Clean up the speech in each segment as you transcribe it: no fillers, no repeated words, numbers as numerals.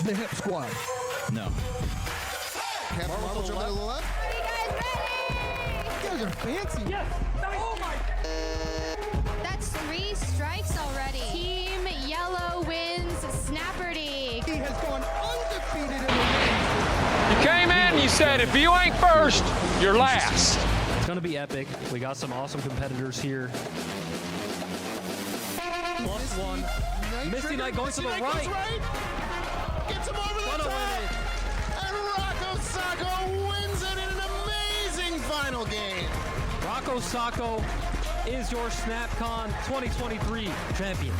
the hip squat. No. Captain Marvel jump to the left. Are you guys ready? You guys are fancy. Yes! Oh my! That's 3 strikes already. Team Yellow wins Snapperty. He has gone undefeated in the ring. You came in, you said, if you ain't first, you're last. It's gonna be epic. We got some awesome competitors here. +1. Misty Knight going to the right. Gets him over the Gonna top. win it. And Rocco Sacco wins it in an amazing final game. Rocco Sacco is your SnapCon 2023 champion.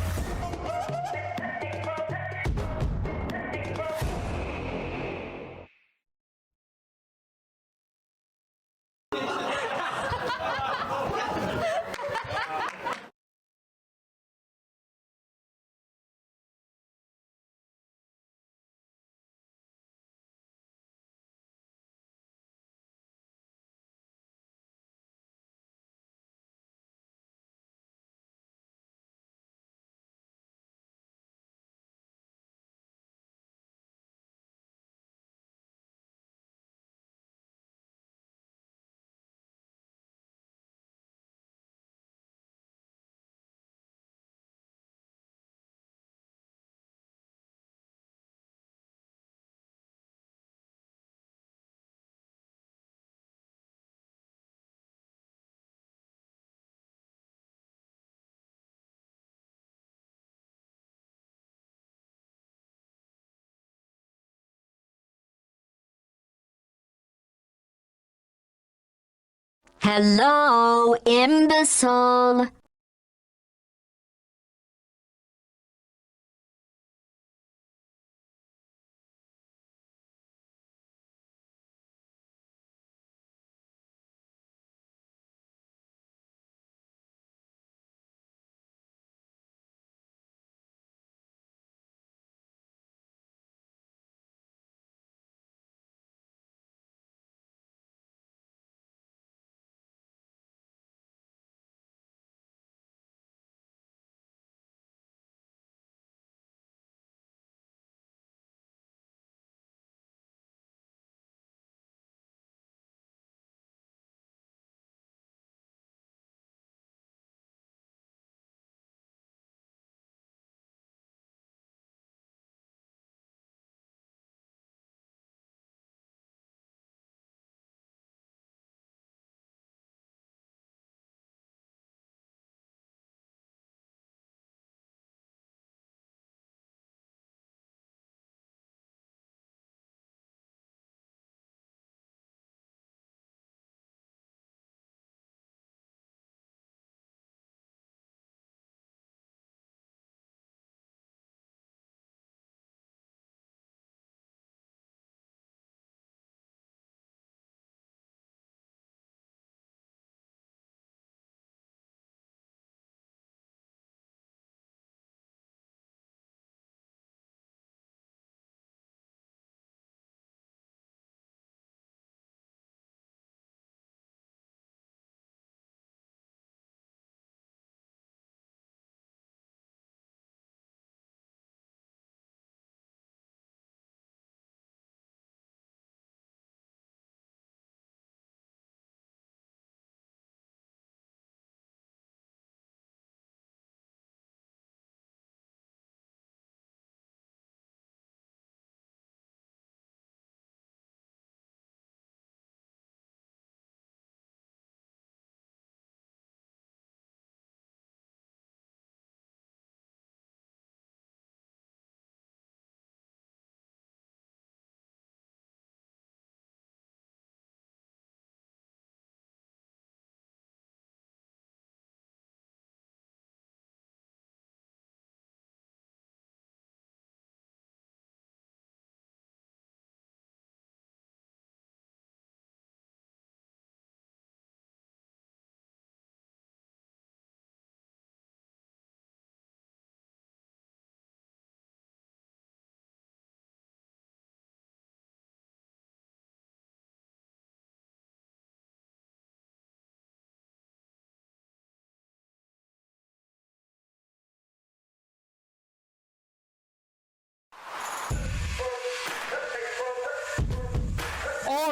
Hello, imbecile.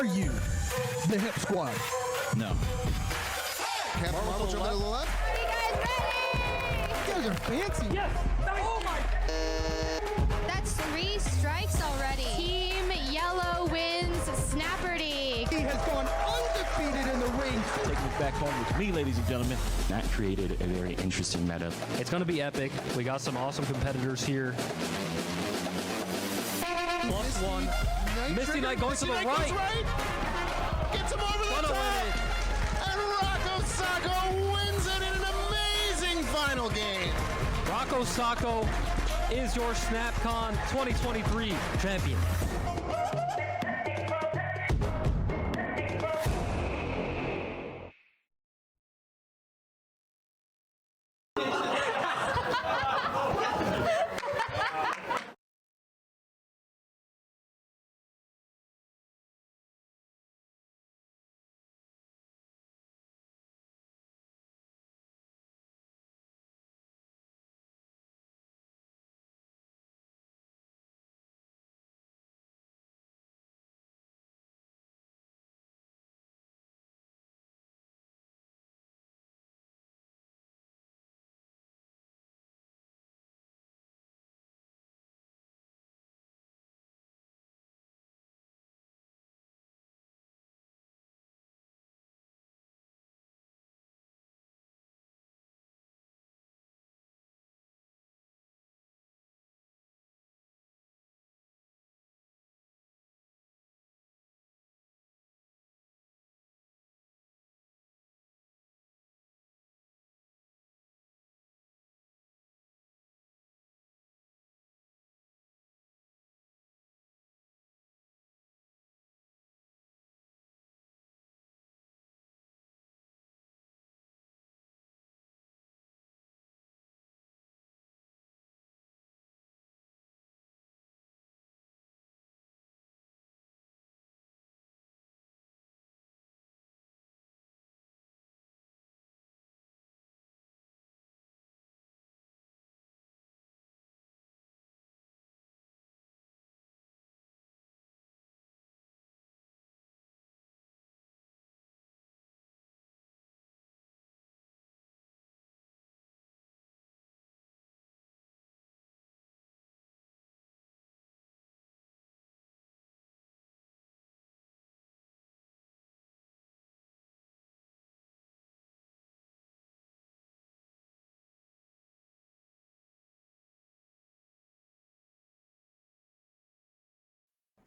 Are you the Hip Squad? No. Captain Marvel jumping to the left. You guys are fancy. Yes. Oh my. That's 3 strikes already. Team Yellow wins Snapperty. He has gone undefeated in the ring. Taking it back home with me, ladies and gentlemen. That created a very interesting meta. It's going to be epic. We got some awesome competitors here. +1. Misty Knight going to the Misty Knight right. goes right. Gets him over the Gonna top. win it. And Rocco Sacco wins it in an amazing final game. Rocco Sacco is your SnapCon 2023 champion.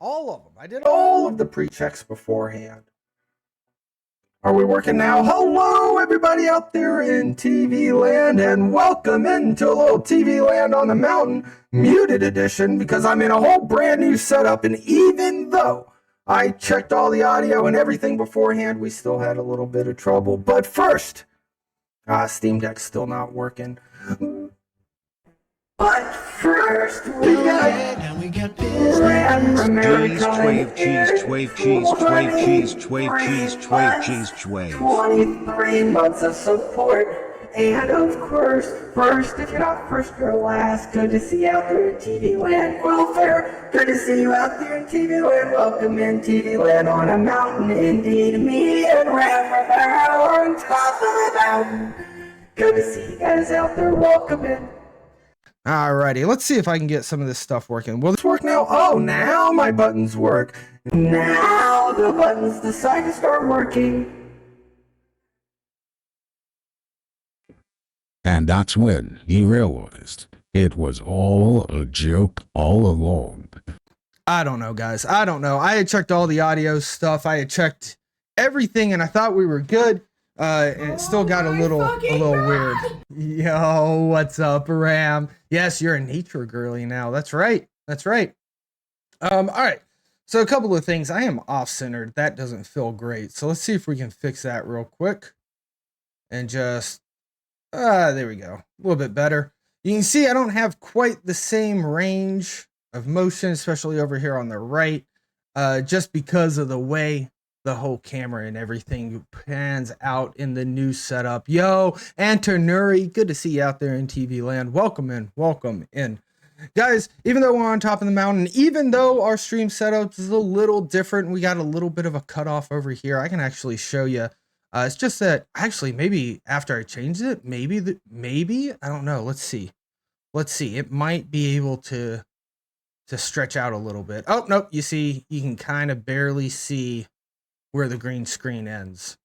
All of them. I did all of the pre-checks beforehand. Are we working now? Hello, everybody out there in TV land, and welcome into a little TV land on the mountain, muted edition, because I'm in a whole brand new setup, and even though I checked all the audio and everything beforehand, we still had a little bit of trouble. But first, Steam Deck's still not working. But first, we got Ram from America. Cheese, 23 months of support. And of course, first, if you're not first, you're last. Good to see you out there in TV land. Welfare, good to see you out there in TV land. Welcome in TV land on a mountain. Indeed, me and Ram are on top of the mountain. Good to see you guys out there. Welcome in. Alrighty, let's see if I can get some of this stuff working. Will this work now? Oh, now my buttons work. Now the buttons decide to start working. And that's when he realized it was all a joke all along. I don't know, guys. I don't know. I had checked all the audio stuff. I had checked everything, and I thought we were good. And it still got a little weird. Yo, what's up, Ram? Yes, you're a nature girly now. That's right. That's right. All right. So a couple of things. I am off-centered. That doesn't feel great. So let's see if we can fix that real quick. And just, there we go. A little bit better. You can see I don't have quite the same range of motion, especially over here on the right, just because of the way the whole camera and everything pans out in the new setup. Yo, Antonuri, good to see you out there in TV land. Welcome in, welcome in. Guys, even though we're on top of the mountain, even though our stream setup is a little different, we got a little bit of a cutoff over here. I can actually show you. It's just that actually maybe after I change it, maybe I don't know. Let's see. It might be able to stretch out a little bit. Oh, nope. You see, you can kind of barely see where the green screen ends.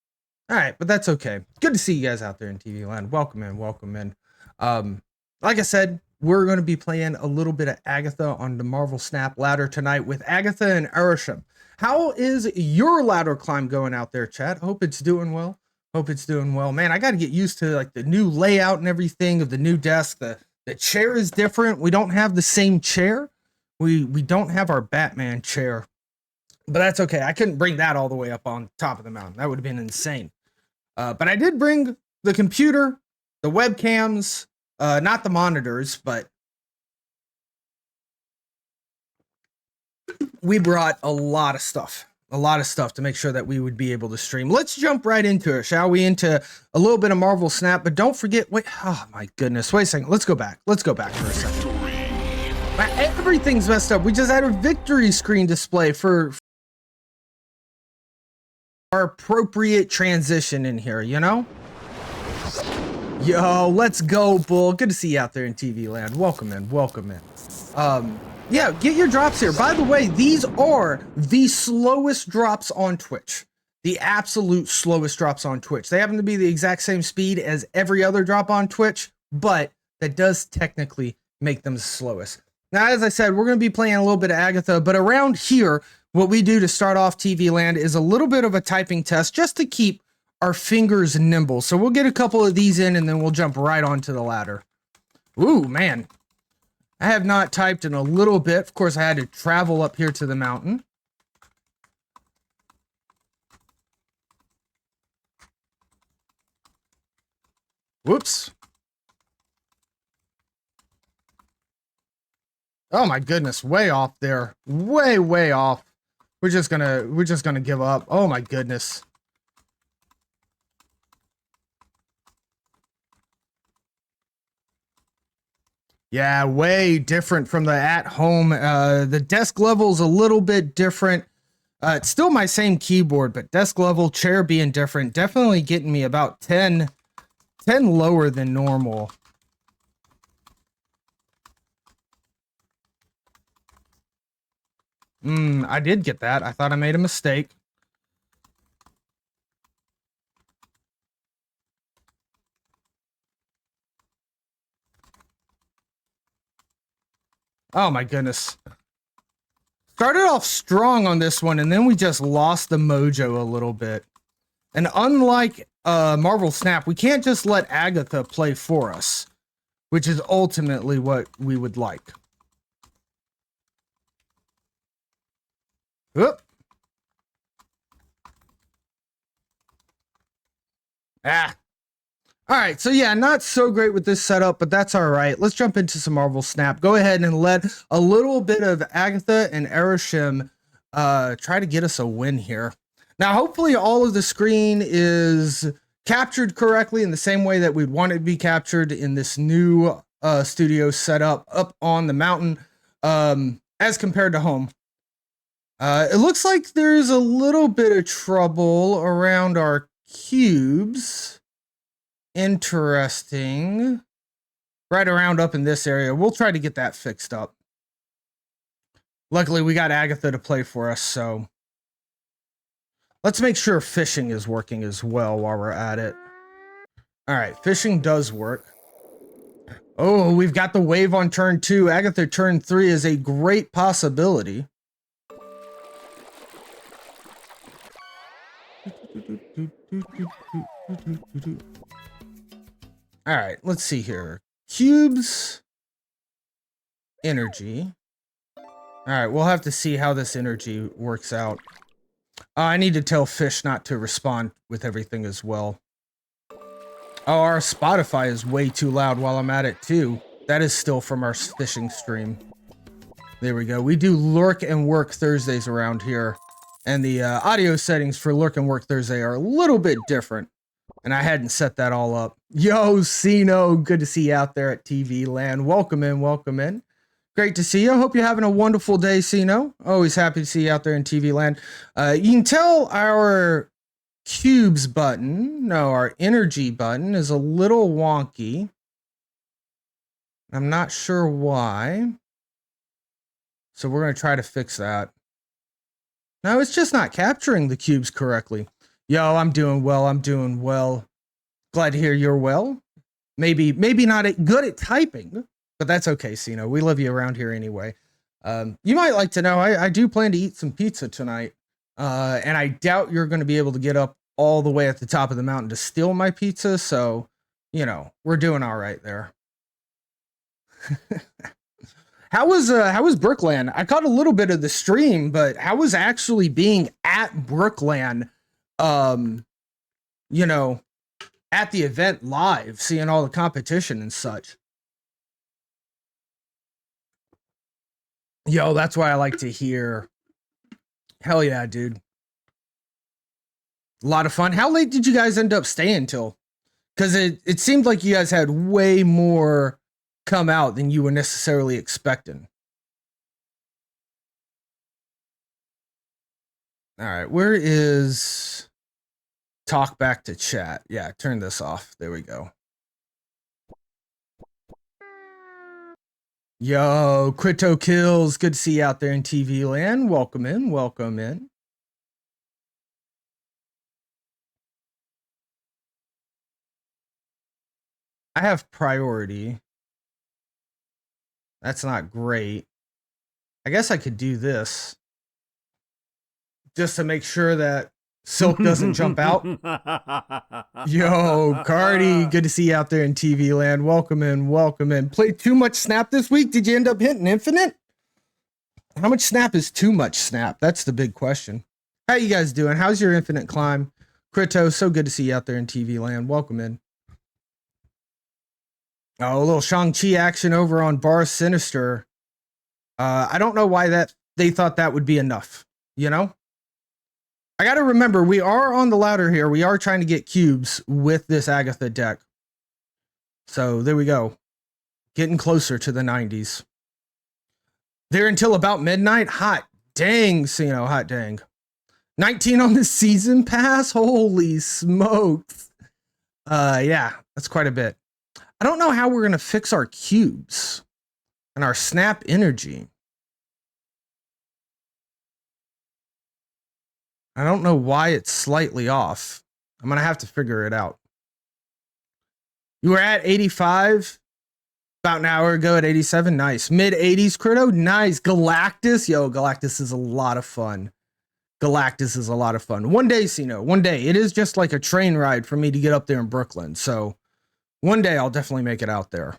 All right, but that's okay. Good to see you guys out there in TV land. Welcome in. Like I said, we're going to be playing a little bit of Agatha on the Marvel Snap ladder tonight with Agatha and Arishem. How is your ladder climb going out there, chat? Hope it's doing well. Man, I got to get used to like the new layout and everything of the new desk. The chair is different. We don't have the same chair. We don't have our Batman chair. But that's okay. I couldn't bring that all the way up on top of the mountain. That would have been insane. But I did bring the computer, the webcams, not the monitors, but we brought a lot of stuff to make sure that we would be able to stream. Let's jump right into it, shall we? Into a little bit of Marvel Snap, but don't forget, wait, oh my goodness, wait a second. Let's go back for a second. Everything's messed up. We just had a victory screen display for our appropriate transition in here, you know? Yo, let's go, Bull. Good to see you out there in TV land. Welcome in. Yeah, get your drops here. By the way, these are the slowest drops on Twitch. The absolute slowest drops on Twitch. They happen to be the exact same speed as every other drop on Twitch, but that does technically make them the slowest. Now, as I said, we're going to be playing a little bit of Agatha, but around here, what we do to start off TV land is a little bit of a typing test just to keep our fingers nimble. So we'll get a couple of these in and then we'll jump right onto the ladder. Ooh, man. I have not typed in a little bit. Of course, I had to travel up here to the mountain. Whoops. Oh my goodness, way off there. Way off. We're just gonna give up. Oh my goodness. Yeah, way different from the at-home. The desk level's a little bit different. It's still my same keyboard, but desk level, chair being different, definitely getting me about 10 lower than normal. I did get that. I thought I made a mistake. Oh my goodness. Started off strong on this one, and then we just lost the mojo a little bit. And unlike Marvel Snap, we can't just let Agatha play for us, which is ultimately what we would like. Oop. Ah. All right, so yeah, not so great with this setup, but that's all right. Let's jump into some Marvel Snap. Go ahead and let a little bit of Agatha and Arishem try to get us a win here. Now, hopefully all of the screen is captured correctly in the same way that we'd want it to be captured in this new studio setup up on the mountain as compared to home. It looks like there's a little bit of trouble around our cubes. Interesting. Right around up in this area. We'll try to get that fixed up. Luckily, we got Agatha to play for us, so let's make sure fishing is working as well while we're at it. All right, fishing does work. Oh, we've got the wave on turn 2. Agatha turn 3 is a great possibility. All right, let's see here. Cubes, energy. All right, we'll have to see how this energy works out. I need to tell Fish not to respond with everything as well. Oh, our Spotify is way too loud while I'm at it too. That is still from our fishing stream. There we go. We do Lurk and Work Thursdays around here. And the audio settings for Lurk and Work Thursday are a little bit different. And I hadn't set that all up. Yo, Sino, good to see you out there at TV land. Welcome in, welcome in. Great to see you. Hope you're having a wonderful day, Sino. Always happy to see you out there in TV land. You can tell our cubes button, no, our energy button is a little wonky. I'm not sure why. So we're going to try to fix that. No, it's just not capturing the cubes correctly. Yo, I'm doing well. I'm doing well. Glad to hear you're well. Maybe not good at typing, but that's okay, Sino. We love you around here anyway. You might like to know, I do plan to eat some pizza tonight. And I doubt you're going to be able to get up all the way at the top of the mountain to steal my pizza. So, you know, we're doing all right there. How was Brookland? I caught a little bit of the stream, but how was actually being at Brookland, you know, at the event live, seeing all the competition and such? Yo, that's why I like to hear. Hell yeah, dude. A lot of fun. How late did you guys end up staying till? Because it seemed like you guys had way more come out than you were necessarily expecting. All right, where is talk back to chat? Yeah, turn this off. There we go. Yo, Crypto Kills, good to see you out there in TV land. Welcome in, welcome in. I have priority. That's not great. I guess I could do this just to make sure that Silk doesn't jump out. Yo, Cardi, good to see you out there in TV land. Welcome in, welcome in. Played too much Snap this week? Did you end up hitting Infinite? How much Snap is too much Snap? That's the big question. How you guys doing? How's your Infinite climb? Krito, so good to see you out there in TV land. Welcome in. Oh, a little Shang-Chi action over on Bar Sinister. I don't know why they thought that would be enough, you know? I got to remember, we are on the ladder here. We are trying to get cubes with this Agatha deck. So there we go. Getting closer to the 90s. There until about midnight. Hot dang, Sino, hot dang. 19 on the season pass? Holy smokes. Yeah, that's quite a bit. I don't know how we're going to fix our cubes and our Snap energy. I don't know why it's slightly off. I'm going to have to figure it out. You were at 85 about an hour ago at 87. Nice. Mid 80s, Crito. Nice. Galactus. Yo, Galactus is a lot of fun. Galactus is a lot of fun. One day, Sino, one day. It is just like a train ride for me to get up there in Brooklyn. So one day I'll definitely make it out there.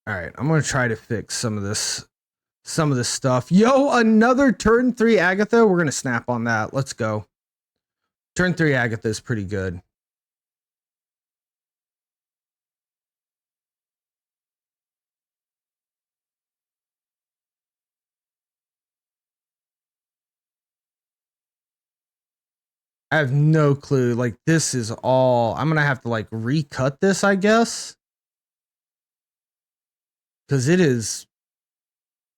All right, I'm going to try to fix some of this stuff. Yo, another turn 3 Agatha. We're going to snap on that. Let's go. Turn 3 Agatha is pretty good. I have no clue. Like, this is all... I'm going to have to, like, recut this, I guess. Because it is...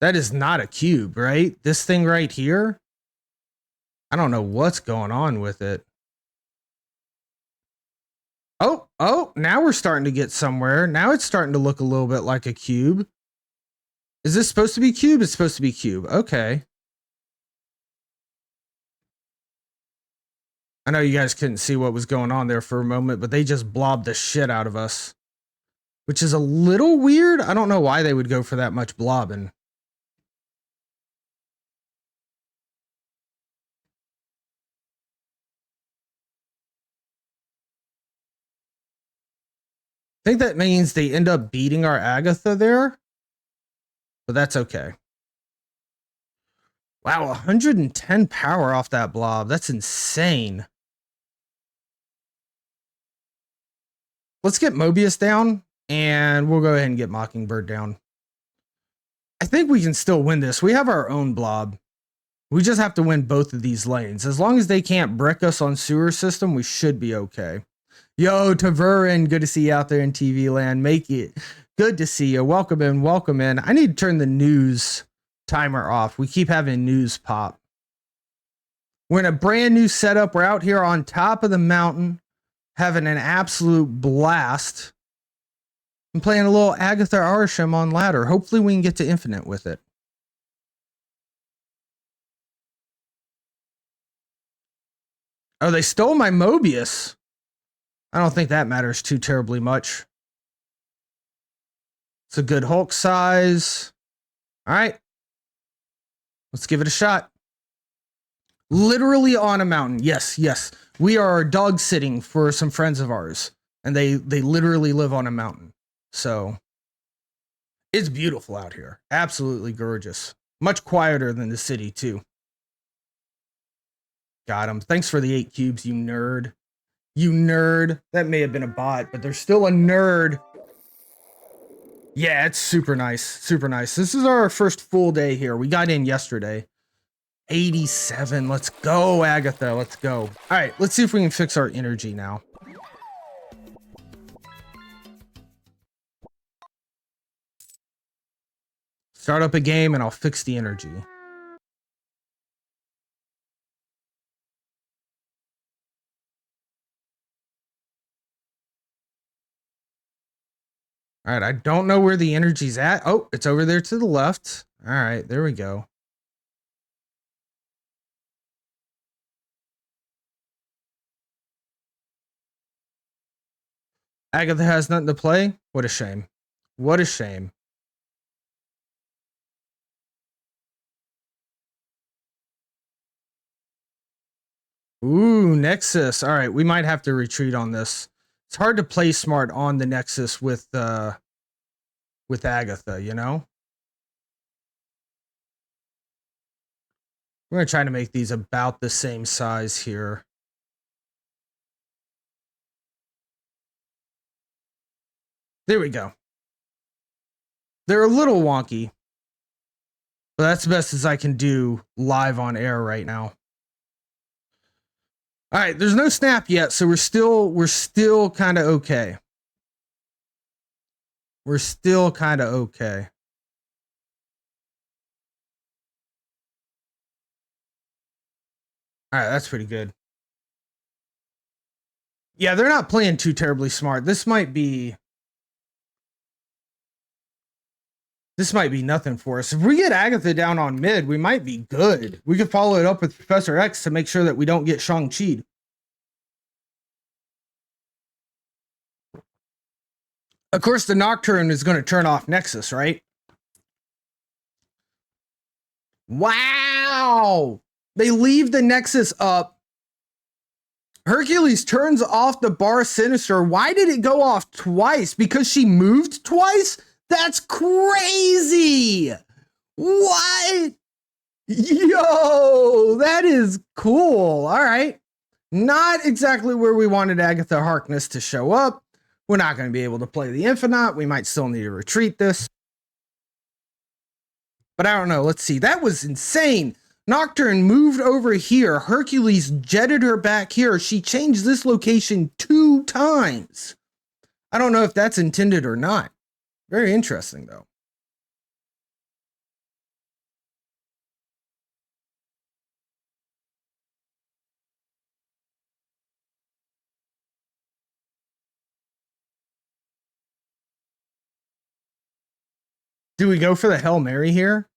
That is not a cube, right? This thing right here? I don't know what's going on with it. Oh, now we're starting to get somewhere. Now it's starting to look a little bit like a cube. Is this supposed to be cube? It's supposed to be cube. Okay. I know you guys couldn't see what was going on there for a moment, but they just blobbed the shit out of us. Which is a little weird. I don't know why they would go for that much blobbing. I think that means they end up beating our Agatha there. But that's okay. Wow, 110 power off that blob. That's insane. Let's get Mobius down, and we'll go ahead and get Mockingbird down. I think we can still win this. We have our own blob. We just have to win both of these lanes. As long as they can't brick us on sewer system, we should be okay. Yo, Taverin, good to see you out there in TV land. Make it. Good to see you. Welcome in, welcome in. I need to turn the news timer off. We keep having news pop. We're in a brand new setup. We're out here on top of the mountain, having an absolute blast. I'm playing a little Agatha Arsham on ladder. Hopefully we can get to infinite with it. Oh, they stole my Mobius. I don't think that matters too terribly much. It's a good Hulk size. All right. Let's give it a shot. Literally on a mountain. Yes, yes. We are dog sitting for some friends of ours. And they literally live on a mountain. So it's beautiful out here. Absolutely gorgeous. Much quieter than the city, too. Got him. Thanks for the 8 cubes, you nerd. You nerd. That may have been a bot, but there's still a nerd. Yeah, it's super nice. Super nice. This is our first full day here. We got in yesterday. 87. Let's go, Agatha. Let's go. All right, let's see if we can fix our energy now. Start up a game and I'll fix the energy. All right, I don't know where the energy's at. Oh, it's over there to the left. All right, there we go. Agatha has nothing to play? What a shame. What a shame. Ooh, Nexus. All right, we might have to retreat on this. It's hard to play smart on the Nexus with Agatha, you know? We're going to try to make these about the same size here. There we go. They're a little wonky, but that's the best as I can do live on air right now. All right, there's no snap yet, so we're still kind of okay. We're still kind of okay. All right, that's pretty good. Yeah, they're not playing too terribly smart. This might be nothing for us. If we get Agatha down on mid, we might be good. We could follow it up with Professor X to make sure that we don't get Shang-Chi'd. Of course, the Nocturne is going to turn off Nexus, right? Wow! They leave the Nexus up. Hercules turns off the Bar Sinister. Why did it go off twice? Because she moved twice? That's crazy! What? Yo, that is cool. All right. Not exactly where we wanted Agatha Harkness to show up. We're not going to be able to play the Infinite. We might still need to retreat this. But I don't know. Let's see. That was insane. Nocturne moved over here. Hercules jetted her back here. She changed this location 2 times. I don't know if that's intended or not. Very interesting, though. Do we go for the Hail Mary here?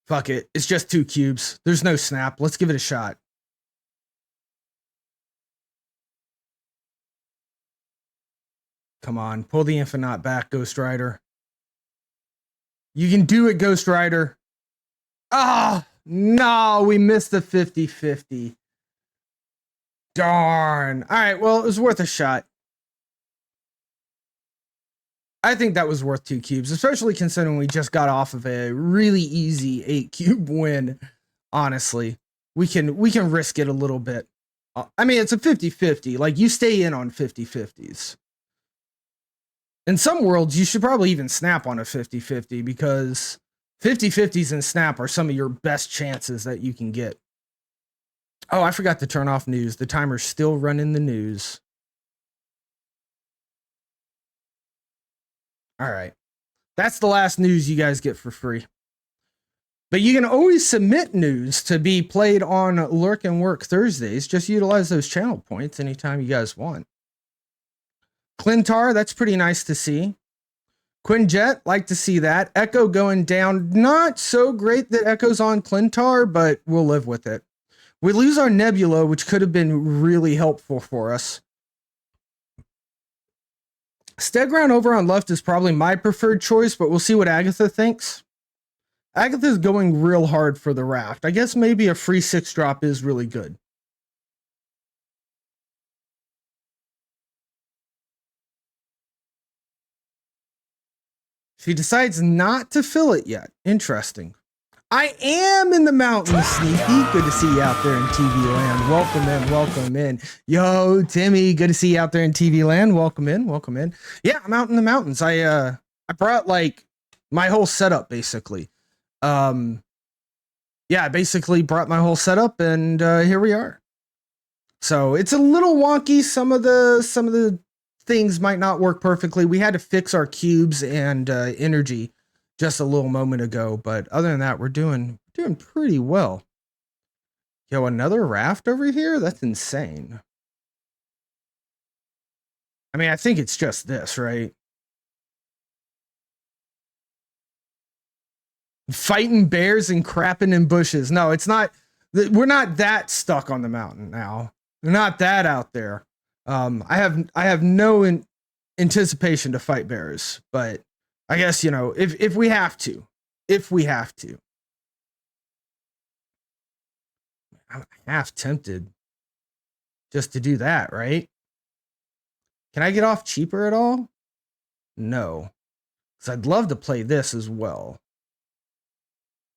Fuck it. It's just 2 cubes. There's no snap. Let's give it a shot. Come on. Pull the Infinite back, Ghost Rider. You can do it, Ghost Rider. Ah, no. We missed the 50-50. Darn. All right. Well, it was worth a shot. I think that was worth 2 cubes, especially considering we just got off of a really easy 8 cube win. Honestly, we can risk it a little bit I mean, it's a 50-50. Like, you stay in on 50-50s. In some worlds, you should probably even snap on a 50-50 because 50-50s and snap are some of your best chances that you can get. Oh, I forgot to turn off news. The timer's still running the news. All right. That's the last news you guys get for free. But you can always submit news to be played on Lurk and Work Thursdays. Just utilize those channel points anytime you guys want. Clintar, that's pretty nice to see. Quinjet, like to see that. Echo going down. Not so great that Echo's on Clintar, but we'll live with it. We lose our Nebula, which could have been really helpful for us. Stegron over on left is probably my preferred choice, but we'll see what Agatha thinks. Agatha's going real hard for the raft. I guess maybe a free 6-drop is really good. She decides not to fill it yet. Interesting. I am in the mountains, Sneaky. Good to see you out there in TV land. Welcome in, welcome in. Yo, Timmy, good to see you out there in TV land. Welcome in, welcome in. Yeah, I'm out in the mountains. I brought like my whole setup basically. Yeah, I basically brought my whole setup and here we are. So it's a little wonky. Some of the things might not work perfectly. We had to fix our cubes and energy just a little moment ago, but other than that, we're doing pretty well. Yo, another raft over here? That's insane. I mean, I think it's just this, right? Fighting bears and crapping in bushes. No, it's not. We're not that stuck on the mountain now. We're not that out there. I have no anticipation to fight bears, but I guess, you know, if we have to. I'm half tempted just to do that, right? Can I get off cheaper at all? No. Because I'd love to play this as well.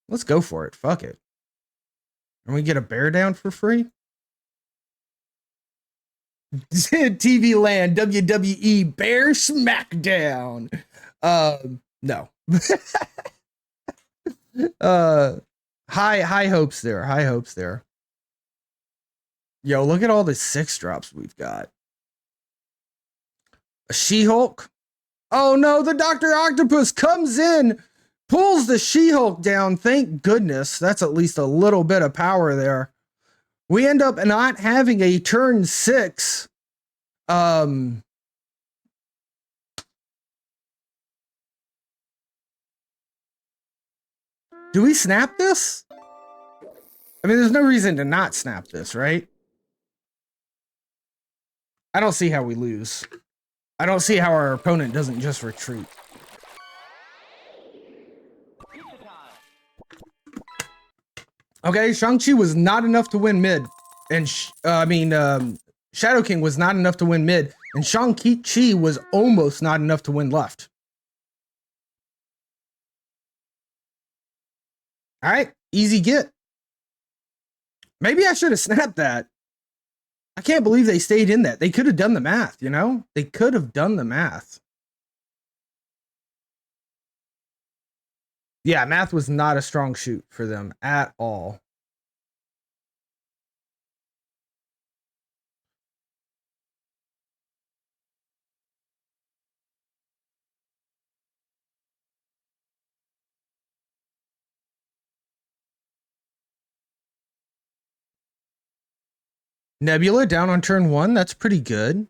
Let's go for it. Fuck it. And we get a bear down for free? TV land, WWE Bear Smackdown. No. High hopes there. High hopes there. Yo, look at all the 6-drops we've got. A She-Hulk. Oh no, the Dr. Octopus comes in, pulls the She-Hulk down. Thank goodness. That's at least a little bit of power there. We end up not having a turn 6. Do we snap this? I mean, there's no reason to not snap this, right? I don't see how we lose. I don't see how our opponent doesn't just retreat. Okay, Shang-Chi was not enough to win mid. And, Shadow King was not enough to win mid. And Shang-Chi was almost not enough to win left. All right, easy get. Maybe I should have snapped that. I can't believe they stayed in that. They could have done the math, you know? They could have done the math. Yeah, math was not a strong shoot for them at all. Nebula down on turn 1. That's pretty good.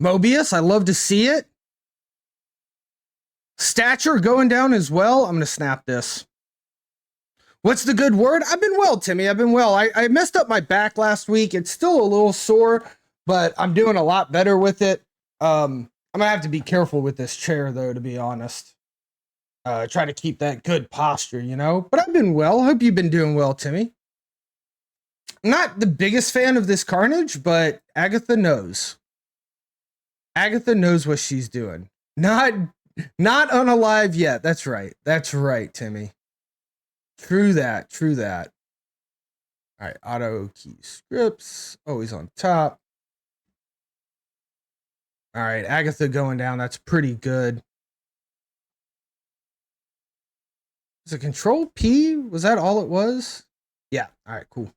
Mobius, I love to see it. Stature going down as well. I'm going to snap this. What's the good word? I've been well, Timmy. I've been well. I messed up my back last week. It's still a little sore, but I'm doing a lot better with it. I'm going to have to be careful with this chair, though, to be honest. Try to keep that good posture, you know. But I've been well. Hope you've been doing well, Timmy. Not the biggest fan of this carnage, but Agatha knows. Agatha knows what she's doing. Not unalive yet. That's right. That's right, Timmy. True that. True that. All right, auto key scripts. Always on top. All right, Agatha going down. That's pretty good. Was it Control P? Was that all it was? Yeah. All right, cool.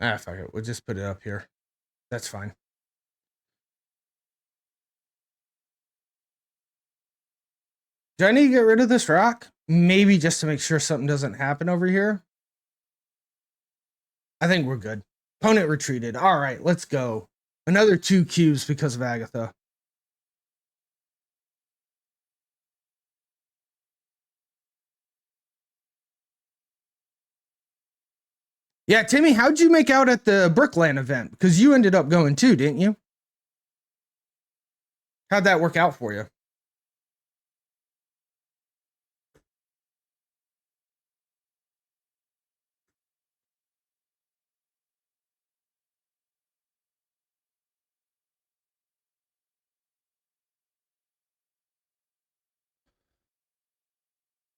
Ah, fuck it. We'll just put it up here. That's fine. Do I need to get rid of this rock? Maybe just to make sure something doesn't happen over here. I think we're good. Opponent retreated. All right, let's go. Another 2 cubes because of Agatha. Yeah, Timmy, how'd you make out at the Brookland event? Because you ended up going too, didn't you? How'd that work out for you?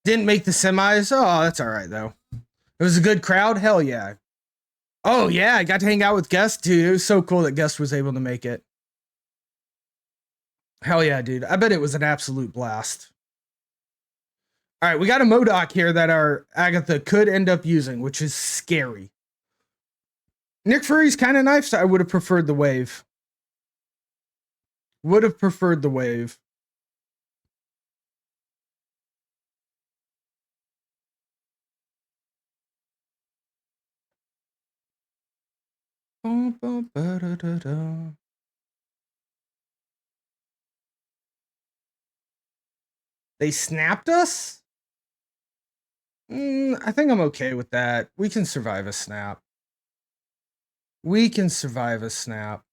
Didn't make the semis? Oh, that's all right, though. It was a good crowd? Hell yeah. Oh, yeah, I got to hang out with Guest, too. It was so cool that Guest was able to make it. Hell yeah, dude. I bet it was an absolute blast. All right, we got a Modoc here that our Agatha could end up using, which is scary. Nick Fury's kind of nice. I would have preferred the wave. Would have preferred the wave. They snapped us? I think I'm okay with that. We can survive a snap. We can survive a snap.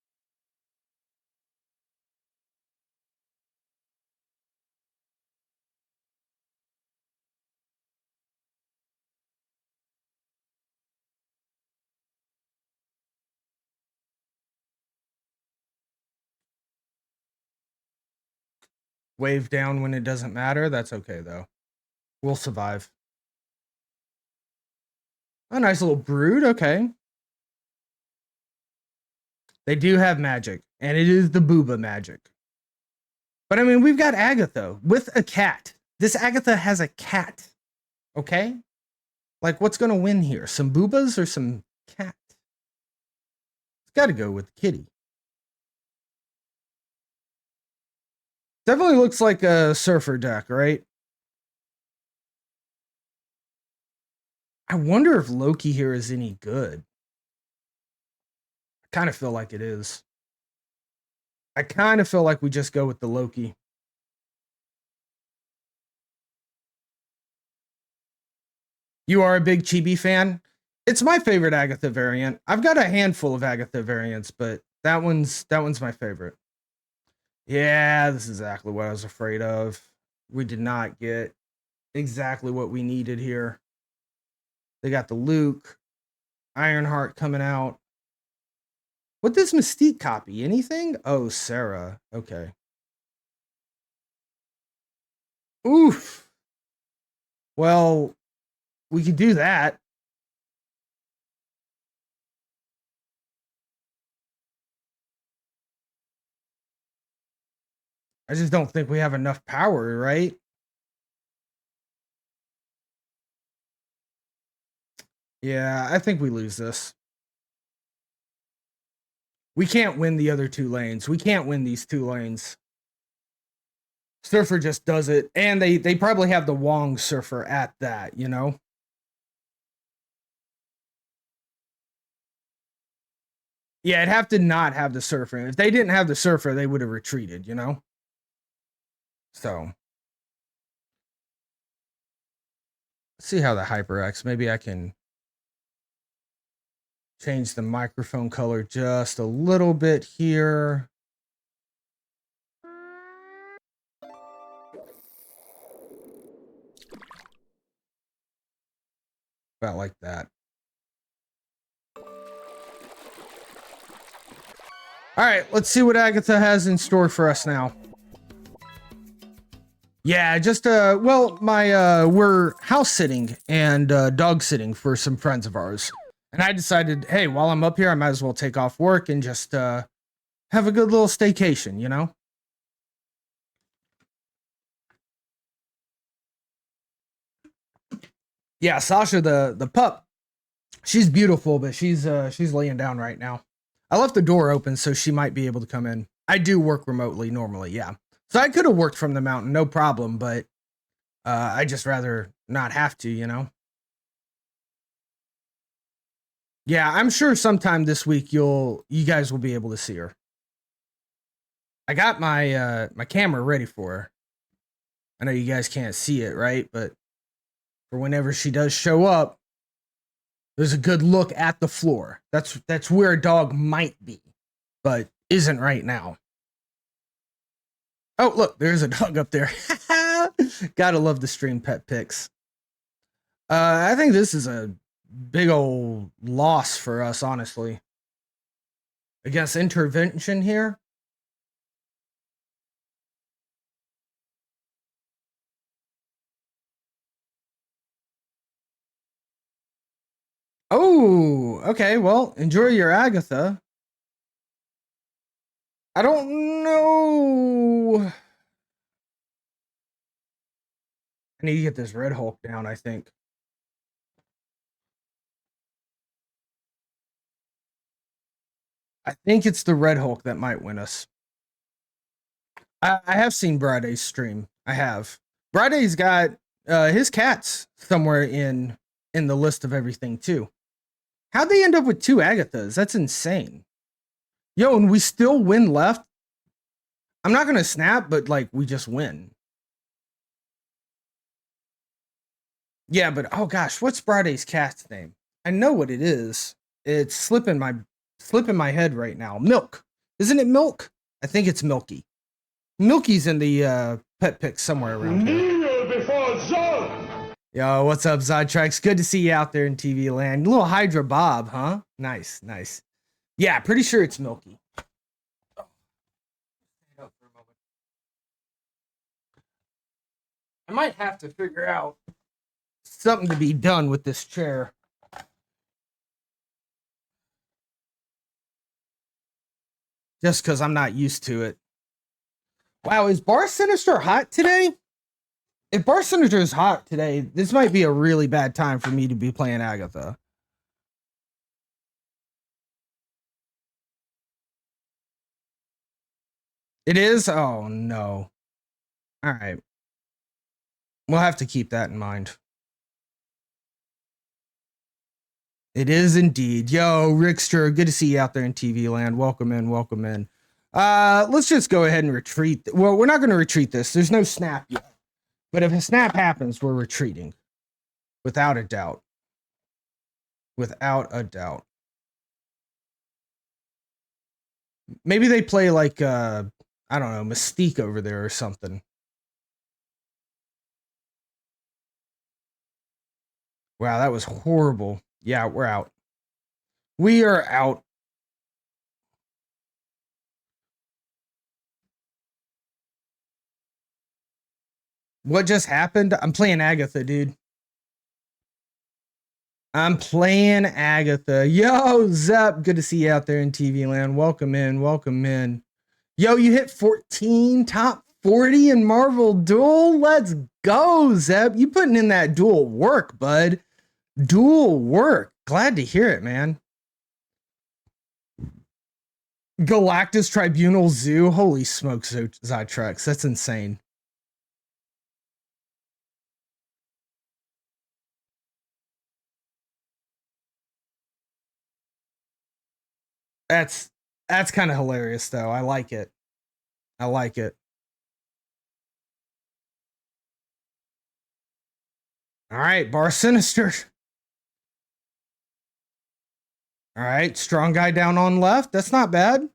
Wave down when it doesn't matter. That's okay, though. We'll survive. A nice little brood. Okay. They do have magic, and it is the booba magic. But I mean, we've got Agatha with a cat. This Agatha has a cat. Okay? Like, what's going to win here? Some boobas or some cat? It's got to go with kitty. Definitely looks like a surfer deck, right? I wonder if Loki here is any good. I kind of feel like it is. I kind of feel like we just go with the Loki. You are a big Chibi fan? It's my favorite Agatha variant. I've got a handful of Agatha variants, but that one's my favorite. Yeah, this is exactly what I was afraid of. We did not get exactly what we needed here. They got the Luke, Ironheart coming out. What does Mystique copy? Anything? Oh, Sarah. Okay. Oof. Well, we could do that. I just don't think we have enough power, right? Yeah, I think we lose this. We can't win the other 2 lanes. We can't win these 2 lanes. Surfer just does it. And they probably have the Wong Surfer at that, you know? Yeah, it'd have to not have the Surfer. If they didn't have the Surfer, they would have retreated, you know? So. see how the HyperX, maybe I can change the microphone color just a little bit here. About like that. All right, let's see what Agatha has in store for us now. Yeah, just well, my we're house sitting and dog sitting for some friends of ours. And I decided, hey, while I'm up here, I might as well take off work and just have a good little staycation, you know? Yeah, Sasha the pup, she's beautiful, but she's laying down right now. I left the door open so she might be able to come in. I do work remotely normally, yeah. So I could have worked from the mountain, no problem, but I just rather not have to, you know? Yeah, I'm sure sometime this week you guys will be able to see her. I got my my camera ready for her. I know you guys can't see it, right? But for whenever she does show up, there's a good look at the floor. That's where a dog might be, but isn't right now. Oh, look, there's a dog up there. Gotta love the stream pet pics. I think this is a big old loss for us, honestly. Against intervention here. Oh, okay. Well, enjoy your Agatha. I don't know. I need to get this Red Hulk down, I think. I think it's the Red Hulk that might win us. I have seen Braday's stream. I have. Braday's got his cats somewhere in the list of everything too. How'd they end up with 2 Agathas? That's insane. Yo, and we still win left. I'm not gonna snap, but like we just win. Yeah, but oh gosh, what's Braday's cat's name? I know what it is. It's slipping my head right now. Milk. Isn't it Milk? I think it's Milky. Milky's in the pet pick somewhere around here. Yo, what's up, Zodtrax? Good to see you out there in TV land. Little Hydra Bob, huh? Nice, nice. Yeah, pretty sure it's Milky. I might have to figure out something to be done with this chair. Just because I'm not used to it. Wow, is Bar Sinister hot today? If Bar Sinister is hot today, this might be a really bad time for me to be playing Agatha. It is? Oh, no. All right. We'll have to keep that in mind. It is indeed. Yo, Rickster, good to see you out there in TV land. Welcome in, welcome in. Let's just go ahead and retreat. Well, we're not going to retreat this. There's no snap yet. But if a snap happens, we're retreating. Without a doubt. Without a doubt. Maybe they play like, I don't know, Mystique over there or something. Wow, that was horrible. Yeah, we're out. We are out. What just happened? I'm playing Agatha, dude. I'm playing Agatha. Yo, Zep, good to see you out there in TV land. Welcome in, welcome in. Yo, you hit 14, top 40 in Marvel Duel. Let's go, Zep. You putting in that dual work, bud. Dual work. Glad to hear it, man. Galactus Tribunal Zoo. Holy smokes, Zytrex. That's insane. That's kind of hilarious, though. I like it. I like it. All right, Bar Sinister. All right, strong guy down on left. That's not bad.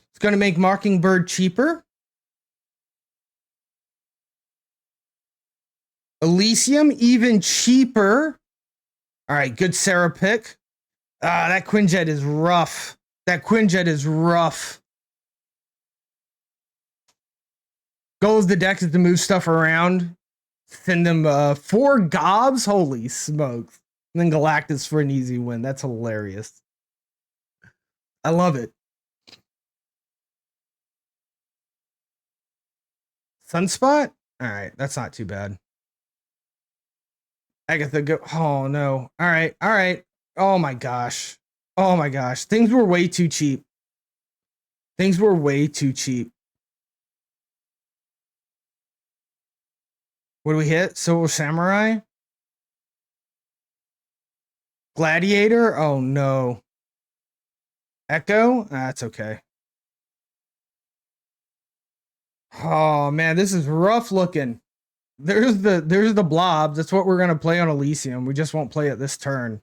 It's going to make Mockingbird cheaper. Elysium even cheaper. All right, good Sarah pick. That Quinjet is rough. That Quinjet is rough. Goal of the deck is to move stuff around. Send them 4 gobs. Holy smokes. And then Galactus for an easy win. That's hilarious. I love it. Sunspot? All right, that's not too bad. Agatha, go. Oh, no. All right, all right. Oh, my gosh. Oh, my gosh. Things were way too cheap. Things were way too cheap. What do we hit? Silver Samurai? Gladiator? Oh, no. Echo? That's okay. Oh, man, this is rough looking. There's the blob. That's what we're going to play on Elysium. We just won't play it this turn.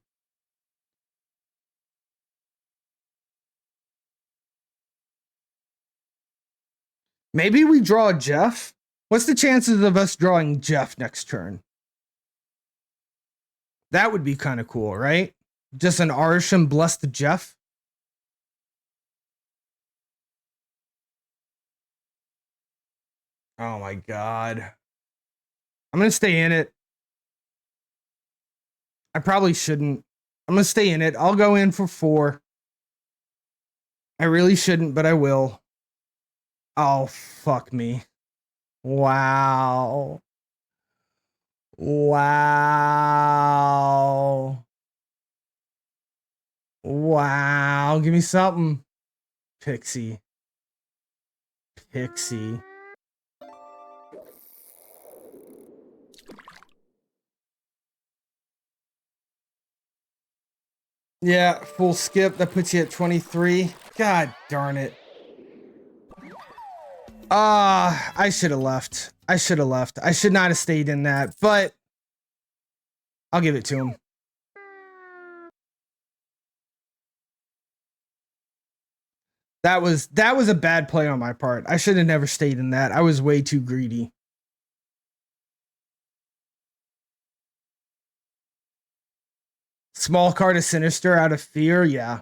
Maybe we draw Jeff. What's the chances of us drawing Jeff next turn? That would be kind of cool, right? Just an Arsham blessed Jeff. Oh my god. I'm going to stay in it. I probably shouldn't. I'm going to stay in it. I'll go in for 4. I really shouldn't, but I will. Oh, fuck me. Wow. Wow. Wow. Give me something. Pixie. Pixie. Yeah, full skip. That puts you at 23. God darn it. I should have left. I should have left. I should not have stayed in that, but I'll give it to him. That was a bad play on my part. I should have never stayed in that. I was way too greedy. Small card of Sinister out of fear, yeah.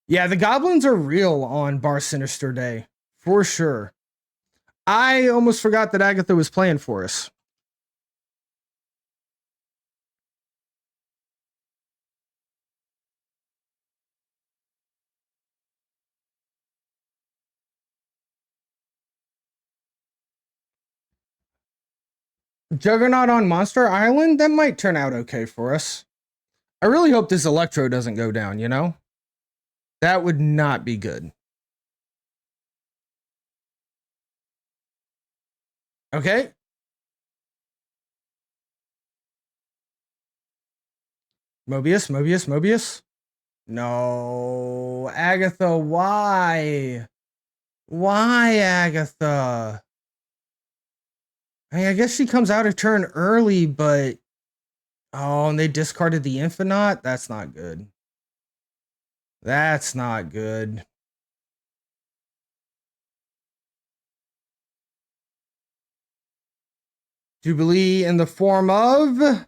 Yeah, the goblins are real on Bar Sinister Day. For sure. I almost forgot that Agatha was playing for us. Juggernaut on Monster Island? That might turn out okay for us. I really hope this Electro doesn't go down, you know? That would not be good. Okay. Mobius, Mobius, Mobius. No. Agatha, why? Why, Agatha? I mean, I guess she comes out a turn early, but... Oh, and they discarded the Infinite? That's not good. That's not good. Jubilee in the form of...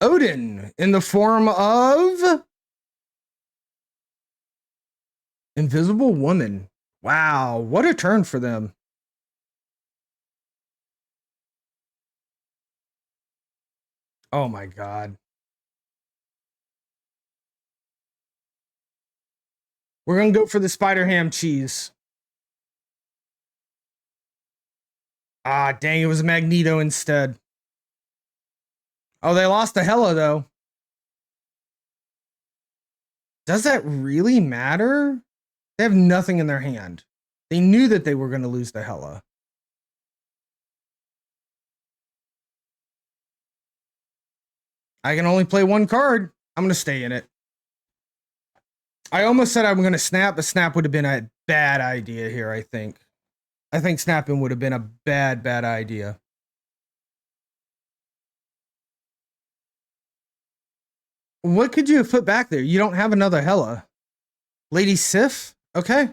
Odin in the form of... Invisible Woman. Wow, what a turn for them. Oh my god. We're gonna go for the Spider Ham cheese. Ah, dang, it was Magneto instead. Oh, they lost to Hela, though. Does that really matter? They have nothing in their hand. They knew that they were going to lose to Hela. I can only play 1 card. I'm going to stay in it. I almost said I'm going to snap, but snap would have been a bad idea here, I think. I think snapping would have been a bad idea. What could you have put back there? You don't have another Hella. Lady Sif? Okay.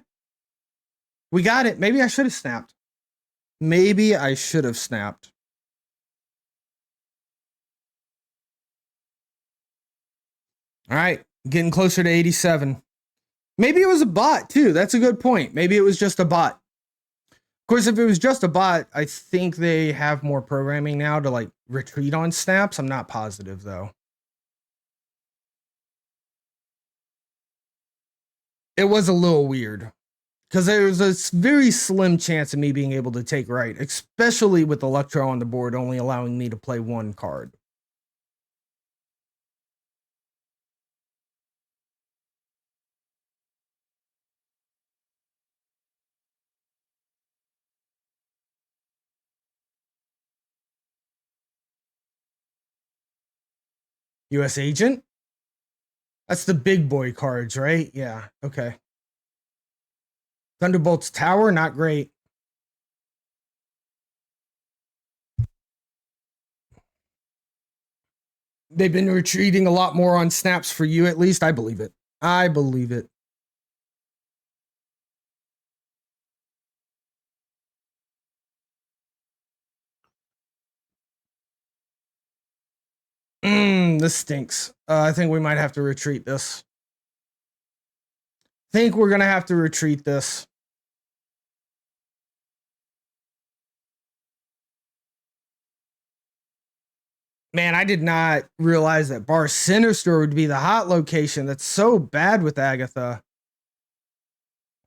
We got it. Maybe I should have snapped. Maybe I should have snapped. All right. Getting closer to 87. Maybe it was a bot too. That's a good point. Maybe it was just a bot. Of course, if it was just a bot, I think they have more programming now to like retreat on snaps. I'm not positive though. It was a little weird because there was a very slim chance of me being able to take right, especially with Electro on the board only allowing me to play one card. US Agent? That's the big boy cards, right? Yeah, okay. Thunderbolt's Tower, not great. They've been retreating a lot more on snaps for you, at least. I believe it. I believe it. This stinks. I think we might have to retreat this. Think we're gonna have to retreat this. Man, I did not realize that Bar Sinister would be the hot location. That's so bad with Agatha.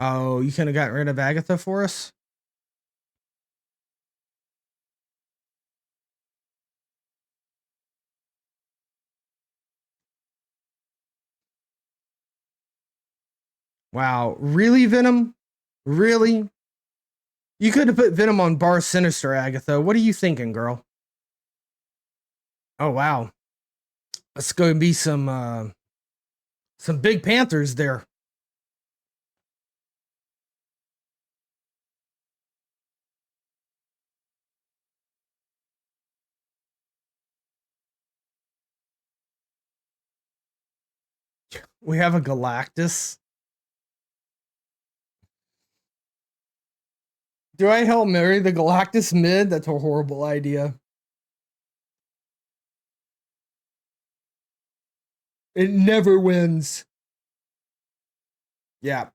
Oh, you could have gotten rid of Agatha for us? Wow, really, Venom? Really? You could have put Venom on Bar Sinister, Agatha. What are you thinking, girl? Oh, wow. Let's go and be some big Panthers there. We have a Galactus. Do I help marry the Galactus mid? That's a horrible idea. It never wins. Yeah.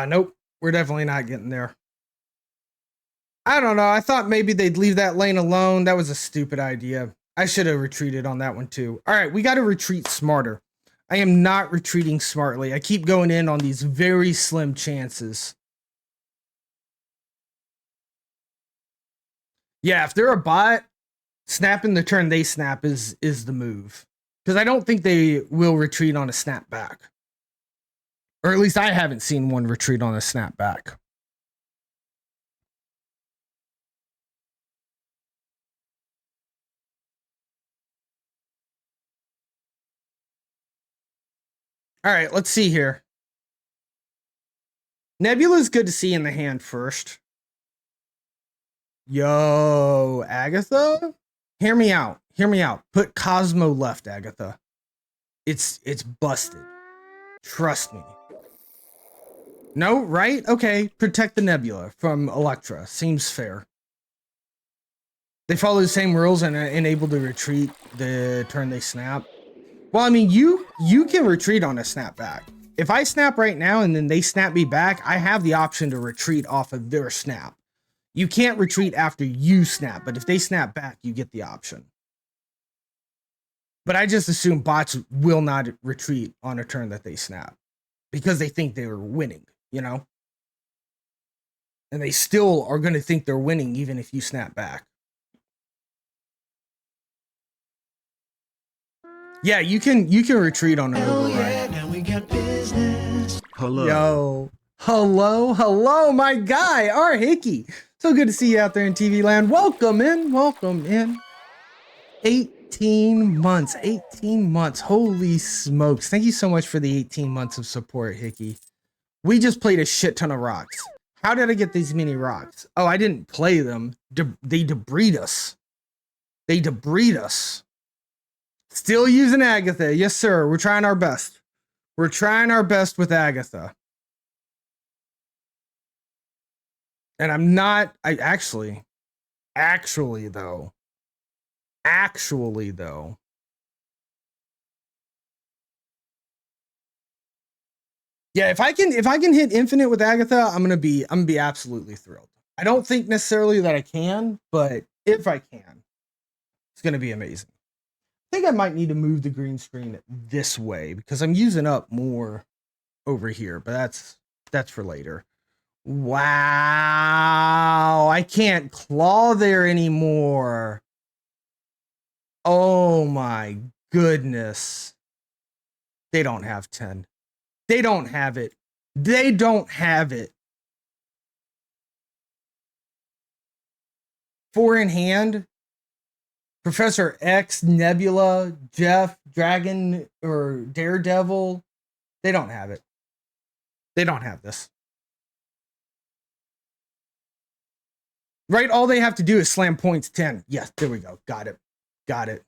Nope. We're definitely not getting there. I don't know. I thought maybe they'd leave that lane alone. That was a stupid idea. I should have retreated on that one too. All right, we got to retreat smarter. I am not retreating smartly. I keep going in on these very slim chances. Yeah, if they're a bot, snapping the turn they snap is the move. Because I don't think they will retreat on a snap back. Or at least I haven't seen one retreat on a snap back. All right, let's see here. Nebula's good to see in the hand first. Yo, Agatha? Hear me out. Hear me out. Put Cosmo left, Agatha. It's busted. Trust me. No, right? Okay, protect the Nebula from Electra. Seems fair. They follow the same rules and are able to retreat the turn they snap. Well, I mean, you can retreat on a snap back. If I snap right now and then they snap me back, I have the option to retreat off of their snap. You can't retreat after you snap, but if they snap back, you get the option. But I just assume bots will not retreat on a turn that they snap because they think they were winning, you know? And they still are going to think they're winning even if you snap back. Yeah, you can retreat on an override. Yeah, now we got business. Hello. Yo. Hello, my guy, R. Hickey. So good to see you out there in TV land. Welcome in. Welcome in. 18 months. 18 months. Holy smokes. Thank you so much for the 18 months of support, Hickey. We just played a shit ton of rocks. How did I get these mini rocks? Oh, I didn't play them. They debreed us. They debreed us. Still using Agatha. Yes, sir. We're trying our best. We're trying our best with Agatha. And I'm not, actually though. Yeah, if I can hit infinite with Agatha, I'm gonna be absolutely thrilled. I don't think necessarily that I can, but if I can, it's gonna be amazing. I think I might need to move the green screen this way because I'm using up more over here, but that's for later. Wow, I can't claw there anymore. Oh my goodness. They don't have 10. They don't have it. They don't have it. 4 in hand. Professor X, Nebula, Jeff, Dragon, or Daredevil. They don't have it. They don't have this. Right? All they have to do is slam points 10. Yes, there we go. Got it. Got it.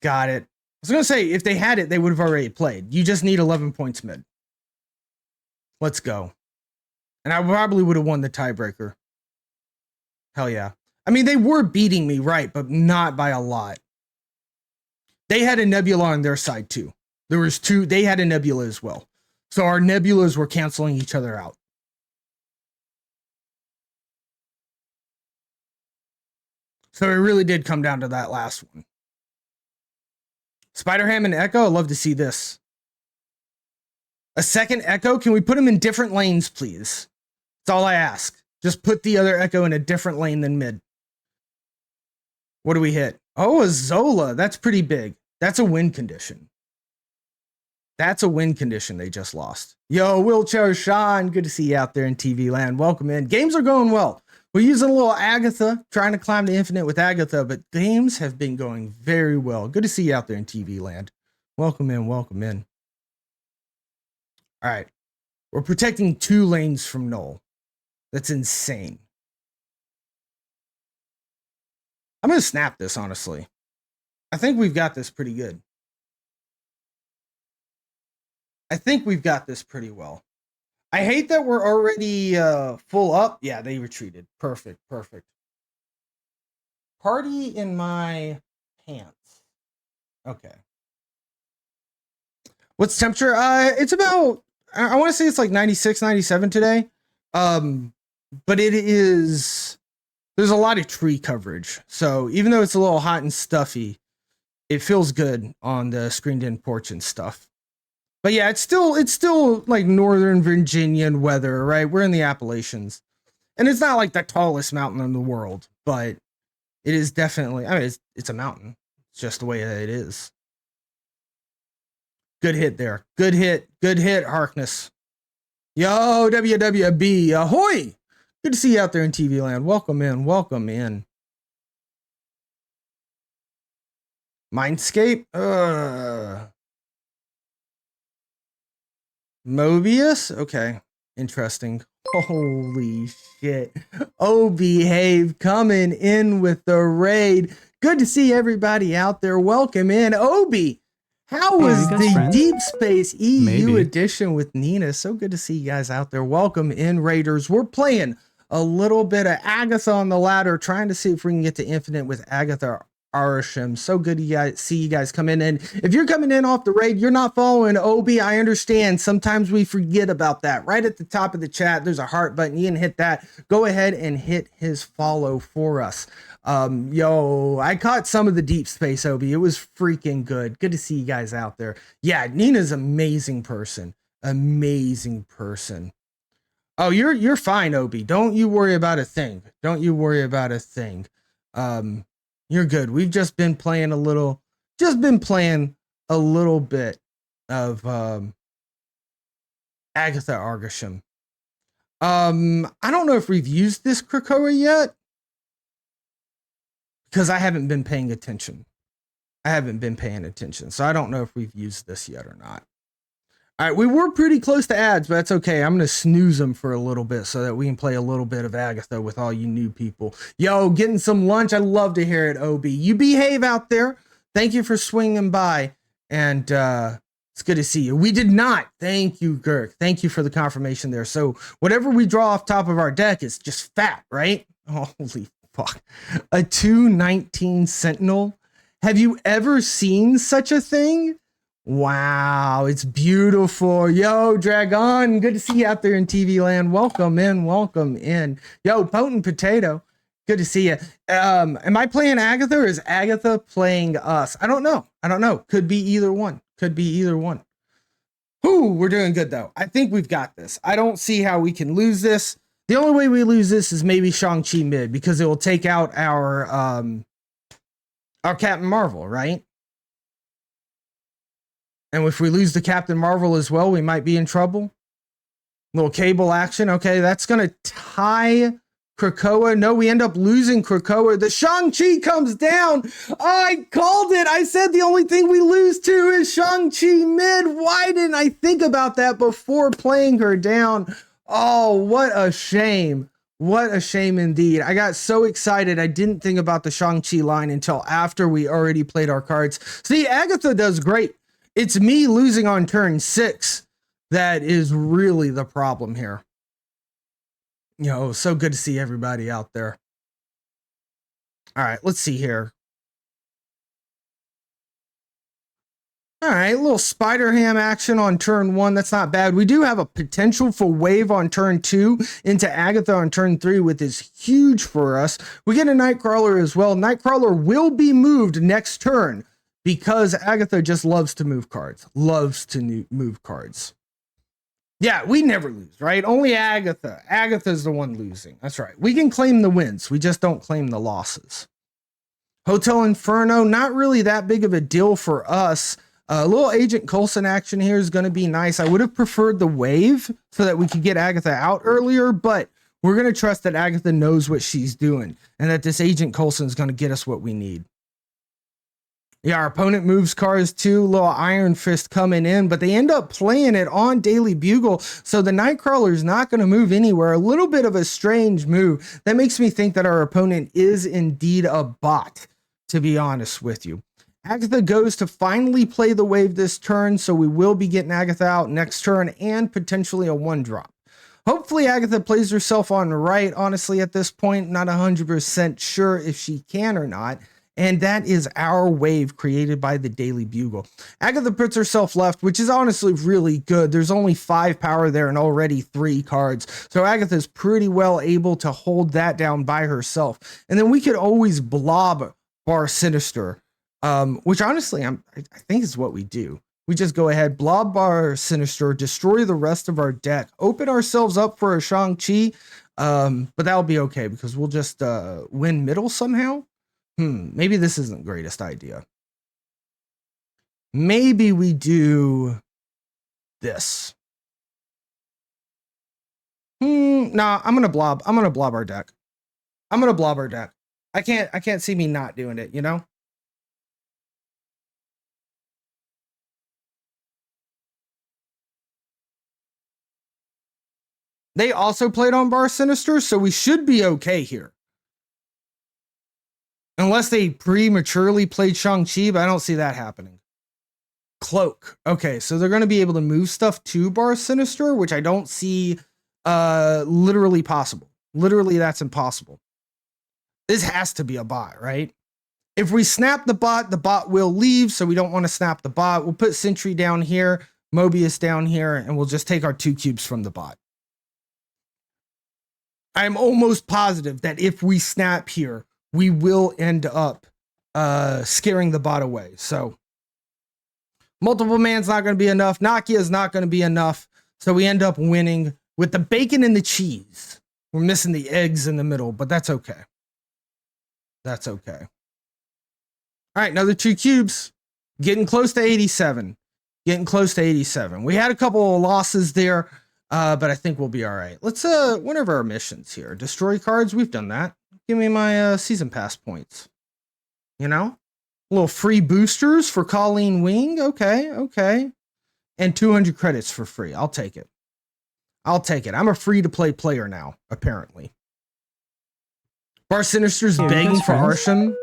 Got it. I was going to say, if they had it, they would have already played. You just need 11 points mid. Let's go. And I probably would have won the tiebreaker. Hell yeah. I mean, they were beating me, right, but not by a lot. They had a Nebula on their side, too. There was 2. They had a Nebula as well. So our Nebulas were canceling each other out. So it really did come down to that last one. Spider-Ham and Echo, I'd love to see this. A second Echo? Can we put them in different lanes, please? That's all I ask. Just put the other Echo in a different lane than mid. What do we hit? Oh, a Zola. That's pretty big. That's a win condition. That's a win condition they just lost. Yo, Wheelchair Sean, good to see you out there in TV land. Welcome in. Games are going well. We're using a little Agatha, trying to climb to infinite with Agatha, but games have been going very well. Good to see you out there in TV land. Welcome in, welcome in. All right. We're protecting 2 lanes from Null. That's insane. I'm going to snap this, honestly. I think we've got this pretty good. I think we've got this pretty well. I hate that we're already full up. Yeah, they retreated. Perfect, perfect. Party in my pants. Okay. What's temperature? It's about, I want to say it's like 96, 97 today. But it is, there's a lot of tree coverage. So even though it's a little hot and stuffy, it feels good on the screened in porch and stuff. But yeah, it's still like Northern Virginian weather, right? We're in the Appalachians. And it's not like the tallest mountain in the world, but it is definitely, I mean, it's a mountain. It's just the way that it is. Good hit there. Good hit, Harkness. Yo, WWB, ahoy! Good to see you out there in TV land. Welcome in, welcome in. Mindscape? Mobius? Okay. Interesting. Holy shit. Oh, behave coming in with the raid. Good to see everybody out there. Welcome in. Obi, how was the Deep Space EU edition with Nina? So good to see you guys out there. Welcome in, Raiders. We're playing a little bit of Agatha on the ladder, trying to see if we can get to infinite with Agatha Arisham. So good to see you guys come in. And if you're coming in off the raid, you're not following Obi, I understand. Sometimes we forget about that. Right at the top of the chat, there's a heart button. You can hit that. Go ahead and hit his follow for us. Yo, I caught some of the Deep Space, Obi. It was freaking good. Good to see you guys out there. Yeah, Nina's amazing person. Amazing person. Oh, you're fine, Obi. Don't you worry about a thing. Don't you worry about a thing. You're good. We've just been playing a little bit of Agatha Argasham. I don't know if we've used this Krakoa yet because I haven't been paying attention. So I don't know if we've used this yet or not. All right, we were pretty close to ads, but that's okay. I'm going to snooze them for a little bit so that we can play a little bit of Agatha with all you new people. Yo, getting some lunch. I love to hear it, OB. You behave out there. Thank you for swinging by, and it's good to see you. We did not. Thank you, Girk. Thank you for the confirmation there. So whatever we draw off top of our deck is just fat, right? Holy fuck. A 219 Sentinel. Have you ever seen such a thing? Wow, it's beautiful. Yo, Dragon, good to see you out there in TV land. Welcome in. Yo, Potent Potato, good to see you. Am I playing Agatha or is Agatha playing us? I don't know. Could be either one. Ooh, we're doing good though. I think we've got this. I don't see how we can lose this. The only way we lose this is maybe Shang-Chi mid because it will take out our Captain Marvel, right? And if we lose the Captain Marvel as well, we might be in trouble. Little cable action. Okay, that's going to tie Krakoa. No, we end up losing Krakoa. The Shang-Chi comes down. I called it. I said the only thing we lose to is Shang-Chi mid. Why didn't I think about that before playing her down? Oh, what a shame. What a shame indeed. I got so excited I didn't think about the Shang-Chi line until after we already played our cards. See, Agatha does great. It's me losing on turn 6 that is really the problem here. Yo, so good to see everybody out there. All right, let's see here. All right, a little Spider Ham action on turn 1. That's not bad. We do have a potential for wave on turn 2 into Agatha on turn 3, which is huge for us. We get a Nightcrawler as well. Nightcrawler will be moved next turn, because Agatha just loves to move cards. Yeah, we never lose, right? Only Agatha. Agatha's the one losing. That's right. We can claim the wins. We just don't claim the losses. Hotel Inferno, not really that big of a deal for us. A little Agent Coulson action here is going to be nice. I would have preferred the wave so that we could get Agatha out earlier, but we're going to trust that Agatha knows what she's doing and that this Agent Coulson is going to get us what we need. Yeah, our opponent moves cards too. Little Iron Fist coming in, but they end up playing it on Daily Bugle. So the Nightcrawler is not going to move anywhere. A little bit of a strange move. That makes me think that our opponent is indeed a bot, to be honest with you. Agatha goes to finally play the wave this turn, so we will be getting Agatha out next turn and potentially a 1-drop. Hopefully Agatha plays herself on right. Honestly, at this point, not 100% sure if she can or not. And that is our wave created by the Daily Bugle. Agatha puts herself left, which is honestly really good. There's only 5 power there and already 3 cards. So Agatha's pretty well able to hold that down by herself. And then we could always blob Bar Sinister, which honestly, I think is what we do. We just go ahead, blob Bar Sinister, destroy the rest of our deck, open ourselves up for a Shang-Chi, but that'll be okay because we'll just win middle somehow. Maybe this isn't the greatest idea. Maybe we do this. Nah, I'm gonna blob our deck. I can't see me not doing it, you know? They also played on Bar Sinister, so we should be okay here. Unless they prematurely played Shang-Chi, but I don't see that happening. Cloak. Okay, so they're going to be able to move stuff to Bar Sinister, which I don't see literally possible. Literally, that's impossible. This has to be a bot, right? If we snap the bot will leave, so we don't want to snap the bot. We'll put Sentry down here, Mobius down here, and we'll just take our 2 cubes from the bot. I'm almost positive that if we snap here, we will end up scaring the bot away. So multiple man's not going to be enough. Nakia is not going to be enough. So we end up winning with the bacon and the cheese. We're missing the eggs in the middle, but that's okay. That's okay. All right, another 2 cubes. Getting close to 87. We had a couple of losses there. But I think we'll be all right. Let's one of our missions here. Destroy cards. We've done that. Give me my season pass points. You know, a little free boosters for Colleen Wing. Okay. And 200 credits for free. I'll take it. I'm a free to play player now, apparently. Bar Sinister's begging for Arsham.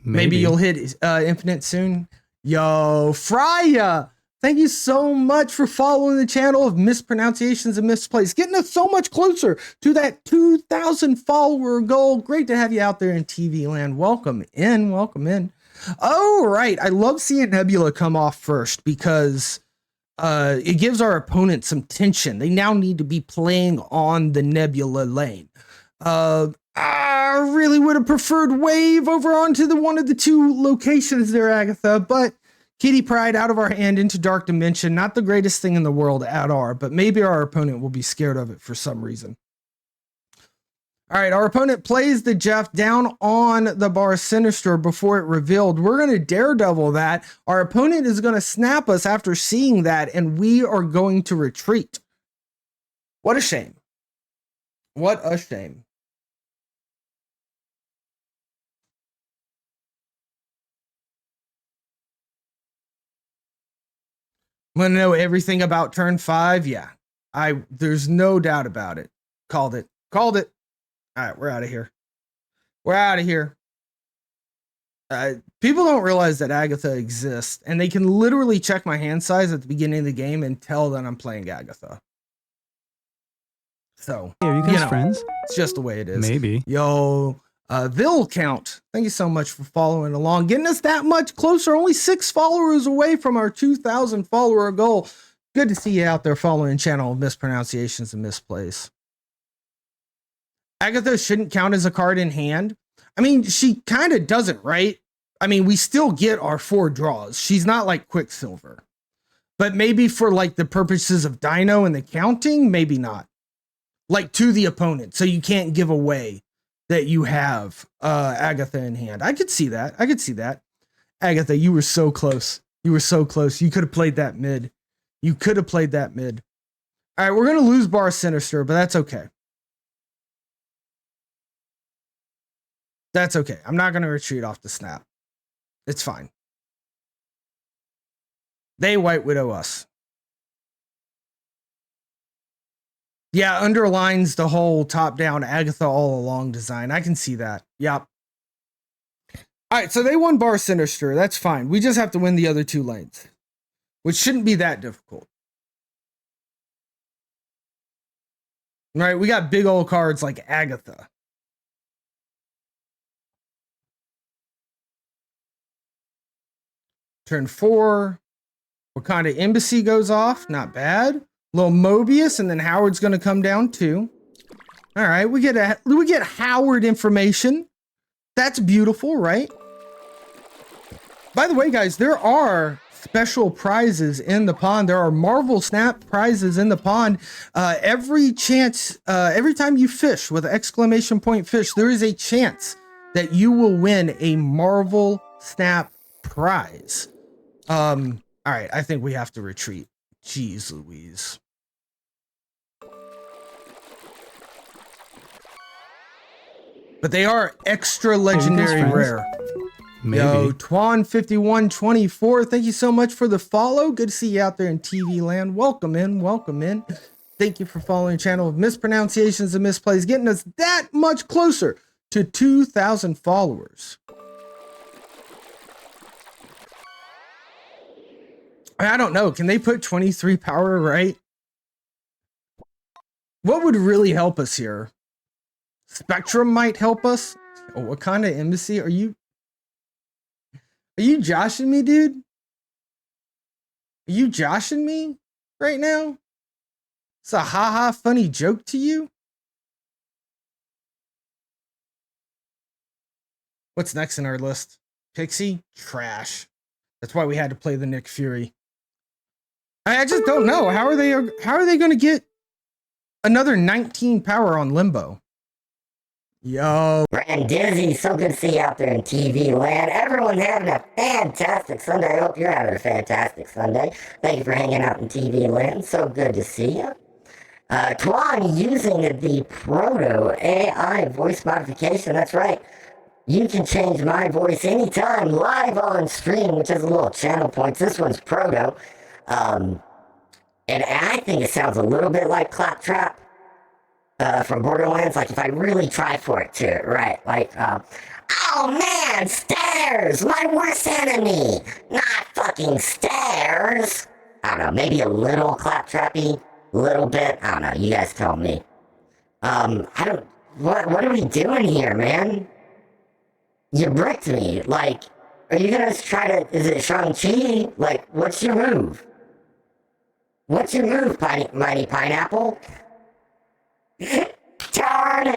Maybe you'll hit Infinite soon. Yo, Freya, thank you so much for following the channel of Mispronunciations and Misplays. Getting us so much closer to that 2,000 follower goal. Great to have you out there in TV land. Welcome in. All right. I love seeing Nebula come off first because it gives our opponent some tension. They now need to be playing on the Nebula lane. I really would have preferred Wave over onto one of the two locations there, Agatha, but Kitty Pride out of our hand into Dark Dimension, not the greatest thing in the world at all, but maybe our opponent will be scared of it for some reason. All right, our opponent plays the Jeff down on the Bar Sinister before it revealed. We're going to Daredevil that. Our opponent is going to snap us after seeing that, and we are going to retreat. What a shame. What a shame. Want to know everything about turn 5? Yeah. There's no doubt about it. Called it. All right, we're out of here. People don't realize that Agatha exists, and they can literally check my hand size at the beginning of the game and tell that I'm playing Agatha. So, Hey, are you guys friends? it's just the way it is. Maybe. Yo, Vil Count, thank you so much for following along, getting us that much closer, only 6 followers away from our 2,000 follower goal. Good to see you out there following channel of Mispronunciations and Misplays. Agatha shouldn't count as a card in hand. I mean, she kind of doesn't, right? I mean, we still get our 4 draws. She's not like Quicksilver. But maybe for like the purposes of Dino and the counting, maybe not. Like to the opponent, so you can't give away that you have Agatha in hand. I could see that. Agatha, you were so close. You could have played that mid. All right, we're going to lose Bar Sinister, but that's okay. I'm not going to retreat off the snap. It's fine. They White Widow us. Yeah, underlines the whole top-down Agatha all along design. I can see that. Yep. All right, so they won Bar Sinister. That's fine. We just have to win the other 2 lanes, which shouldn't be that difficult. All right, we got big old cards like Agatha. Turn 4. Wakanda Embassy goes off. Not bad. Little Mobius, and then Howard's going to come down too. All right, we get Howard information. That's beautiful, right? By the way, guys, there are special prizes in the pond. There are Marvel Snap prizes in the pond. Every time you fish with exclamation point fish, there is a chance that you will win a Marvel Snap prize. All right, I think we have to retreat. Jeez Louise. But they are extra legendary rare. Maybe. Yo, Twan5124, thank you so much for the follow. Good to see you out there in TV land. Welcome in. Thank you for following the channel of Mispronunciations and Misplays, getting us that much closer to 2,000 followers. I don't know. Can they put 23 power right? What would really help us here? Spectrum might help us. Oh, what kind of embassy are you? Are you joshing me, dude? Are you joshing me right now? It's a haha funny joke to you? What's next in our list? Pixie? Trash. That's why we had to play the Nick Fury. I just don't know. How are they going to get another 19 power on Limbo? Yo. Brand Dizzy, so good to see you out there in TV land. Everyone's having a fantastic Sunday. I hope you're having a fantastic Sunday. Thank you for hanging out in TV land. So good to see you. Tuan using the Proto AI voice modification. That's right. You can change my voice anytime live on stream, which has a little channel points. This one's Proto. And I think it sounds a little bit like Claptrap from Borderlands. Like if I really try for it too, right? Like, oh man, stairs! My worst enemy! Not fucking stairs! I don't know, maybe a little Claptrappy. Little bit, I don't know, you guys tell me. What are we doing here, man? You bricked me, like, are you gonna try to, is it Shang-Chi? Like, what's your move? What's your move, Mighty Pineapple? Turn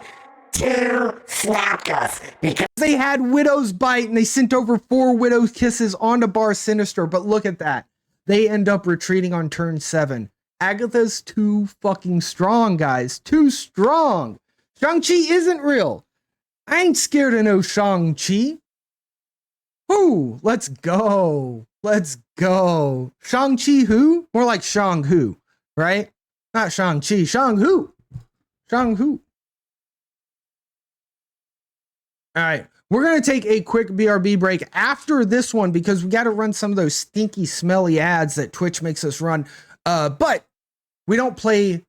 to snapped us, because they had Widow's Bite and they sent over 4 Widow's Kisses onto Bar Sinister, but look at that. They end up retreating on turn 7. Agatha's too fucking strong, guys. Too strong. Shang-Chi isn't real. I ain't scared of no Shang-Chi. Whoo, let's go. Let's go. Shang-Chi who? More like Shang-Hu, right? Not Shang-Chi. Shang-Hu. Shang-Hu. All right. We're going to take a quick BRB break after this one because we got to run some of those stinky, smelly ads that Twitch makes us run. But we don't play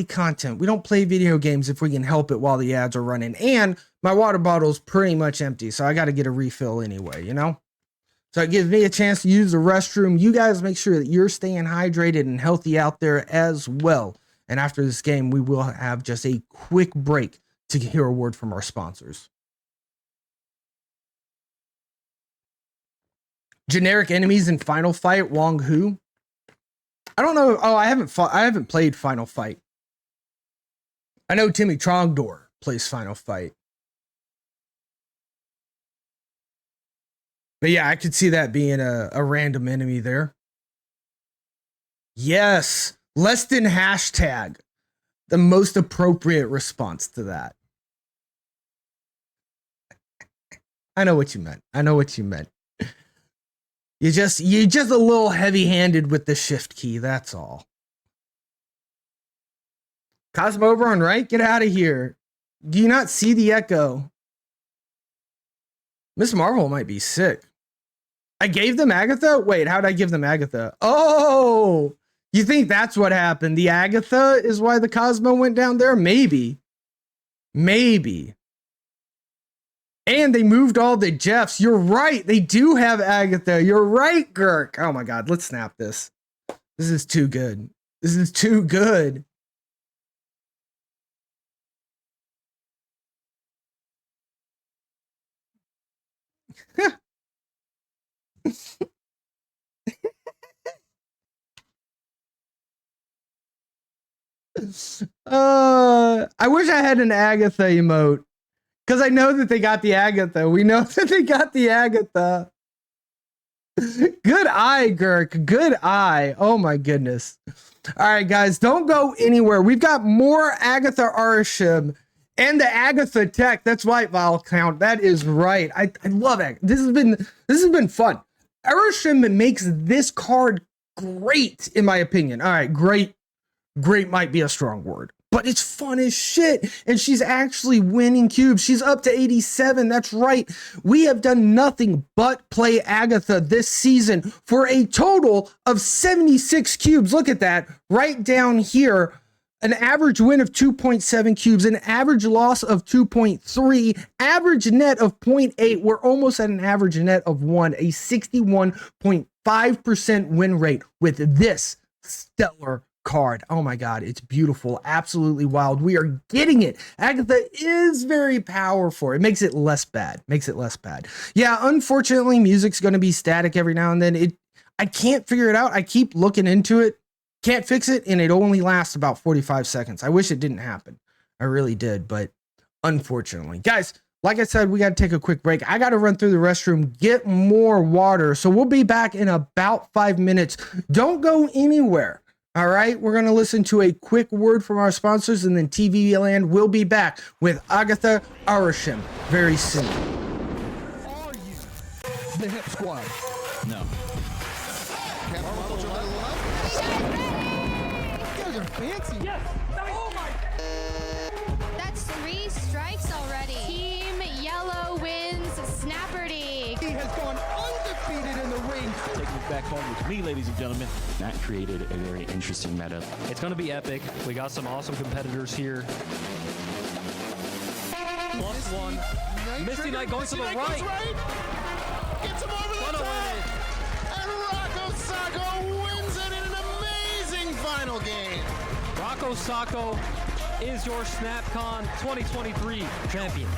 content. We don't play video games if we can help it while the ads are running. And my water bottle's pretty much empty, so I got to get a refill anyway, you know? So it gives me a chance to use the restroom. You guys make sure that you're staying hydrated and healthy out there as well. And after this game, we will have just a quick break to hear a word from our sponsors. Generic enemies in Final Fight, Wong Hu. I don't know. Oh, I haven't played Final Fight. I know Timmy Trogdor plays Final Fight. But yeah, I could see that being a random enemy there. Yes, less than hashtag. The most appropriate response to that. I know what you meant. I know what you meant. You're just a little heavy-handed with the shift key, that's all. Cosmo Oberon, right? Get out of here. Do you not see the echo? Miss Marvel might be sick. I gave them Agatha? Wait, how'd I give them Agatha? Oh! You think that's what happened? The Agatha is why the Cosmo went down there? Maybe. Maybe. And they moved all the Jeffs. You're right. They do have Agatha. You're right, Girk. Oh my God. Let's snap this. This is too good. This is too good. I wish I had an Agatha emote. Because I know that they got the Agatha. We know that they got the Agatha. Good eye, Girk. Good eye. Oh my goodness. All right, guys, don't go anywhere. We've got more Agatha Arashim and the Agatha Tech. That's right, Vile Count. That is right. I love it. This has been fun. Arashim makes this card great, in my opinion. All right, great. Great might be a strong word, but it's fun as shit. And she's actually winning cubes. She's up to 87. That's right. We have done nothing but play Agatha this season for a total of 76 cubes. Look at that right down here. An average win of 2.7 cubes, an average loss of 2.3, average net of 0.8. We're almost at an average net of 1, a 61.5% win rate with this stellar card. Oh my God, it's beautiful. Absolutely wild. We are getting it. Agatha is very powerful. It makes it less bad. Yeah, unfortunately, music's going to be static every now and then. I can't figure it out. I keep looking into it. Can't fix it, and it only lasts about 45 seconds. I wish it didn't happen. I really did, but unfortunately. Guys, like I said, we got to take a quick break. I got to run through the restroom, get more water. So we'll be back in about 5 minutes. Don't go anywhere. All right, we're going to listen to a quick word from our sponsors, and then TV Land will be back with Agatha Arashim very soon. Are you the Hip Squad? No. You guys are fancy. Yes, strikes already. Team Yellow wins Snapperty. He has gone undefeated in the ring. Taking it back home with me, ladies and gentlemen. That created a very interesting meta. It's going to be epic. We got some awesome competitors here. +1. Misty Knight going to the right. Gets him over the Gonna top. win it. And Rocco Sacco wins it in an amazing final game. Rocco Sacco is your SnapCon 2023 champion.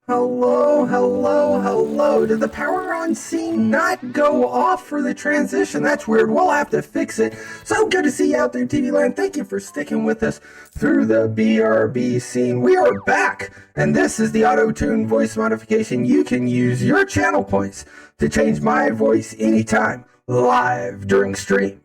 Hello, hello, hello. Did the power on scene not go off for the transition? That's weird. We'll have to fix it. So good to see you out there, TV Land. Thank you for sticking with us through the BRB scene. We are back, and this is the auto-tune voice modification. You can use your channel points to change my voice anytime, live during stream.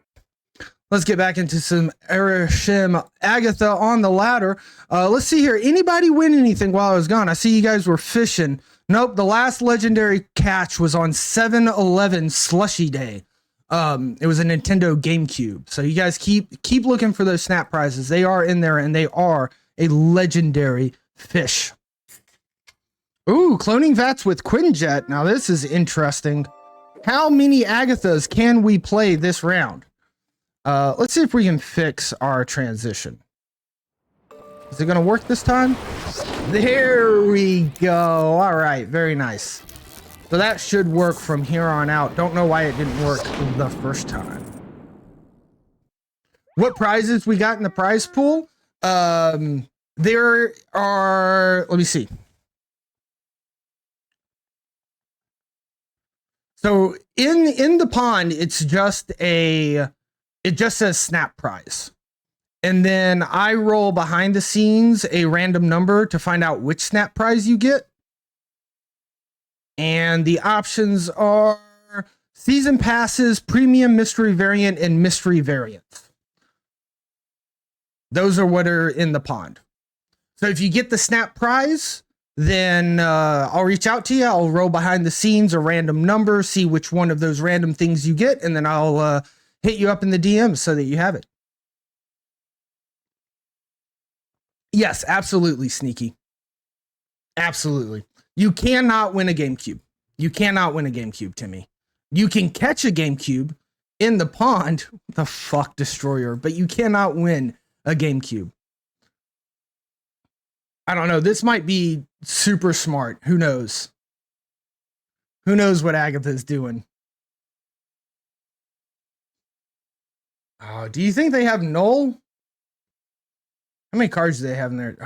Let's get back into some Erishim Agatha on the ladder. Let's see here. Anybody win anything while I was gone? I see you guys were fishing. Nope, the last legendary catch was on 7-Eleven Slushy Day. It was a Nintendo GameCube. So you guys keep looking for those snap prizes. They are in there, and they are a legendary fish. Ooh, cloning vats with Quinjet. Now this is interesting. How many Agathas can we play this round? Let's see if we can fix our transition. Is it going to work this time? There we go. All right. Very nice. So that should work from here on out. Don't know why it didn't work the first time. What prizes we got in the prize pool? There are, let me see. So in the pond, it just says snap prize. And then I roll behind the scenes a random number to find out which snap prize you get. And the options are season passes, premium mystery variant, and mystery variants. Those are what are in the pond. So if you get the snap prize, then I'll reach out to you. I'll roll behind the scenes a random number, see which one of those random things you get, and then I'll hit you up in the DMs so that you have it. Yes, absolutely, Sneaky. Absolutely. You cannot win a GameCube. You cannot win a GameCube, Timmy. You can catch a GameCube in the pond. The fuck, Destroyer. But you cannot win a GameCube. I don't know. This might be super smart. Who knows? Who knows what Agatha's doing? Do you think they have Null? How many cards do they have in there?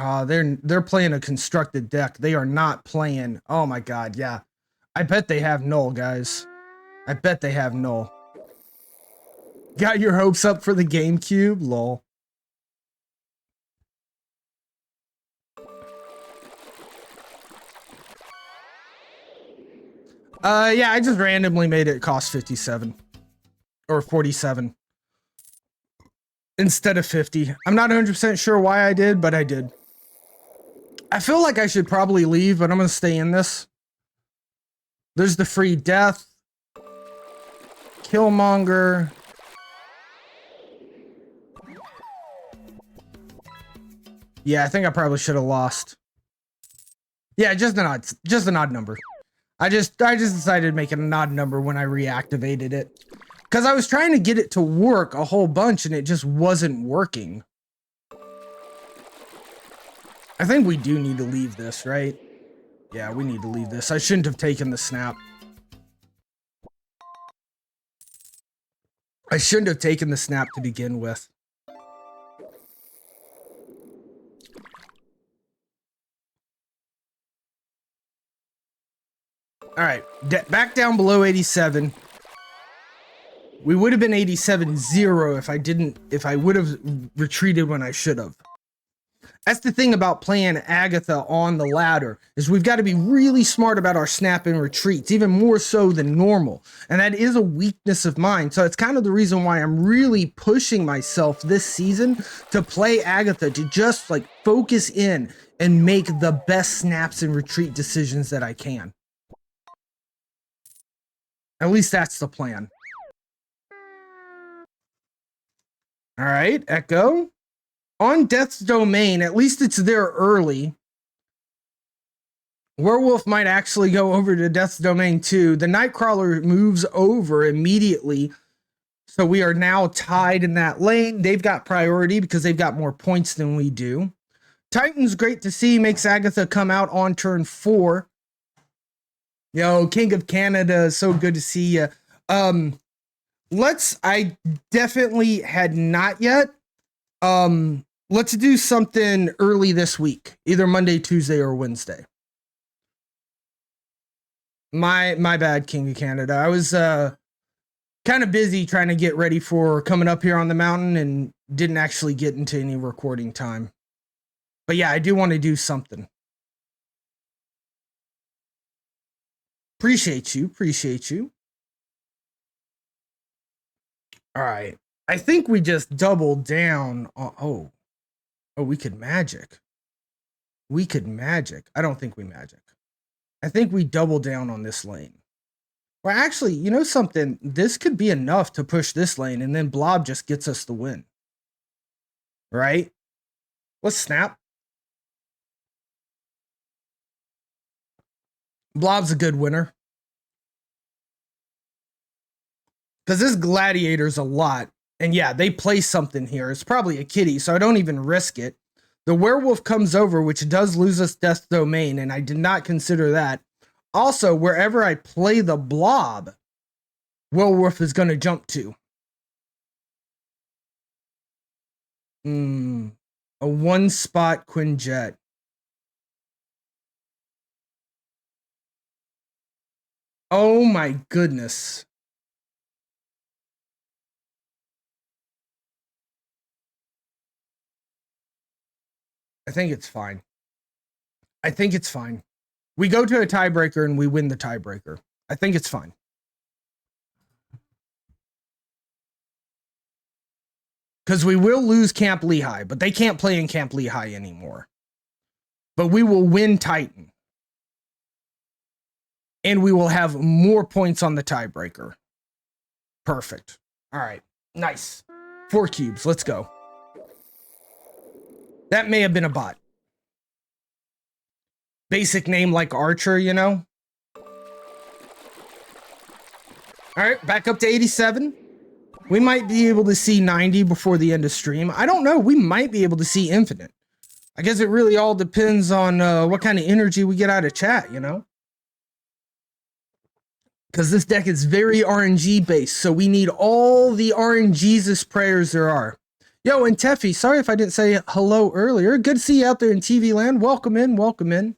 They're playing a constructed deck. They are not playing. Oh my god, yeah. I bet they have Null, guys. I bet they have Null. Got your hopes up for the GameCube? Lol. Yeah, I just randomly made it cost 57 or 47 instead of 50. I'm not 100% sure why I did, but I did. I feel like I should probably leave, but I'm going to stay in this. There's the free death. Killmonger. Yeah, I think I probably should have lost. Yeah, just an odd number. I just decided to make it an odd number when I reactivated it. Because I was trying to get it to work a whole bunch and it just wasn't working. I think we do need to leave this, right? Yeah, we need to leave this. I shouldn't have taken the snap. I shouldn't have taken the snap to begin with. All right, back down below 87. We would have been 87-0 if I would have retreated when I should have. That's the thing about playing Agatha on the ladder, is we've got to be really smart about our snap and retreats, even more so than normal. And that is a weakness of mine. So it's kind of the reason why I'm really pushing myself this season to play Agatha, to just like focus in and make the best snaps and retreat decisions that I can. At least that's the plan. All right, Echo. On Death's Domain, at least it's there early. Werewolf might actually go over to Death's Domain too. The Nightcrawler moves over immediately. So we are now tied in that lane. They've got priority because they've got more points than we do. Titan's great to see. Makes Agatha come out on turn 4. Yo, King of Canada, so good to see you. I definitely had not yet Let's do something early this week, either Monday, Tuesday, or Wednesday. My bad, King of Canada. I was kind of busy trying to get ready for coming up here on the mountain and didn't actually get into any recording time. But yeah, I do want to do something. Appreciate you. All right. I think we just doubled down on, oh, we could magic. I don't think we magic. I think we double down on this lane. Well, actually, you know something? This could be enough to push this lane, and then Blob just gets us the win. Right? Let's snap. Blob's a good winner. Because this gladiator's a lot. And yeah, they play something here. It's probably a kitty, so I don't even risk it. The werewolf comes over, which does lose us Death Domain, and I did not consider that. Also, wherever I play the blob, werewolf is going to jump to. A one-spot Quinjet. Oh my goodness. I think it's fine. We go to a tiebreaker and we win the tiebreaker. I think it's fine. Because we will lose Camp Lehigh, but they can't play in Camp Lehigh anymore. But we will win Titan. And we will have more points on the tiebreaker. Perfect. All right. Nice. 4 cubes. Let's go. That may have been a bot. Basic name like Archer, you know? All right, back up to 87. We might be able to see 90 before the end of stream. I don't know. We might be able to see infinite. I guess it really all depends on what kind of energy we get out of chat, you know? Because this deck is very RNG based, so we need all the RNGesus prayers there are. Yo, and Teffy, sorry if I didn't say hello earlier. Good to see you out there in TV land. Welcome in.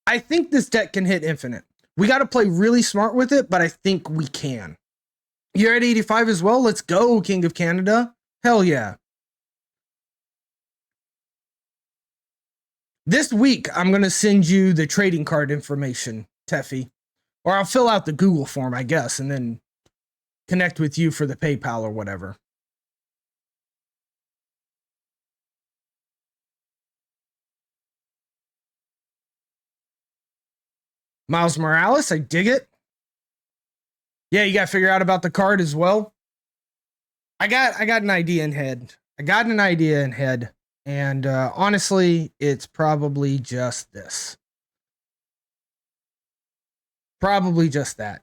I think this deck can hit infinite. We got to play really smart with it, but I think we can. You're at 85 as well? Let's go, King of Canada. Hell yeah. This week, I'm going to send you the trading card information, Teffy. Or I'll fill out the Google form, I guess, and then connect with you for the PayPal or whatever. Miles Morales, I dig it. Yeah, you got to figure out about the card as well. I got an idea in head. And honestly, it's probably just this. Probably just that.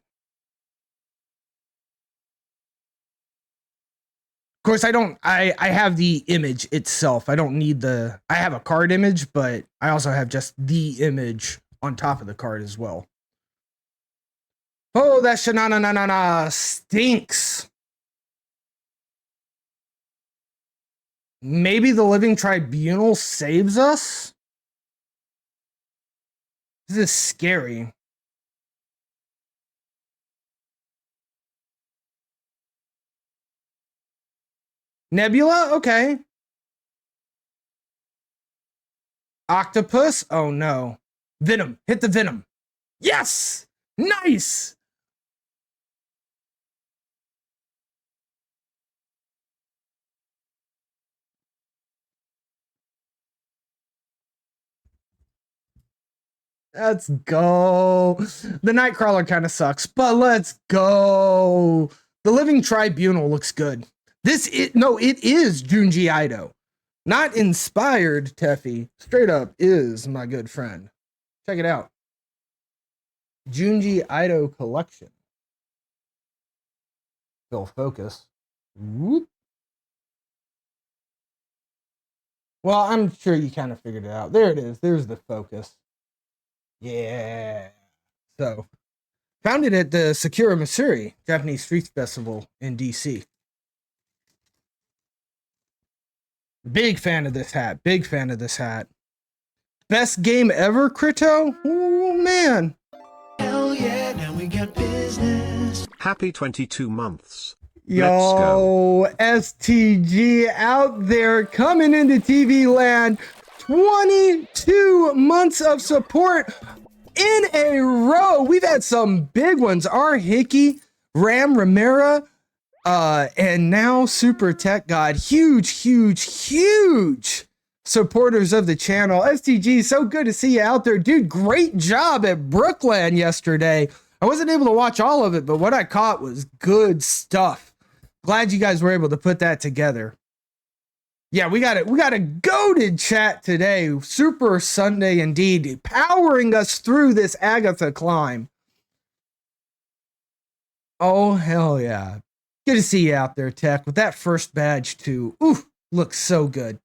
Of course, I have the image itself. I don't need I have a card image, but I also have just the image on top of the card as well. Oh, that shanana stinks. Maybe the Living Tribunal saves us? This is scary. Nebula? Okay. Octopus? Oh no. Venom. Hit the Venom. Yes! Nice! Let's go. The Nightcrawler kind of sucks, but let's go. The Living Tribunal looks good. It is Junji Ito. Not inspired, Teffy. Straight up is my good friend. Check it out. Junji Ito collection. Still focus. Whoop. Well, I'm sure you kind of figured it out. There it is. There's the focus. Yeah. So, founded at the Sakura Matsuri Japanese Street Festival in DC. Big fan of this hat. Big fan of this hat. Best game ever, Crito? Oh, man. Hell yeah, now we got business. Happy 22 months. Yo, STG out there coming into TV land. 22 months of support in a row. We've had some big ones. R. Hickey, Ram Ramera, and now Super Tech God. Huge supporters of the channel. STG, so good to see you out there. Dude, great job at Brookland yesterday. I wasn't able to watch all of it, but what I caught was good stuff. Glad you guys were able to put that together. Yeah, we got a goated chat today. Super Sunday indeed, powering us through this Agatha climb. Oh, hell yeah. Good to see you out there, Tech, with that first badge too. Ooh, looks so good.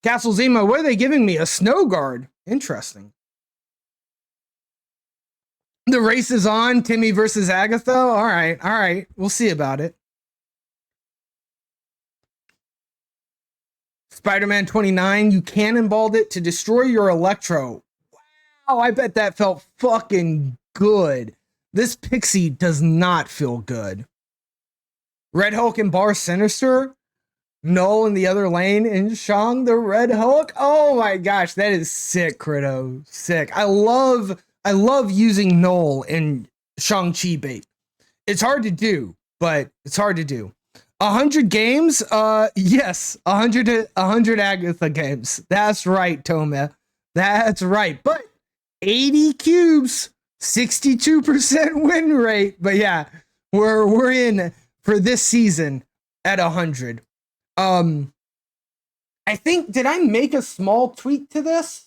Castle Zima, what are they giving me? A snow guard. Interesting. The race is on. Timmy versus Agatha. All right. We'll see about it. Spider-Man 29, you cannonballed it to destroy your Electro. Wow, I bet that felt fucking good. This Pixie does not feel good. Red Hulk and Bar Sinister. Null in the other lane, and Shang the Red Hulk. Oh my gosh, that is sick, Crito. Sick. I love using Null in Shang-Chi bait. It's hard to do, but it's hard to do. 100 games? Yes, 100 Agatha games. That's right, Toma. That's right. But 80 cubes, 62% win rate. But yeah, we're in for this season at 100. I think, did I make a small tweak to this?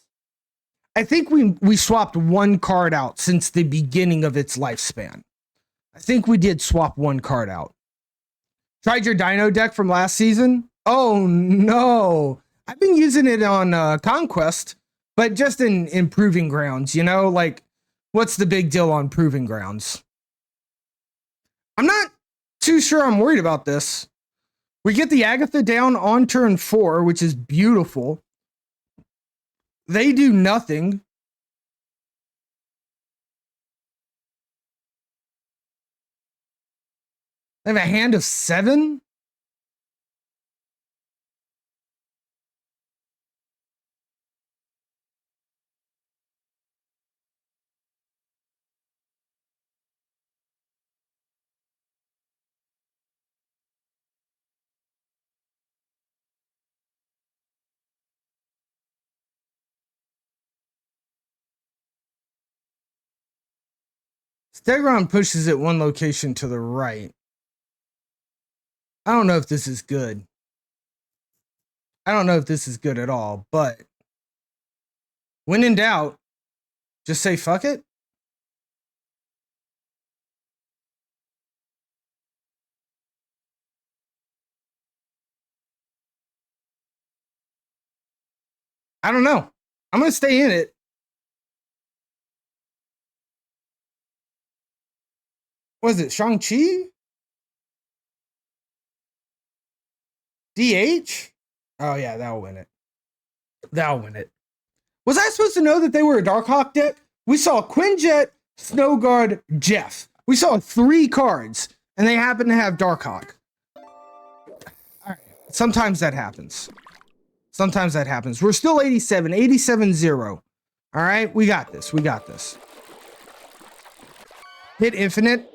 I think we swapped one card out since the beginning of its lifespan. I think we did swap one card out. Tried your Dino deck from last season? Oh no. I've been using it on Conquest, but just in Proving Grounds, you know, like what's the big deal on Proving Grounds? I'm not too sure I'm worried about this. We get the Agatha down on turn 4, which is beautiful. They do nothing. They have a hand of 7? Stegron pushes it one location to the right. I don't know if this is good. I don't know if this is good at all, but when in doubt, just say fuck it. I don't know. I'm going to stay in it. Was it Shang-Chi? DH? Oh yeah, that'll win it. That'll win it. Was I supposed to know that they were a Darkhawk deck? We saw Quinjet, Snowguard, Jeff. We saw 3 cards, and they happen to have Darkhawk. All right. Sometimes that happens. Sometimes that happens. We're still 87, 87-0. All right, we got this. We got this. Hit Infinite.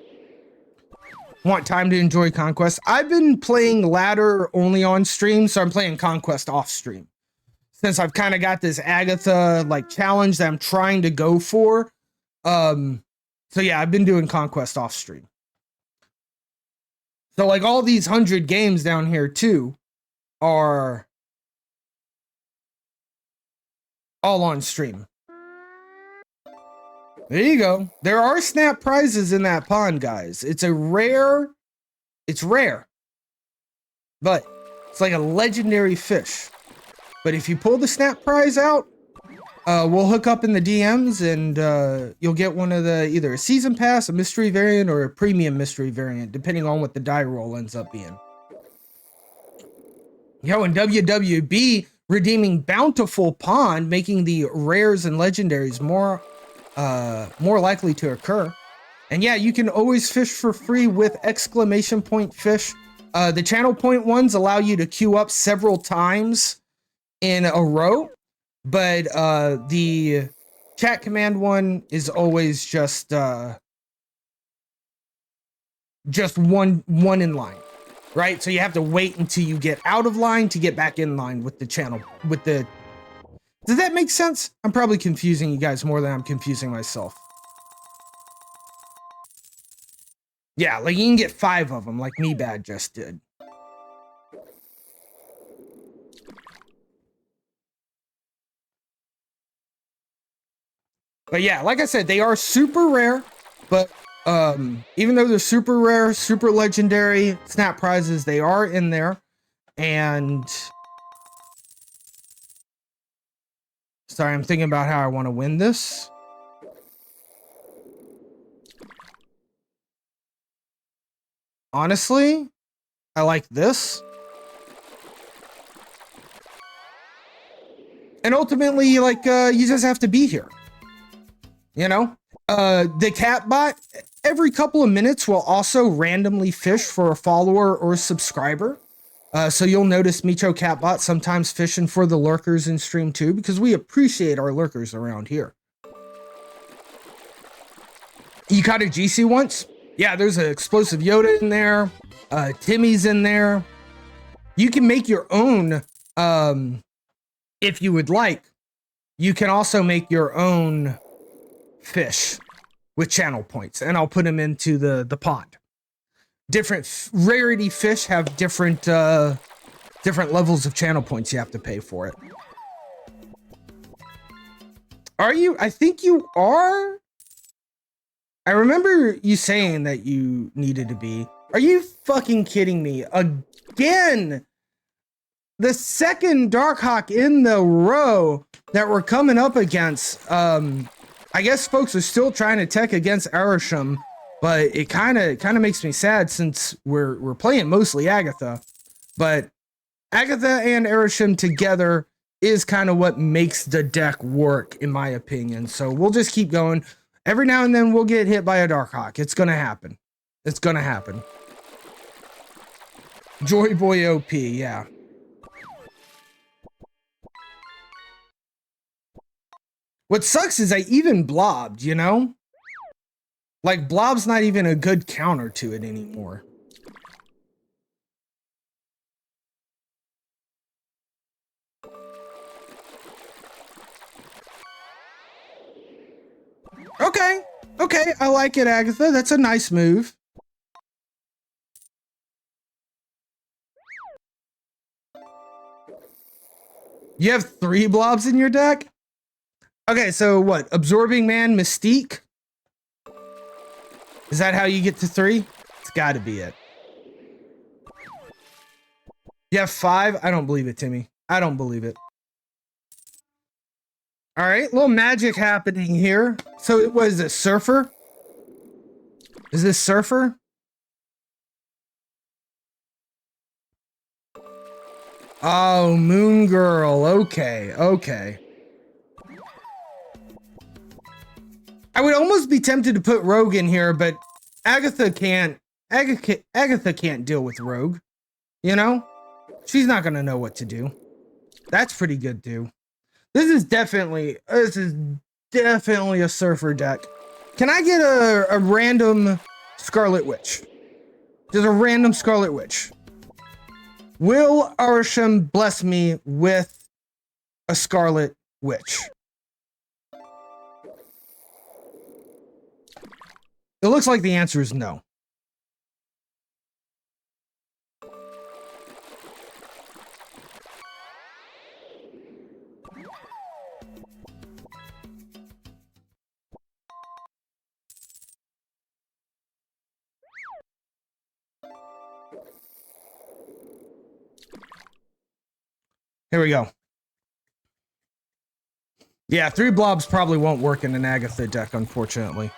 Want time to enjoy Conquest? I've been playing ladder only on stream, so I'm playing Conquest off stream. Since I've kind of got this Agatha like challenge that I'm trying to go for. So yeah, I've been doing Conquest off stream. So like all these 100 games down here too are all on stream. There you go. There are snap prizes in that pond, guys. It's rare, but it's like a legendary fish. But if you pull the snap prize out, we'll hook up in the DMs and you'll get one of the, either a season pass, a mystery variant, or a premium mystery variant, depending on what the die roll ends up being. Yo, in WWB, redeeming Bountiful Pond, making the rares and legendaries more likely to occur. And yeah, you can always fish for free with exclamation point fish. The channel point ones allow you to queue up several times in a row, but the chat command one is always just one in line, right? So you have to wait until you get out of line to get back in line with the channel. Does that make sense? I'm probably confusing you guys more than I'm confusing myself. Yeah, like you can get 5 of them, like me bad just did. But yeah, like I said, they are super rare, but even though they're super rare, super legendary snap prizes, they are in there. And sorry, I'm thinking about how I want to win this. Honestly, I like this. And ultimately, like, you just have to be here. You know? The cat bot, every couple of minutes, will also randomly fish for a follower or subscriber. So you'll notice Micho Catbot sometimes fishing for the lurkers in stream too, because we appreciate our lurkers around here. You caught a GC once? Yeah, there's an explosive Yoda in there. Timmy's in there. You can make your own if you would like. You can also make your own fish with channel points, and I'll put them into the pond. Different rarity fish have different levels of channel points you have to pay for it. Are you? I think you are. I remember you saying that you needed to be. Are you fucking kidding me? Again, the second Darkhawk in the row that we're coming up against. I guess folks are still trying to tech against Arisham, but it kind of makes me sad since we're playing mostly Agatha. But Agatha and Arisham together is kind of what makes the deck work, in my opinion. So we'll just keep going. Every now and then we'll get hit by a Darkhawk. It's gonna happen. It's gonna happen. Joy Boy OP, yeah. What sucks is I even blobbed, you know? Like, blob's not even a good counter to it anymore. Okay, I like it, Agatha. That's a nice move. You have 3 blobs in your deck? Okay, so what? Absorbing Man, Mystique? Is that how you get to 3? It's gotta be it. You have 5? I don't believe it, Timmy. I don't believe it. All right, little magic happening here. So what is it, Surfer? Is this Surfer? Oh, Moon Girl. Okay. I would almost be tempted to put Rogue in here, but Agatha can't deal with Rogue. You know? She's not gonna know what to do. That's pretty good too. This is definitely a Surfer deck. Can I get a random Scarlet Witch? Just a random Scarlet Witch. Will Arisham bless me with a Scarlet Witch? It looks like the answer is no. Here we go. Yeah, 3 blobs probably won't work in an Agatha deck, unfortunately.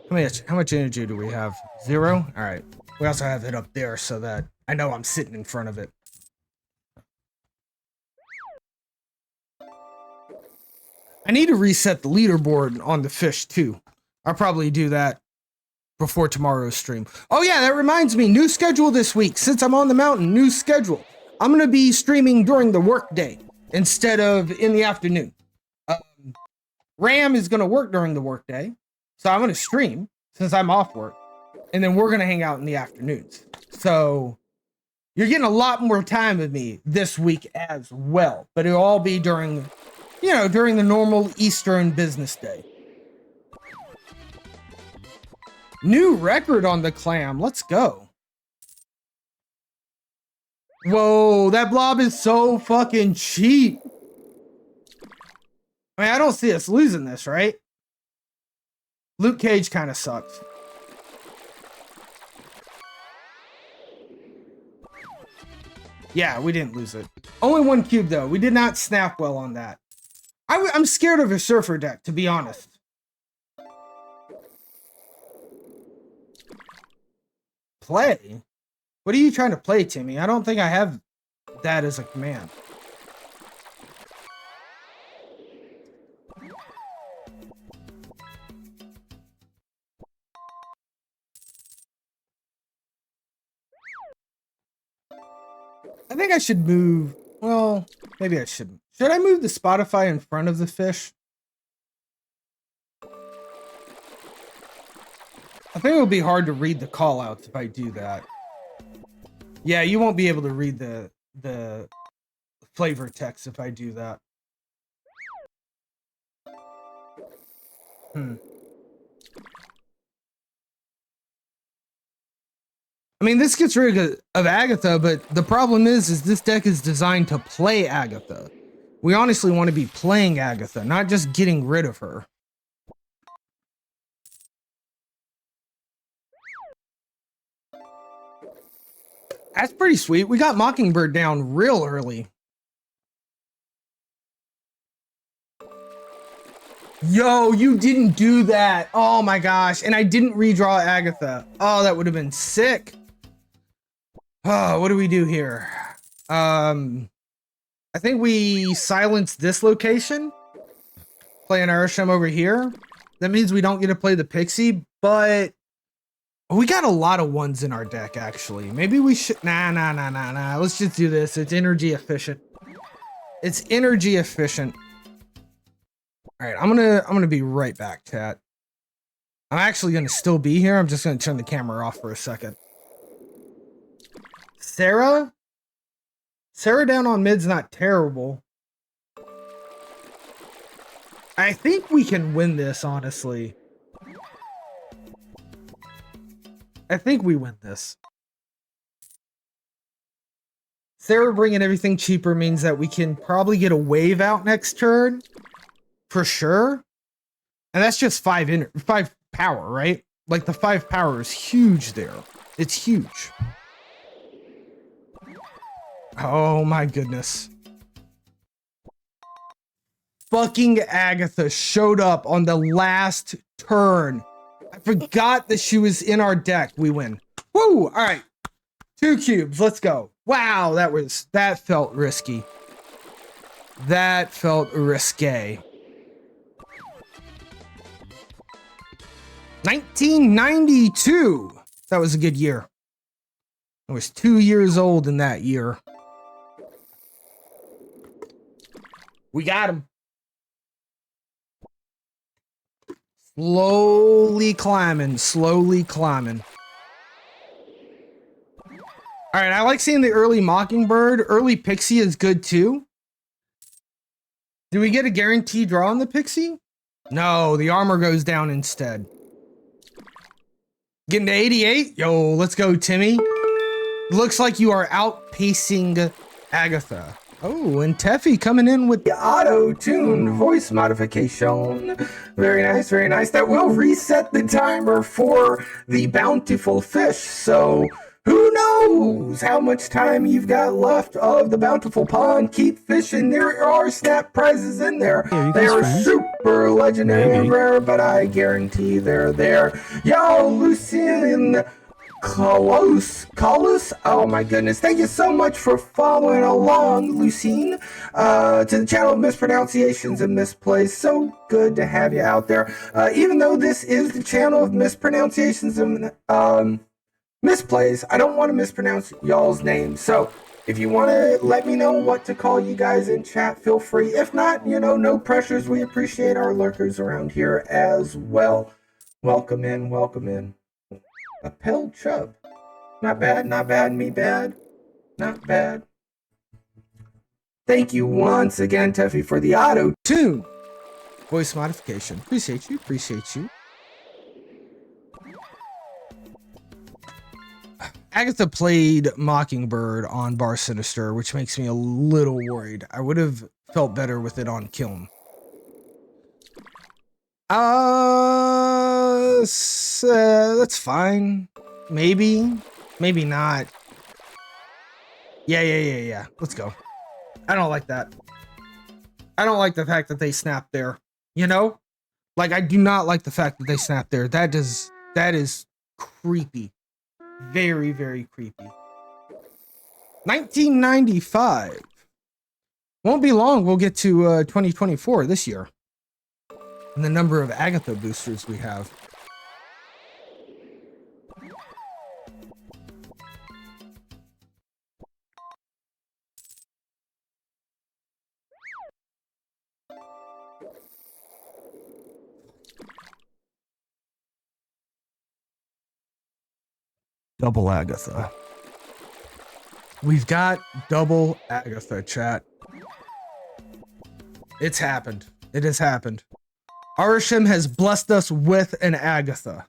How much energy do we have? 0? All right. We also have it up there so that I know I'm sitting in front of it. I need to reset the leaderboard on the fish too. I'll probably do that before tomorrow's stream. Oh yeah, that reminds me, new schedule this week. Since I'm on the mountain, new schedule. I'm gonna be streaming during the workday instead of in the afternoon. Ram is gonna work during the workday, so I'm gonna stream since I'm off work, and then we're gonna hang out in the afternoons. So you're getting a lot more time with me this week as well, but it'll all be during, you know, during the normal Eastern business day. New record on the clam. Let's go. Whoa, that blob is so fucking cheap. I mean, I don't see us losing this, right? Luke Cage kind of sucks. Yeah, we didn't lose it. Only one cube, though. We did not snap well on that. I'm scared of a surfer deck, to be honest. Play? What are you trying to play, Timmy? I don't think I have that as a command. I think I should move. Well, maybe I shouldn't. Should I move the Spotify in front of the fish? I think it'll be hard to read the callouts if I do that. Yeah, you won't be able to read the flavor text if I do that. I mean, this gets rid of Agatha, but the problem is this deck is designed to play Agatha. We honestly want to be playing Agatha, not just getting rid of her. That's pretty sweet. We got Mockingbird down real early. Yo, you didn't do that. Oh my gosh. And I didn't redraw Agatha. Oh, that would have been sick. Oh, what do we do here? I think we silence this location. Play an Arisham over here. That means we don't get to play the Pixie, but we got a lot of ones in our deck, actually. Maybe we should... Nah. Let's just do this. It's energy efficient. It's energy efficient. All right, I'm gonna be right back, chat. I'm actually gonna still be here. I'm just gonna turn the camera off for a second. Sarah down on mid's not terrible. I think we can win this, honestly. I think we win this. Sarah bringing everything cheaper means that we can probably get a wave out next turn. For sure. And that's just 5 power, right? Like the 5 power is huge there. It's huge. Oh my goodness. Fucking Agatha showed up on the last turn. I forgot that she was in our deck. We win. Woo! All right. 2 cubes. Let's go. Wow, that felt risky. That felt risque. 1992. That was a good year. I was 2 years old in that year. We got him. Slowly climbing, slowly climbing. All right, I like seeing the early Mockingbird. Early Pixie is good too. Do we get a guaranteed draw on the Pixie? No, the armor goes down instead. Getting to 88? Yo, let's go, Timmy. Looks like you are outpacing Agatha. Oh, and Teffy coming in with the auto-tune voice modification. Very nice, very nice. That will reset the timer for the bountiful fish. So who knows how much time you've got left of the bountiful pond. Keep fishing. There are snap prizes in there. They are super legendary and rare, but I guarantee they're there. Yo, Lucien Carlos, oh my goodness, thank you so much for following along, Lucine, to the channel of mispronunciations and misplays. So good to have you out there. Even though this is the channel of mispronunciations and misplays, I don't want to mispronounce y'all's names. So if you want to let me know what to call you guys in chat, feel free. If not, you know, no pressures. We appreciate our lurkers around here as well. Welcome in, welcome in. A Pale Chub. Not bad, me bad. Not bad. Thank you once again, Teffy, for the auto-tune voice modification. Appreciate you, appreciate you. Agatha played Mockingbird on Bar Sinister, which makes me a little worried. I would have felt better with it on Kiln. That's fine. Maybe not. Yeah. Let's go. I don't like that. I don't like the fact that they snapped there. You know? Like, I do not like the fact that they snapped there. That is creepy. Very, very creepy. 1995. Won't be long. We'll get to 2024 this year. And the number of Agatha boosters we have. Double Agatha. We've got double Agatha, chat. It's happened. It has happened. Arisham has blessed us with an Agatha.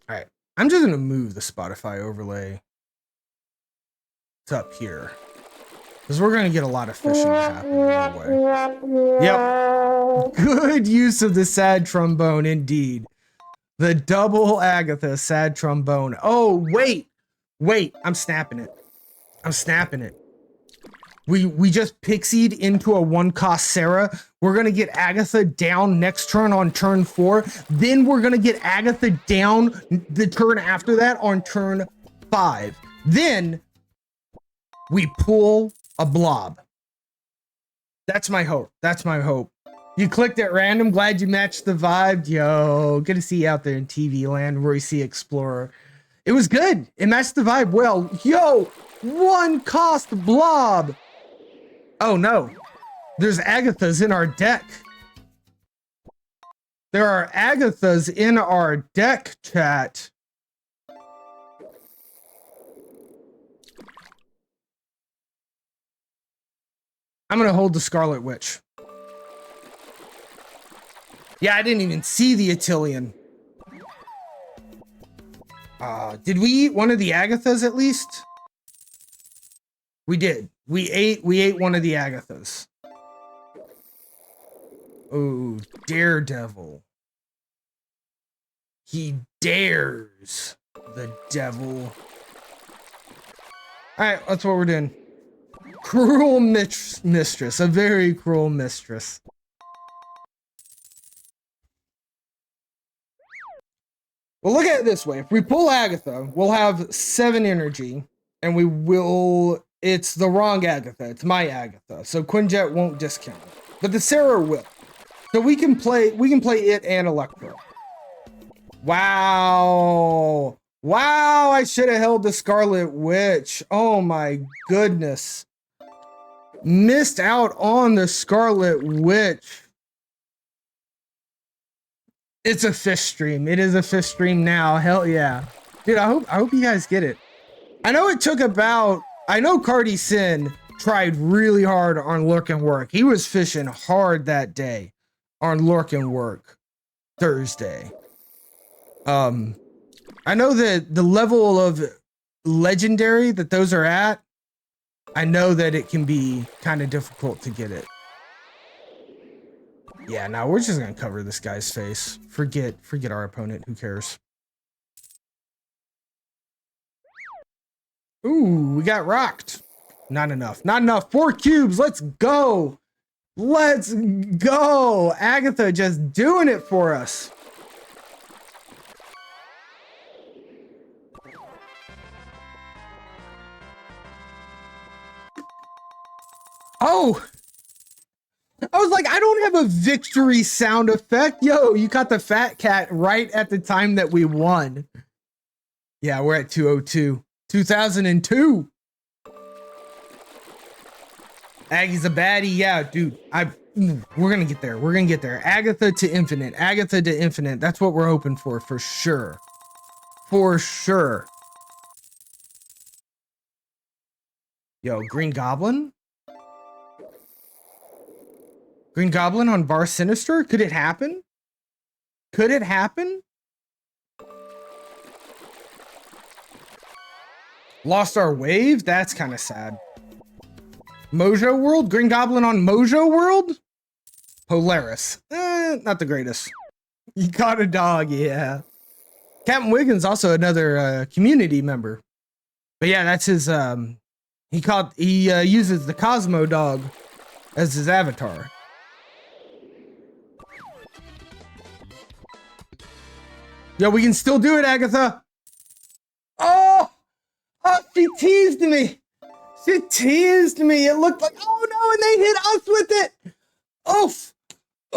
Alright. I'm just going to move the Spotify overlay to up here. Because we're going to get a lot of fishing happening anyway. Yep. Good use of the sad trombone, indeed. The double Agatha sad trombone. Oh, wait. I'm snapping it. We just pixied into a 1-cost Sarah. We're going to get Agatha down next turn on turn 4. Then we're going to get Agatha down the turn after that on turn 5. Then we pull a blob. That's my hope. You clicked at random. Glad you matched the vibe. Yo, good to see you out there in TV land, Royce Explorer. It was good. It matched the vibe well. Yo, 1-cost blob. Oh no, there's Agathas in our deck. There are Agathas in our deck, chat. I'm gonna hold the Scarlet Witch. Yeah, I didn't even see the Attilian. Did we eat one of the Agathas at least? We did. We ate one of the Agathas. Oh, Daredevil. He dares the devil. Alright, that's what we're doing. Cruel mistress. A very cruel mistress. Well, look at it this way. If we pull Agatha, we'll have 7 energy, and we will... It's the wrong Agatha. It's my Agatha. So Quinjet won't discount it. But the Sarah will. So we can play it and Electro. Wow. Wow, I should have held the Scarlet Witch. Oh my goodness. Missed out on the Scarlet Witch. It's a fish stream. It is a fish stream now. Hell yeah. Dude, I hope you guys get it. I know it took about... I know Cardi Sin tried really hard on Lurk and Work. He was fishing hard that day on Lurk and Work Thursday. I know that the level of legendary that those are at, I know that it can be kind of difficult to get it. Yeah, now we're just gonna cover this guy's face. Forget our opponent. Who cares? Ooh, we got rocked. Not enough. 4 cubes. Let's go. Let's go. Agatha just doing it for us. Oh, I was like, I don't have a victory sound effect. Yo, you caught the fat cat right at the time that we won. Yeah, we're at 202. 2002. Aggie's a baddie. Yeah, dude. We're gonna get there. We're gonna get there. Agatha to infinite. Agatha to infinite. That's what we're hoping for sure. For sure. Yo, Green Goblin? Green Goblin on Bar Sinister? Could it happen? Could it happen? Lost our wave? That's kind of sad. Mojo World? Green Goblin on Mojo World? Polaris. Not the greatest. You caught a dog, yeah. Captain Wiggins, also another community member. But yeah, that's his he uses the Cosmo dog as his avatar. Yo, we can still do it, Agatha. Oh, she teased me. She teased me. It looked like, oh no, and they hit us with it. Oof.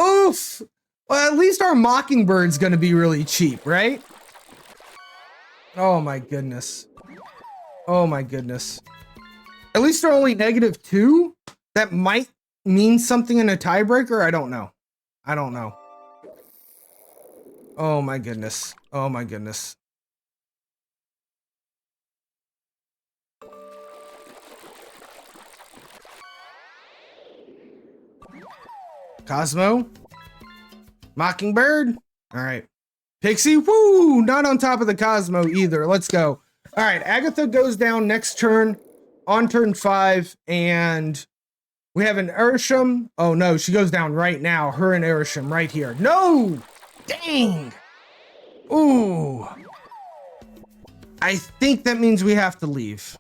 Oof. Well, at least our Mockingbird's gonna be really cheap, right? Oh my goodness. Oh my goodness. At least they're only -2. That might mean something in a tiebreaker. I don't know. I don't know. Oh my goodness. Oh my goodness. Cosmo. Mockingbird. All right. Pixie. Woo! Not on top of the Cosmo either. Let's go. All right. Agatha goes down next turn on turn 5. And we have an Erisham. Oh no, she goes down right now. Her and Erisham right here. No! Dang! Ooh. I think that means we have to leave.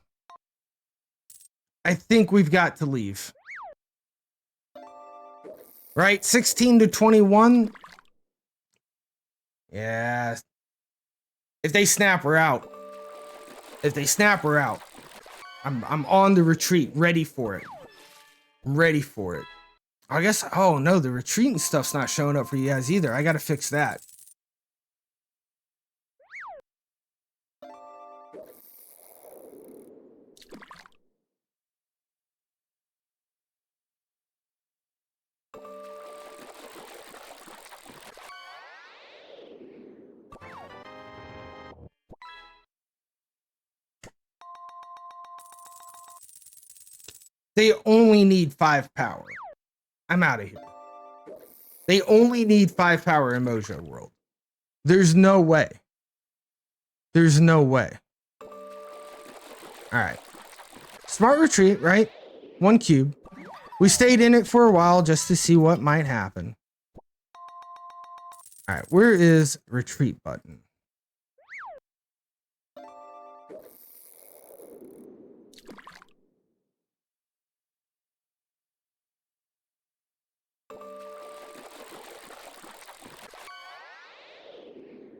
I think we've got to leave. Right? 16 to 21. Yeah. If they snap, we're out. If they snap, we're out. I'm on the retreat, ready for it. I'm ready for it. I guess, oh no, the retreat and stuff's not showing up for you guys either. I gotta fix that. They only need 5 power. I'm out of here. They only need 5 power in Mojo World. There's no way. There's no way. All right. Smart retreat, right? 1 cube. We stayed in it for a while just to see what might happen. All right. Where is retreat button?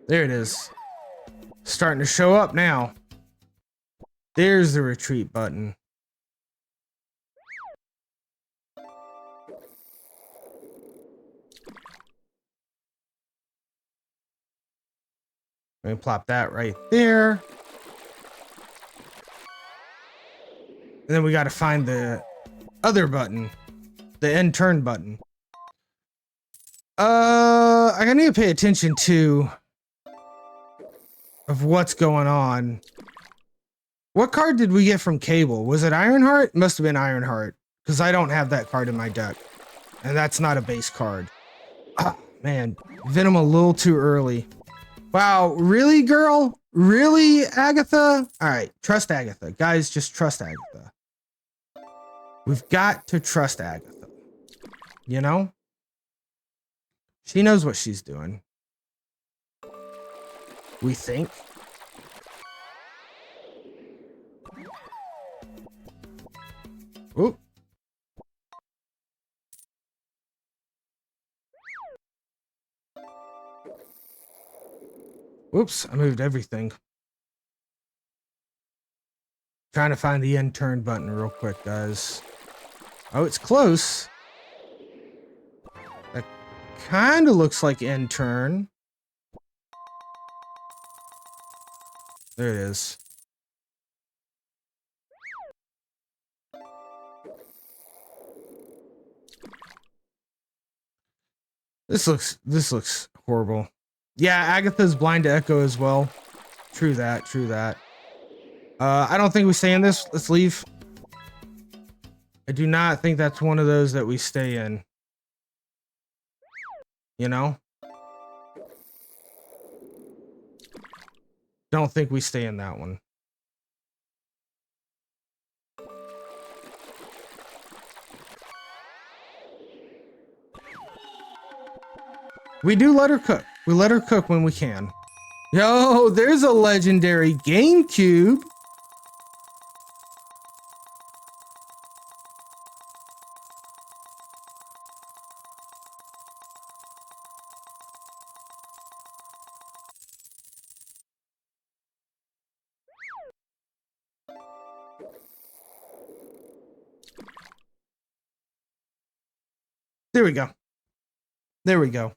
There it is. Starting to show up now. There's the retreat button. Let me plop that right there. And then we got to find the other button. The end turn button. I need to pay attention to of what's going on. What card did we get from Cable? Was it Ironheart? It must have been Ironheart, because I don't have that card in my deck. And that's not a base card. Oh, man. Venom a little too early. Wow, really, girl? Really, Agatha? All right, trust Agatha. Guys, just trust Agatha. We've got to trust Agatha. You know? She knows what she's doing. We think. Oop. Whoops, I moved everything. Trying to find the end turn button real quick, guys. Oh, it's close. That kind of looks like end turn. There it is. This looks horrible. Yeah, Agatha's blind to echo as well. True that, true that. I don't think we stay in this. Let's leave. I do not think that's one of those that we stay in. You know? Don't think we stay in that one. We do let her cook. We let her cook when we can. Yo, there's a legendary GameCube. There we go. There we go.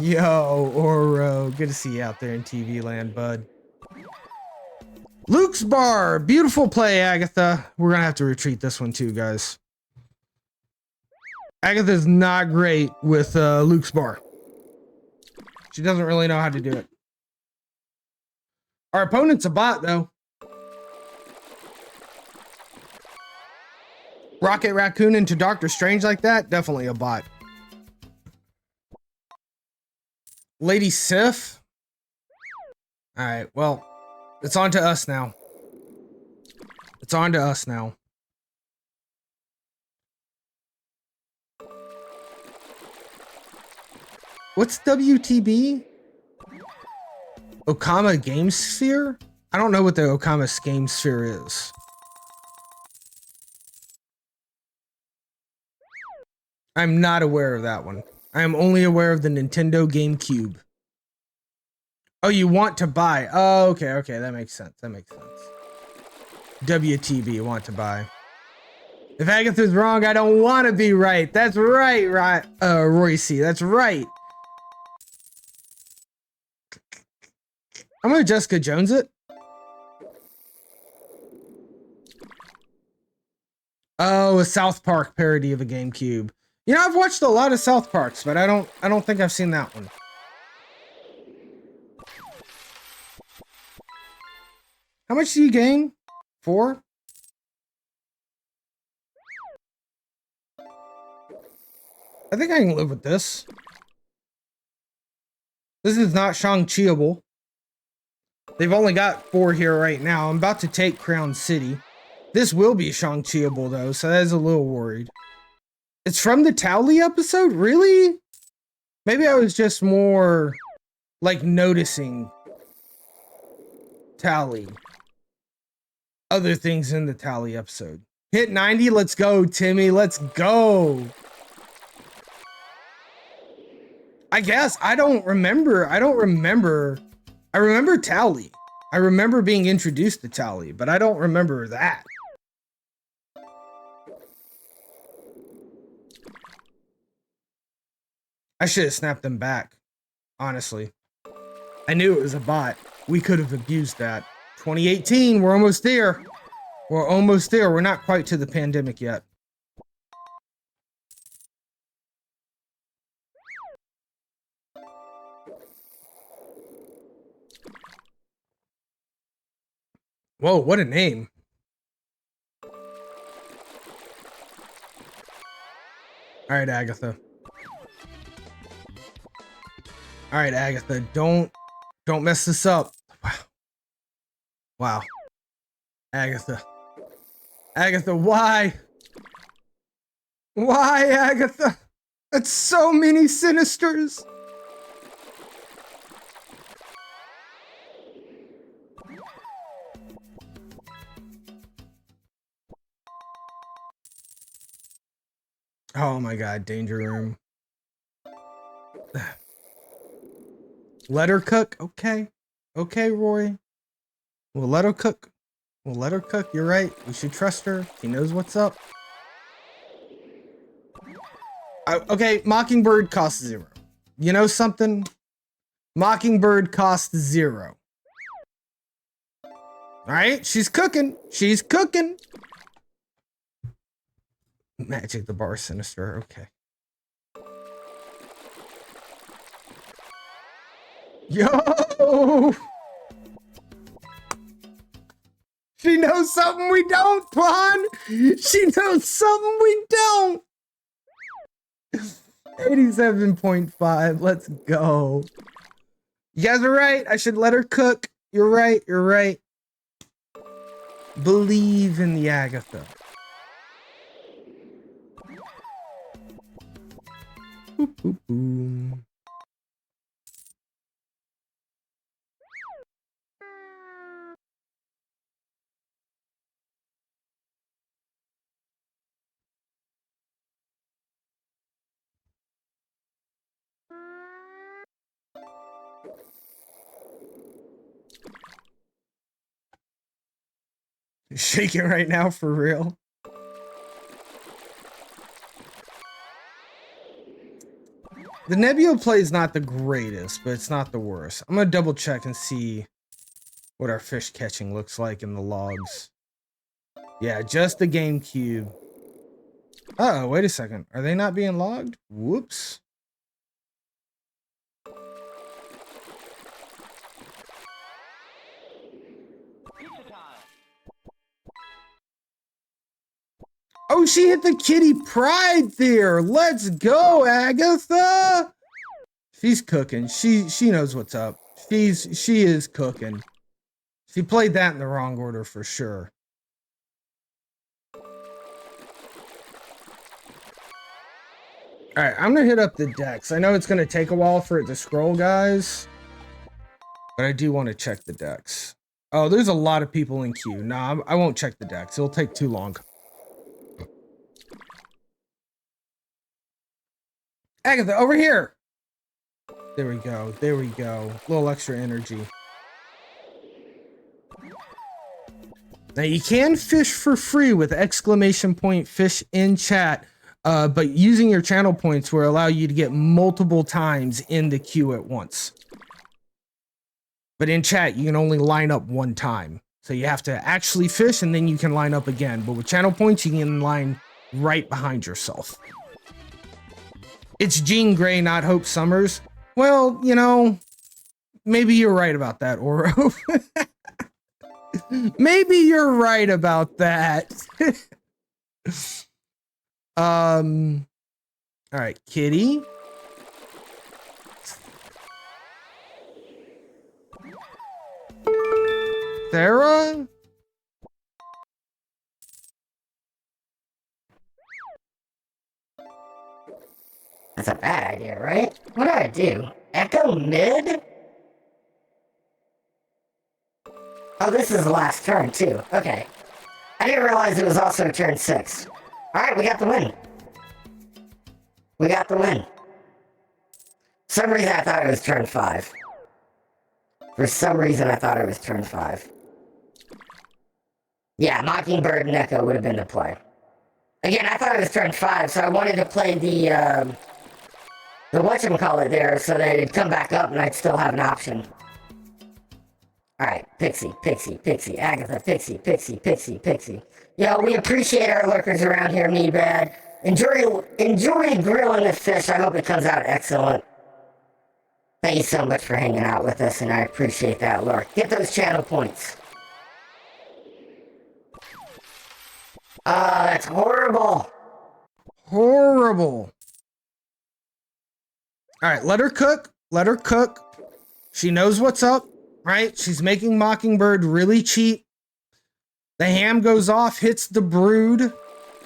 Yo, Oro, good to see you out there in TV land, bud. Luke's Bar, beautiful play, Agatha. We're gonna have to retreat this one too, guys. Agatha's not great with Luke's Bar. She doesn't really know how to do it. Our opponent's a bot, though. Rocket Raccoon into Doctor Strange like that? Definitely a bot. Lady Sif? Alright, well, it's on to us now. It's on to us now. What's WTB? Okama Game Sphere? I don't know what the Okama Game Sphere is. I'm not aware of that one. I am only aware of the Nintendo GameCube. Oh, you want to buy? Oh, okay, okay, that makes sense. That makes sense. WTB, want to buy. If Agatha's wrong, I don't want to be right. That's right, right, Royce. That's right. I'm gonna Jessica Jones it. Oh, a South Park parody of a GameCube. You know, I've watched a lot of South Parks, but I don't think I've seen that one. How much do you gain? 4? I think I can live with this. This is not Shang-Chiable. They've only got 4 here right now. I'm about to take Crown City. This will be Shang-Chiable though, so that is a little worried. It's from the Towley episode? Really? Maybe I was just more like noticing Towley. Other things in the Towley episode. Hit 90, let's go, Timmy, let's go. I guess I remember Towley. I remember being introduced to Towley, but I don't remember that. I should have snapped them back, honestly. I knew it was a bot. We could have abused that. 2018, we're almost there. We're almost there. We're not quite to the pandemic yet. Whoa, what a name. All right, Agatha. All right, Agatha, don't mess this up. Wow. Wow. Agatha. Agatha, why? Why, Agatha? That's so many Sinisters. Oh my god, Danger Room. Let her cook. Okay. Okay, Roy. We'll let her cook. We'll let her cook. You're right. We should trust her. She knows what's up. Okay, Mockingbird costs 0. You know something? Mockingbird costs 0. Alright, she's cooking. She's cooking. Magic the Bar Sinister. Okay. Yo! She knows something we don't, Pon! She knows something we don't! 87.5. Let's go. You guys are right. I should let her cook. You're right. You're right. Believe in the Agatha. Boop, boop, boom. Shaking right now for real. The Nebula play is not the greatest, but it's not the worst. I'm gonna double check and see what our fish catching looks like in the logs. Yeah, just the GameCube. Uh-oh, wait a second. Are they not being logged? Whoops. Oh, she hit the kitty pride there. Let's go, Agatha. She's cooking. She knows what's up. She is cooking. She played that in the wrong order for sure. All right, I'm gonna hit up the decks. I know it's gonna take a while for it to scroll, guys, but I do want to check the decks. Oh, there's a lot of people in queue. Nah, I won't check the decks. It'll take too long. Agatha, over here. There we go. There we go. A little extra energy. Now you can fish for free with ! fish in chat, but using your channel points will allow you to get multiple times in the queue at once. But in chat, you can only line up one time. So you have to actually fish and then you can line up again. But with channel points, you can line right behind yourself. It's Jean Grey, not Hope Summers. Well, you know, maybe you're right about that, Oro. Maybe you're right about that. All right, Kitty. Sarah? That's a bad idea, right? What do I do? Echo mid? Oh, this is the last turn, too. Okay. I didn't realize it was also turn 6. Alright, we got the win. We got the win. For some reason I thought it was turn 5. For some reason I thought it was turn 5. Yeah, Mockingbird and Echo would have been the play. Again, I thought it was turn 5, so I wanted to play the whatchamacallit there so that it'd come back up and I'd still have an option. Alright, Pixie, Pixie, Pixie, Agatha, Pixie, Pixie, Pixie, Pixie. Yo, we appreciate our lurkers around here, me bad. Enjoy grilling the fish. I hope it comes out excellent. Thank you so much for hanging out with us, and I appreciate that, lurk. Get those channel points. Oh, that's horrible. Horrible. All right, let her cook. Let her cook. She knows what's up, right? She's making Mockingbird really cheap. The ham goes off, hits the brood.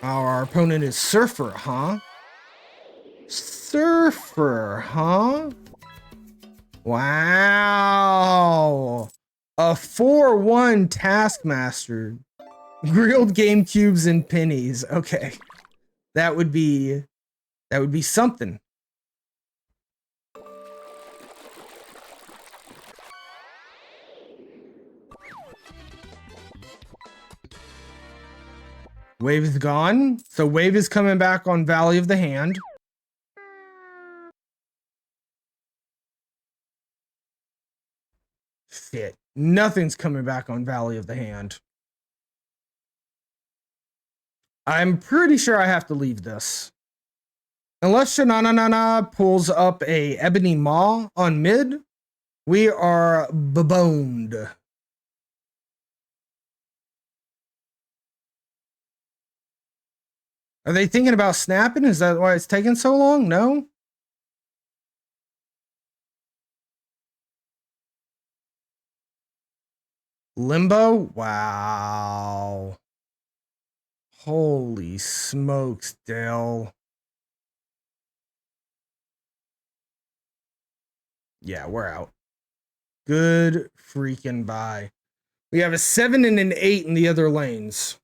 Our opponent is Surfer, huh? Surfer, huh? Wow. A 4-1 Taskmaster. Grilled GameCubes and pennies. Okay. That would be something. Wave is gone. So Wave is coming back on Valley of the Hand. Shit. Nothing's coming back on Valley of the Hand. I'm pretty sure I have to leave this. Unless Shananana pulls up a Ebony Maw on mid, we are boned. Are they thinking about snapping? Is that why it's taking so long? No? Limbo? Wow. Holy smokes, Dale. Yeah, we're out. Good freaking bye. We have a 7 and an 8 in the other lanes.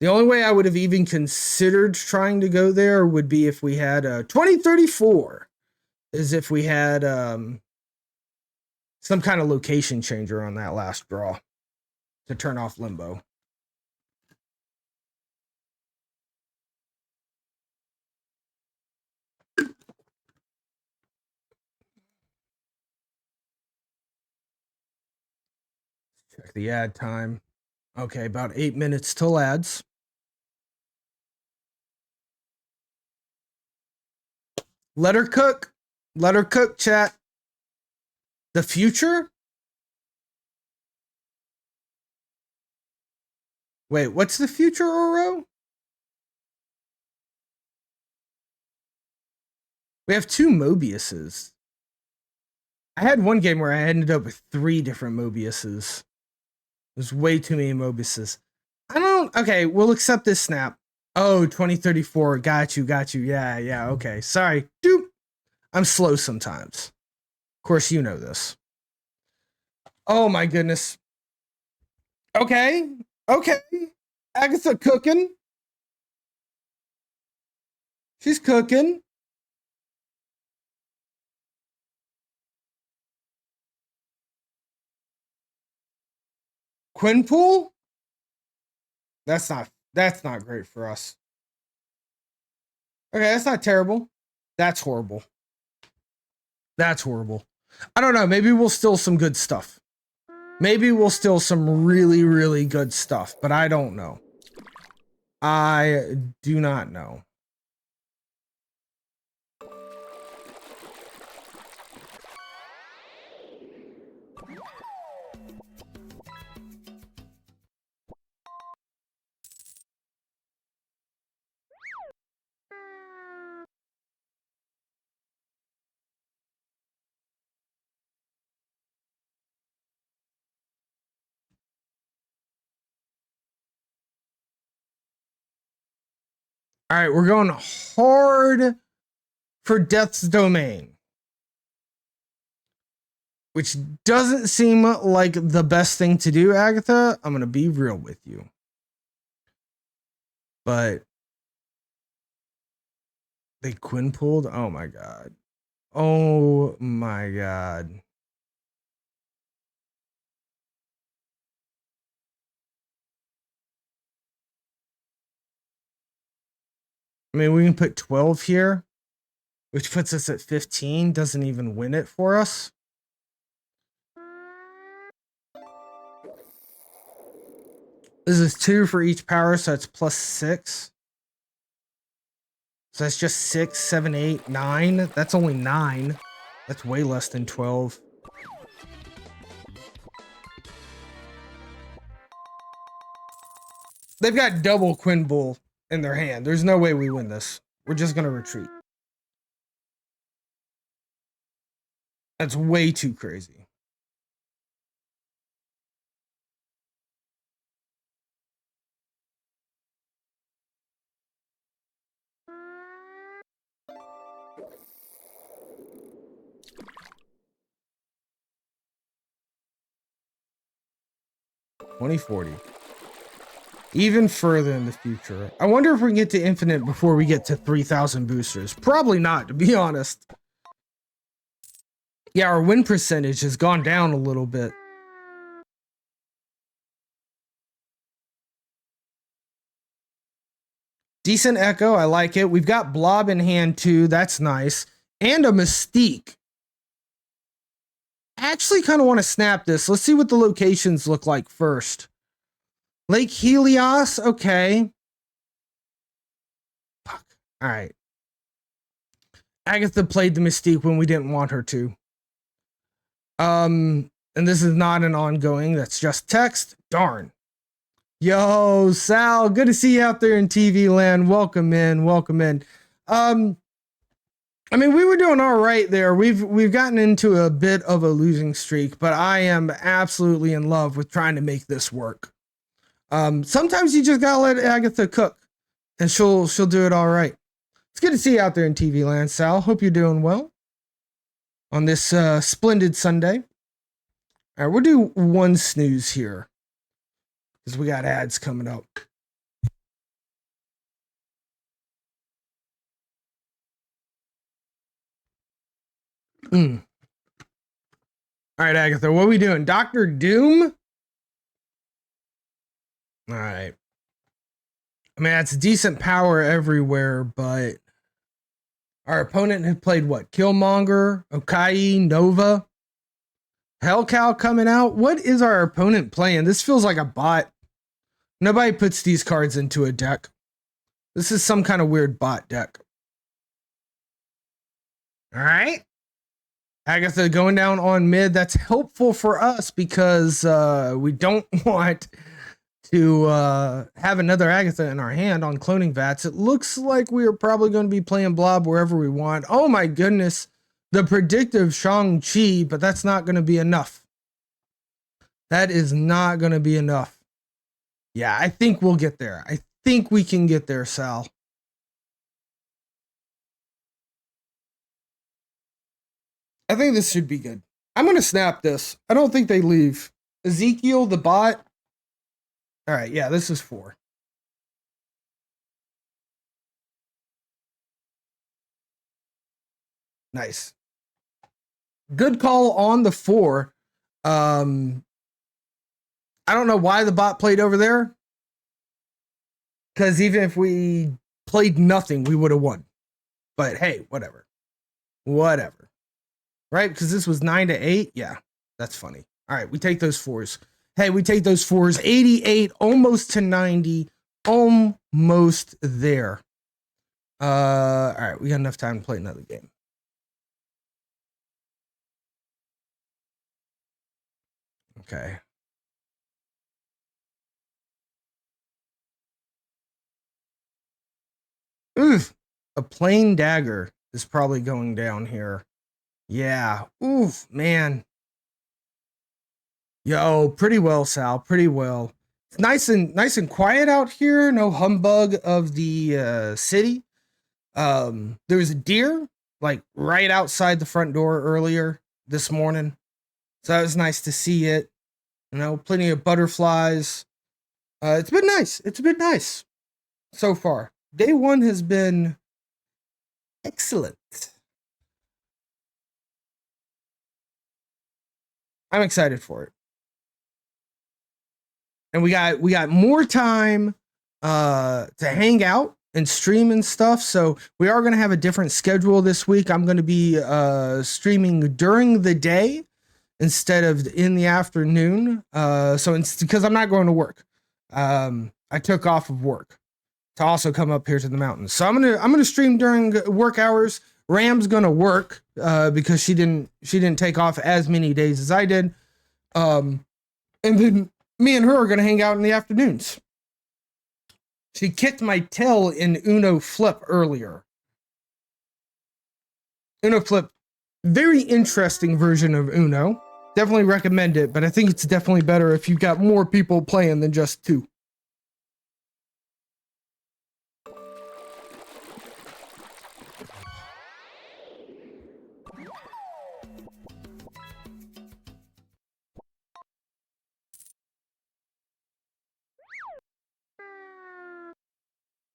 The only way I would have even considered trying to go there would be if we had a 2034. Is if we had some kind of location changer on that last draw to turn off Limbo. Check the ad time. Okay, about 8 minutes till ads. Let her cook. Let her cook, chat. The future? Wait, what's the future, Oro? We have 2 Mobiuses. I had one game where I ended up with 3 different Mobiuses. There's way too many Mobiuses. I don't... Okay, we'll accept this snap. Oh, 2034. Got you. Yeah, okay. Sorry. Doop. I'm slow sometimes. Of course, you know this. Oh, my goodness. Okay. Agatha cooking. She's cooking. Quinpool? That's not great for us. Okay, that's not terrible. That's horrible. That's horrible. I don't know. Maybe we'll steal some good stuff. Maybe we'll steal some really, really good stuff, but I don't know. I do not know. All right, we're going hard for Death's Domain, which doesn't seem like the best thing to do, Agatha. I'm going to be real with you. But they quinpooled? Oh my god. Oh my god. I mean, we can put 12 here, which puts us at 15. Doesn't even win it for us. This is 2 for each power, so it's plus 6. So that's just 6, 7, 8, 9. That's only 9. That's way less than 12. They've got double Quinbull in their hand. There's no way we win this. We're just going to retreat. That's way too crazy. $20.40. Even further in the future. I wonder if we can get to infinite before we get to 3,000 boosters. Probably not, to be honest. Yeah, our win percentage has gone down a little bit. Decent echo. I like it. We've got Blob in hand too. That's nice. And a Mystique. I actually kind of want to snap this. Let's see what the locations look like first. Lake Helios. Okay. Fuck. All right. Agatha played the Mystique when we didn't want her to. And this is not an ongoing. That's just text. Darn. Yo, Sal, good to see you out there in TV land. Welcome in, welcome in. I mean, we were doing all right there. We've gotten into a bit of a losing streak, but I am absolutely in love with trying to make this work. Sometimes you just gotta let Agatha cook, and she'll do it all right. It's good to see you out there in TV land, Sal. Hope you're doing well on this splendid Sunday. All right, we'll do one snooze here, because we got ads coming up. All right, Agatha, what are we doing? Dr. Doom? All right. I mean, that's decent power everywhere, but our opponent had played what? Killmonger, Okai, Nova, Hellcow coming out. What is our opponent playing? This feels like a bot. Nobody puts these cards into a deck. This is some kind of weird bot deck. All right. Agatha going down on mid. That's helpful for us because we don't want to have another Agatha in our hand on cloning vats. It looks like we are probably going to be playing Blob wherever we want. Oh my goodness. The predictive Shang-Chi, but that's not going to be enough. That is not going to be enough. Yeah, I think we'll get there. I think we can get there, Sal. I think this should be good. I'm going to snap this. I don't think they leave. Ezekiel, the bot. All right, yeah, this is 4. Nice. Good call on the 4. I don't know why the bot played over there. Because even if we played nothing, we would have won. But hey, whatever. Whatever. Right? Because this was 9-8. Yeah, that's funny. All right, we take those 4s. Hey, we take those 4s. 88, almost to 90. Almost there. All right, we got enough time to play another game. Okay. Oof. A plain dagger is probably going down here. Yeah. Oof, man. Yo, pretty well, Sal. Pretty well. It's nice and quiet out here. No humbug of the city. There was a deer like right outside the front door earlier this morning. So that was nice to see it. You know, plenty of butterflies. It's been nice. It's been nice so far. Day 1 has been excellent. I'm excited for it. And we got more time to hang out and stream and stuff. So we are going to have a different schedule this week. I'm going to be streaming during the day instead of in the afternoon. So it's because I'm not going to work. I took off of work to also come up here to the mountains. So I'm gonna stream during work hours. Ram's gonna work because she didn't take off as many days as I did. And then me and her are gonna hang out in the afternoons. She kicked my tail in Uno Flip earlier. Uno Flip, very interesting version of Uno. Definitely recommend it, but I think it's definitely better if you've got more people playing than just 2.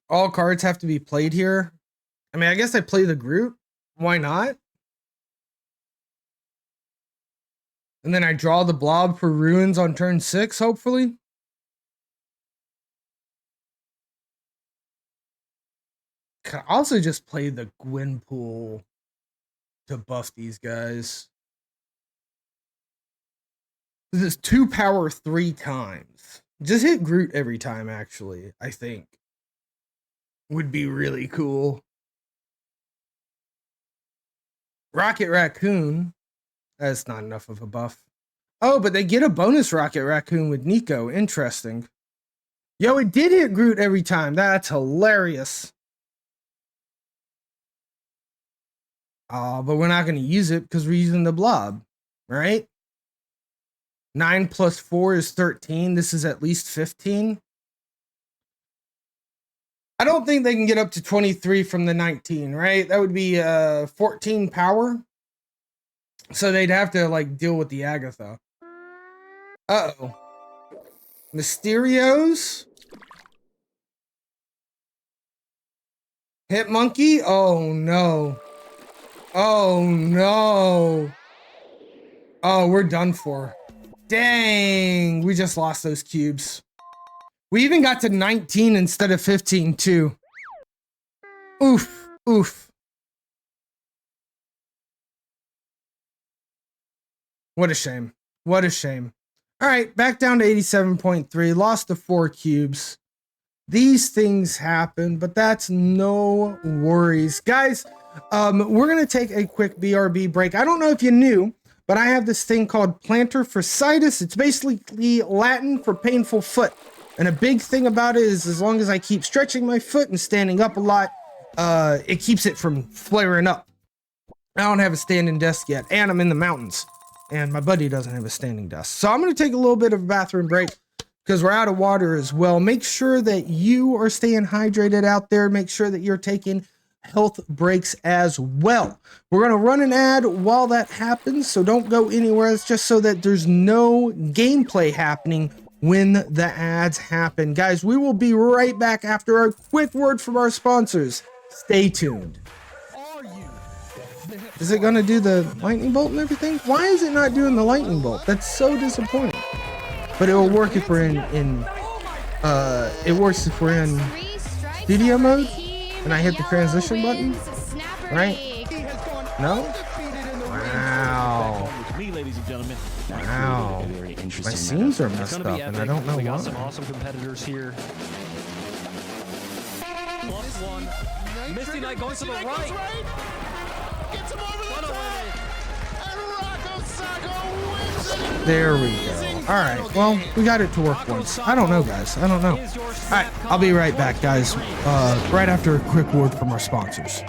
All cards have to be played here. I mean, I guess I play the group. Why not? And then I draw the blob for ruins on turn 6, hopefully. Could also just play the Gwenpool to buff these guys. This is 2 power 3 times. Just hit Groot every time, actually, I think. Would be really cool. Rocket Raccoon. That's not enough of a buff. Oh, but they get a bonus Rocket Raccoon with Nico. Interesting. Yo, it did hit Groot every time. That's hilarious. But we're not going to use it because we're using the blob, right? 9 plus 4 is 13. This is at least 15. I don't think they can get up to 23 from the 19, right? That would be 14 power. So they'd have to like deal with the Agatha. Uh-oh. Mysterios. Hit Monkey. Oh no. Oh no. Oh, we're done for. Dang, we just lost those cubes. We even got to 19 instead of 15 too. Oof, oof. What a shame. What a shame. All right, back down to 87.3. Lost to 4 cubes. These things happen, but that's no worries. Guys, we're going to take a quick BRB break. I don't know if you knew, but I have this thing called plantar fasciitis. It's basically Latin for painful foot. And a big thing about it is as long as I keep stretching my foot and standing up a lot, it keeps it from flaring up. I don't have a standing desk yet, and I'm in the mountains. And my buddy doesn't have a standing desk. So I'm going to take a little bit of a bathroom break because we're out of water as well. Make sure that you are staying hydrated out there. Make sure that you're taking health breaks as well. We're going to run an ad while that happens, so don't go anywhere. It's just so that there's no gameplay happening when the ads happen. Guys, we will be right back after a quick word from our sponsors. Stay tuned. Is it going to do the lightning bolt and everything? Why is it not doing the lightning bolt? That's so disappointing. But it will work if we're in it works if we're in studio mode and I hit the transition button, right? No? Wow. Wow. My seams are messed up and I don't know why. We got some awesome competitors here. +1. Misty Knight going to the right. Gets him over the top. And Rocco Sago wins it. There we go. All right. Well, we got it to work once. I don't know, guys. I don't know. All right. I'll be right back, guys. Right after a quick word from our sponsors.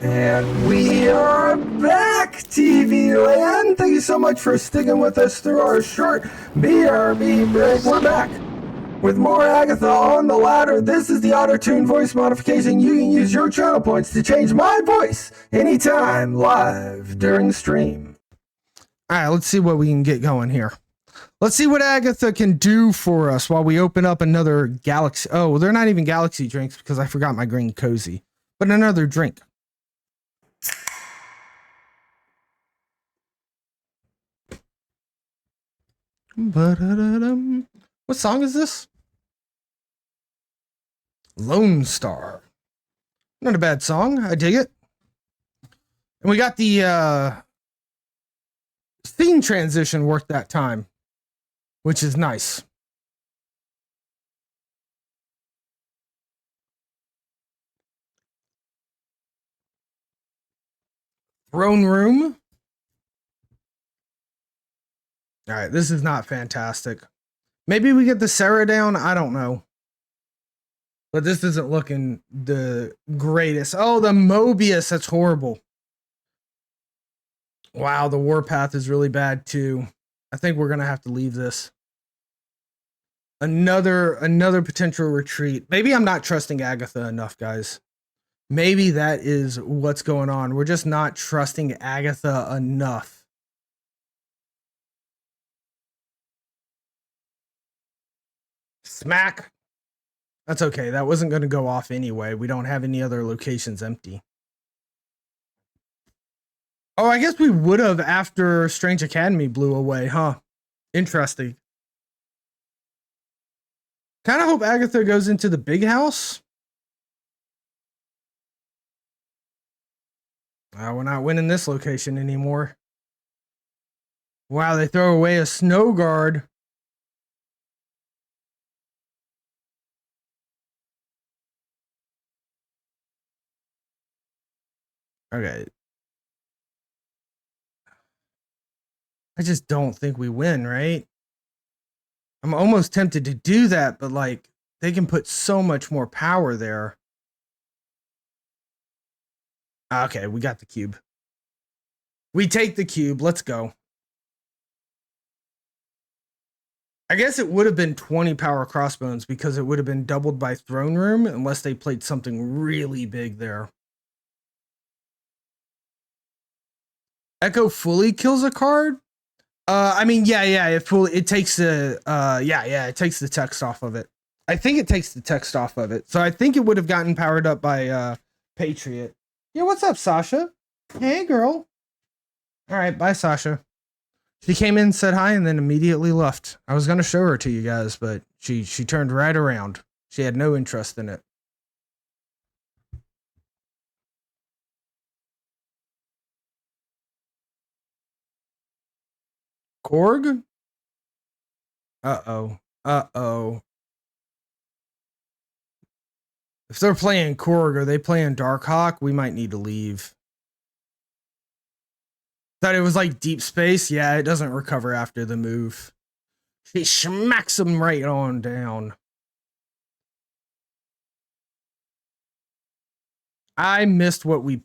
And we are back, TV land. Thank you so much for sticking with us through our short BRB break. We're back with more Agatha on the ladder. This is the auto-tune voice modification. You can use your channel points to change my voice anytime live during stream. All right, let's see what we can get going here. Let's see what Agatha can do for us while we open up another Galaxy. Oh, well, they're not even Galaxy drinks because I forgot my green cozy, but another drink. What song is this? Lone Star. Not a bad song. I dig it. And we got the scene transition worked that time, which is nice. Throne room. All right, this is not fantastic. Maybe we get the Sarah down. I don't know. But this isn't looking the greatest. Oh, the Mobius. That's horrible. Wow, the Warpath is really bad too. I think we're going to have to leave this. Another potential retreat. Maybe I'm not trusting Agatha enough, guys. Maybe that is what's going on. We're just not trusting Agatha enough. Smack. That's okay. That wasn't going to go off anyway. We don't have any other locations empty. Oh, I guess we would have after Strange Academy blew away, huh? Interesting. Kind of hope Agatha goes into the big house. We're not winning this location anymore. Wow, they throw away a snow guard. Okay. I just don't think we win, right? I'm almost tempted to do that, but like they can put so much more power there. Okay, we got the cube. We take the cube. Let's go. I guess it would have been 20 power crossbones because it would have been doubled by throne room unless they played something really big there. Echo fully kills a card. I mean, yeah, it takes the it takes the text off of it. I think it takes the text off of it. So I think it would have gotten powered up by Patriot. Yeah, what's up, Sasha? Hey, girl. All right, bye, Sasha. She came in, said hi, and then immediately left. I was gonna show her to you guys, but she turned right around. She had no interest in it. Korg? Uh-oh. If they're playing Korg, are they playing Darkhawk? We might need to leave. Thought it was like Deep Space. Yeah, it doesn't recover after the move. She smacks him right on down. I missed what we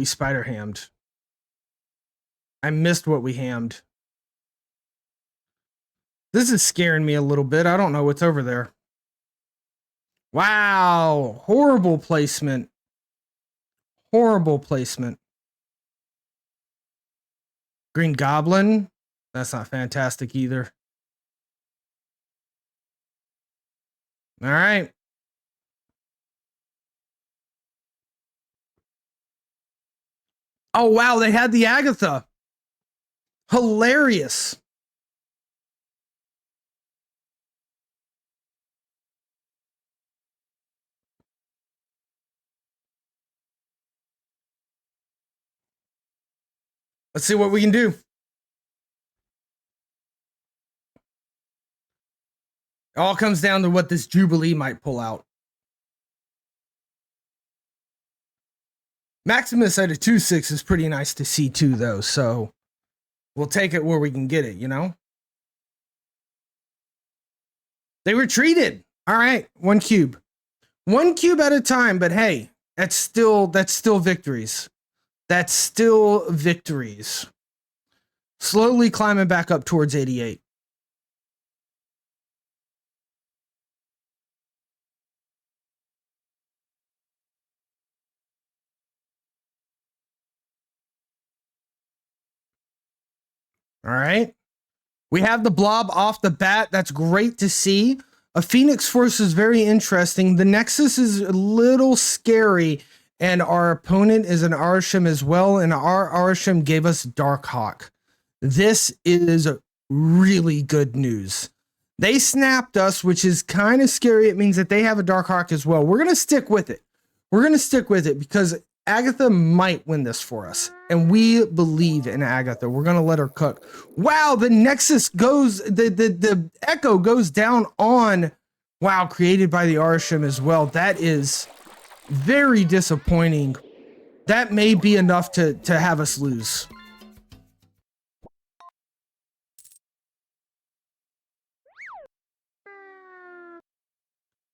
spider-hammed. I missed what we hammed. This is scaring me a little bit. I don't know what's over there. Wow. Horrible placement. Horrible placement. Green Goblin. That's not fantastic either. All right. Oh, wow. They had the Agatha. Hilarious. Let's see what we can do. It all comes down to what this Jubilee might pull out. Maximus at a 2-6 is pretty nice to see too, though. So we'll take it where we can get it, you know? They retreated. All right. 1 cube. 1 cube at a time, but hey, that's still victories. That's still victories. Slowly climbing back up towards 88. All right. We have the blob off the bat. That's great to see. A Phoenix Force is very interesting. The Nexus is a little scary, and our opponent is an Arsham as well, and our Arsham gave us Darkhawk. This is really good news. They snapped us, which is kind of scary. It means that they have a Darkhawk as well. We're going to stick with it. We're going to stick with it because Agatha might win this for us, and we believe in Agatha. We're going to let her cook. Wow, the Nexus goes, the Echo goes down on, wow, created by the Arsham as well. That is very disappointing. That may be enough to have us lose.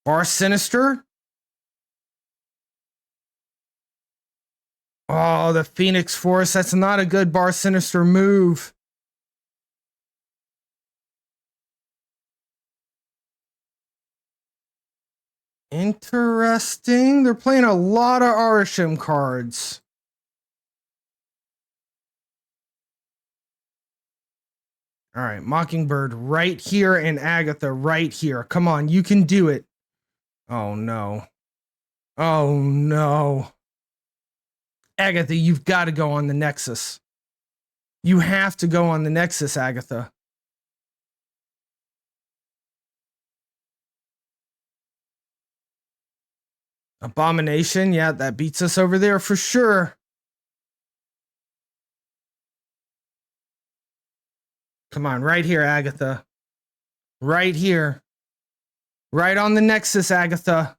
Bar Sinister. Oh, the Phoenix Force. That's not a good Bar Sinister move. Interesting. They're playing a lot of Arsham cards. All right, Mockingbird right here and Agatha right here. Come on, you can do it. Oh, no. Oh, no. Agatha, you've got to go on the Nexus. You have to go on the Nexus, Agatha. Abomination, yeah, that beats us over there for sure. Come on, right here, Agatha. Right here. Right on the Nexus, Agatha.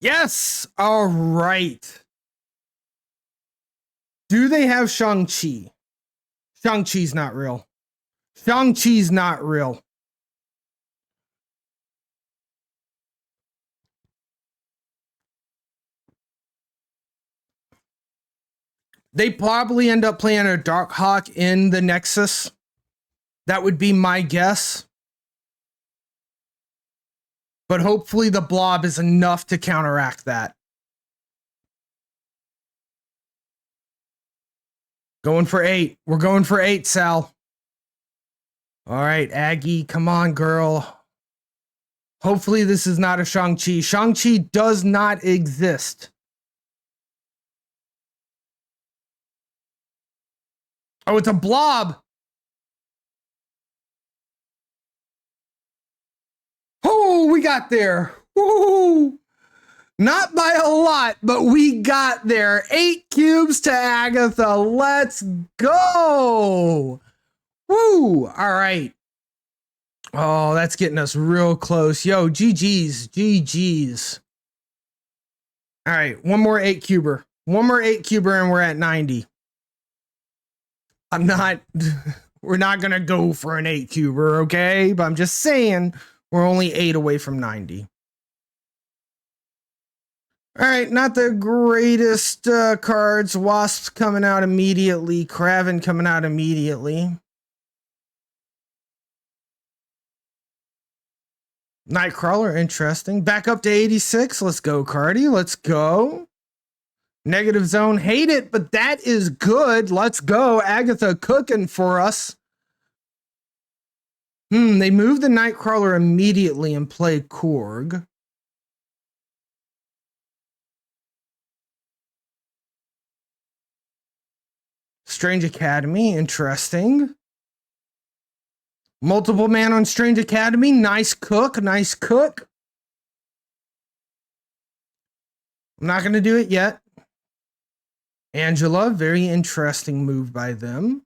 Yes! All right. Do they have Shang-Chi? Shang-Chi's not real. Shang-Chi's not real. They probably end up playing a Darkhawk in the Nexus. That would be my guess. But hopefully the blob is enough to counteract that. Going for 8. We're going for 8, Sal. All right, Aggie, come on, girl. Hopefully this is not a Shang-Chi. Shang-Chi does not exist. Oh, it's a blob. Oh, we got there. Woo! Not by a lot, but we got there. 8 cubes to Agatha. Let's go. Woo! All right. Oh, that's getting us real close. Yo, GG's. GG's. All right, one more 8 cuber. One more 8 cuber and we're at 90. We're not going to go for an 8 cuber, okay? But I'm just saying, We're only 8 away from 90. All right, not the greatest cards. Wasps coming out immediately. Kraven coming out immediately. Nightcrawler, interesting. Back up to 86. Let's go, Cardi. Let's go. Negative Zone, hate it, but that is good. Let's go. Agatha cooking for us. They moved the Nightcrawler immediately and play Korg. Strange Academy, interesting. Multiple man on Strange Academy. Nice cook, nice cook. I'm not going to do it yet. Angela, very interesting move by them.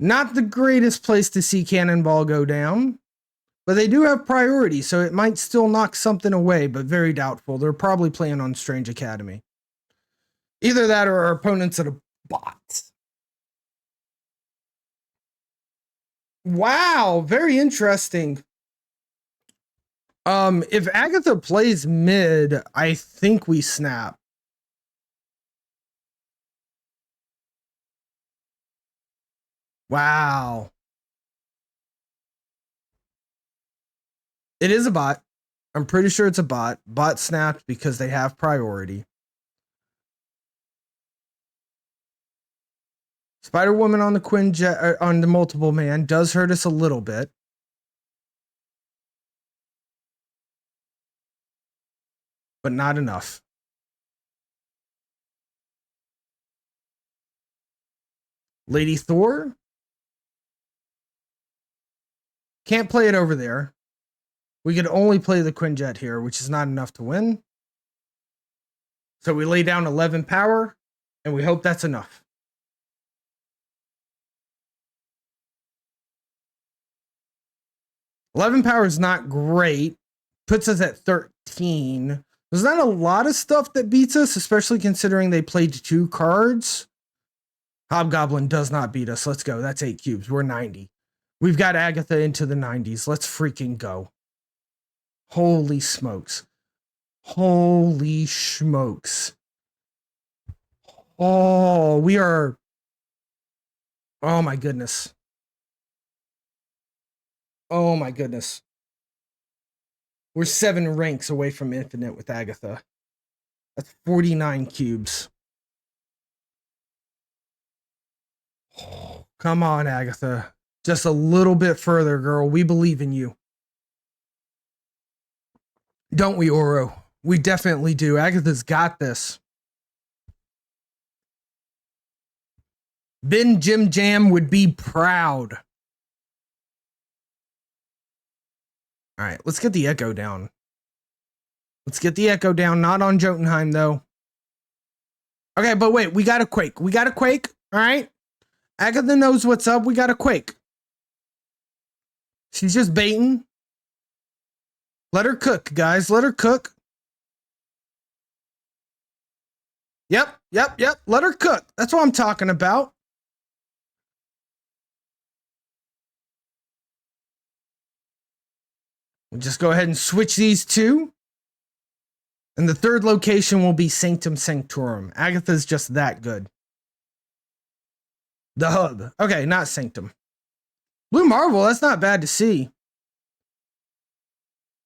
Not the greatest place to see Cannonball go down, but they do have priority, so it might still knock something away, but very doubtful. They're probably playing on Strange Academy. Either that or our opponents at a bot. Wow, very interesting. If Agatha plays mid, I think we snap. Wow. It is a bot. I'm pretty sure it's a bot. Bot snapped because they have priority. Spider-Woman on the Quinjet, on the multiple man does hurt us a little bit. But not enough. Lady Thor? Can't play it over there. We could only play the Quinjet here, which is not enough to win. So we lay down 11 power, and we hope that's enough. $11 power is not great. Puts us at 13. There's not a lot of stuff that beats us, especially considering they played 2 cards. Hobgoblin does not beat us. Let's go. That's 8 cubes. We're 90. We've got Agatha into the 90s. Let's freaking go. Holy smokes. Holy smokes. Oh, we are... Oh my goodness. Oh my goodness. We're 7 ranks away from infinite with Agatha. That's 49 cubes. Oh, come on, Agatha. Just a little bit further, girl. We believe in you. Don't we, Oro? We definitely do. Agatha's got this. Ben Jim Jam would be proud. All right, let's get the echo down. Let's get the echo down. Not on Jotunheim, though. Okay, but wait. We got a quake. We got a quake. All right? Agatha knows what's up. We got a quake. She's just baiting. Let her cook, guys. Let her cook. Yep. Let her cook. That's what I'm talking about. We'll just go ahead and switch these 2. And the third location will be Sanctum Sanctorum. Agatha's just that good. The hub. Okay, not Sanctum. Blue Marvel, that's not bad to see.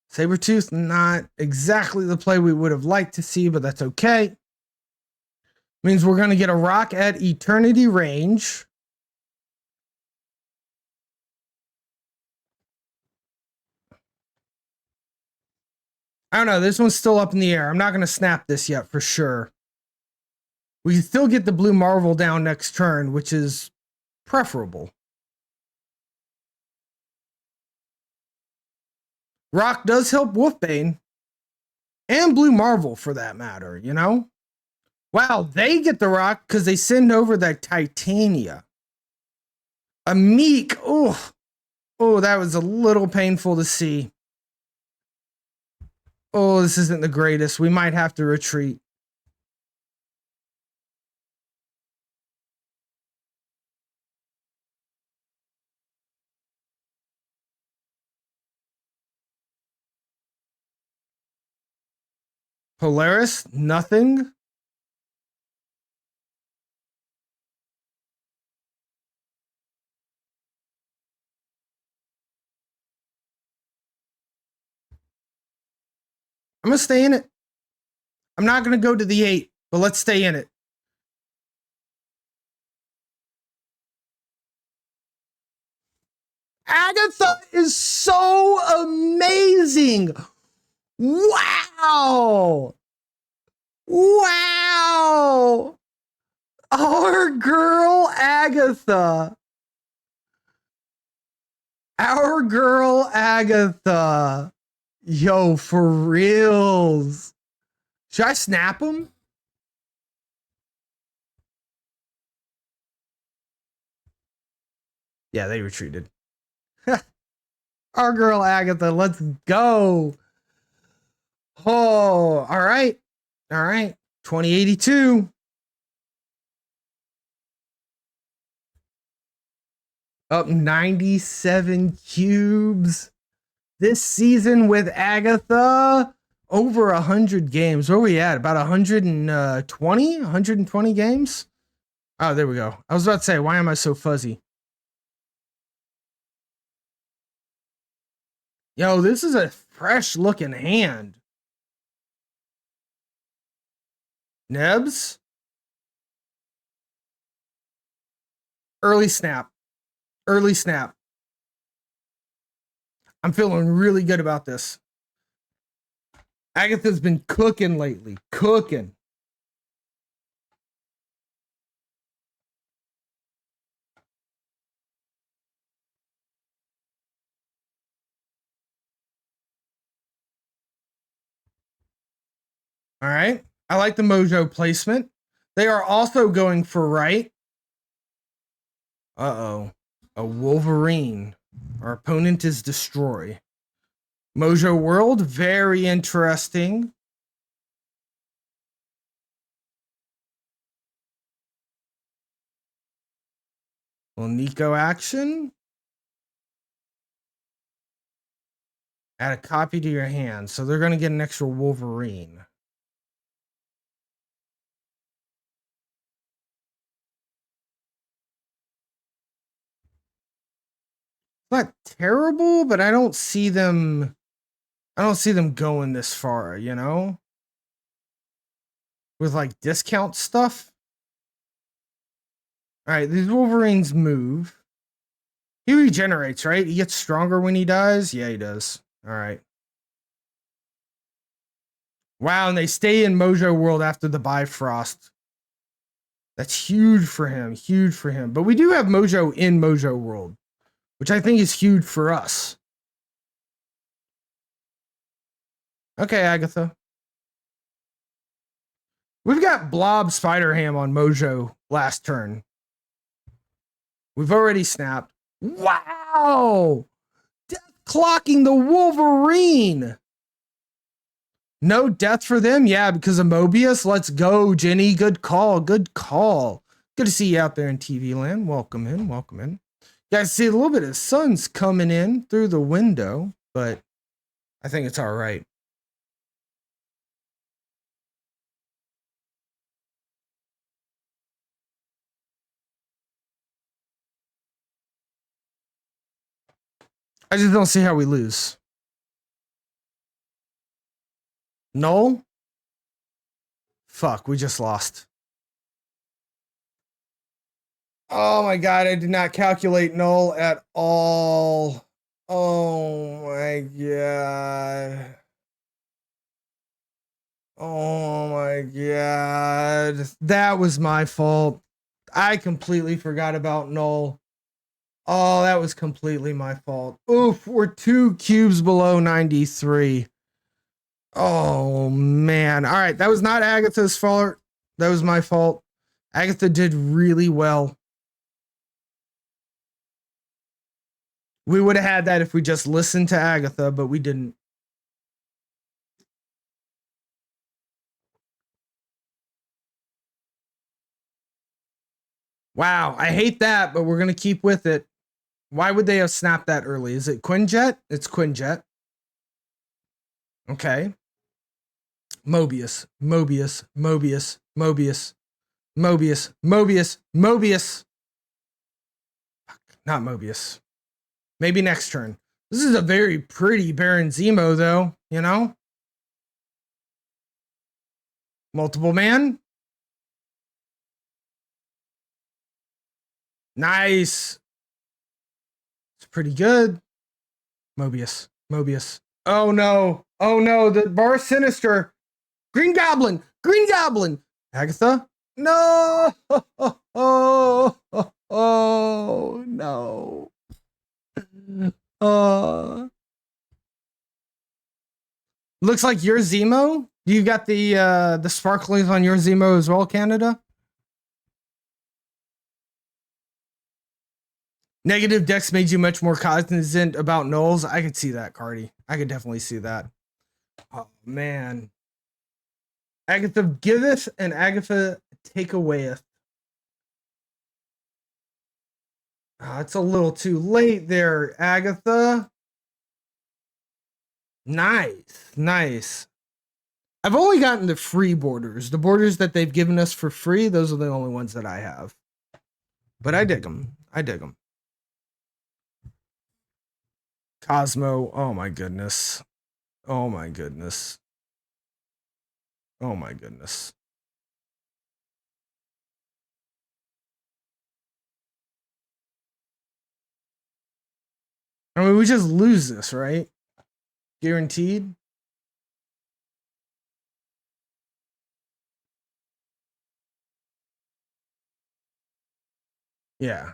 Sabretooth, not exactly the play we would have liked to see, but that's okay. Means we're going to get a rock at Eternity range. I don't know. This one's still up in the air. I'm not going to snap this yet for sure. We can still get the Blue Marvel down next turn, which is preferable. Rock does help Wolfbane. And Blue Marvel, for that matter, you know? Wow, they get the rock because they send over that Titania. A Meek. Oh, that was a little painful to see. Oh, this isn't the greatest. We might have to retreat. Polaris, nothing. I'm going to stay in it. I'm not going to go to the 8, but let's stay in it. Agatha is so amazing. Wow. Wow. Our girl Agatha. Our girl Agatha. Yo, for reals. Should I snap him? Yeah, they retreated. Our girl Agatha, let's go. Oh, all right. All right. 2082. Up 97 cubes. This season with Agatha. Over 100 games. Where are we at? About 120? 120 games? Oh, there we go. I was about to say, why am I so fuzzy? Yo, this is a fresh looking hand. Nebs? Early snap. Early snap. I'm feeling really good about this. Agatha's been cooking lately. Cooking. All right. I like the Mojo placement. They are also going for right. Uh-oh. A Wolverine. Our opponent is Destroy. Mojo World, very interesting. Well, Nico action. Add a copy to your hand. So they're going to get an extra Wolverine. Not terrible, but I don't see them going this far, you know? With like discount stuff. All right, these Wolverines move. He regenerates, right? He gets stronger when he dies. Yeah, he does. All right. Wow, and they stay in Mojo World after the Bifrost. That's huge for him. Huge for him. But we do have Mojo in Mojo World, which I think is huge for us. Okay, Agatha. We've got Blob Spider-Ham on Mojo last turn. We've already snapped. Wow! Death clocking the Wolverine. No death for them? Yeah, because of Mobius. Let's go, Jenny. Good call. Good call. Good to see you out there in TV land. Welcome in. Welcome in. You guys see a little bit of sun's coming in through the window, but I think it's all right. I just don't see how we lose. Null? Fuck, we just lost. Oh my god, I did not calculate null at all. Oh my god. Oh my god. That was my fault. I completely forgot about null. Oh, that was completely my fault. Oof, we're 2 cubes below 93. Oh, man. All right, that was not Agatha's fault. That was my fault. Agatha did really well. We would have had that if we just listened to Agatha, but we didn't. Wow, I hate that, but we're going to keep with it. Why would they have snapped that early? Is it Quinjet? It's Quinjet. Okay. Mobius, Mobius, Mobius, Mobius, Mobius, Mobius, Mobius. Fuck, not Mobius. Maybe next turn. This is a very pretty Baron Zemo, though, you know? Multiple man. Nice. It's pretty good. Mobius, Mobius. Oh no. Oh no, the bar sinister. Green Goblin, Green Goblin. Agatha? No. Oh, no. Looks like your Zemo. You got the sparklies on your Zemo as well, Canada. Negative decks made you much more cognizant about nulls. I could see that, Cardi. I could definitely see that. Oh man. Agatha giveth and Agatha take awayeth. It's a little too late there, Agatha. Nice, nice. I've only gotten the free borders. The borders that they've given us for free, those are the only ones that I have. But I dig them. I dig them. Cosmo, oh my goodness. Oh my goodness. Oh my goodness. I mean, we just lose this, right? Guaranteed. Yeah.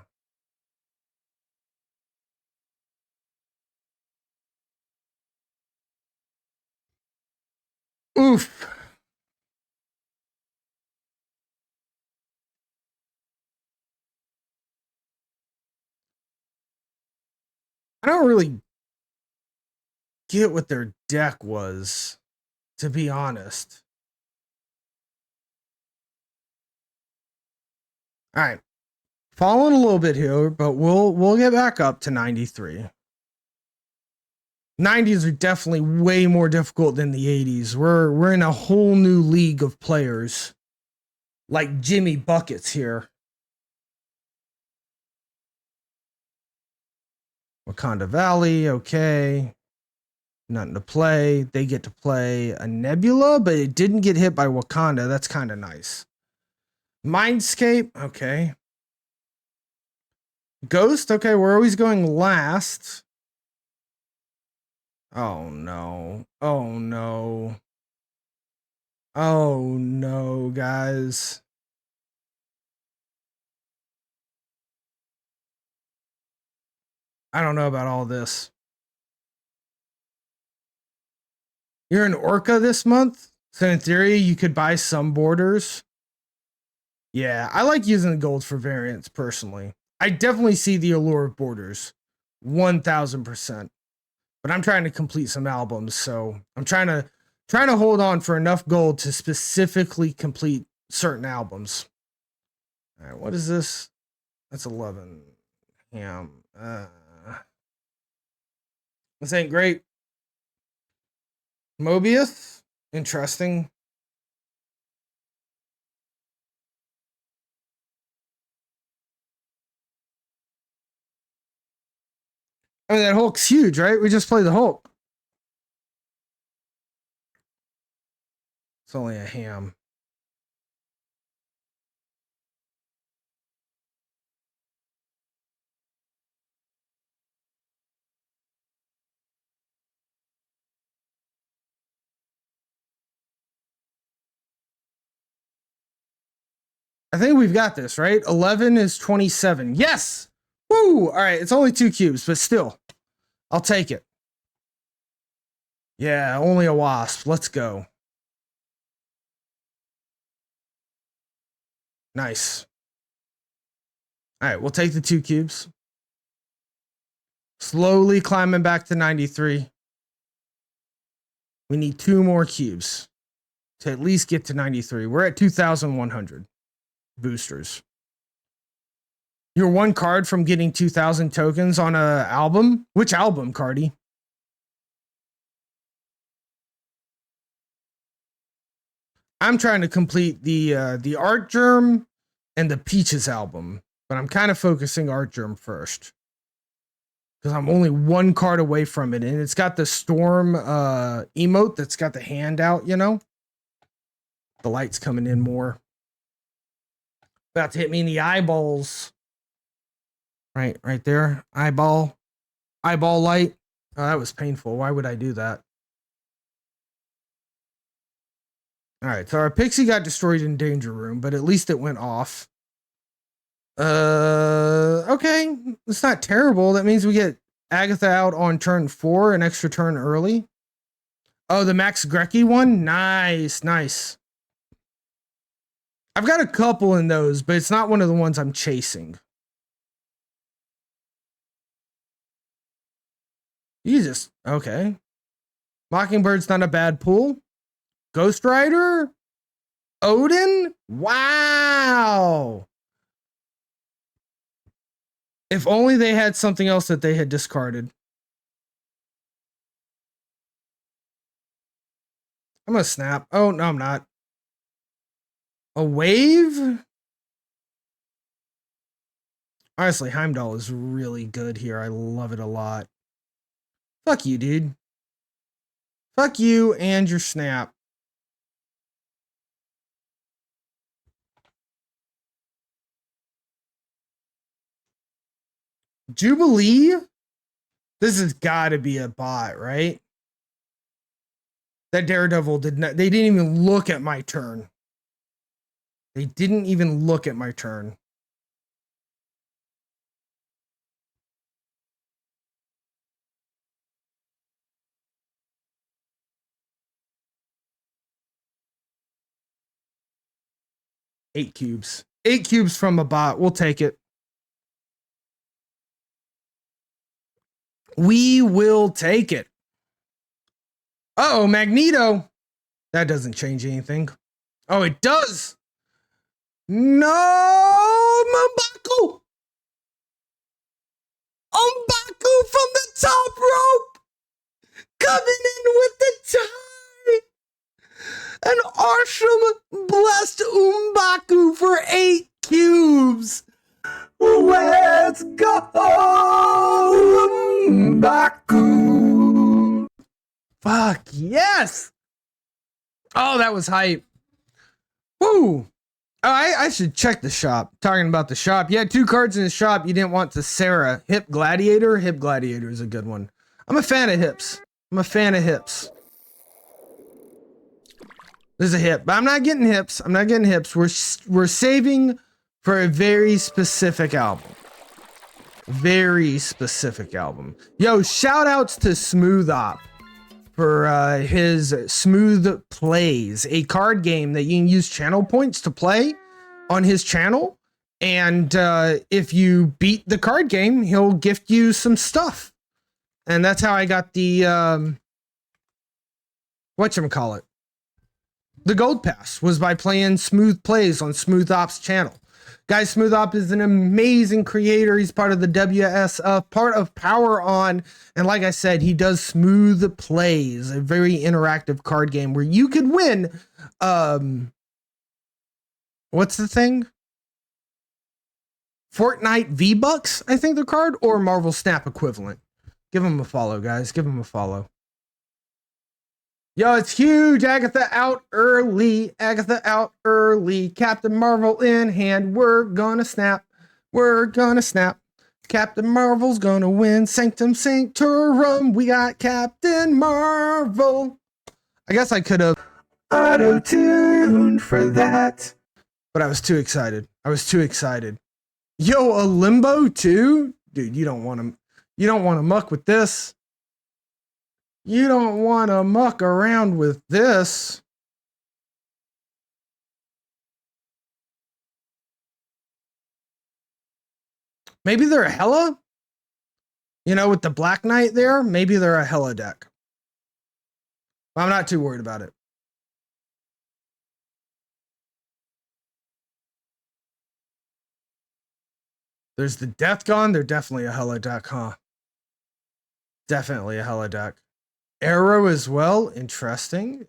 Oof. I don't really get what their deck was, to be honest. All right. Falling a little bit here, but we'll get back up to 93. 90s are definitely way more difficult than the 80s. We're in a whole new league of players. Like Jimmy Buckets here. Wakanda Valley, okay. Nothing to play. They get to play a Nebula, but it didn't get hit by Wakanda. That's kind of nice. Mindscape, okay. Ghost, okay, we're always going last. Oh no. Oh no. Oh no, guys. I don't know about all this. You're in Orca this month? So in theory, you could buy some borders. Yeah, I like using the gold for variants personally. I definitely see the allure of borders. 1000%. But I'm trying to complete some albums, so I'm trying to hold on for enough gold to specifically complete certain albums. All right, what is this? That's 11. Ham. This ain't great. Mobius, interesting. I mean, that Hulk's huge, right? We just played the Hulk. It's only a ham. I think we've got this, right? 11 is 27. Yes! Woo! All right, it's only 2 cubes, but still. I'll take it. Yeah, only a wasp. Let's go. Nice. All right, we'll take the 2 cubes. Slowly climbing back to 93. We need 2 more cubes to at least get to 93. We're at 2,100 boosters. You're 1 card from getting 2,000 tokens on a album. Which album, Cardi? I'm trying to complete the Art Germ and the Peaches album, but I'm kind of focusing Art Germ first because I'm only one card away from it, and it's got the Storm emote that's got the hand out, you know. The light's coming in more. About to hit me in the eyeballs. Right there. Eyeball light. Oh, that was painful. Why would I do that? All right, so our pixie got destroyed in Danger Room, but at least it went off. Okay, it's not terrible. That means we get Agatha out on turn 4, an extra turn early. Oh, the Max Grecki one? Nice. I've got a couple in those, but it's not one of the ones I'm chasing. Jesus. Okay. Mockingbird's not a bad pool. Ghost Rider? Odin? Wow. If only they had something else that they had discarded. I'm gonna snap. Oh, no, I'm not. A wave? Honestly, Heimdall is really good here. I love it a lot. Fuck you, dude. Fuck you and your snap. Jubilee? This has got to be a bot, right? That Daredevil did not. They didn't even look at my turn. They didn't even look at my turn. Eight cubes. 8 cubes from a bot. We'll take it. We will take it. Uh-oh, Magneto. That doesn't change anything. Oh, it does. No, M'Baku. M'Baku from the top rope. Coming in with the tie. An Arsham blessed M'Baku for 8 cubes. Let's go, M'Baku. Fuck, yes. Oh, that was hype. Woo. Oh, I should check the shop. Talking about the shop. You had 2 cards in the shop. You didn't want the Sarah. Hip Gladiator. Hip Gladiator is a good one. I'm a fan of hips. There's a hip, but I'm not getting hips. We're saving for a very specific album. Yo, shout outs to Smooth Op for his Smooth Plays, a card game that you can use channel points to play on his channel. And if you beat the card game, he'll gift you some stuff. And that's how I got the, whatchamacallit. The gold pass was by playing Smooth Plays on Smooth Op's channel. Guys, Smooth Op is an amazing creator. He's part of the WSF, part of Power On. And like I said, he does Smooth Plays, a very interactive card game where you could win, what's the thing? Fortnite V-Bucks, I think the card, or Marvel Snap equivalent. Give him a follow, guys. Give him a follow. Yo, it's huge. Agatha out early. Captain Marvel in hand. We're gonna snap. Captain Marvel's gonna win. Sanctum Sanctorum. We got Captain Marvel. I guess I could have auto-tuned for that, but I was too excited. Yo, a limbo too? Dude, you don't want to muck with this. You don't want to muck around with this. Maybe they're a Hela? You know, with the Black Knight there, maybe they're a Hela deck. I'm not too worried about it. There's the Death Gone. They're definitely a Hela deck, huh? Definitely a Hela deck. Arrow as well. Interesting.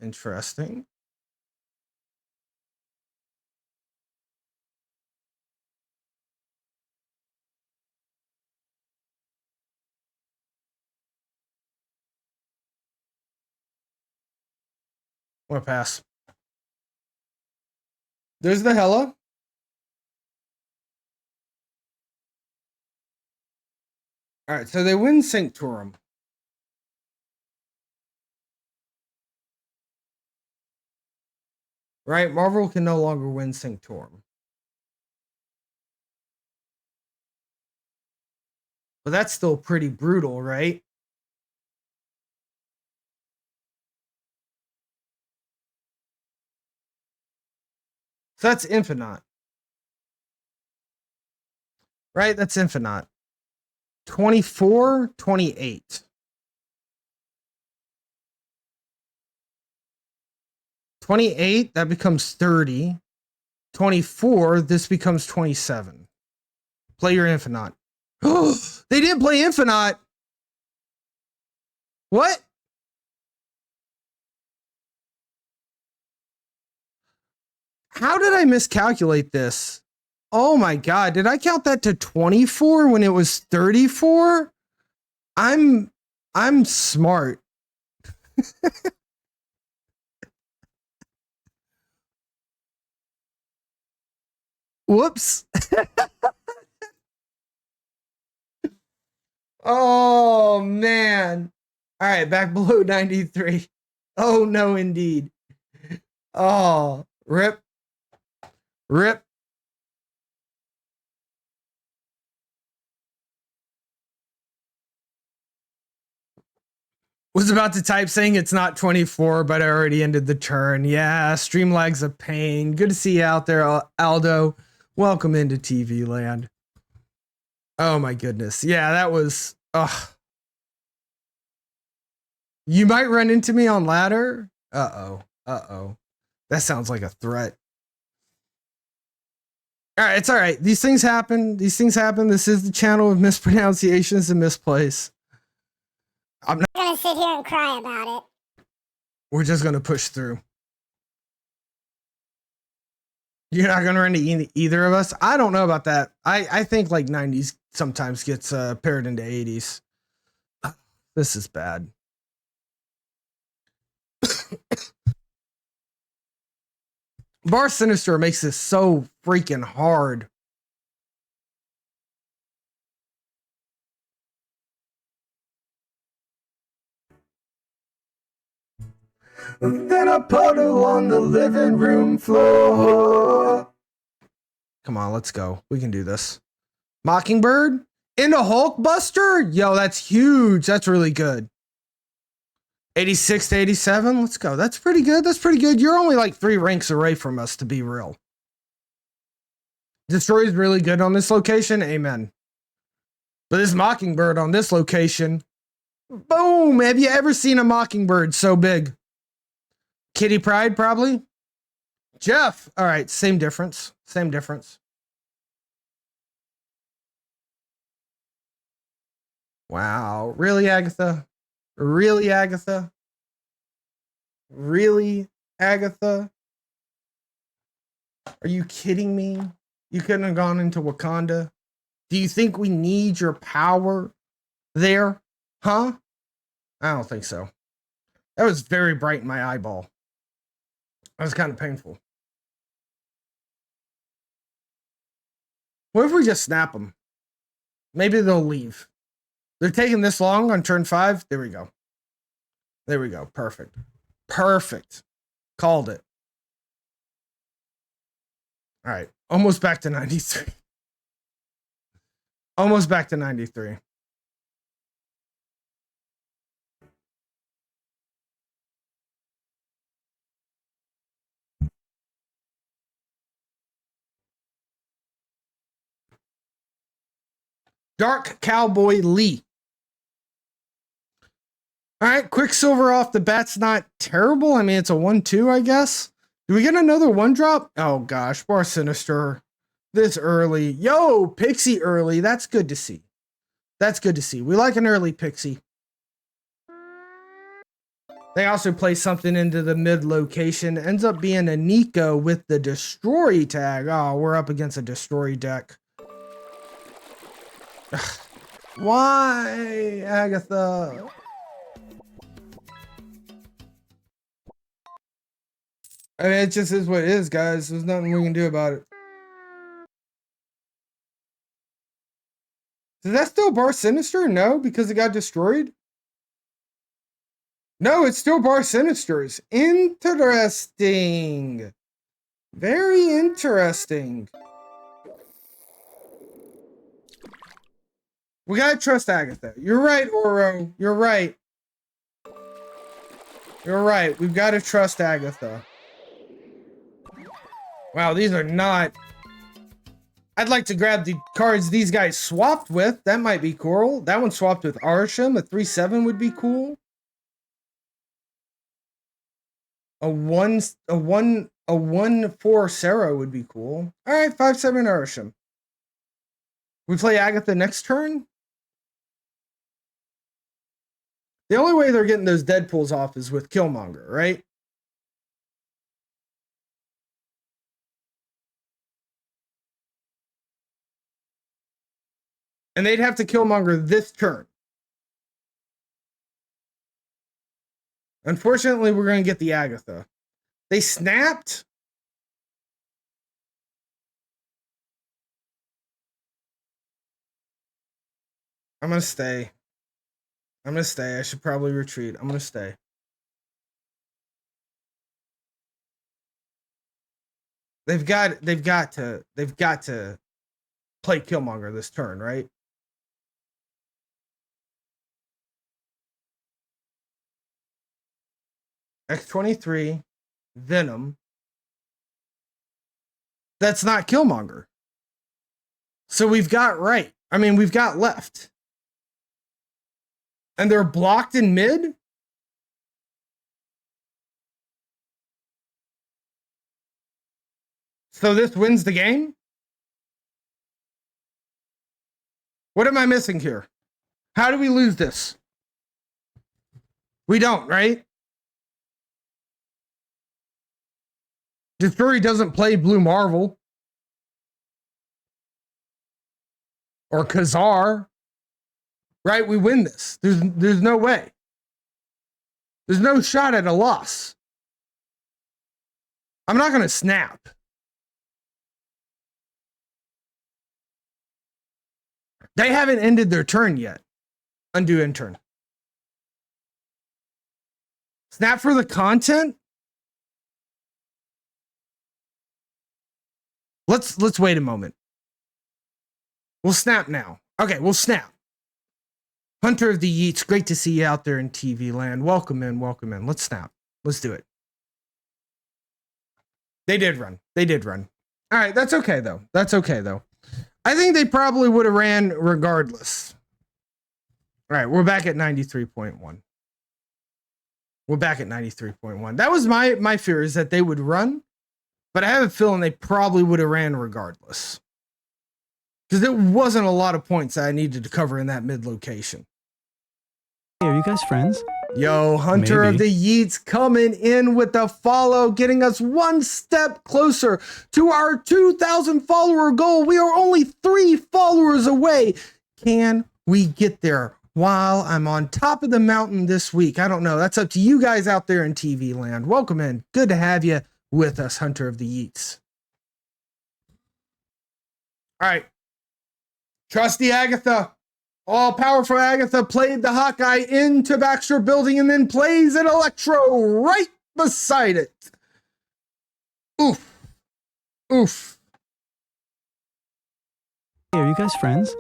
I'm gonna pass. There's the Hella. All right, so they win Sanctorum. Right, Marvel can no longer win Sanctorum. But that's still pretty brutal, right? So that's Infinite. Right, that's Infinite. 24, 28. 28, that becomes 30. 24, this becomes 27. Play your Infinite. Oh, they didn't play Infinite. What? How did I miscalculate this? Oh my God, did I count that to 24 when it was 34? I'm smart. Whoops. Oh man. All right, back below 93. Oh no, indeed. Oh, rip. Rip. Was about to type saying it's not 24, but I already ended the turn. Yeah, stream lag's a pain. Good to see you out there, Aldo. Welcome into TV land. Oh my goodness. Yeah, that was... You might run into me on ladder. Uh-oh. Uh-oh. That sounds like a threat. All right, it's all right. These things happen. These things happen. This is the channel of mispronunciations and misplays. I'm not gonna sit here and cry about it. We're just gonna push through. You're not gonna run into either of us? I don't know about that. I think like 90s sometimes gets paired into 80s. This is bad. Bar Sinister makes this so freaking hard. Then a puddle on the living room floor. Come on, let's go. We can do this. Mockingbird into Hulkbuster? Yo, that's huge. That's really good. 86 to 87. Let's go. That's pretty good. That's pretty good. You're only like 3 ranks away from us, to be real. Destroy is really good on this location. Amen. But this Mockingbird on this location. Boom. Have you ever seen a Mockingbird so big? Kitty Pride, probably. Jeff. All right. Same difference. Same difference. Wow. Really, Agatha? Really, Agatha? Really, Agatha? Are you kidding me? You couldn't have gone into Wakanda? Do you think we need your power there? Huh? I don't think so. That was very bright in my eyeball. That was kind of painful. What if we just snap them? Maybe they'll leave. They're taking this long on turn 5. There we go. There we go. Perfect. Perfect. Called it. All right. Almost back to 93. Almost back to 93. Dark Cowboy Lee. All right, Quicksilver off the bat's not terrible. I mean, it's a 1-2, I guess. Do we get another 1-drop? Oh, gosh. Bar Sinister. This early. Yo, Pixie early. That's good to see. That's good to see. We like an early Pixie. They also play something into the mid location. Ends up being a Nico with the Destroy tag. Oh, we're up against a Destroy deck. Why, Agatha? I mean, it just is what it is, guys. There's nothing we can do about it. Is that still Bar Sinister? No, because it got destroyed? No, it's still Bar Sinister's. Interesting. Very interesting. We gotta trust Agatha. You're right, Oro. You're right. You're right. We've got to trust Agatha. Wow, these are not... I'd like to grab the cards these guys swapped with. That might be cool. That one swapped with Arsham. A 3/7 would be cool. A 1/4 Sarah would be cool. All right, 5/7 Arsham. We play Agatha next turn. The only way they're getting those Deadpools off is with Killmonger, right? And they'd have to Killmonger this turn. Unfortunately, we're going to get the Agatha. They snapped. I'm going to stay. I'm going to stay. I should probably retreat. I'm going to stay. They've got to play Killmonger this turn, right? X-23, Venom. That's not Killmonger. So we've got right. I mean, we've got left. And they're blocked in mid? So this wins the game? What am I missing here? How do we lose this? We don't, right? The story doesn't play Blue Marvel. Or Khazar. Right? We win this. There's no way. There's no shot at a loss. I'm not going to snap. They haven't ended their turn yet. Undo end turn. Snap for the content? Let's wait a moment. We'll snap now. Okay, we'll snap. Hunter of the Yeats, great to see you out there in TV land. Welcome in, welcome in. Let's snap. Let's do it. They did run. They did run. All right, that's okay though. That's okay though. I think they probably would have ran regardless. All right, we're back at 93.1. We're back at 93.1. That was my fear, is that they would run, but I have a feeling they probably would have ran regardless. Because there wasn't a lot of points that I needed to cover in that mid location. Hey, are you guys friends? Yo, Hunter of the Yeats coming in with the follow, getting us one step closer to our 2,000 follower goal. We are only 3 followers away. Can we get there while I'm on top of the mountain this week? I don't know. That's up to you guys out there in TV land. Welcome in. Good to have you with us, Hunter of the Yeats. All right. Trusty Agatha. All-powerful Agatha played the Hawkeye into Baxter Building and then plays an Electro right beside it. Oof. Oof. Hey, are you guys friends?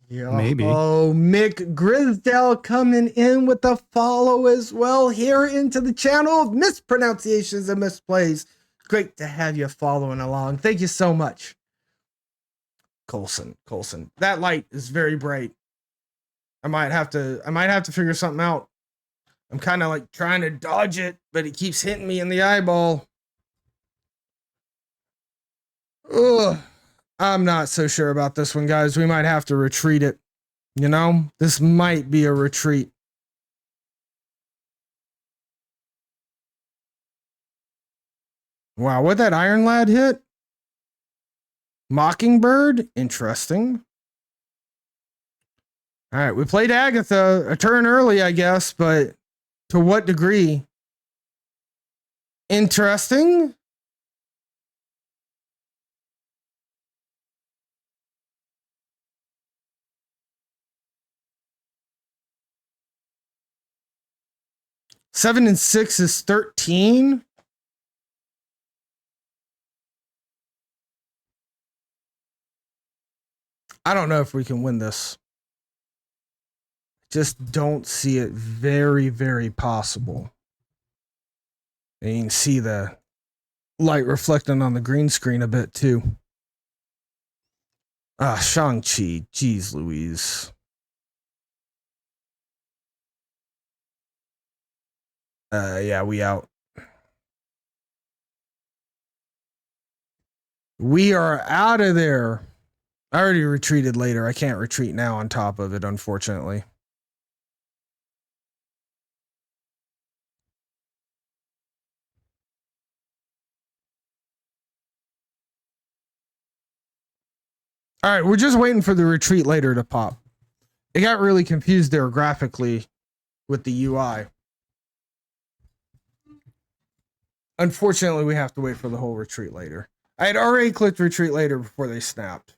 Yeah. Maybe. Oh, Mick Grisdale coming in with the follow as well here into the channel of mispronunciations and misplays. Great to have you following along. Thank you so much. Colson. That light is very bright. I might have to figure something out. I'm kind of like trying to dodge it, but it keeps hitting me in the eyeball. Ugh. I'm not so sure about this one, guys. We might have to retreat it. You know, this might be a retreat. Wow, what that Iron Lad hit? Mockingbird? Interesting. All right, we played Agatha a turn early, I guess, but to what degree? Interesting. Seven and 6 is 13. I don't know if we can win this. Just don't see it very, very possible. And you can see the light reflecting on the green screen a bit too. Ah, Shang-Chi. Jeez Louise. Yeah, we out. We are out of there. I already retreated later. I can't retreat now on top of it, unfortunately. All right, we're just waiting for the retreat later to pop. It got really confused there graphically with the UI. Unfortunately, we have to wait for the whole retreat later. I had already clicked retreat later before they snapped.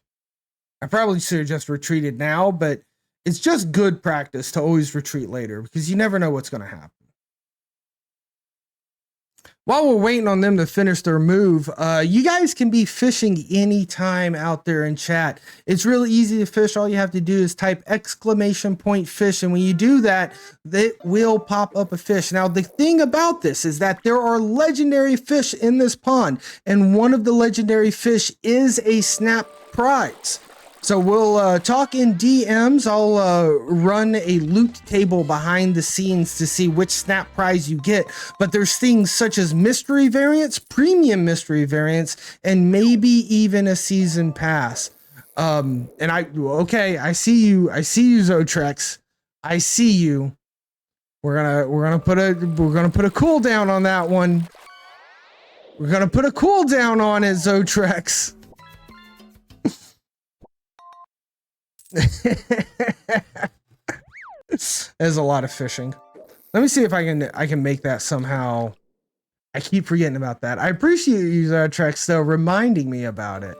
I probably should have just retreated now, but it's just good practice to always retreat later because you never know what's going to happen. While we're waiting on them to finish their move, you guys can be fishing anytime out there in chat. It's really easy to fish. All you have to do is type !fish. And when you do that, it will pop up a fish. Now, the thing about this is that there are legendary fish in this pond. And one of the legendary fish is a snap prize. So we'll talk in DMs. I'll run a loot table behind the scenes to see which snap prize you get. But there's things such as mystery variants, premium mystery variants, and maybe even a season pass. I see you, Zotrex. I see you. We're gonna put a cooldown on that one. We're gonna put a cooldown on it, Zotrex. There's a lot of fishing. Let me see if I can make that somehow. I keep forgetting about that. I appreciate you, Trex, though, reminding me about it.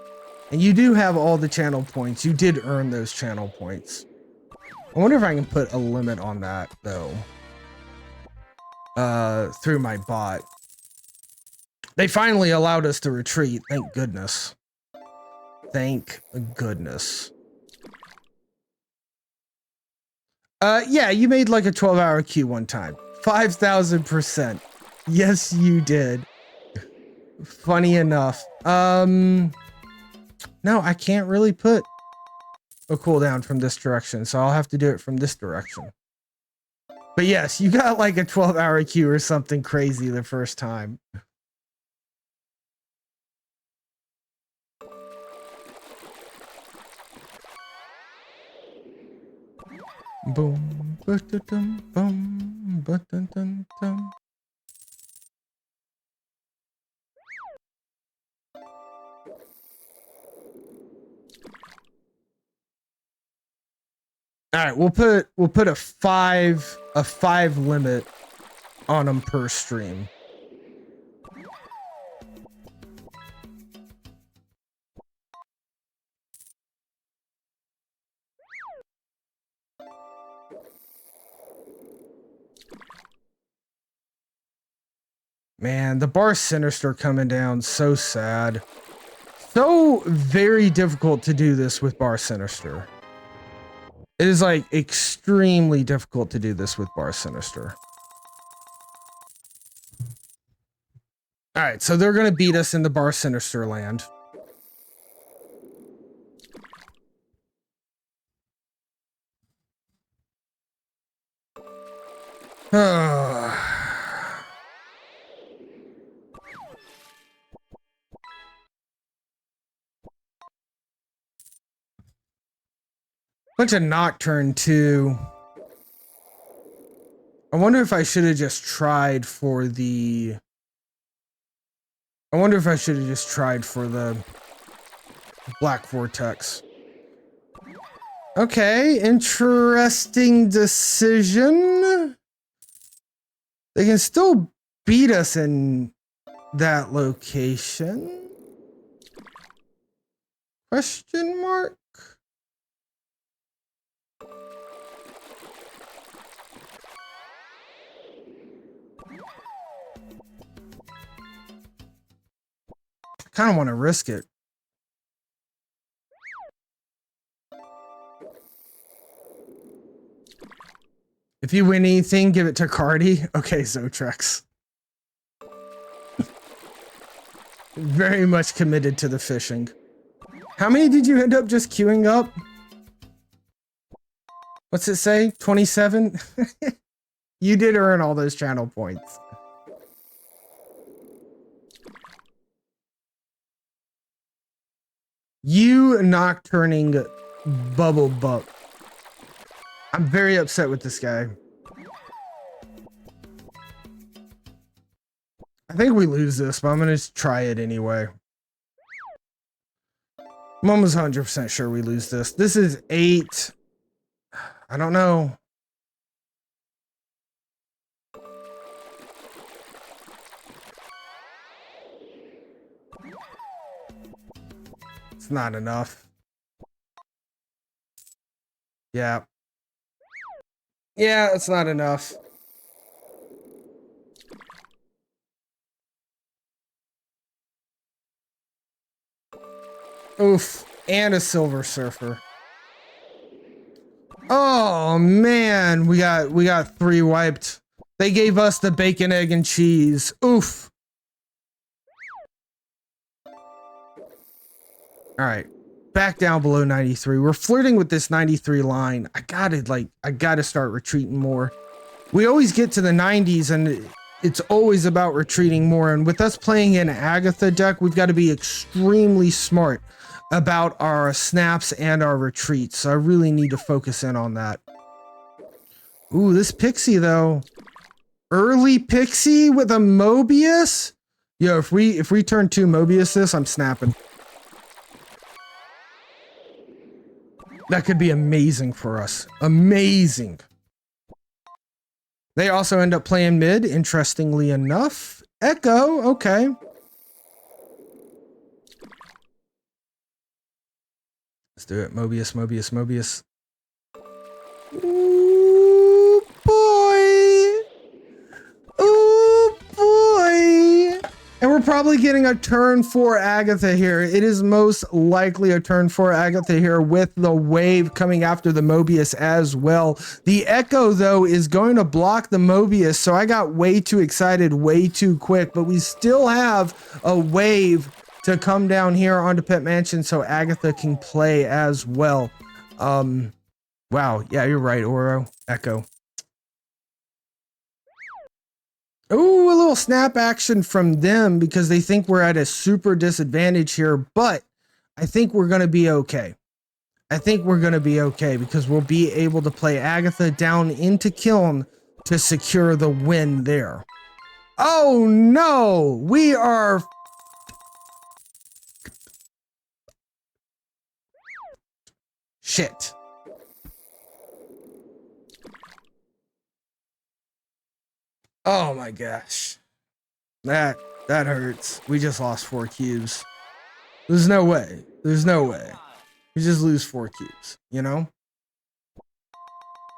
And you do have all the channel points. You did earn those channel points. I wonder if I can put a limit on that, though. Through my bot. They finally allowed us to retreat. Thank goodness. Thank goodness. Yeah, you made like a 12-hour queue one time. 5,000%. Yes, you did. Funny enough. No, I can't really put a cooldown from this direction, so I'll have to do it from this direction. But yes, you got like a 12-hour queue or something crazy the first time. Boom, ba-da-dum, boom, ba-dum-dum-dum. All right, we'll put a five limit on them per stream. Man, the bar sinister coming down, so sad. So very difficult to do this with bar sinister. It is like extremely difficult to do this with bar sinister. All right, so they're going to beat us in the bar sinister land. Bunch of Nocturne too. I wonder if I should have just tried for the... Black Vortex. Okay, interesting decision. They can still beat us in that location? Question mark? I kind of want to risk it. If you win anything, give it to Cardi. Okay, Zotrex. Very much committed to the fishing. How many did you end up just queuing up? What's it say? 27? You did earn all those channel points. You nocturning bubble buck. I'm very upset with this guy. I think we lose this, but I'm gonna try it anyway. I'm almost 100% sure we lose this. This is 8. I don't know. It's not enough. Yeah. Yeah, it's not enough. Oof. And a Silver Surfer. Oh man, we got 3 wiped. They gave us the bacon, egg, and cheese. Oof. All right, back down below 93. We're flirting with this 93 line. I gotta start retreating more. We always get to the 90s and it's always about retreating more. And with us playing an Agatha deck, we've got to be extremely smart about our snaps and our retreats. So I really need to focus in on that. Ooh, this Pixie though. Early Pixie with a Mobius? Yo, if we turn 2 Mobius this, I'm snapping. That could be amazing for us. Amazing. They also end up playing mid, interestingly enough. Echo, okay. Let's do it. Mobius, Mobius, Mobius. Ooh, boy. Ooh, boy. And we're probably getting a turn 4 Agatha here. It is most likely a turn 4 Agatha here with the wave coming after the Mobius as well. The Echo, though, is going to block the Mobius, so I got way too excited way too quick, but we still have a wave to come down here onto Pet Mansion so Agatha can play as well. Wow. Yeah, you're right, Oro. Echo. Ooh, a little snap action from them because they think we're at a super disadvantage here, but I think we're going to be okay. I think we're going to be okay because we'll be able to play Agatha down into Kiln to secure the win there. Oh no, we are... Shit. Oh my gosh. That hurts. We just lost 4 cubes. There's no way. There's no way. We just lose 4 cubes, you know?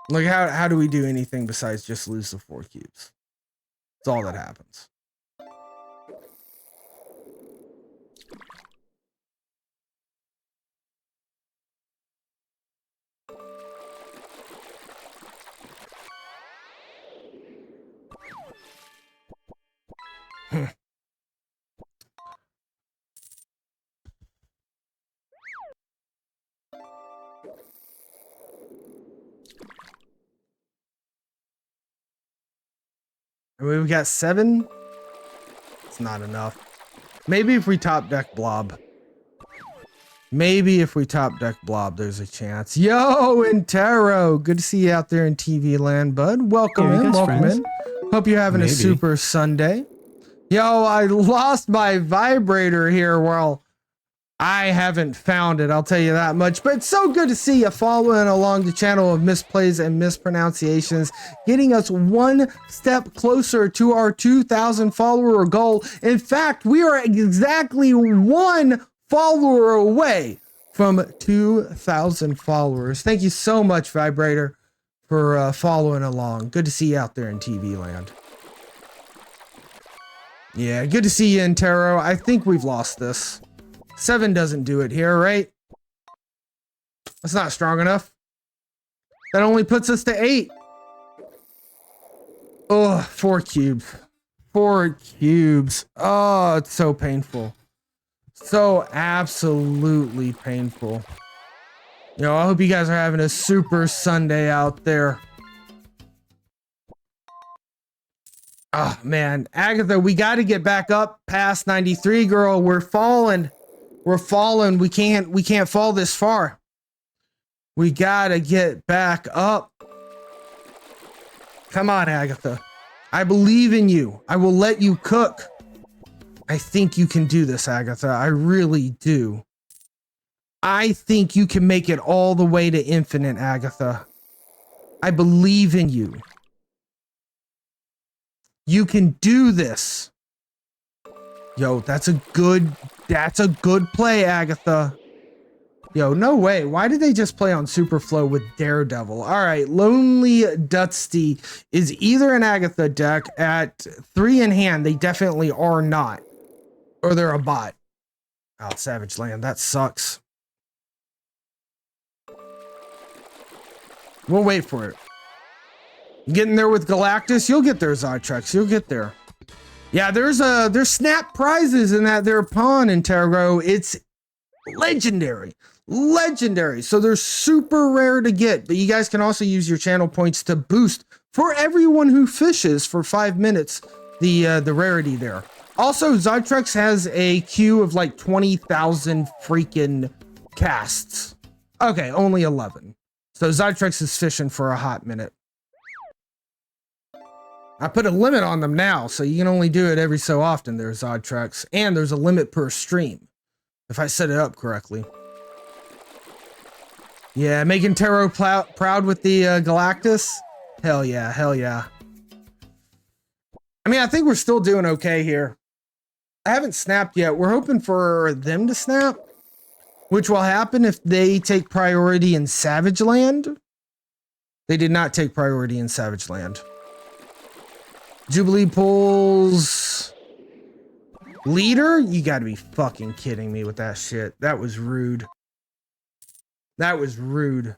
Like how do we do anything besides just lose the 4 cubes? That's all that happens. We've got 7. It's not enough. Maybe if we top deck Blob. Maybe if we top deck Blob, there's a chance. Yo, Intero, good to see you out there in TV land, bud. Welcome in, welcome in. Hope you're having a super Sunday. Yo, I lost my vibrator here while I haven't found it, I'll tell you that much. But it's so good to see you following along the channel of misplays and mispronunciations, getting us one step closer to our 2,000 follower goal. In fact, we are exactly one follower away from 2,000 followers. Thank you so much, Vibrator, for following along. Good to see you out there in TV land. Yeah, good to see you in Tarot. I think we've lost this. 7 doesn't do it here, right? That's not strong enough. That only puts us to 8. Oh, 4 cubes. 4 cubes. Oh, it's so painful. So absolutely painful. You know, I hope you guys are having a super Sunday out there. Oh, man. Agatha, we got to get back up past 93, girl. We're falling. We're falling. We can't fall this far. We gotta get back up. Come on, Agatha. I believe in you. I will let you cook. I think you can do this, Agatha. I really do. I think you can make it all the way to infinite, Agatha. I believe in you. You can do this. Yo, that's a good play, Agatha. Yo, no way. Why did they just play on Superflow with Daredevil? All right, Lonely Dusty is either an Agatha deck at 3 in hand. They definitely are not. Or they're a bot. Oh, Savage Land, that sucks. We'll wait for it. Getting there with Galactus, you'll get there, Zytrex. You'll get there. Yeah, there's snap prizes in that there pawn in Tarot. It's legendary. Legendary. So they're super rare to get, but you guys can also use your channel points to boost for everyone who fishes for 5 minutes the rarity there. Also, Zytrex has a queue of like 20,000 freaking casts. Okay, only 11. So Zytrex is fishing for a hot minute. I put a limit on them now, so you can only do it every so often. There's Zytrex, and there's a limit per stream, if I set it up correctly. Yeah, making Tarot proud with the Galactus. Hell yeah, hell yeah. I mean, I think we're still doing okay here. I haven't snapped yet. We're hoping for them to snap, which will happen if they take priority in Savage Land. They did not take priority in Savage Land. Jubilee pulls leader? You gotta be fucking kidding me with that shit. That was rude. That was rude.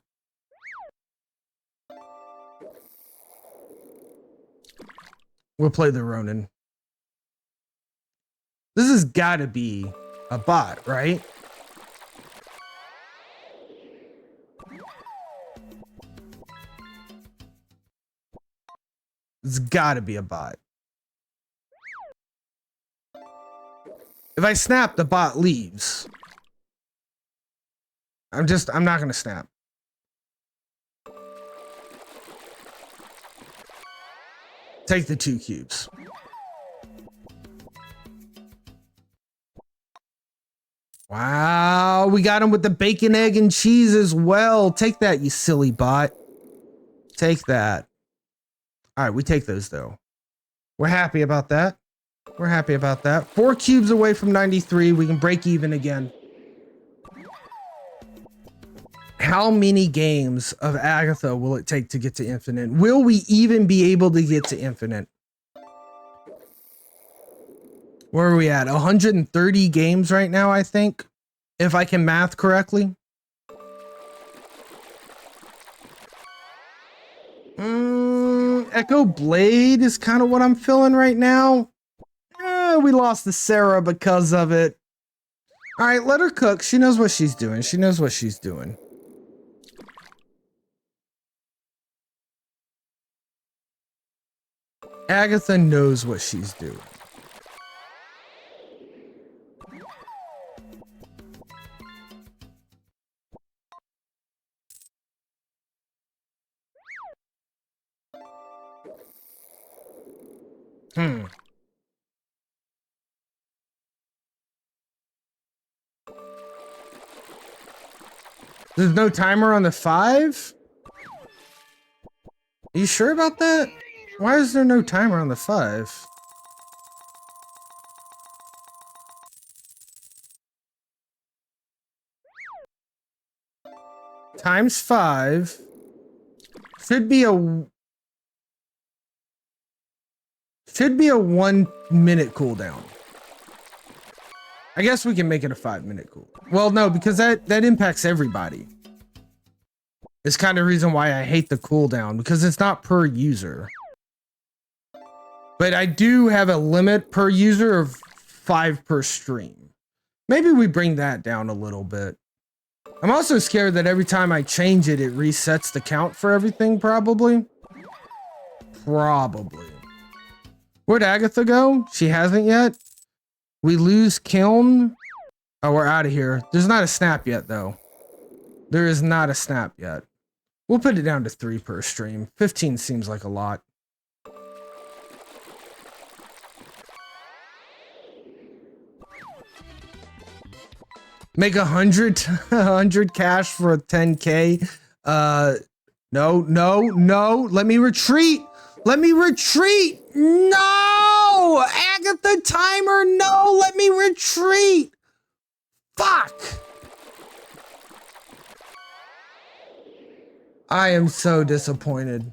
We'll play the Ronin. This has gotta be a bot, right? It's gotta be a bot. If I snap, the bot leaves. I'm not gonna snap. Take the 2 cubes. Wow, we got him with the bacon, egg, and cheese as well. Take that, you silly bot. Take that. All right, we take those though. We're happy about that. We're happy about that. 4 cubes away from 93. We can break even again. How many games of Agatha will it take to get to infinite? Will we even be able to get to infinite? Where are we at? 130 games right now, I think, if I can math correctly. Echo Blade is kind of what I'm feeling right now. We lost to Sarah because of it. All right, let her cook. She knows what she's doing. She knows what she's doing. Agatha knows what she's doing. There's no timer on the 5? Are you sure about that? Why is there no timer on the 5? Times 5 should be a 1 minute cooldown. I guess we can make it a 5 minute cooldown. Well, no, because that impacts everybody. It's kind of the reason why I hate the cooldown, because it's not per user. But I do have a limit per user of 5 per stream. Maybe we bring that down a little bit. I'm also scared that every time I change it, it resets the count for everything, probably. Probably. Where'd Agatha go? She hasn't yet. We lose Kiln. Oh, we're out of here. There's not a snap yet, though. There is not a snap yet. We'll put it down to 3 per stream. 15 seems like a lot. Make 100 cash for a 10K. No. Let me retreat. No! Agatha timer, no! Let me retreat! Fuck! I am so disappointed.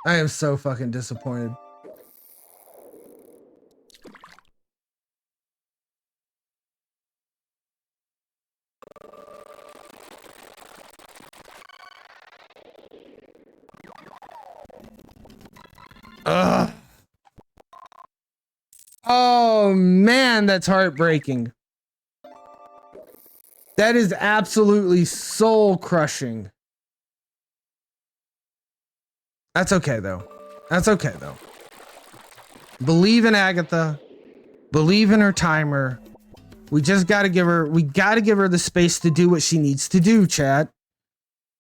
I am so fucking disappointed. Ugh. Oh man, that's heartbreaking. That is absolutely soul crushing. That's okay though. Believe in Agatha. Believe in her timer. We just gotta give her the space to do what she needs to do, chat.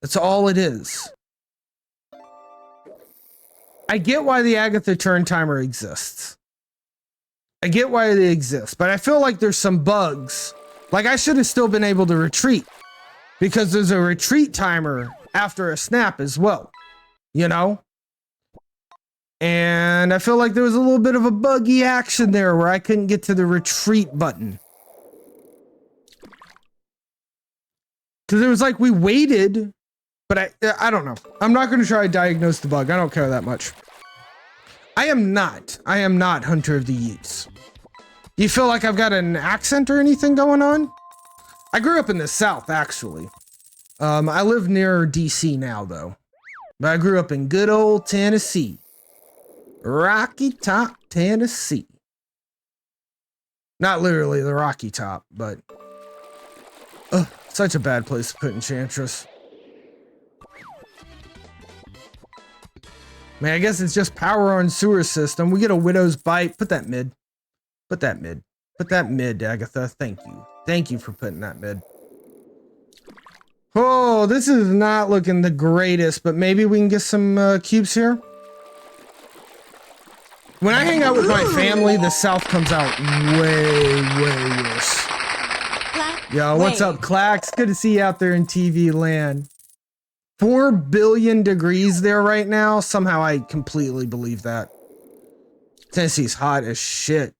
That's all it is. I get why the Agatha turn timer exists. I get why they exist, but I feel like there's some bugs. Like I should have still been able to retreat because there's a retreat timer after a snap as well, you know? And I feel like there was a little bit of a buggy action there where I couldn't get to the retreat button. Because it was like we waited, but I don't know. I'm not going to try to diagnose the bug. I don't care that much. I am not Hunter of the Yeats. Do you feel like I've got an accent or anything going on? I grew up in the South, actually. I live near DC now, though. But I grew up in good old Tennessee. Rocky Top, Tennessee. Not literally the Rocky Top, but... such a bad place to put Enchantress. Man, I guess it's just power on sewer system. We get a Widow's Bite. Put that mid. Put that mid, Agatha. Thank you. Thank you for putting that mid. Oh, this is not looking the greatest, but maybe we can get some cubes here. When I hang out with my family, the South comes out way worse. Yo, what's up, Clax? Good to see you out there in TV land. 4 billion degrees there right now. Somehow I completely believe that. Tennessee's hot as shit.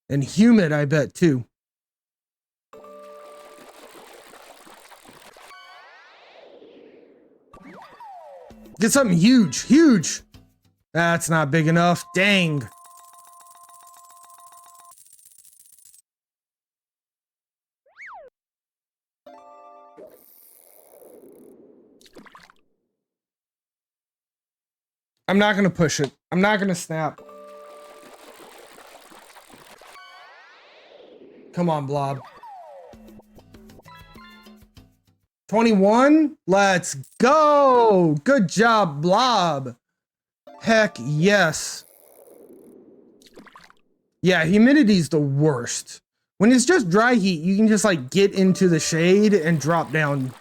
And humid, I bet, too. Get something huge. That's not big enough. Dang. I'm not going to push it. I'm not going to snap. Come on, Blob. 21? Let's go. Good job, Blob. Heck yes. Yeah, humidity's the worst. When it's just dry heat, you can just like get into the shade and drop down